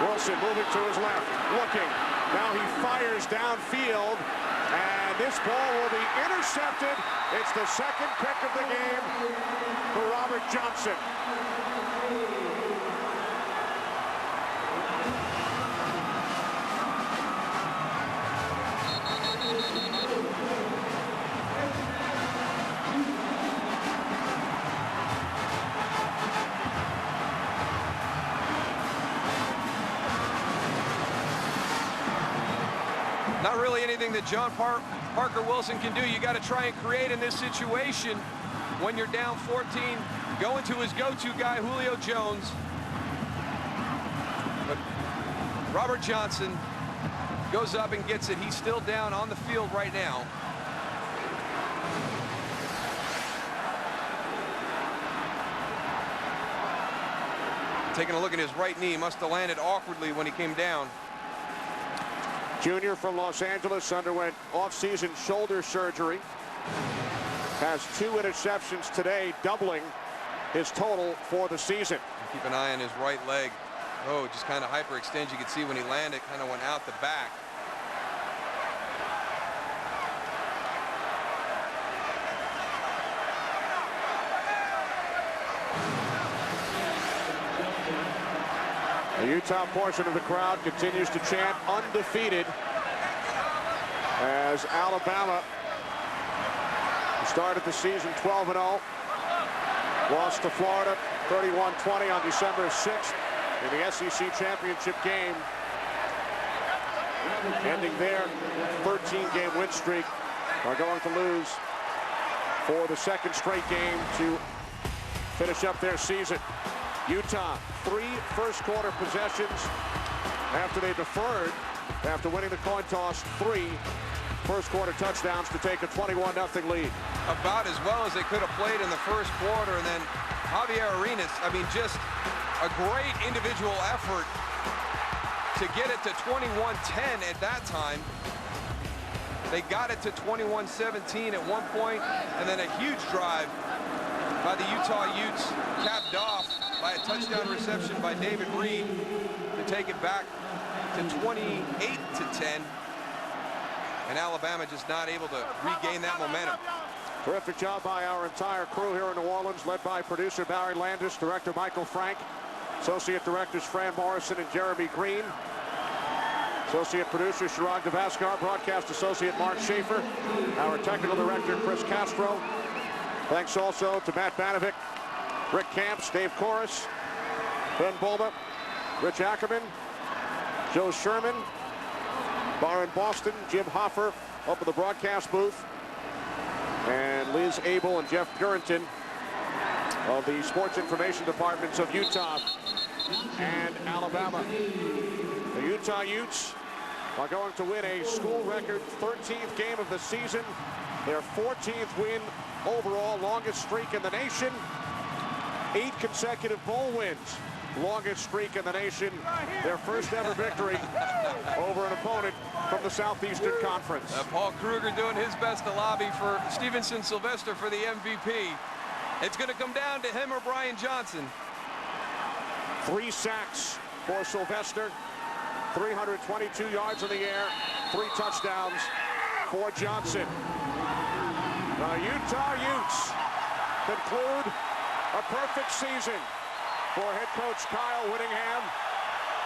Wilson moving to his left. Looking. Now he fires downfield. And this ball will be intercepted. It's the 2nd pick of the game for Robert Johnson. Not really anything that John Parker Wilson can do. You got to try and create in this situation when you're down 14. Going to his go-to guy, Julio Jones. But Robert Johnson goes up and gets it. He's still down on the field right now. Taking a look at his right knee. Must have landed awkwardly when he came down. Junior from Los Angeles underwent off-season shoulder surgery. Has 2 interceptions today, doubling his total for the season. Keep an eye on his right leg. Oh, just kind of hyperextend. You could see when he landed, kind of went out the back. The Utah portion of the crowd continues to chant undefeated as Alabama started the season 12-0. Lost to Florida 31-20 on December 6th in the SEC championship game. Ending their 13-game win streak, are going to lose for the 2nd straight game to finish up their season. Utah, 3 first-quarter possessions after they deferred after winning the coin toss. 3 first-quarter touchdowns to take a 21-0 lead. About as well as they could have played in the first quarter. And then Javier Arenas, I mean, just a great individual effort to get it to 21-10 at that time. They got it to 21-17 at one point, and then a huge drive by the Utah Utes, capped off by a touchdown reception by David Reed to take it back to 28-10. And Alabama just not able to regain that momentum. Terrific job by our entire crew here in New Orleans, led by producer Barry Landis, director Michael Frank, associate directors Fran Morrison and Jeremy Green, associate producer Sharad Devascar, broadcast associate Mark Schaefer, our technical director Chris Castro. Thanks also to Matt Banovic, Rick Camps, Dave Corris, Ben Bulma, Rich Ackerman, Joe Sherman, Byron Boston, Jim Hoffer up in the broadcast booth, and Liz Abel and Jeff Purinton of the sports information departments of Utah and Alabama. The Utah Utes are going to win a school record 13th game of the season, their 14th win overall, longest streak in the nation, 8 consecutive bowl wins, longest streak in the nation, their first ever victory over an opponent from the Southeastern Conference. Paul Kruger doing his best to lobby for Stevenson Sylvester for the MVP. It's going to come down to him or Brian Johnson. 3 sacks for Sylvester, 322 yards in the air, 3 touchdowns for Johnson. The Utah Utes conclude a perfect season for head coach Kyle Whittingham,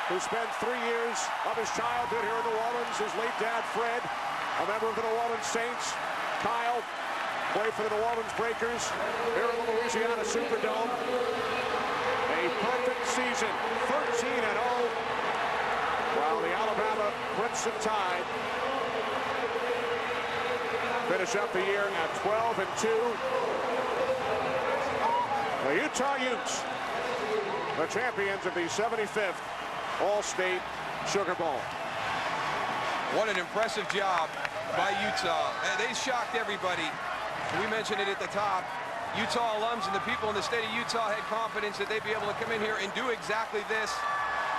who spent 3 years of his childhood here in New Orleans. His late dad, Fred, a member of the New Orleans Saints. Kyle played for the New Orleans Breakers here in the Louisiana Superdome. A perfect season, 13-0, while the Alabama Crimson Tide finish up the year at 12-2. The Utah Utes, the champions of the 75th All-State Sugar Bowl. What an impressive job by Utah. They shocked everybody. We mentioned it at the top. Utah alums and the people in the state of Utah had confidence that they'd be able to come in here and do exactly this.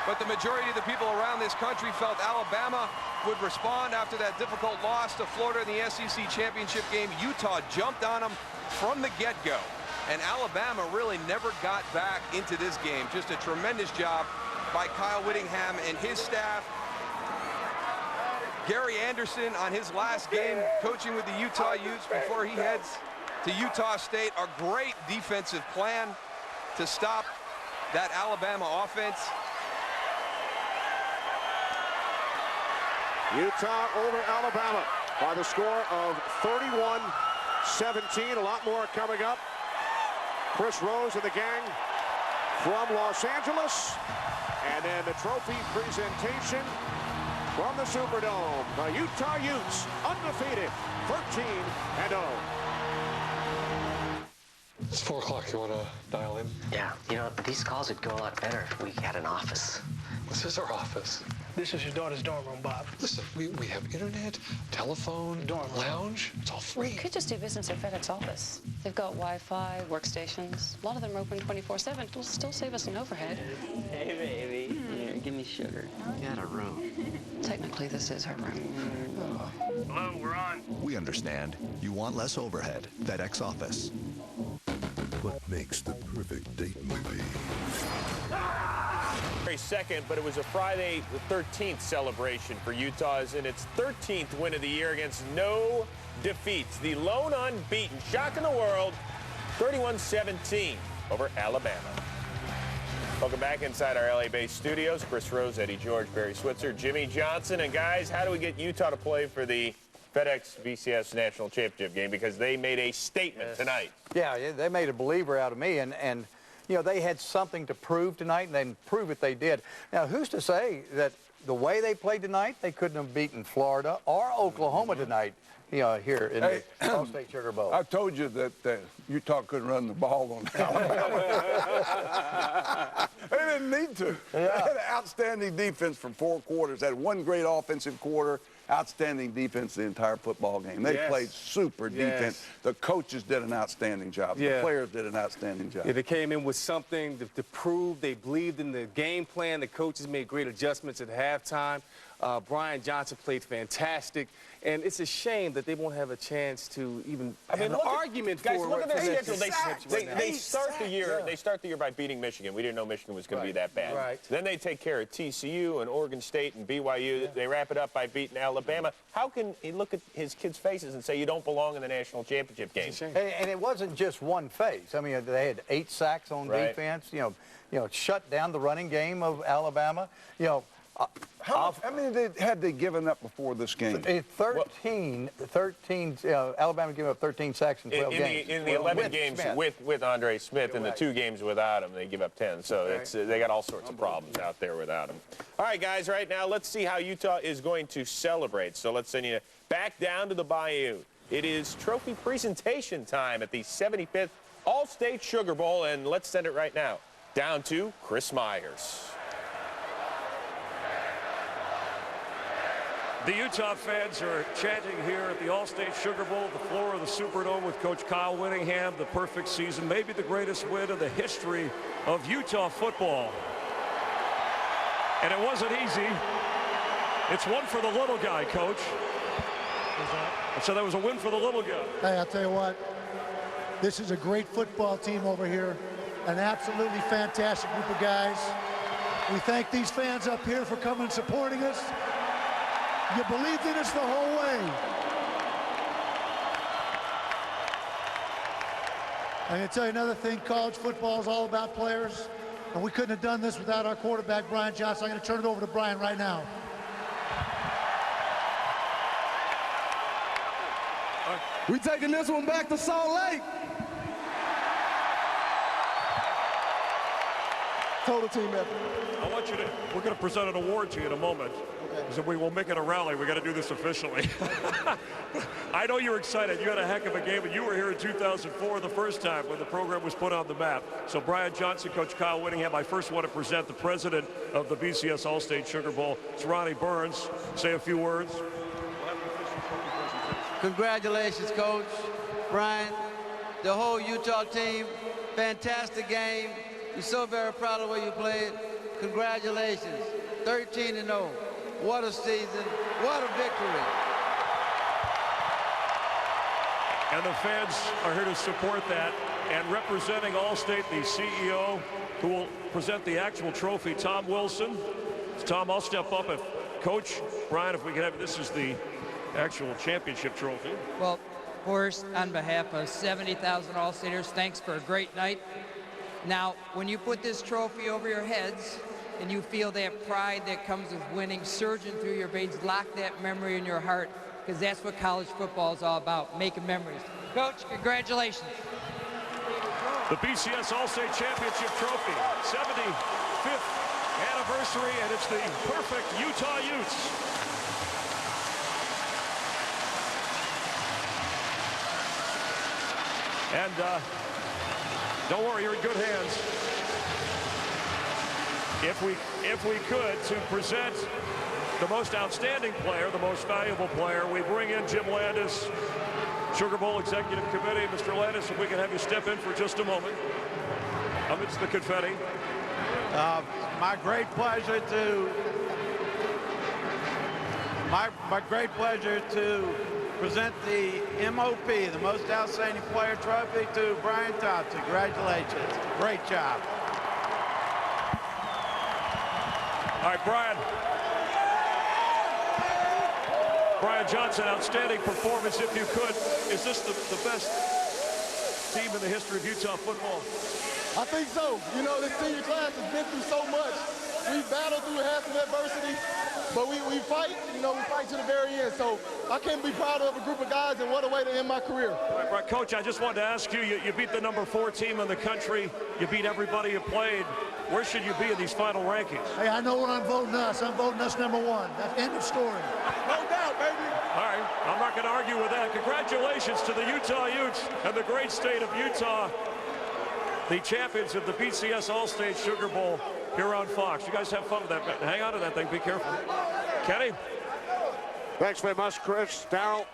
But the majority of the people around this country felt Alabama would respond after that difficult loss to Florida in the SEC championship game. Utah jumped on them from the get-go. And Alabama really never got back into this game. Just a tremendous job by Kyle Whittingham and his staff. Gary Anderson on his last game coaching with the Utah Utes before he heads to Utah State. A great defensive plan to stop that Alabama offense. Utah over Alabama by the score of 31-17. A lot more coming up. Chris Rose and the gang from Los Angeles. And then the trophy presentation from the Superdome. The Utah Utes undefeated, 13-0. It's 4 o'clock. You want to dial in? Yeah, you know, these calls would go a lot better if we had an office. This is our office. This is your daughter's dorm room, Bob. Listen, we have internet, telephone, lounge. It's all free. You could just do business at FedEx office. They've got Wi-Fi, workstations. A lot of them are open 24/7. It'll still save us an overhead. Hey, baby. Here, give me sugar. You got a room. Technically, this is her room. Hello, we're on. We understand. You want less overhead. FedEx office. What makes the perfect date movie? Second, but it was a Friday the 13th celebration for Utah as in its 13th win of the year against no defeats. The lone unbeaten shock in the world, 31-17 over Alabama. Welcome back inside our LA-based studios. Chris Rose, Eddie George, Barry Switzer, Jimmy Johnson. And guys, how do we get Utah to play for the FedEx VCS National Championship game? Because they made a statement tonight. Yeah, they made a believer out of me, and you know, they had something to prove tonight, and then prove it they did. Now, who's to say that the way they played tonight, they couldn't have beaten Florida or Oklahoma tonight, you know, here in the All-State Sugar Bowl? I told you that Utah couldn't run the ball on Alabama. They didn't need to. Yeah. They had an outstanding defense for 4 quarters. They had one great offensive quarter. Outstanding defense the entire football game. They played super defense. The coaches did an outstanding job. The players did an outstanding job. Yeah, they came in with something to prove. They believed in the game plan. The coaches made great adjustments at halftime. Brian Johnson played fantastic. And it's a shame that they won't have a chance to even have an argument guys, for look at their schedule. They start the year. They start the year by beating Michigan. We didn't know Michigan was going to be that bad. Right. Then they take care of TCU and Oregon State and BYU. Yeah. They wrap it up by beating Alabama. How can he look at his kids' faces and say you don't belong in the national championship game? And it wasn't just one phase. I mean, they had 8 sacks on defense. You know, shut down the running game of Alabama. You know, How many had they given up before this game? 13. Alabama gave up 13 sacks in 12 games. In the 11 games with Andre Smith and the 2 games without him, they give up 10. So they got all sorts of problems out there without him. All right, guys, right now let's see how Utah is going to celebrate. So let's send you back down to the Bayou. It is trophy presentation time at the 75th All-State Sugar Bowl, and let's send it right now down to Chris Myers. The Utah fans are chanting here at the All-State Sugar Bowl, the floor of the Superdome with Coach Kyle Whittingham, the perfect season, maybe the greatest win in the history of Utah football. And it wasn't easy. It's one for the little guy, Coach. So that was a win for the little guy. Hey, I'll tell you what, this is a great football team over here, an absolutely fantastic group of guys. We thank these fans up here for coming and supporting us. You believed in us the whole way. I'm going to tell you another thing, college football is all about players, and we couldn't have done this without our quarterback, Brian Johnson. I'm going to turn it over to Brian right now. We taking this one back to Salt Lake. Total team effort. I want you to, we're going to present an award to you in a moment. So we will make it a rally. We got to do this officially. I know you're excited. You had a heck of a game, and you were here in 2004 the first time when the program was put on the map. So Brian Johnson, Coach Kyle Whittingham, I first want to present the president of the BCS All-State Sugar Bowl. It's Ronnie Burns. Say a few words. Congratulations, Coach. Brian, the whole Utah team, fantastic game. We're so very proud of the way you played. Congratulations, 13-0. What a season, what a victory. And the fans are here to support that. And representing All-State, the CEO, who will present the actual trophy, Tom Wilson. Tom, I'll step up. If Coach Brian, if we can have, this is the actual championship trophy. Well, of course, on behalf of 70,000 All-Staters, thanks for a great night. Now, when you put this trophy over your heads and you feel that pride that comes with winning surging through your veins, lock that memory in your heart, because that's what college football is all about, making memories. Coach, congratulations. The BCS All-State Championship Trophy, 75th anniversary, and it's the perfect Utah Utes. And don't worry, you're in good hands. If we could, to present the most outstanding player, the most valuable player, we bring in Jim Landis, Sugar Bowl Executive Committee. Mr. Landis, if we can have you step in for just a moment amidst the confetti. My great pleasure to present the MOP, the Most Outstanding Player Trophy, to Brian Johnson. Congratulations. Great job. All right, Brian Johnson, outstanding performance. If you could, is this the best team in the history of Utah football? I think so. You know, this senior class has been through so much. We've battled through some adversity, but we fight, you know, we fight to the very end. So I can't be proud of a group of guys, and what a way to end my career. Right, Coach, I just wanted to ask you, you beat the number 4 team in the country. You beat everybody you played. Where should you be in these final rankings? Hey, I know where I'm voting us. I'm voting us #1. That's end of story. No doubt, baby. All right, I'm not going to argue with that. Congratulations to the Utah Utes and the great state of Utah, the champions of the BCS All-State Sugar Bowl here on Fox. You guys have fun with that. Hang on to that thing. Be careful. Kenny? Thanks very much, Chris. Darryl,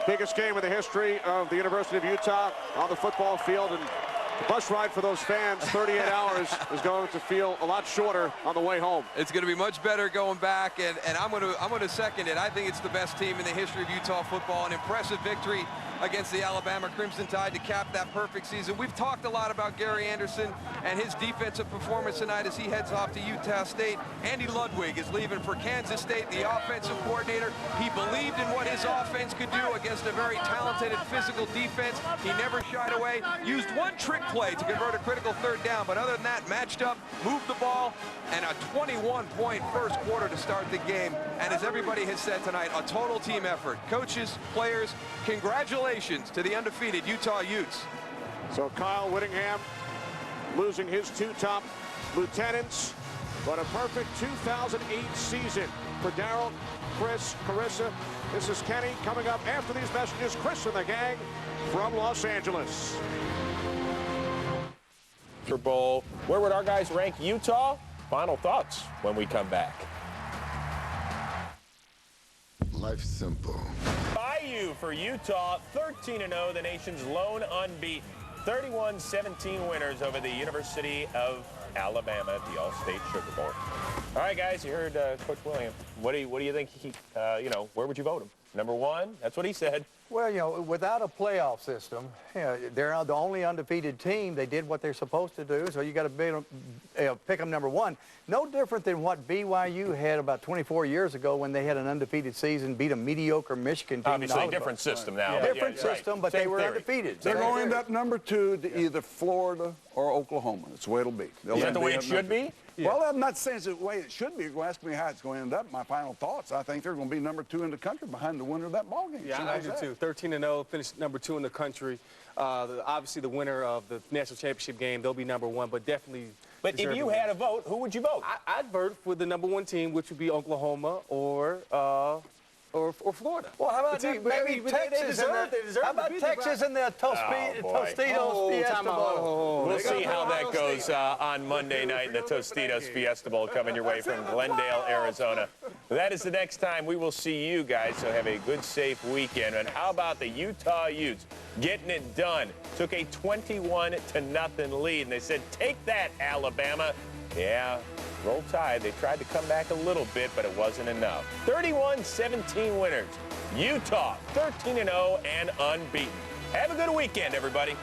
biggest game in the history of the University of Utah on the football field, and the bus ride for those fans, 38 hours, is going to feel a lot shorter on the way home. It's going to be much better going back, and I'm going to second it. I think it's the best team in the history of Utah football. An impressive victory against the Alabama Crimson Tide to cap that perfect season. We've talked a lot about Gary Anderson and his defensive performance tonight as he heads off to Utah State. Andy Ludwig is leaving for Kansas State, the offensive coordinator. He believed in what his offense could do against a very talented and physical defense. He never shied away, used one trick play to convert a critical third down, but other than that, matched up, moved the ball, and a 21-point first quarter to start the game. And as everybody has said tonight, a total team effort. Coaches, players, congratulations to the undefeated Utah Utes. So Kyle Whittingham losing his two top lieutenants, but a perfect 2008 season for Darrell, Chris, Carissa. This is Kenny coming up after these messages. Chris and the gang from Los Angeles. Super Bowl. Where would our guys rank Utah? Final thoughts when we come back. Life's simple. Bayou for Utah, 13-0, the nation's lone unbeaten. 31-17 winners over the University of Alabama at the All-State Sugar Bowl. All right, guys, you heard Coach William. What do you think he, where would you vote him? Number one, that's what he said. Well, without a playoff system, they're the only undefeated team. They did what they're supposed to do, so you got to pick them number one. No different than what BYU had about 24 years ago when they had an undefeated season, beat a mediocre Michigan team. Obviously, a different system now. Yeah. Different system, but they were undefeated. They're going to end up number 2 to either Florida or Oklahoma. That's the way it'll be. Is that the way it should be? Yeah. Well, I'm not saying it's the way it should be. You're going to ask me how it's going to end up. My final thoughts, I think they're going to be number 2 in the country behind the winner of that ball game. Yeah, I do too. 13-0, finished number 2 in the country. Obviously, the winner of the national championship game, they'll be number 1, but definitely. But if you had a vote, who would you vote? I'd vote for the number 1 team, which would be Oklahoma or Florida. Well, how about maybe Texas? How about Texas and the Tostitos Fiesta Bowl? We'll see how that goes on Monday night in the Tostitos Fiesta Bowl coming your way from Glendale, Arizona. That is the next time we will see you guys, so have a good, safe weekend. And how about the Utah Utes getting it done? Took a 21-0 lead, and they said, take that, Alabama. Yeah, roll tide. They tried to come back a little bit, but it wasn't enough. 31-17 winners. Utah, 13-0 and unbeaten. Have a good weekend, everybody.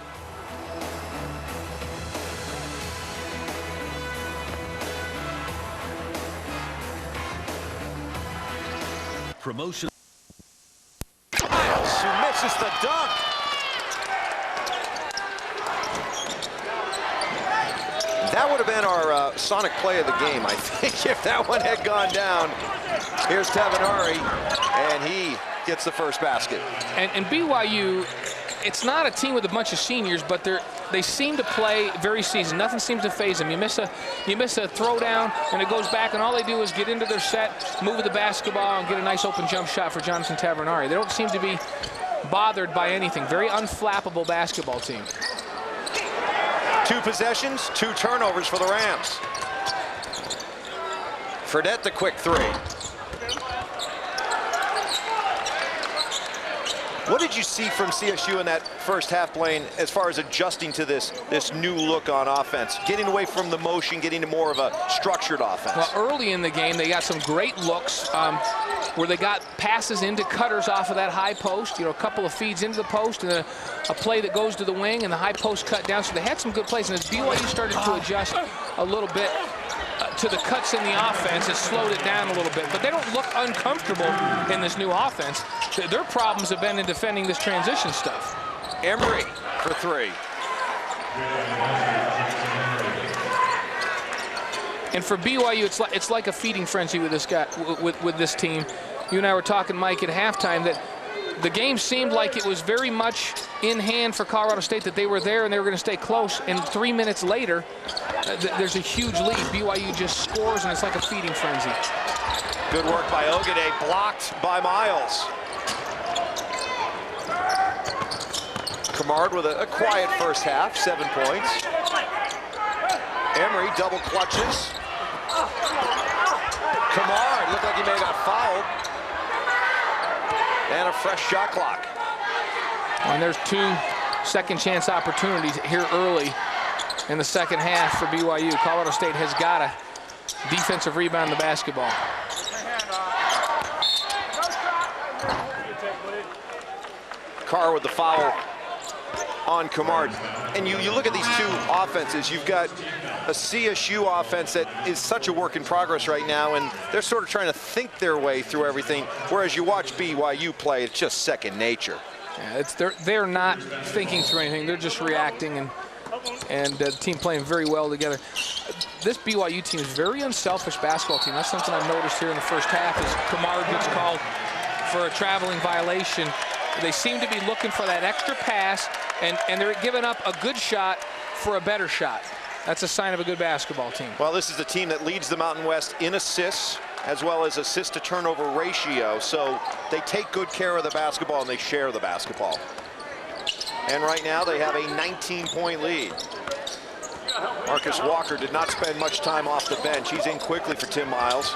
Promotion. Miles, who misses the dunk. That would have been our sonic play of the game, I think, if that one had gone down. Here's Tavanari, and he gets the first basket. And BYU, it's not a team with a bunch of seniors, but they seem to play very seasoned. Nothing seems to phase them. You miss a throwdown, and it goes back, and all they do is get into their set, move the basketball, and get a nice open jump shot for Jonathan Tavanari. They don't seem to be bothered by anything. Very unflappable basketball team. 2 possessions, 2 turnovers for the Rams. Fredette, the quick 3. What did you see from CSU in that first half, Blaine, as far as adjusting to this new look on offense, getting away from the motion, getting to more of a structured offense? Well, early in the game, they got some great looks where they got passes into cutters off of that high post, a couple of feeds into the post, and a play that goes to the wing, and the high post cut down. So they had some good plays, and as BYU started to adjust a little bit to the cuts in the offense, it slowed it down a little bit. But they don't look uncomfortable in this new offense. Their problems have been in defending this transition stuff. Emery for 3. And for BYU, it's like a feeding frenzy with this guy, with this team. You and I were talking, Mike, at halftime that the game seemed like it was very much in hand for Colorado State, that they were there and they were going to stay close. And 3 minutes later, there's a huge lead. BYU just scores, and it's like a feeding frenzy. Good work by Ogade, blocked by Miles. Camard with a quiet first half, 7 points. Emery double clutches. Camard looked like he may have got fouled. And a fresh shot clock. And there's 2 second chance opportunities here early in the second half for BYU. Colorado State has got a defensive rebound in the basketball. Carr with the foul on Kamard. And you look at these two offenses, you've got a CSU offense that is such a work in progress right now, and they're sort of trying to think their way through everything, whereas you watch BYU play, it's just second nature. Yeah, they're not thinking through anything. They're just reacting, and the team playing very well together. This BYU team is a very unselfish basketball team. That's something I've noticed here in the first half as Kamard gets called for a traveling violation. They seem to be looking for that extra pass, and they're giving up a good shot for a better shot. That's a sign of a good basketball team. Well, this is the team that leads the Mountain West in assists as well as assist to turnover ratio. So they take good care of the basketball and they share the basketball. And right now they have a 19-point lead. Marcus Walker did not spend much time off the bench. He's in quickly for Tim Miles.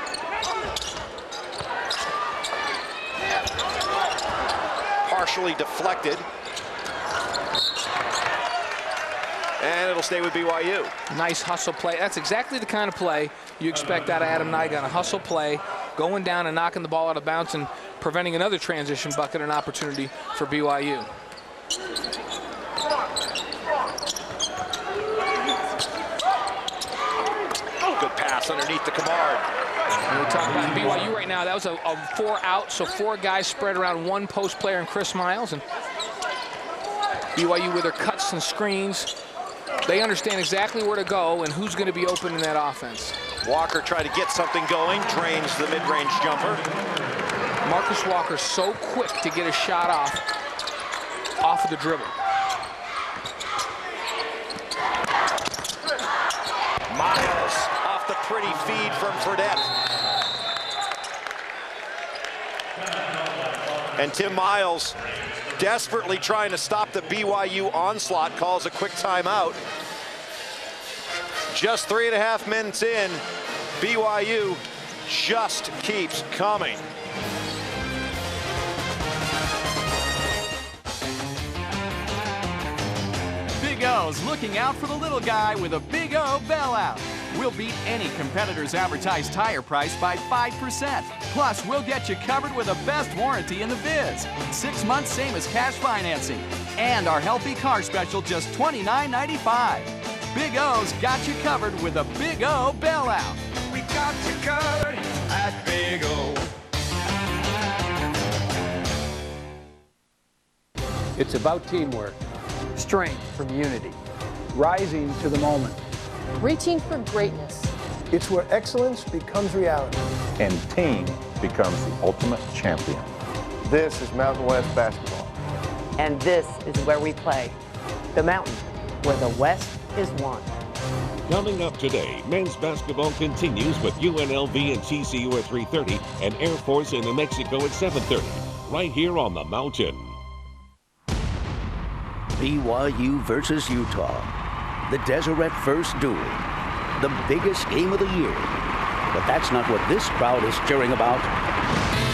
Partially deflected. And it'll stay with BYU. Nice hustle play. That's exactly the kind of play you expect out of Adam Nigon. A hustle play, going down and knocking the ball out of bounds and preventing another transition bucket and opportunity for BYU. Good pass underneath the Kamard. And we talk about BYU right now. That was a 4-out, so 4 guys spread around one post player and Chris Miles. And BYU with their cuts and screens, they understand exactly where to go and who's going to be open in that offense. Walker tried to get something going, drains the mid-range jumper. Marcus Walker so quick to get a shot off of the dribble. Miles off the pretty feed from Fredette. And Tim Miles, desperately trying to stop the BYU onslaught, calls a quick timeout. Just 3.5 minutes in, BYU just keeps coming. Big O's looking out for the little guy with a Big O bailout. We'll beat any competitor's advertised tire price by 5%. Plus, we'll get you covered with the best warranty in the biz. 6 months, same as cash financing. And our healthy car special, just $29.95. Big O's got you covered with a Big O bailout. We got you covered at Big O. It's about teamwork, strength from unity, rising to the moment, reaching for greatness. It's where excellence becomes reality. And team becomes the ultimate champion. This is Mountain West basketball. And this is where we play. The Mountain, where the West is one. Coming up today, men's basketball continues with UNLV and TCU at 3:30 and Air Force in New Mexico at 7:30. Right here on the Mountain. BYU versus Utah. The Deseret First Duel. The biggest game of the year. But that's not what this crowd is cheering about.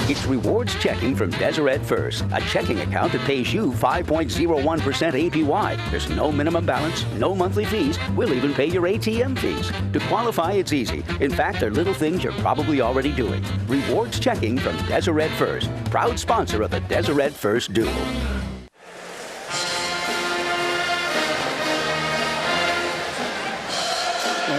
It's rewards checking from Deseret First, a checking account that pays you 5.01% APY. There's no minimum balance, no monthly fees. We'll even pay your ATM fees. To qualify, it's easy. In fact, they're little things you're probably already doing. Rewards checking from Deseret First, proud sponsor of the Deseret First Duel.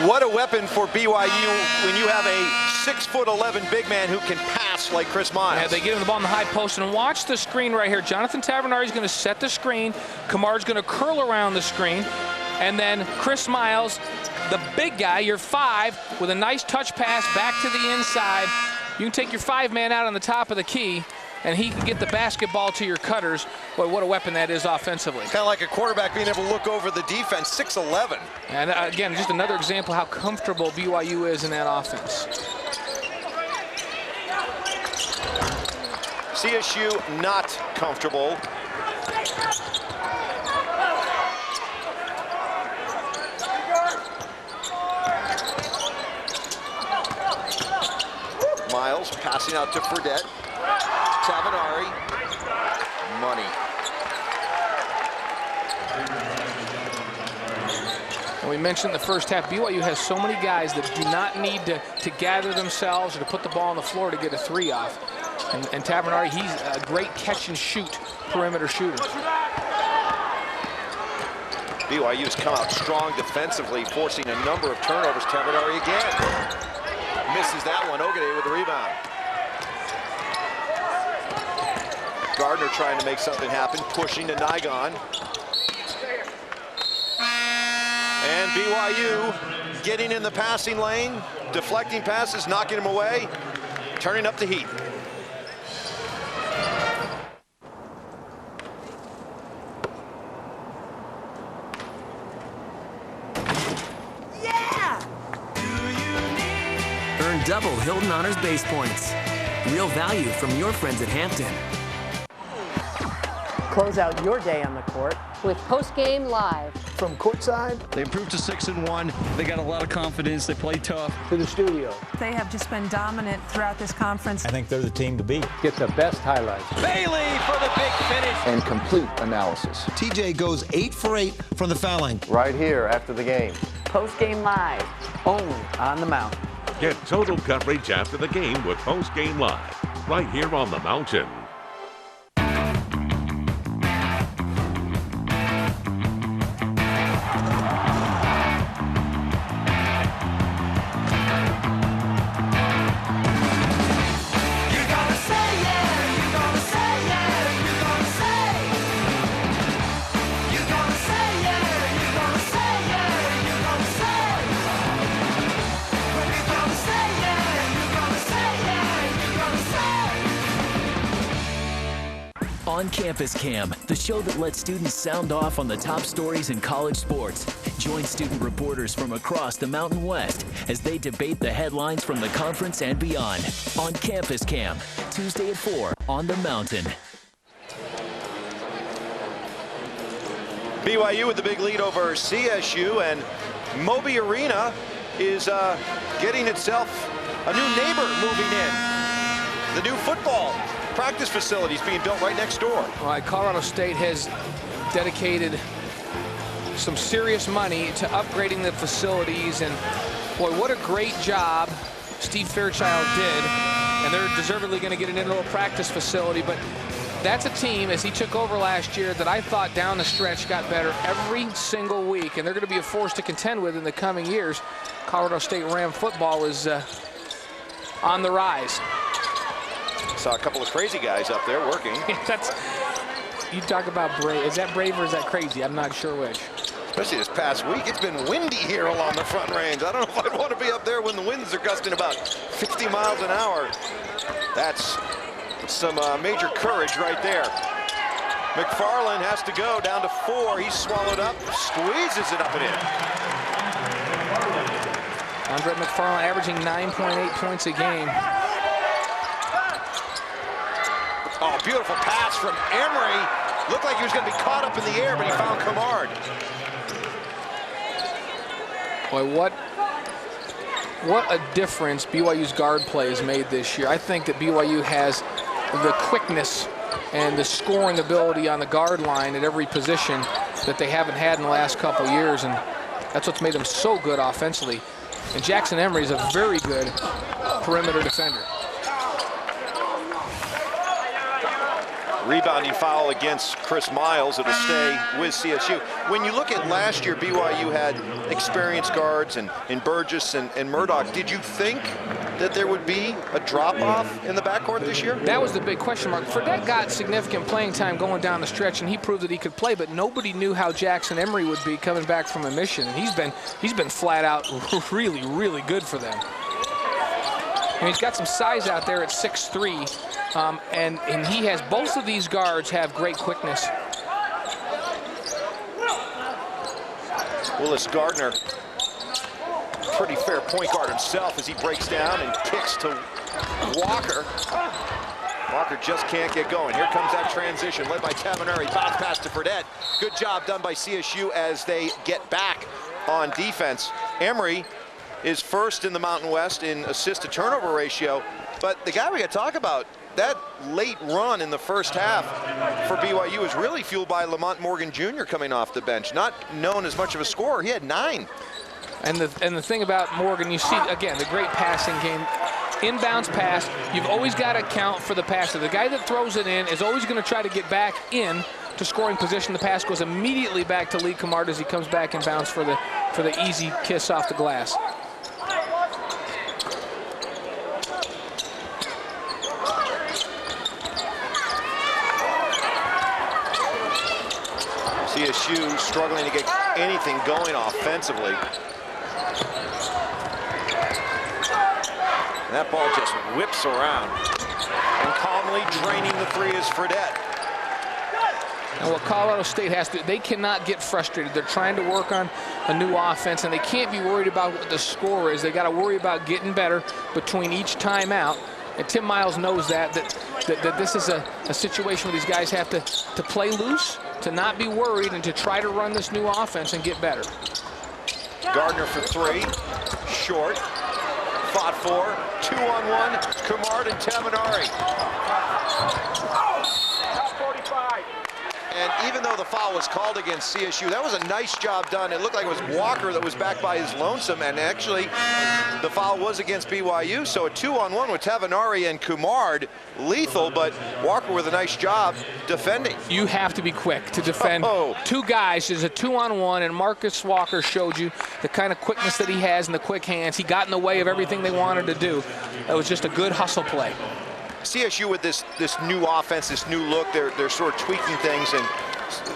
What a weapon for BYU when you have a 6'11" big man who can pass like Chris Miles. Yeah, they give him the ball in the high post, and watch the screen right here. Jonathan Tavernari is going to set the screen. Kamar's going to curl around the screen, and then Chris Miles, the big guy, your 5, with a nice touch pass back to the inside. You can take your 5-man out on the top of the key, and he can get the basketball to your cutters. Boy, what a weapon that is offensively. Kind of like a quarterback being able to look over the defense, 6'11". And again, just another example how comfortable BYU is in that offense. CSU not comfortable. Miles passing out to Fredette. Tavenari. Money. And we mentioned the first half, BYU has so many guys that do not need to gather themselves or to put the ball on the floor to get a 3 off. And Tavernari, he's a great catch and shoot perimeter shooter. BYU's come out strong defensively, forcing a number of turnovers. Tavernari again. Misses that one. Ogade with the rebound. Gardner trying to make something happen, pushing to Nygon. And BYU getting in the passing lane, deflecting passes, knocking them away, turning up the heat. Earn double Hilton Honors base points. Real value from your friends at Hampton. Close out your day on the court with Postgame Live. From courtside, they improved to 6-1. They got a lot of confidence. They played tough. To the studio. They have just been dominant throughout this conference. I think they're the team to beat. Get the best highlights. Bailey for the big finish. And complete analysis. TJ goes 8 for 8 from the foul line. Right here after the game. Postgame Live, only on the Mountain. Get total coverage after the game with Postgame Live, right here on the Mountain. On Campus Cam, the show that lets students sound off on the top stories in college sports. Join student reporters from across the Mountain West as they debate the headlines from the conference and beyond. On Campus Cam, Tuesday at 4 on the Mountain. BYU with the big lead over CSU, and Moby Arena is getting itself a new neighbor moving in. The new football practice facilities being built right next door. All right, Colorado State has dedicated some serious money to upgrading the facilities, and boy, what a great job Steve Fairchild did, and they're deservedly going to get an indoor practice facility. But that's a team, as he took over last year, that I thought down the stretch got better every single week, and they're going to be a force to contend with in the coming years. Colorado State Ram football is on the rise. Saw a couple of crazy guys up there working. You talk about brave. Is that brave or is that crazy? I'm not sure which. Especially this past week, it's been windy here along the Front Range. I don't know if I'd want to be up there when the winds are gusting about 50 miles an hour. That's some major courage right there. McFarland has to go down to 4. He's swallowed up, squeezes it up and in. Andre McFarland averaging 9.8 points a game. Oh, beautiful pass from Emery. Looked like he was going to be caught up in the air, but he found Kamard. Boy, what a difference BYU's guard play has made this year. I think that BYU has the quickness and the scoring ability on the guard line at every position that they haven't had in the last couple years, and that's what's made them so good offensively. And Jackson Emery is a very good perimeter defender. Rebounding foul against Chris Miles. It'll stay with CSU. When you look at last year, BYU had experienced guards and Burgess and Murdoch. Did you think that there would be a drop-off in the backcourt this year? That was the big question mark. Fredette got significant playing time going down the stretch, and he proved that he could play, but nobody knew how Jackson Emery would be coming back from a mission, and he's been flat out really, really good for them. And he's got some size out there at 6'3", and he has, both of these guards have great quickness. Willis Gardner, pretty fair point guard himself as he breaks down and kicks to Walker. Walker just can't get going. Here comes that transition led by Tavernari. Bounce pass to Fredette. Good job done by CSU as they get back on defense. Emery is first in the Mountain West in assist-to-turnover ratio, but the guy we got to talk about, that late run in the first half for BYU is really fueled by Lamont Morgan Jr. coming off the bench. Not known as much of a scorer. He had 9. And the thing about Morgan, you see, again, the great passing game. inbounds pass, you've always got to account for the passer. The guy that throws it in is always going to try to get back in to scoring position. The pass goes immediately back to Lee Cummard as he comes back and bounce for the easy kiss off the glass. CSU struggling to get anything going offensively. And that ball just whips around. And calmly draining the three is Fredette. And what Colorado State has to do, they cannot get frustrated. They're trying to work on a new offense, and they can't be worried about what the score is. They got to worry about getting better between each timeout. And Tim Miles knows that this is a situation where these guys have to play loose, to not be worried, and to try to run this new offense and get better. Gardner for three, short, fought for, 2-on-1, Cummard and Tamanari. Top 45. And even though the foul was called against CSU, that was a nice job done. It looked like it was Walker that was back by his lonesome, and actually the foul was against BYU, so a 2-on-1 with Tamanari and Cummard. Lethal, but Walker with a nice job defending. You have to be quick to defend two guys. There's a 2-on-1, and Marcus Walker showed you the kind of quickness that he has and the quick hands. He got in the way of everything they wanted to do. It was just a good hustle play. CSU with this new offense, this new look, they're sort of tweaking things and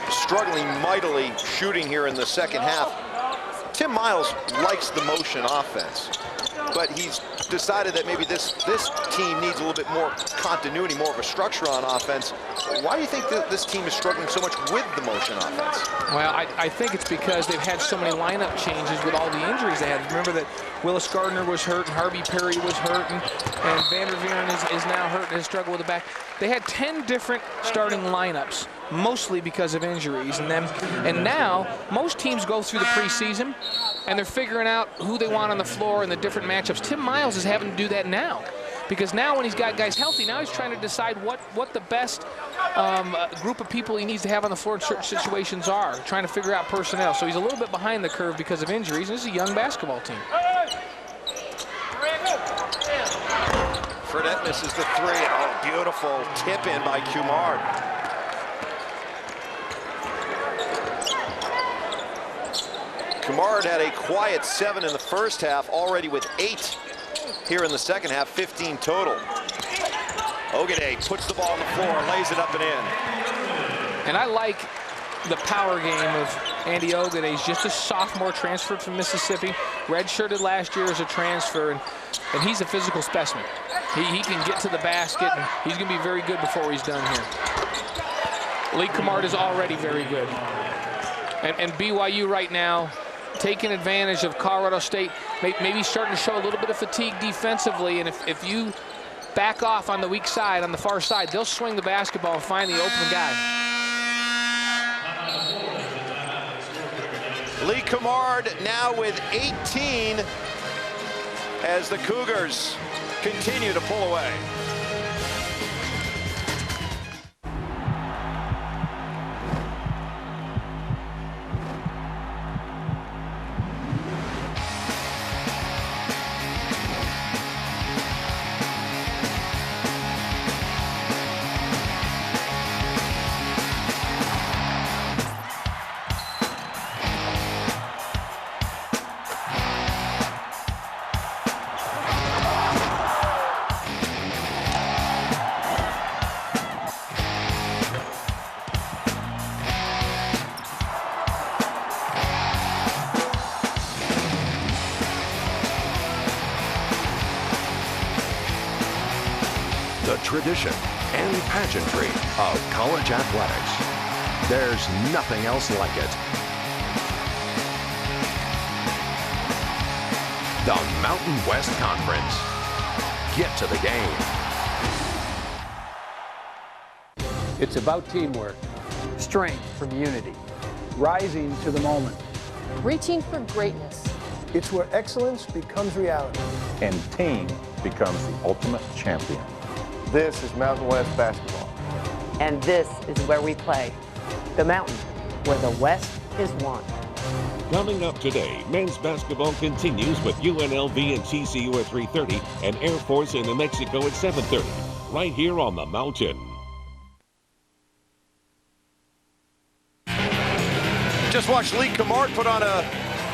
struggling mightily shooting here in the second half. Tim Miles likes the motion offense, but he's decided that maybe this team needs a little bit more continuity, more of a structure on offense. Why do you think that this team is struggling so much with the motion offense? Well, I think it's because they've had so many lineup changes with all the injuries they had. Remember that Willis Gardner was hurt, and Harvey Perry was hurt, and Vanderveeren is now hurt and has struggled with the back. They had 10 different starting lineups, mostly because of injuries. And now, most teams go through the preseason, and they're figuring out who they want on the floor and the different matchups. Tim Miles is having to do that now, because now when he's got guys healthy, now he's trying to decide what the best group of people he needs to have on the floor in certain situations are, trying to figure out personnel. So he's a little bit behind the curve because of injuries, and this is a young basketball team. Fredette misses the three. Oh, beautiful tip in by Cummard. Cummard had a quiet 7 in the first half, already with 8 here in the second half, 15 total. Ogade puts the ball on the floor, lays it up and in. And I like the power game of Andy Ogade. He's just a sophomore transferred from Mississippi, redshirted last year as a transfer, and he's a physical specimen. He can get to the basket, and he's going to be very good before he's done here. Lee Cummard is already very good. And BYU right now taking advantage of Colorado State, maybe starting to show a little bit of fatigue defensively, and if you back off on the weak side, on the far side, they'll swing the basketball and find the open guy. Lee Cummard now with 18 as the Cougars continue to pull away. Tradition and pageantry of college athletics. There's nothing else like it. The Mountain West Conference. Get to the game. It's about teamwork, strength from unity, rising to the moment, reaching for greatness. It's where excellence becomes reality. And team becomes the ultimate champion. This is Mountain West basketball. And this is where we play. The Mountain, where the West is won. Coming up today, men's basketball continues with UNLV and TCU at 3:30 and Air Force in New Mexico at 7:30. Right here on the Mountain. Just watched Lee Cummard put on a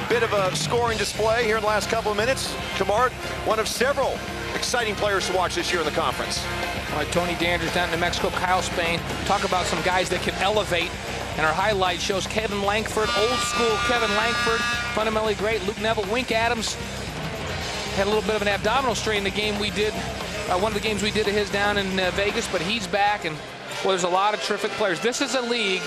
bit of a scoring display here in the last couple of minutes. Cummard, one of several exciting players to watch this year in the conference. All right, Tony Dandridge down in New Mexico, Kyle Spain. Talk about some guys that can elevate. And our highlight shows Kevin Langford, old school Kevin Langford, fundamentally great. Luke Neville, Wink Adams had a little bit of an abdominal strain in the game we did, one of the games we did of his down in Vegas, but he's back, and well, there's a lot of terrific players. This is a league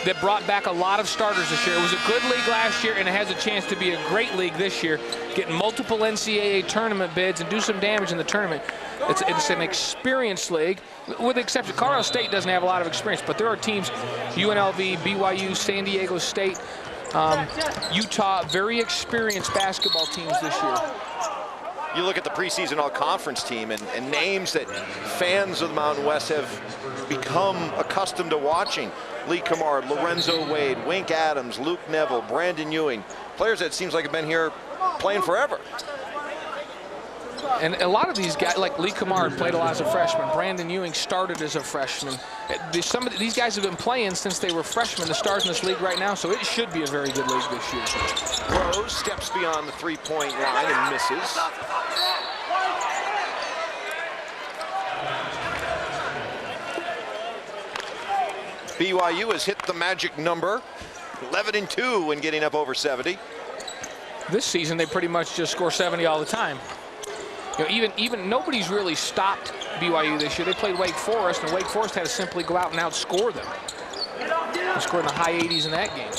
that brought back a lot of starters this year. It was a good league last year, and it has a chance to be a great league this year, getting multiple NCAA tournament bids and do some damage in the tournament. It's an experienced league, with the exception, Colorado State doesn't have a lot of experience, but there are teams, UNLV, BYU, San Diego State, Utah, very experienced basketball teams this year. You look at the preseason all-conference team and names that fans of the Mountain West have become accustomed to watching. Lee Cummard, Lorenzo Wade, Wink Adams, Luke Neville, Brandon Ewing. Players that seems like have been here playing forever. And a lot of these guys, like Lee Cummard, played a lot as a freshman. Brandon Ewing started as a freshman. Some of these guys have been playing since they were freshmen, the stars in this league right now, so it should be a very good league this year. Rose steps beyond the three-point line and misses. BYU has hit the magic number, 11-2 when getting up over 70. This season, they pretty much just score 70 all the time. You know, even nobody's really stopped BYU this year. They played Wake Forest, and Wake Forest had to simply go out and outscore them. They scored in the high 80s in that game.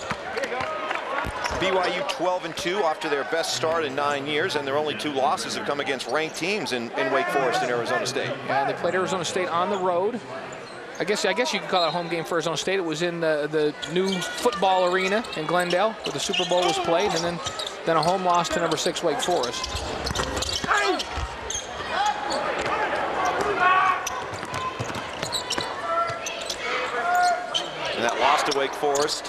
BYU 12-2 after their best start in 9 years, and their only 2 losses have come against ranked teams in Wake Forest and Arizona State. Yeah, they played Arizona State on the road. I guess you could call it a home game for Arizona State. It was in the new football arena in Glendale, where the Super Bowl was played, and then a home loss to number 6 Wake Forest. And that loss to Wake Forest,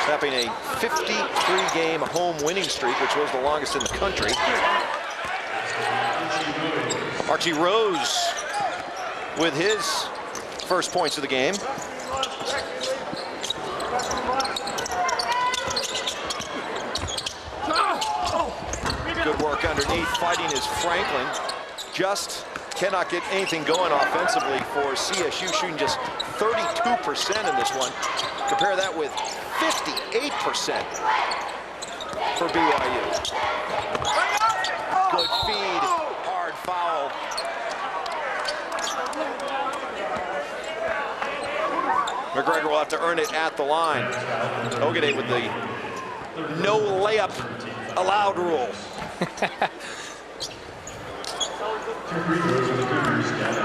snapping a 53-game home winning streak, which was the longest in the country. Archie Rose with his first points of the game. Good work underneath. Fighting is Franklin. Just cannot get anything going offensively for CSU, shooting just 32% in this one. Compare that with 58% for BYU. Good feed, hard foul. McGregor will have to earn it at the line. Ogade with the no layup allowed rule.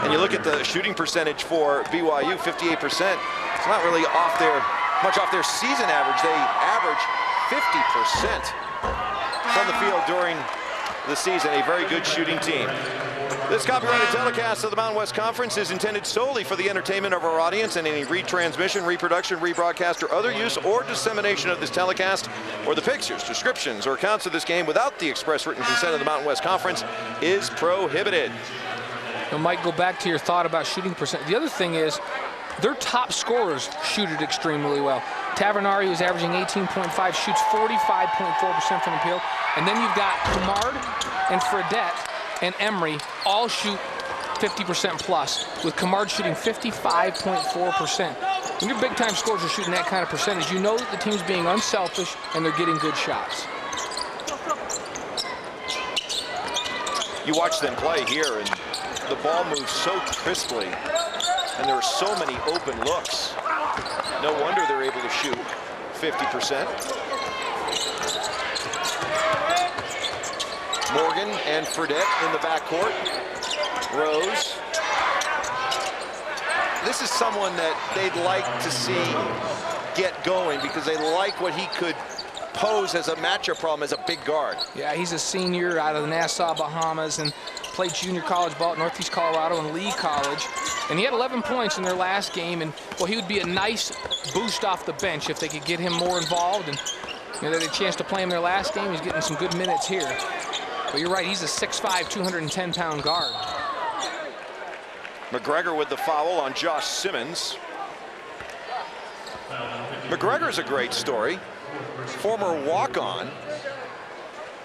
And you look at the shooting percentage for BYU, 58%. It's not really much off their season average. They average 50% from the field during the season. A very good shooting team. This copyrighted telecast of the Mountain West Conference is intended solely for the entertainment of our audience, and any retransmission, reproduction, rebroadcast, or other use or dissemination of this telecast, or the pictures, descriptions, or accounts of this game without the express written consent of the Mountain West Conference is prohibited. I might go back to your thought about shooting percent. The other thing is, their top scorers shoot it extremely well. Tavernari, who's averaging 18.5, shoots 45.4% from the field. And then you've got Cummard and Fredette and Emery all shoot 50% plus, with Cummard shooting 55.4%. When your big-time scorers are shooting that kind of percentage, you know that the team's being unselfish and they're getting good shots. You watch them play here, and the ball moves so crisply, and there are so many open looks. No wonder they're able to shoot 50%. Morgan and Fredette in the backcourt. Rose. This is someone that they'd like to see get going because they like what he could pose as a matchup problem as a big guard. Yeah, he's a senior out of the Nassau, Bahamas, and played junior college ball at Northeast Colorado and Lee College. And he had 11 points in their last game, and well, he would be a nice boost off the bench if they could get him more involved. And You know, they had a chance to play him their last game. He's getting some good minutes here. But you're right, he's a 6'5", 210-pound guard. McGregor with the foul on Josh Simmons. McGregor's a great story. Former walk-on.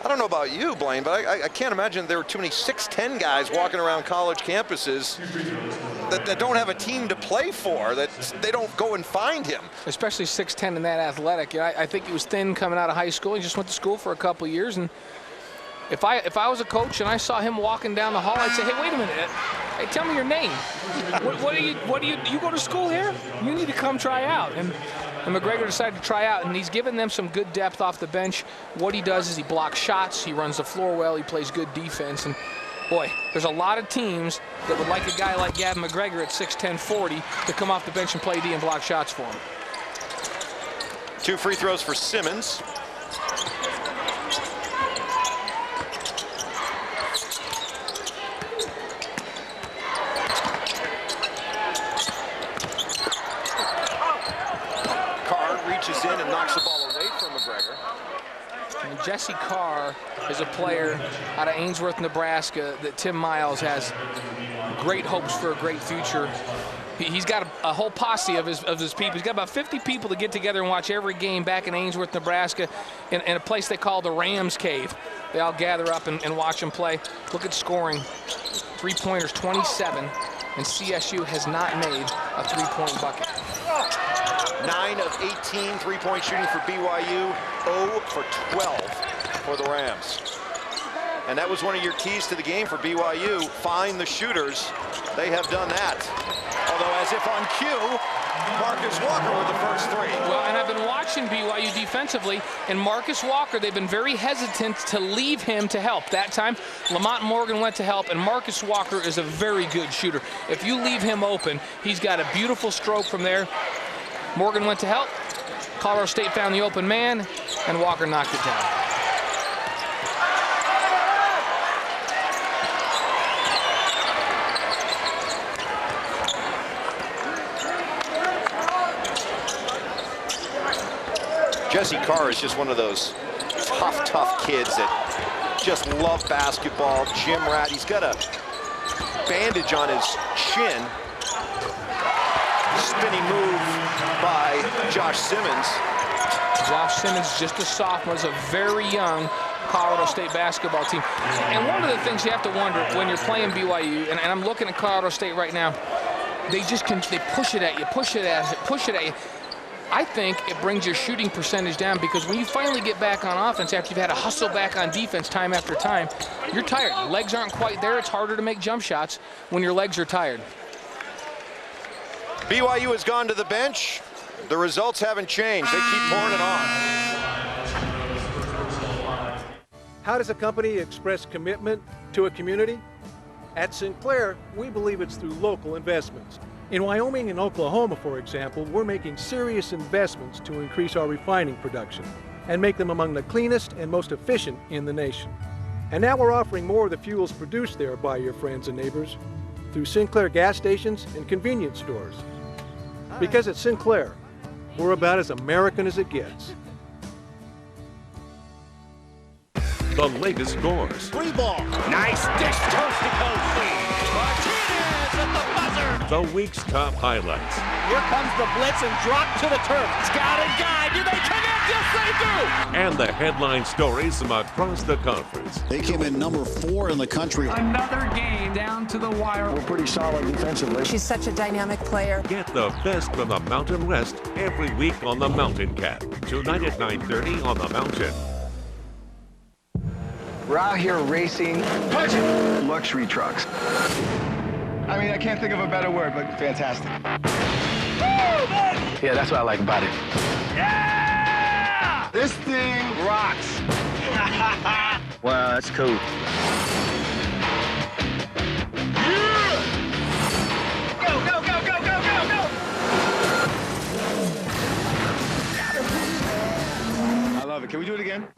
I don't know about you, Blaine, but I can't imagine there were too many 6'10" guys walking around college campuses that don't have a team to play for, that they don't go and find him. Especially 6'10" and that athletic. You know, I think he was thin coming out of high school. He just went to school for a couple years, and if I was a coach and I saw him walking down the hall, I'd say, hey, wait a minute. Hey, tell me your name. What do you go to school here? You need to come try out. And McGregor decided to try out, and he's given them some good depth off the bench. What he does is he blocks shots, he runs the floor well, he plays good defense, and boy, there's a lot of teams that would like a guy like Gavin McGregor at 6'10", 40 to come off the bench and play D and block shots for him. 2 free throws for Simmons. In and knocks the ball away from McGregor. And Jesse Carr is a player out of Ainsworth, Nebraska that Tim Miles has great hopes for a great future. He's got a whole posse of his people. He's got about 50 people to get together and watch every game back in Ainsworth, Nebraska, in a place they call the Rams Cave. They all gather up and watch him play. Look at scoring. Three-pointers, 27, and CSU has not made a three-point bucket. 9 of 18 three-point shooting for BYU, 0 for 12 for the Rams. And that was one of your keys to the game for BYU, find the shooters. They have done that. Although, as if on cue, Marcus Walker with the first 3. Well, and I've been watching BYU defensively, and Marcus Walker, they've been very hesitant to leave him to help. That time, Lamont Morgan went to help, and Marcus Walker is a very good shooter. If you leave him open, he's got a beautiful stroke from there. Morgan went to help. Colorado State found the open man, and Walker knocked it down. Jesse Carr is just one of those tough kids that just love basketball. Gym rat. He's got a bandage on his chin. Spinning move by Josh Simmons. Josh Simmons, just a sophomore, is a very young Colorado State basketball team. And one of the things you have to wonder when you're playing BYU, and I'm looking at Colorado State right now, they push it at you, push it at you. I think it brings your shooting percentage down, because when you finally get back on offense after you've had to hustle back on defense time after time, you're tired. Your legs aren't quite there. It's harder to make jump shots when your legs are tired. BYU has gone to the bench. The results haven't changed. They keep pouring it on. How does a company express commitment to a community? At Sinclair, we believe it's through local investments. In Wyoming and Oklahoma, for example, we're making serious investments to increase our refining production and make them among the cleanest and most efficient in the nation. And now we're offering more of the fuels produced there by your friends and neighbors through Sinclair gas stations and convenience stores. Because at Sinclair, we're about as American as it gets. The latest scores. Free ball. Nice dish, coast to coast. Martinez at the buzzer. The week's top highlights. Here comes the blitz and drop to the turf. Scouted guy. Do they connect? Yes, they do. And the headline stories from across the conference. They came in number 4 in the country. Another game down to the wire. We're pretty solid defensively. She's such a dynamic player. Get the best from the Mountain West every week on the Mountain Cat. Tonight at 9:30 on the Mountain. We're out here racing luxury trucks. I mean, I can't think of a better word, but fantastic. Yeah, that's what I like about it. Yeah! This thing rocks. Wow, that's cool. Yeah! Go, go, go, go, go, go, go! I love it. Can we do it again?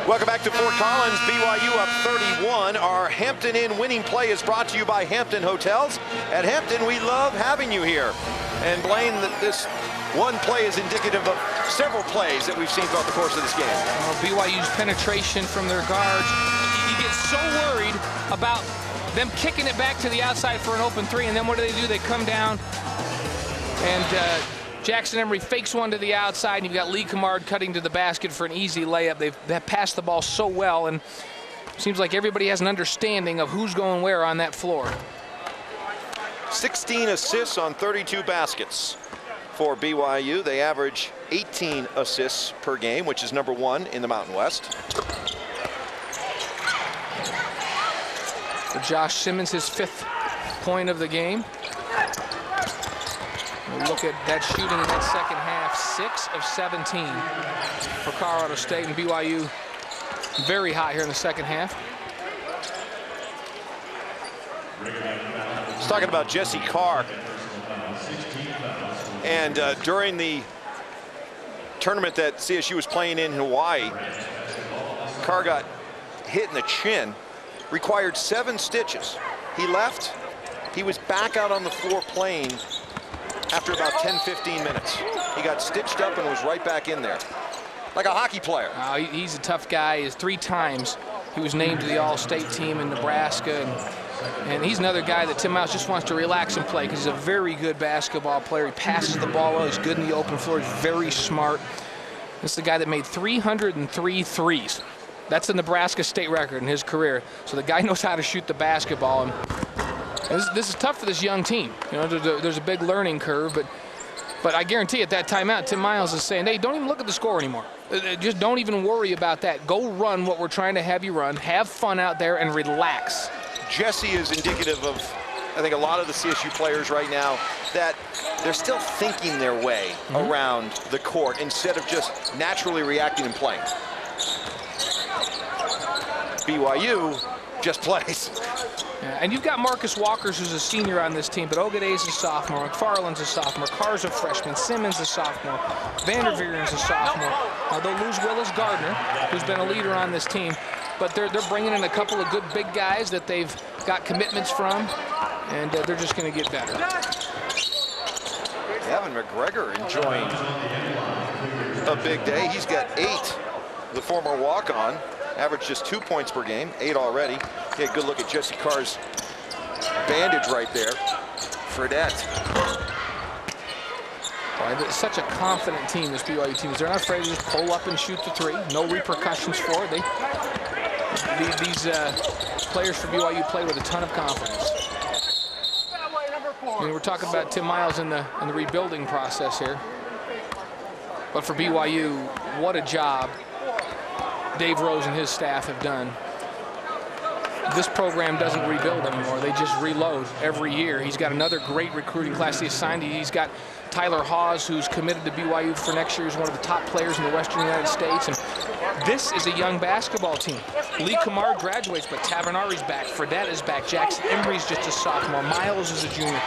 Welcome back to Fort Collins. BYU up 31. Our Hampton Inn winning play is brought to you by Hampton Hotels. At Hampton, we love having you here. And Blaine, this one play is indicative of several plays that we've seen throughout the course of this game. BYU's penetration from their guards. You get so worried about them kicking it back to the outside for an open three, and then what do? They come down, and Jackson Emery fakes one to the outside, and you've got Lee Cummard cutting to the basket for an easy layup. They've passed the ball so well, and it seems like everybody has an understanding of who's going where on that floor. 16 assists on 32 baskets for BYU. They average 18 assists per game, which is number 1 in the Mountain West. For Josh Simmons, his 5th point of the game. We'll look at that shooting in that second half, 6 of 17 for Colorado State, and BYU very hot here in the second half. Let's talking about Jesse Carr. And during the tournament that CSU was playing in Hawaii, Carr got hit in the chin, required 7 stitches. He left. He was back out on the floor playing after about 10-15 minutes. He got stitched up and was right back in there, like a hockey player. He's a tough guy. 3 times he was named to the All-State team in Nebraska, and he's another guy that Tim Miles just wants to relax and play because he's a very good basketball player. He passes the ball well. He's good in the open floor. He's very smart. This is the guy that made 303 threes. That's the Nebraska State record in his career. So the guy knows how to shoot the basketball. And this is tough for this young team. You know, there's a big learning curve, but I guarantee at that timeout, Tim Miles is saying, hey, don't even look at the score anymore. Just don't even worry about that. Go run what we're trying to have you run. Have fun out there and relax. Jesse is indicative of, I think, a lot of the CSU players right now that they're still thinking their way around the court instead of just naturally reacting and playing. BYU just plays. Yeah, and you've got Marcus Walkers, who's a senior on this team, but Ogade's a sophomore, McFarland's a sophomore, Carr's a freshman, Simmons a sophomore, Vanderveeren's a sophomore. Now they'll lose Willis Gardner, who's been a leader on this team, but they're bringing in a couple of good big guys that they've got commitments from, and they're just going to get better. Evan McGregor enjoying a big day. He's got 8, the former walk-on. Averaged just 2 points per game, 8 already. Get a good look at Jesse Carr's bandage right there. Fredette. It's such a confident team, this BYU team. They're not afraid to just pull up and shoot the 3. No repercussions for it. These players for BYU play with a ton of confidence. I mean, we're talking about Tim Miles in the rebuilding process here. But for BYU, what a job Dave Rose and his staff have done. This program doesn't rebuild anymore. They just reload every year. He's got another great recruiting class he assigned. He's got Tyler Hawes, who's committed to BYU for next year. He's one of the top players in the Western United States. And this is a young basketball team. Lee Cummard graduates, but Tavernari's back. Fredette is back. Jackson Emery's just a sophomore. Miles is a junior.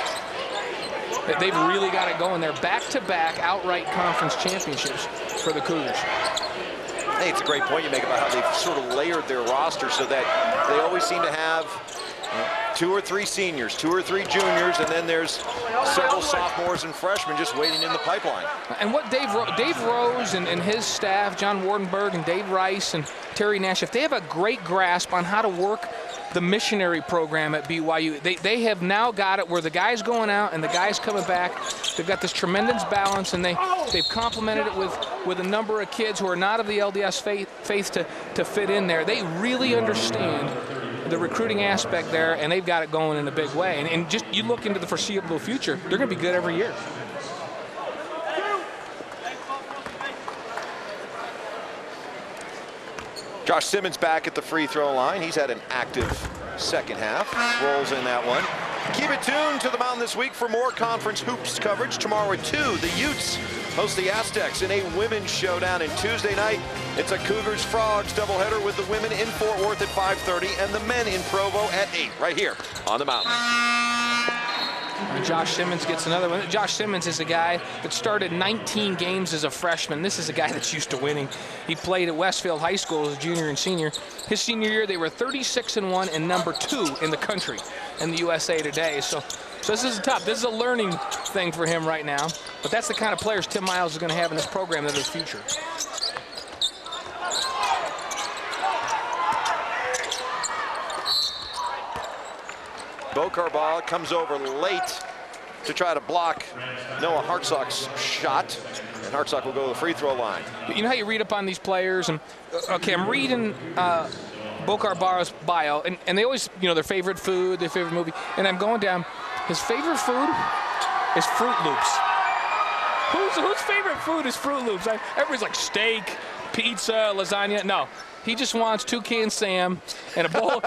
They've really got it going. They're back-to-back outright conference championships for the Cougars. I think it's a great point you make about how they've sort of layered their roster so that they always seem to have 2 or 3 seniors, 2 or 3 juniors, and then there's several sophomores and freshmen just waiting in the pipeline. And what Dave Rose and his staff, John Wardenberg and Dave Rice and Terry Nash, if they have a great grasp on how to work the missionary program at BYU, they have now got it where the guys going out and the guys coming back. They've got this tremendous balance, and they've complemented it with a number of kids who are not of the LDS faith to fit in there. They really understand the recruiting aspect there, and they've got it going in a big way. And just you look into the foreseeable future, they're going to be good every year. Josh Simmons back at the free throw line. He's had an active second half. Rolls in that one. Keep it tuned to the Mountain this week for more conference hoops coverage. Tomorrow at 2, the Utes host the Aztecs in a women's showdown. And Tuesday night, it's a Cougars Frogs doubleheader with the women in Fort Worth at 5:30 and the men in Provo at 8, right here on the Mountain. And Josh Simmons gets another one. Josh Simmons is a guy that started 19 games as a freshman. This is a guy that's used to winning. He played at Westfield High School as a junior and senior. His senior year, they were 36-1 and number 2 in the country in the USA Today. So this is tough. This is a learning thing for him right now. But that's the kind of players Tim Miles is going to have in this program in the future. Bo Carball comes over late to try to block Noah Hartsock's shot, and Hartsock will go to the free throw line. You know how you read up on these players, and okay, I'm reading Bo Carball's bio, and they always, you know, their favorite food, their favorite movie, and I'm going down. His favorite food is Fruit Loops. Whose favorite food is Fruit Loops? Everybody's like steak, pizza, lasagna. No. He just wants Toucan Sam and a bowl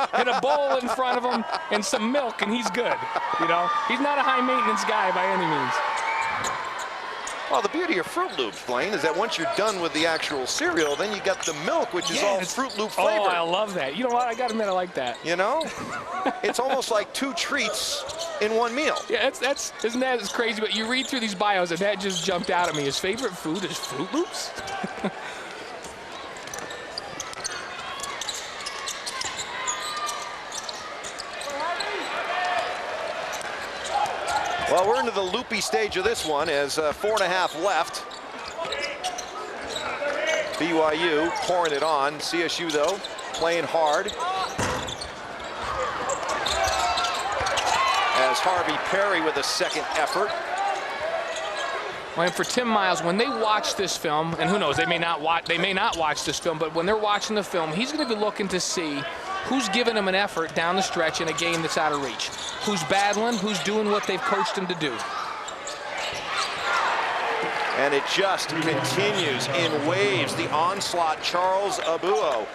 in front of him and some milk, and he's good. You know, he's not a high-maintenance guy by any means. Well, the beauty of Fruit Loops, Blaine, is that once you're done with the actual cereal, then you got the milk, which is all Fruit Loop flavor. Oh, I love that. You know what? I got to admit, I like that. You know, it's almost like 2 treats in one meal. Yeah, isn't that as crazy? But you read through these bios, and that just jumped out at me. His favorite food is Fruit Loops. Well, we're into the loopy stage of this one as 4.5 left. BYU pouring it on. CSU, though, playing hard. As Harvey Perry with a second effort. Well, and for Tim Miles, when they watch this film, and who knows, they may not watch this film, but when they're watching the film, he's going to be looking to see who's giving him an effort down the stretch in a game that's out of reach. Who's battling, who's doing what they've coached him to do. And it just continues in waves. The onslaught, Charles Abuo.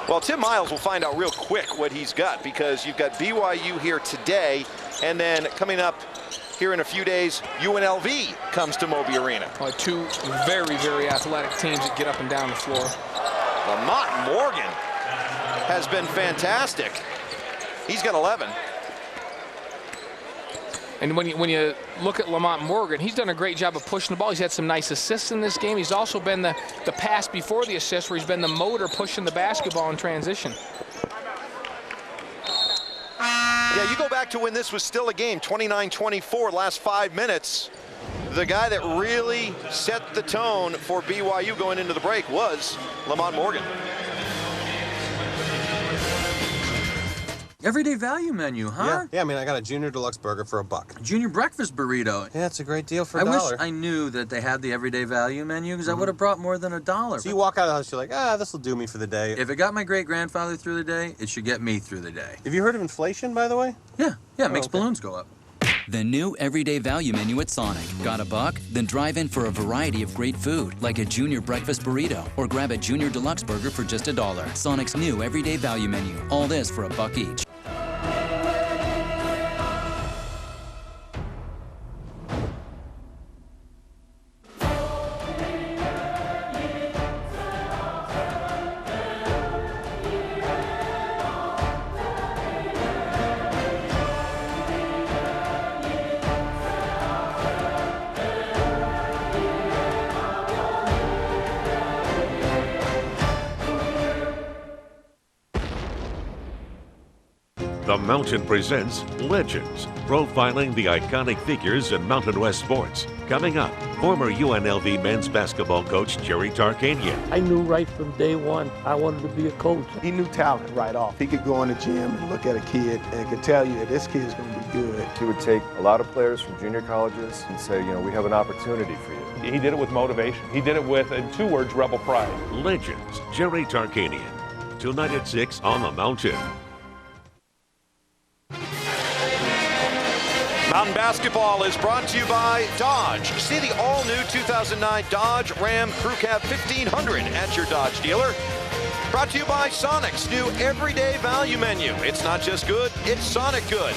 Well, Tim Miles will find out real quick what he's got, because you've got BYU here today, and then coming up here in a few days, UNLV comes to Moby Arena. Oh, 2 very, very athletic teams that get up and down the floor. Lamont Morgan has been fantastic. He's got 11. And when you look at Lamont Morgan, he's done a great job of pushing the ball. He's had some nice assists in this game. He's also been the pass before the assist, where he's been the motor pushing the basketball in transition. Yeah, you go back to when this was still a game, 29-24, last 5 minutes. The guy that really set the tone for BYU going into the break was Lamont Morgan. Everyday value menu, huh? Yeah, I mean, I got a Junior Deluxe burger for $1. Junior breakfast burrito. Yeah, it's a great deal for $1. I wish I knew that they had the everyday value menu, because I would have brought more than $1. So you walk out of the house, you're like, this will do me for the day. If it got my great-grandfather through the day, it should get me through the day. Have you heard of inflation, by the way? Yeah, it makes balloons go up. The new everyday value menu at Sonic. Got $1? Then drive in for a variety of great food, like a Junior breakfast burrito, or grab a Junior Deluxe burger for just $1. Sonic's new everyday value menu. All this for $1 each. The Mountain presents Legends, profiling the iconic figures in Mountain West sports. Coming up, former UNLV men's basketball coach Jerry Tarkanian. I knew right from day one I wanted to be a coach. He knew talent right off. He could go in the gym and look at a kid and could tell you that this kid's going to be good. He would take a lot of players from junior colleges and say, we have an opportunity for you. He did it with motivation. He did it with, in 2 words, rebel pride. Legends, Jerry Tarkanian. Tonight at 6 on the Mountain. Mountain Basketball is brought to you by Dodge. See the all-new 2009 Dodge Ram Crew Cab 1500 at your Dodge dealer. Brought to you by Sonic's new everyday value menu. It's not just good, it's Sonic good.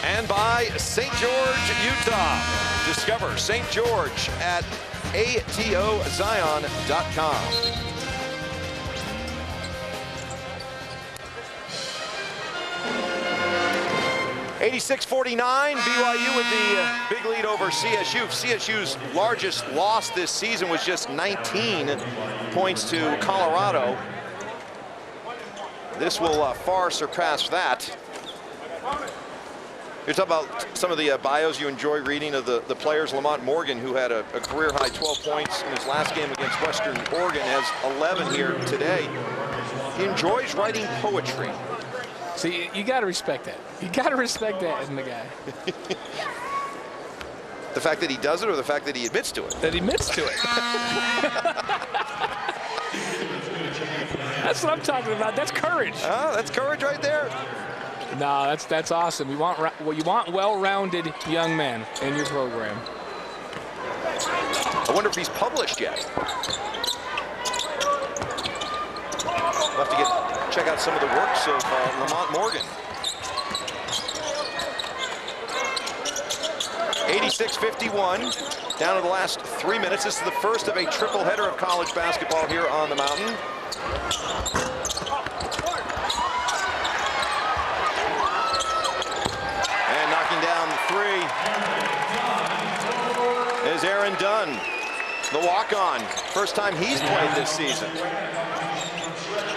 And by St. George, Utah. Discover St. George at atozion.com. 86-49, BYU with the big lead over CSU. CSU's largest loss this season was just 19 points to Colorado. This will far surpass that. You're talking about some of the bios you enjoy reading of the players. Lamont Morgan, who had a career-high 12 points in his last game against Western Oregon, has 11 here today. He enjoys writing poetry. See, you got to respect that. You got to respect that in the guy. The fact that he does it, or the fact that he admits to it? That he admits to it. That's what I'm talking about. That's courage. Oh, that's courage right there. No, that's awesome. You want well-rounded young men in your program. I wonder if he's published yet. We'll have to check out some of the works of Lamont Morgan. 86-51, down to the last 3 minutes. This is the first of a triple header of college basketball here on the Mountain. And knocking down the three is Aaron Dunn, the walk-on. First time he's played this season.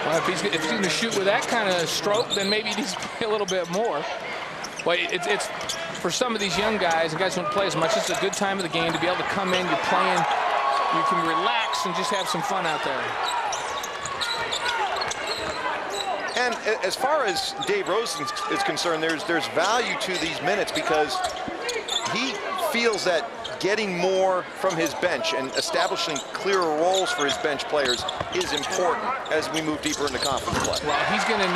Well, if he's going to shoot with that kind of stroke, then maybe he needs to play a little bit more. But it's for some of these young guys and guys who don't play as much, it's a good time of the game to be able to come in, you're playing, you can relax and just have some fun out there. And as far as Dave Rose is concerned, there's value to these minutes because he feels that getting more from his bench and establishing clearer roles for his bench players is important as we move deeper into conference play. Well, he's going to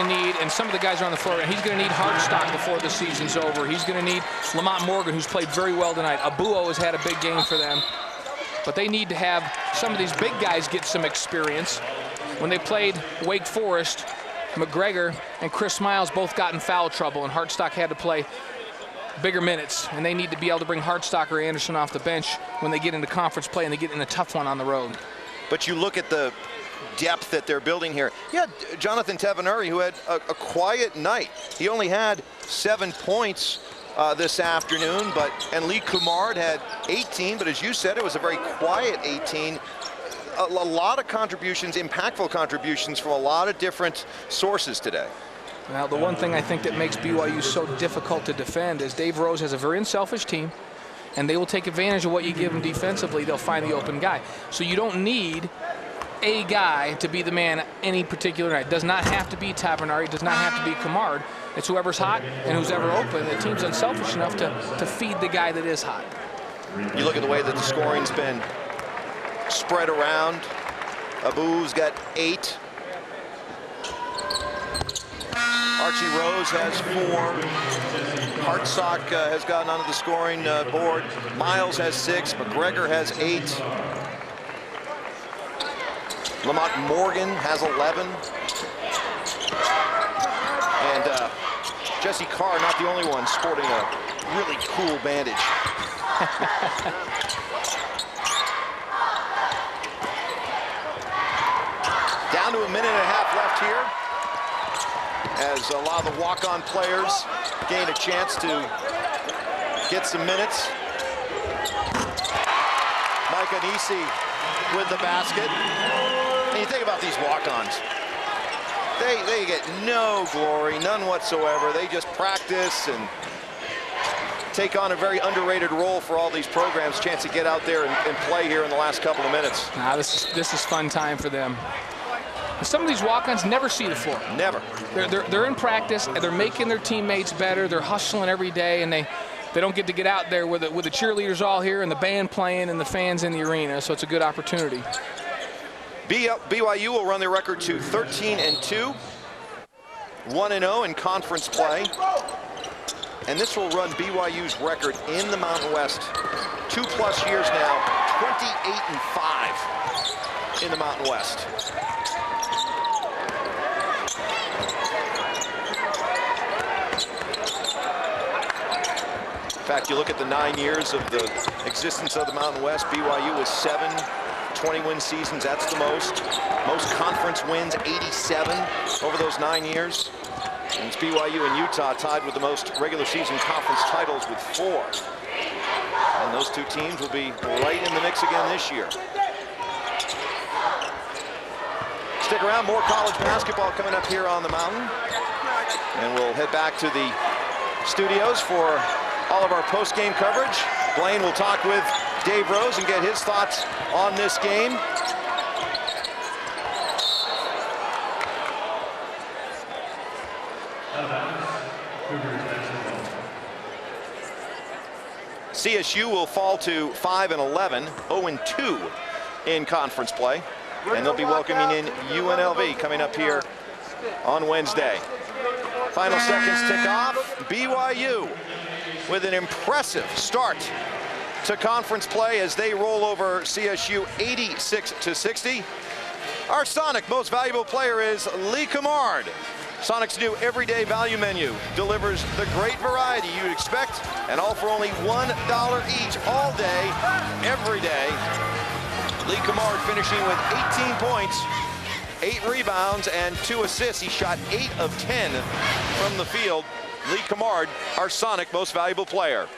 need, and some of the guys are on the floor, and he's going to need Hartstock before the season's over. He's going to need Lamont Morgan, who's played very well tonight. Abuo has had a big game for them. But they need to have some of these big guys get some experience. When they played Wake Forest, McGregor and Chris Miles both got in foul trouble, and Hartstock had to play bigger minutes, and they need to be able to bring Hartstock or Anderson off the bench when they get into conference play and they get in a tough one on the road. But you look at the depth that they're building here. Yeah, Jonathan Tavanuri, who had a quiet night. He only had 7 points this afternoon, and Lee Kumard had 18, but as you said, it was a very quiet 18. A lot of contributions, impactful contributions from a lot of different sources today. Now, the one thing I think that makes BYU so difficult to defend is Dave Rose has a very unselfish team, and they will take advantage of what you give them defensively. They'll find the open guy. So you don't need a guy to be the man any particular night. It does not have to be Tavanari. It does not have to be Kumard. It's whoever's hot and who's ever open. The team's unselfish enough to feed the guy that is hot. You look at the way that the scoring's been spread around. Abu's got 8. Archie Rose has 4. Hartsock has gotten onto the scoring board. Miles has 6. McGregor has 8. Lamont Morgan has 11. And Jesse Carr, not the only one, sporting a really cool bandage. Down to a minute and a half left here, as a lot of the walk-on players gain a chance to get some minutes. Mike Anisi with the basket. And you think about these walk-ons. They get no glory, none whatsoever. They just practice and take on a very underrated role for all these programs. Chance to get out there and play here in the last couple of minutes. Nah, this is fun time for them. Some of these walk-ons never see the floor. Never. They're in practice, and they're making their teammates better. They're hustling every day, and they don't get out there with the cheerleaders all here and the band playing and the fans in the arena, so it's a good opportunity. BYU will run their record to 13-2, 1-0 in conference play. And this will run BYU's record in the Mountain West 2+ years now, 28-5 in the Mountain West. In fact, you look at the 9 years of the existence of the Mountain West, BYU was 7 20-win seasons. That's the most. Most conference wins, 87 over those 9 years. And it's BYU and Utah tied with the most regular season conference titles with 4. And those two teams will be right in the mix again this year. Stick around, more college basketball coming up here on the mountain. And we'll head back to the studios for all of our post-game coverage. Blaine will talk with Dave Rose and get his thoughts on this game. CSU will fall to 5-11, 0-2 in conference play. And they'll be welcoming in UNLV coming up here on Wednesday. Final seconds tick off. BYU with an impressive start to conference play as they roll over CSU 86-60. Our Sonic most valuable player is Lee Cummard. Sonic's new everyday value menu delivers the great variety you'd expect, and all for only $1 each, all day, every day. Lee Cummard finishing with 18 points, 8 rebounds, and 2 assists. He shot 8 of 10 from the field. Lee Cummard, our Sonic most valuable player.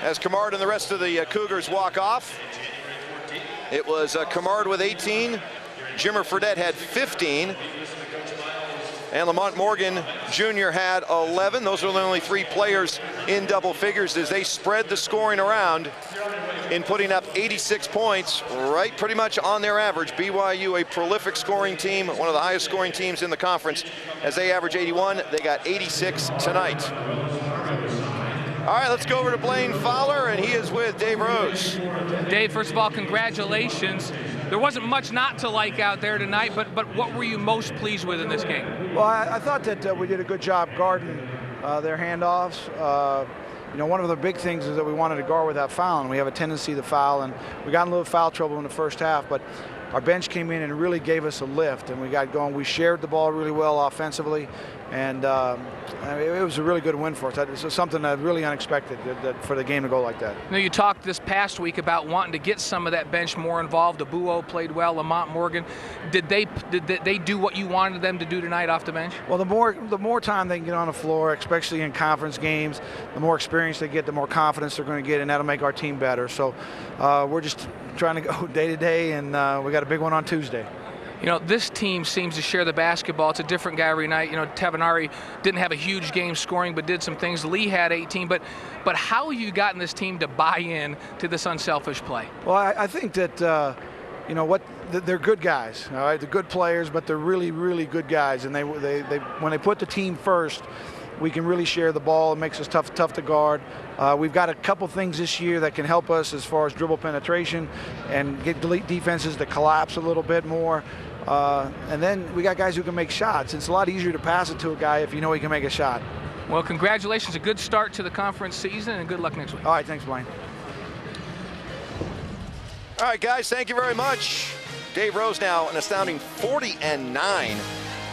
As Cummard and the rest of the Cougars walk off, it was Cummard with 18. Jimmer Fredette had 15. And Lamont Morgan Jr. had 11. Those are the only 3 players in double figures as they spread the scoring around in putting up 86 points, right pretty much on their average. BYU, a prolific scoring team, one of the highest scoring teams in the conference. As they average 81, they got 86 tonight. All right, let's go over to Blaine Fowler, and he is with Dave Rose. Dave, first of all, congratulations. There wasn't much not to like out there tonight, but what were you most pleased with in this game? Well, I thought that we did a good job guarding their handoffs. You know, one of the big things is that we wanted to guard without fouling. We have a tendency to foul, and we got in a little foul trouble in the first half, but our bench came in and really gave us a lift, and we got going. We shared the ball really well offensively, and it was a really good win for us. It was something really unexpected for the game to go like that. You know, you talked this past week about wanting to get some of that bench more involved. Abuo played well, Lamont Morgan. Did they do what you wanted them to do tonight off the bench? Well, the more time they can get on the floor, especially in conference games, the more experience they get, the more confidence they're going to get, and that'll make our team better. So we're just trying to go day to day, and we got a big one on Tuesday. You know, this team seems to share the basketball. It's a different guy every night. You know, Tavanari didn't have a huge game scoring, but did some things. Lee had 18. But how have you gotten this team to buy in to this unselfish play? Well, I think that, you know, they're good guys. All right, they're good players, but they're really, really good guys. And they when they put the team first, we can really share the ball. It makes us tough to guard. We've got a couple things this year that can help us as far as dribble penetration and get defenses to collapse a little bit more. And then we got guys who can make shots. It's a lot easier to pass it to a guy if you know he can make a shot. Well, congratulations. A good start to the conference season, and good luck next week. All right, thanks, Blaine. All right, guys, thank you very much. Dave Rose now an astounding 40-9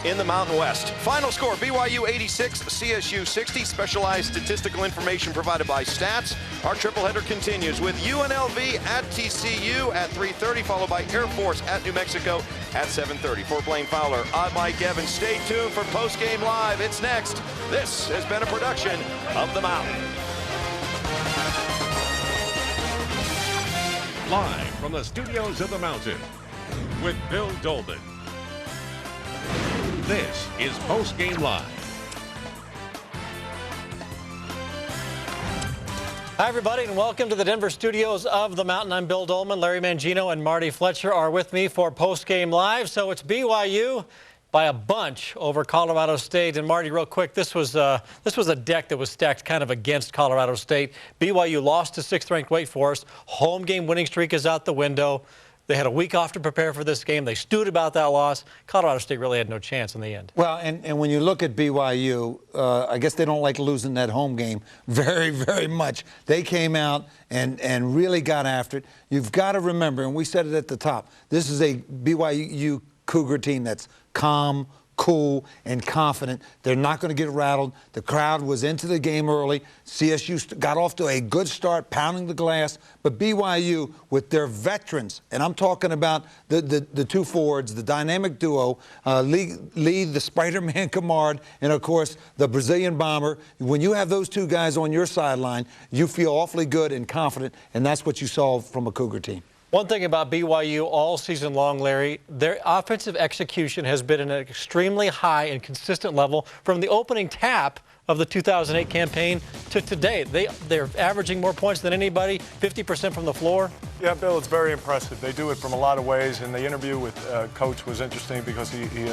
in the Mountain West. Final score, BYU 86, CSU 60. Specialized statistical information provided by Stats. Our triple header continues with UNLV at TCU at 3:30, followed by Air Force at New Mexico at 7:30. For Blaine Fowler, I'm Mike Evans. Stay tuned for Post Game Live. It's next. This has been a production of The Mountain. Live from the studios of The Mountain with Bill Dolman. This is Post Game Live. Hi, everybody, and welcome to the Denver studios of The Mountain. I'm Bill Dolman. Larry Mangino and Marty Fletcher are with me for Post Game Live. So it's BYU by a bunch over Colorado State. And Marty, real quick, this was a deck that was stacked kind of against Colorado State. BYU lost to 6th-ranked Wake Forest. Home game winning streak is out the window. They had a week off to prepare for this game. They stewed about that loss. Colorado State really had no chance in the end. Well, and when you look at BYU, I guess they don't like losing that home game very, very much. They came out and really got after it. You've got to remember, and we said it at the top, this is a BYU Cougar team that's calm, cool, and confident. They're not going to get rattled. The crowd was into the game early. CSU got off to a good start, pounding the glass. But BYU, with their veterans, and I'm talking about the two forwards, the dynamic duo, Lee, the Spider-Man Kamard, and, of course, the Brazilian Bomber. When you have those two guys on your sideline, you feel awfully good and confident, and that's what you saw from a Cougar team. One thing about BYU all season long, Larry, their offensive execution has been at an extremely high and consistent level from the opening tap of the 2008 campaign to today. They're averaging more points than anybody, 50% from the floor. Yeah, Bill, it's very impressive. They do it from a lot of ways, and the interview with Coach was interesting because he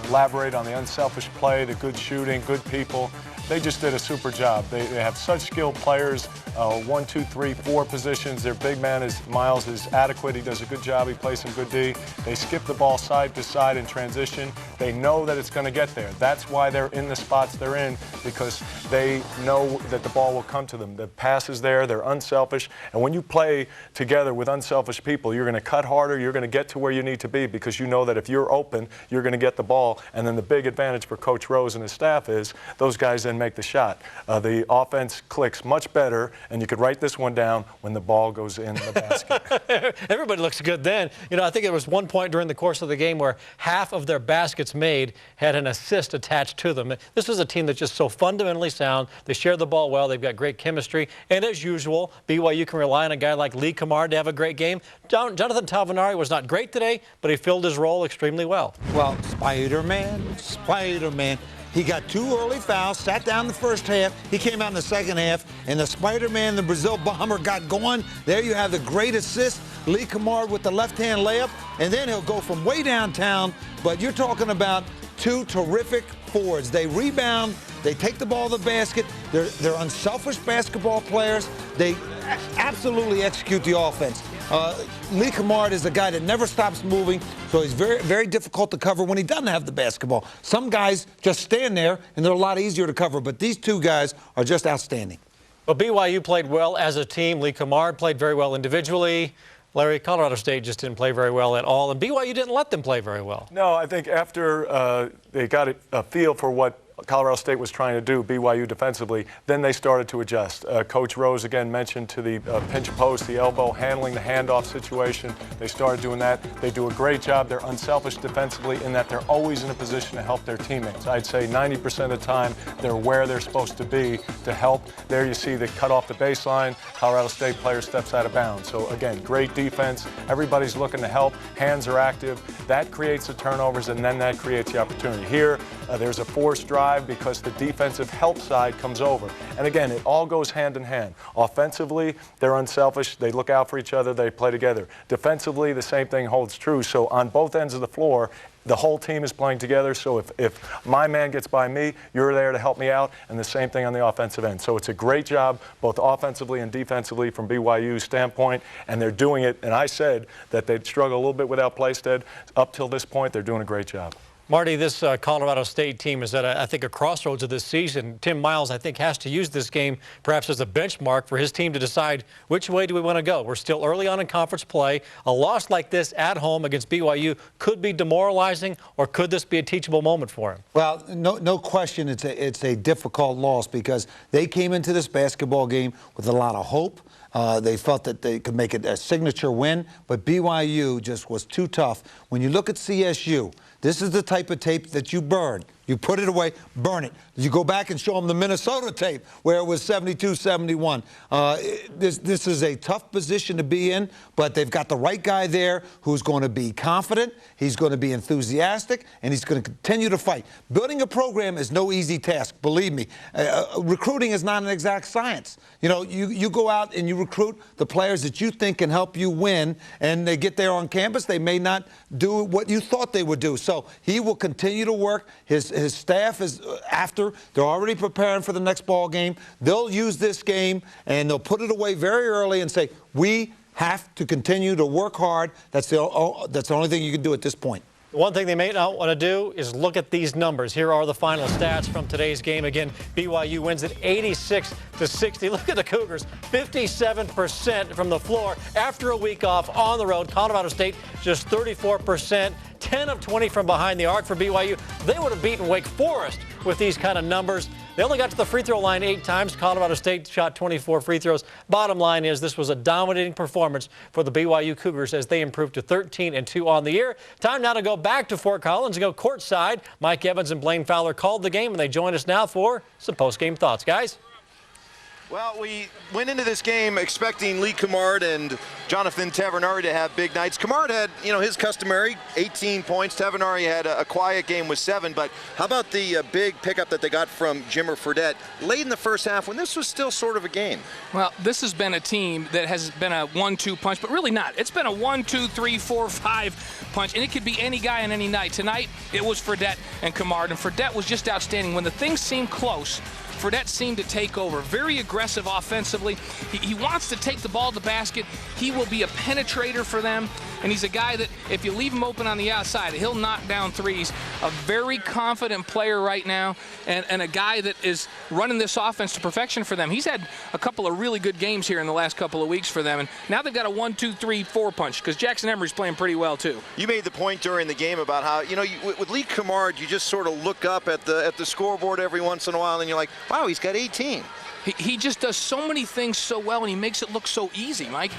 elaborated on the unselfish play, the good shooting, good people. They just did a super job. They have such skilled players, 1, 2, 3, 4 positions. Their big man, Miles, is adequate. He does a good job. He plays some good D. They skip the ball side to side in transition. They know that it's going to get there. That's why they're in the spots they're in, because they know that the ball will come to them. The pass is there. They're unselfish. And when you play together with unselfish people, you're going to cut harder. You're going to get to where you need to be because you know that if you're open, you're going to get the ball. And then the big advantage for Coach Rose and his staff is those guys then make the shot. The offense clicks much better, and you could write this one down when the ball goes in the basket. Everybody looks good then. You know, I think there was one point during the course of the game where half of their baskets made had an assist attached to them. This is a team that's just so fundamentally sound. They share the ball well. They've got great chemistry. And as usual, BYU can rely on a guy like Lee Kamard to have a great game. Jonathan Talvanari was not great today, but he filled his role extremely well. Well, Spider-Man, Spider-Man. He got 2 early fouls, sat down in the first half. He came out in the second half, and the Spider-Man, the Brazil Bomber, got going. There you have the great assist. Lee Kamard with the left-hand layup, and then he'll go from way downtown. But you're talking about 2 terrific forwards. They rebound. They take the ball to the basket. They're unselfish basketball players. They absolutely execute the offense. Lee Kamard is a guy that never stops moving, so he's very, very difficult to cover when he doesn't have the basketball. Some guys just stand there, and they're a lot easier to cover, but these two guys are just outstanding. Well, BYU played well as a team. Lee Kamard played very well individually. Larry, Colorado State just didn't play very well at all, and BYU didn't let them play very well. No, I think after they got a feel for what Colorado State was trying to do, BYU defensively, then they started to adjust. Coach Rose again mentioned to the pinch post, the elbow, handling the handoff situation. They started doing that. They do a great job. They're unselfish defensively in that they're always in a position to help their teammates. I'd say 90% of the time they're where they're supposed to be to help. There you see they cut off the baseline. Colorado State player steps out of bounds. So again, great defense. Everybody's looking to help. Hands are active. That creates the turnovers, and then that creates the opportunity. Here, there's a forced drive because the defensive help side comes over. And again, it all goes hand in hand. Offensively, they're unselfish. They look out for each other. They play together. Defensively, the same thing holds true. So on both ends of the floor, the whole team is playing together. So if my man gets by me, you're there to help me out. And the same thing on the offensive end. So it's a great job, both offensively and defensively from BYU's standpoint. And they're doing it. And I said that they'd struggle a little bit without Playstead. Up till this point, they're doing a great job. Marty, this Colorado State team is at, I think, a crossroads of this season. Tim Miles, I think, has to use this game perhaps as a benchmark for his team to decide which way do we want to go. We're still early on in conference play. A loss like this at home against BYU could be demoralizing, or could this be a teachable moment for him? Well, no question it's a difficult loss because they came into this basketball game with a lot of hope. They felt that they could make it a signature win, but BYU just was too tough. When you look at CSU, this is the type of tape that you burn. You put it away, burn it. You go back and show them the Minnesota tape where it was 72-71. This is a tough position to be in, but they've got the right guy there who's going to be confident, he's going to be enthusiastic, and he's going to continue to fight. Building a program is no easy task, believe me. Recruiting is not an exact science. You know, you go out and you recruit the players that you think can help you win, and they get there on campus, they may not do what you thought they would do. So he will continue to work. His staff is after. They're already preparing for the next ball game. They'll use this game, and they'll put it away very early and say, we have to continue to work hard. That's the only thing you can do at this point. One thing they may not want to do is look at these numbers. Here are the final stats from today's game. Again, BYU wins it 86-60. Look at the Cougars, 57% from the floor after a week off on the road. Colorado State just 34%. 10 of 20 from behind the arc for BYU. They would have beaten Wake Forest with these kind of numbers. They only got to the free throw line 8 times. Colorado State shot 24 free throws. Bottom line is this was a dominating performance for the BYU Cougars as they improved to 13-2 on the year. Time now to go back to Fort Collins and go courtside. Mike Evans and Blaine Fowler called the game, and they join us now for some post-game thoughts. Guys? Well, we went into this game expecting Lee Cummard and Jonathan Tavernari to have big nights. Cummard had, his customary 18 points. Tavernari had a quiet game with 7. But how about the big pickup that they got from Jimmer Fredette late in the first half when this was still sort of a game? Well, this has been a team that has been a 1-2 punch, but really not. It's been a 1, 2, 3, 4, 5 punch, and it could be any guy on any night. Tonight, it was Fredette and Cummard, and Fredette was just outstanding. When the things seemed close, Fredette seemed to take over. Very aggressive offensively. He wants to take the ball to the basket. He will be a penetrator for them. And he's a guy that if you leave him open on the outside, he'll knock down threes. A very confident player right now, and a guy that is running this offense to perfection for them. He's had a couple of really good games here in the last couple of weeks for them. And now they've got a 1, 2, 3, 4 punch because Jackson Emery's playing pretty well too. You made the point during the game about how, with Lee Cummard, you just sort of look up at the scoreboard every once in a while and you're like, wow, he's got 18. He just does so many things so well, and he makes it look so easy, Mike.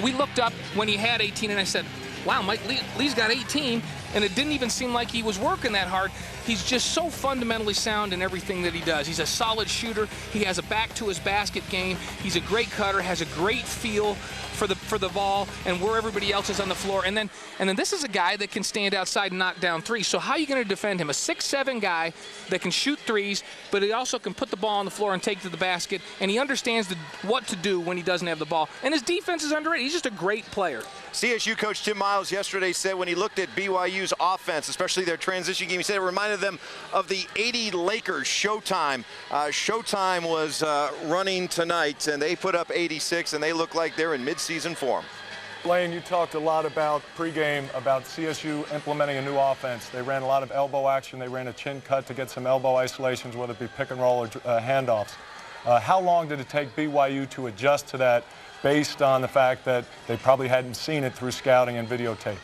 We looked up when he had 18, and I said, wow, Mike, Lee's got 18, and it didn't even seem like he was working that hard. He's just so fundamentally sound in everything that he does. He's a solid shooter. He has a back-to-his-basket game. He's a great cutter, has a great feel for the ball and where everybody else is on the floor. And then this is a guy that can stand outside and knock down threes. So how are you going to defend him? A 6'7" guy that can shoot threes, but he also can put the ball on the floor and take to the basket, and he understands what to do when he doesn't have the ball. And his defense is underrated. He's just a great player. CSU coach Tim Miles yesterday said when he looked at BYU's offense, especially their transition game, he said it reminded them of the '80 Lakers Showtime. Showtime was running tonight, and they put up 86, and they look like they're in mid-season form. Blaine, you talked a lot about pregame about CSU implementing a new offense. They ran a lot of elbow action. They ran a chin cut to get some elbow isolations, whether it be pick and roll or handoffs. How long did it take BYU to adjust to that based on the fact that they probably hadn't seen it through scouting and videotape?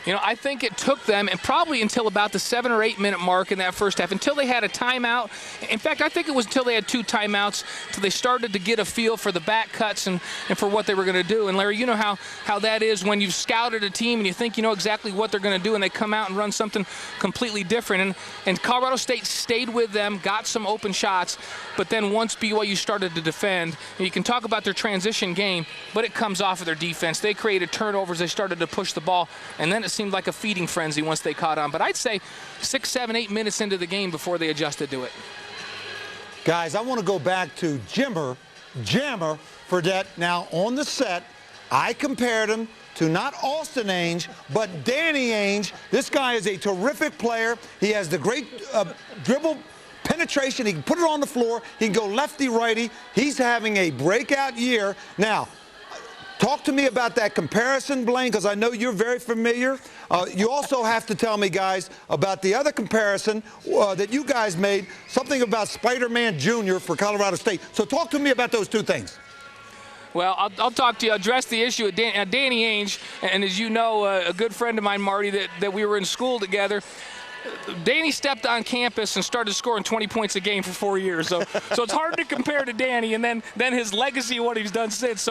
I think it took them, and probably until about the 7 or 8 minute mark in that first half, until they had a timeout. In fact, I think it was until they had 2 timeouts till they started to get a feel for the back cuts and for what they were going to do. And Larry, you know how that is when you've scouted a team and you think you know exactly what they're going to do, and they come out and run something completely different. And Colorado State stayed with them, got some open shots, but then once BYU started to defend, and you can talk about their transition game, but it comes off of their defense. They created turnovers, they started to push the ball, and then it seemed like a feeding frenzy once they caught on. But I'd say 6, 7, 8 minutes into the game before they adjusted to it. Guys, I want to go back to Jammer Fredette. Now, on the set, I compared him to not Austin Ainge, but Danny Ainge. This guy is a terrific player. He has the great dribble penetration. He can put it on the floor. He can go lefty-righty. He's having a breakout year. Now, talk to me about that comparison, Blaine, because I know you're very familiar. You also have to tell me, guys, about the other comparison that you guys made, something about Spider-Man Jr. for Colorado State. So talk to me about those two things. Well, I'll talk to you, address the issue of Danny Ainge, and as you know, a good friend of mine, Marty, that we were in school together. Danny stepped on campus and started scoring 20 points a game for 4 years. So it's hard to compare to Danny and then his legacy and what he's done since.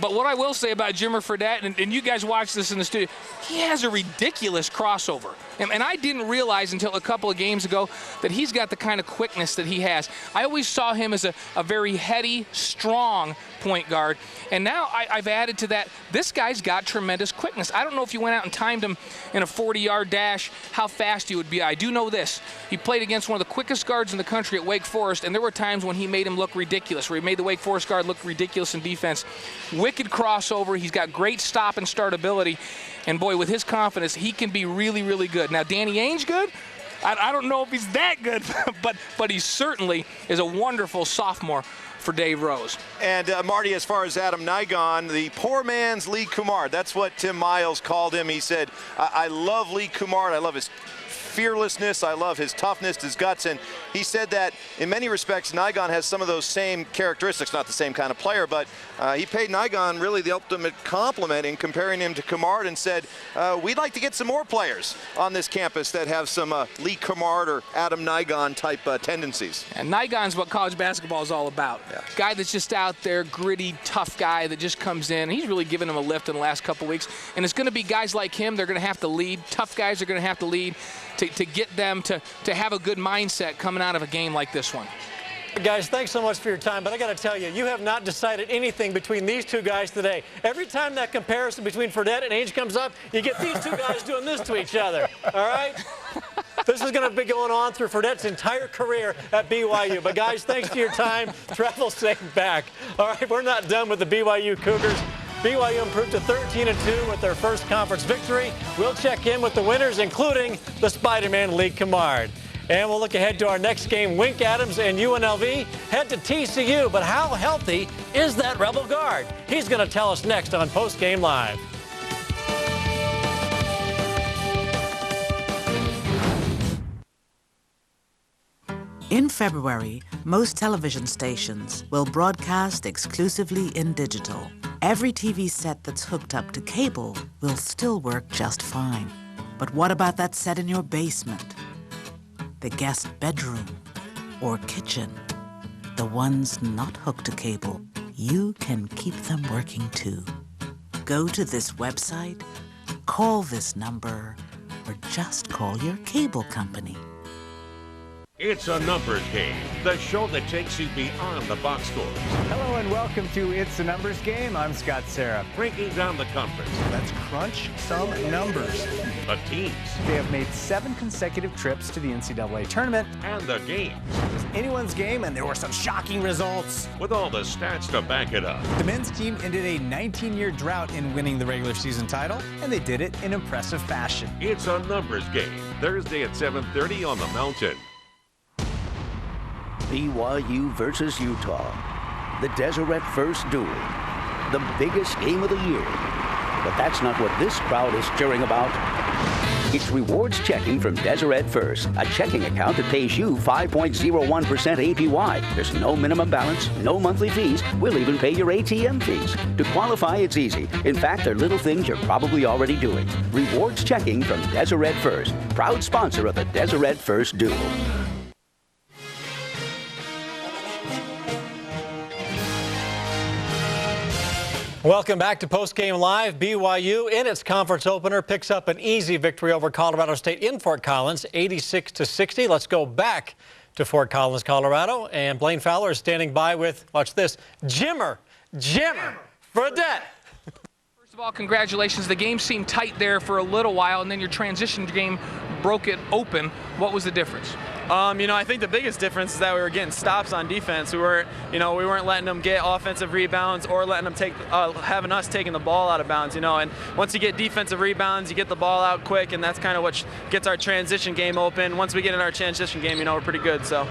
But what I will say about Jimmer Fredette, and you guys watch this in the studio, he has a ridiculous crossover. And I didn't realize until a couple of games ago that he's got the kind of quickness that he has. I always saw him as a very heady, strong point guard. And now I've added to that, this guy's got tremendous quickness. I don't know if you went out and timed him in a 40-yard dash, how fast he would be. I do know this. He played against one of the quickest guards in the country at Wake Forest, and there were times when he made him look ridiculous, where he made the Wake Forest guard look ridiculous in defense. Wicked crossover. He's got great stop and start ability. And boy, with his confidence, he can be really, really good. Now, Danny Ainge good? I don't know if he's that good, but he certainly is a wonderful sophomore for Dave Rose. And Marty, as far as Adam Nigon, the poor man's Lee Cummard. That's what Tim Miles called him. He said, I love Lee Cummard. I love his fearlessness. I love his toughness, his guts, and he said that in many respects, Nygon has some of those same characteristics, not the same kind of player, but he paid Nygon really the ultimate compliment in comparing him to Kemard and said, we'd like to get some more players on this campus that have some Lee Kemard or Adam Nygon type tendencies. And Nygon's what college basketball is all about. Yeah. Guy that's just out there, gritty, tough guy that just comes in. He's really given him a lift in the last couple weeks. And it's going to be guys like him, they're going to have to lead. Tough guys are going to have to lead to get them to have a good mindset coming out of a game like this one. Guys, thanks so much for your time, but I got to tell you, you have not decided anything between these two guys today. Every time that comparison between Fredette and Ainge comes up, you get these two guys doing this to each other, all right? This is going to be going on through Fredette's entire career at BYU. But guys, thanks for your time. Travel safe back. All right, we're not done with the BYU Cougars. BYU improved to 13-2 with their first conference victory. We'll check in with the winners, including the Spider-Man Lee Kemard. And we'll look ahead to our next game. Wink Adams and UNLV head to TCU. But how healthy is that Rebel guard? He's going to tell us next on Post Game Live. In February, most television stations will broadcast exclusively in digital. Every TV set that's hooked up to cable will still work just fine. But what about that set in your basement? The guest bedroom or kitchen? The ones not hooked to cable, you can keep them working too. Go to this website, call this number, or just call your cable company. It's a numbers game, the show that takes you beyond the box scores. Hello and welcome to It's a Numbers Game. I'm Scott Serra. Breaking down the conference. Let's crunch some numbers. The teams. They have made 7 consecutive trips to the NCAA tournament. And the games. It was anyone's game, and there were some shocking results. With all the stats to back it up. The men's team ended a 19-year drought in winning the regular season title, and they did it in impressive fashion. It's a numbers game, Thursday at 7:30 on the Mountain. BYU versus Utah, the Deseret First Duel, the biggest game of the year. But that's not what this crowd is cheering about. It's rewards checking from Deseret First, a checking account that pays you 5.01% APY. There's no minimum balance, no monthly fees. We'll even pay your ATM fees. To qualify, it's easy. In fact, they're little things you're probably already doing. Rewards checking from Deseret First, proud sponsor of the Deseret First Duel. Welcome back to Post Game Live. BYU in its conference opener picks up an easy victory over Colorado State in Fort Collins, 86-60. Let's go back to Fort Collins, Colorado, and Blaine Fowler is standing by with, watch this, Jimmer Fredette. First of all, congratulations. The game seemed tight there for a little while, and then your transition game broke it open. What was the difference? I think the biggest difference is that we were getting stops on defense. We weren't letting them get offensive rebounds or letting them having us taking the ball out of bounds. And once you get defensive rebounds, you get the ball out quick, and that's kind of what gets our transition game open. Once we get in our transition game, we're pretty good. So.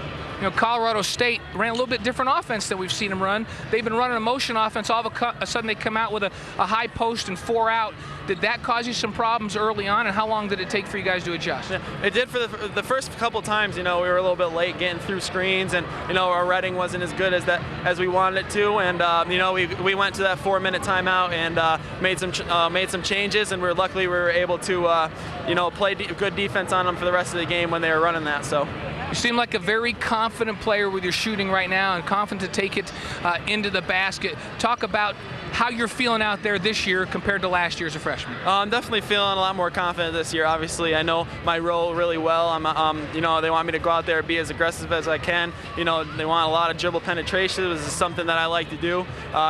Colorado State ran a little bit different offense than we've seen them run. They've been running a motion offense. All of a sudden, they come out with a high post and 4 out. Did that cause you some problems early on, and how long did it take for you guys to adjust? Yeah, it did for the first couple times. We were a little bit late getting through screens, and our reading wasn't as good as we wanted it to. And we went to that 4-minute timeout and made some changes, and luckily we were able to play good defense on them for the rest of the game when they were running that. So. You seem like a very confident player with your shooting right now and confident to take it into the basket. Talk about how you're feeling out there this year compared to last year as a freshman. I'm definitely feeling a lot more confident this year. Obviously, I know my role really well. They want me to go out there and be as aggressive as I can. They want a lot of dribble penetration. This is something that I like to do.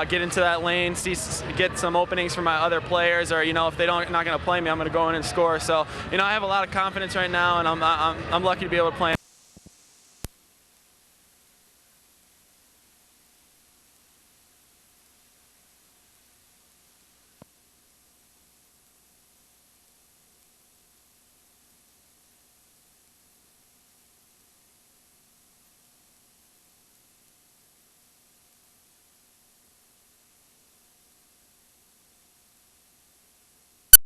Get into that lane, get some openings for my other players, or if they not going to play me, I'm going to go in and score. So I have a lot of confidence right now, and I'm lucky to be able to play.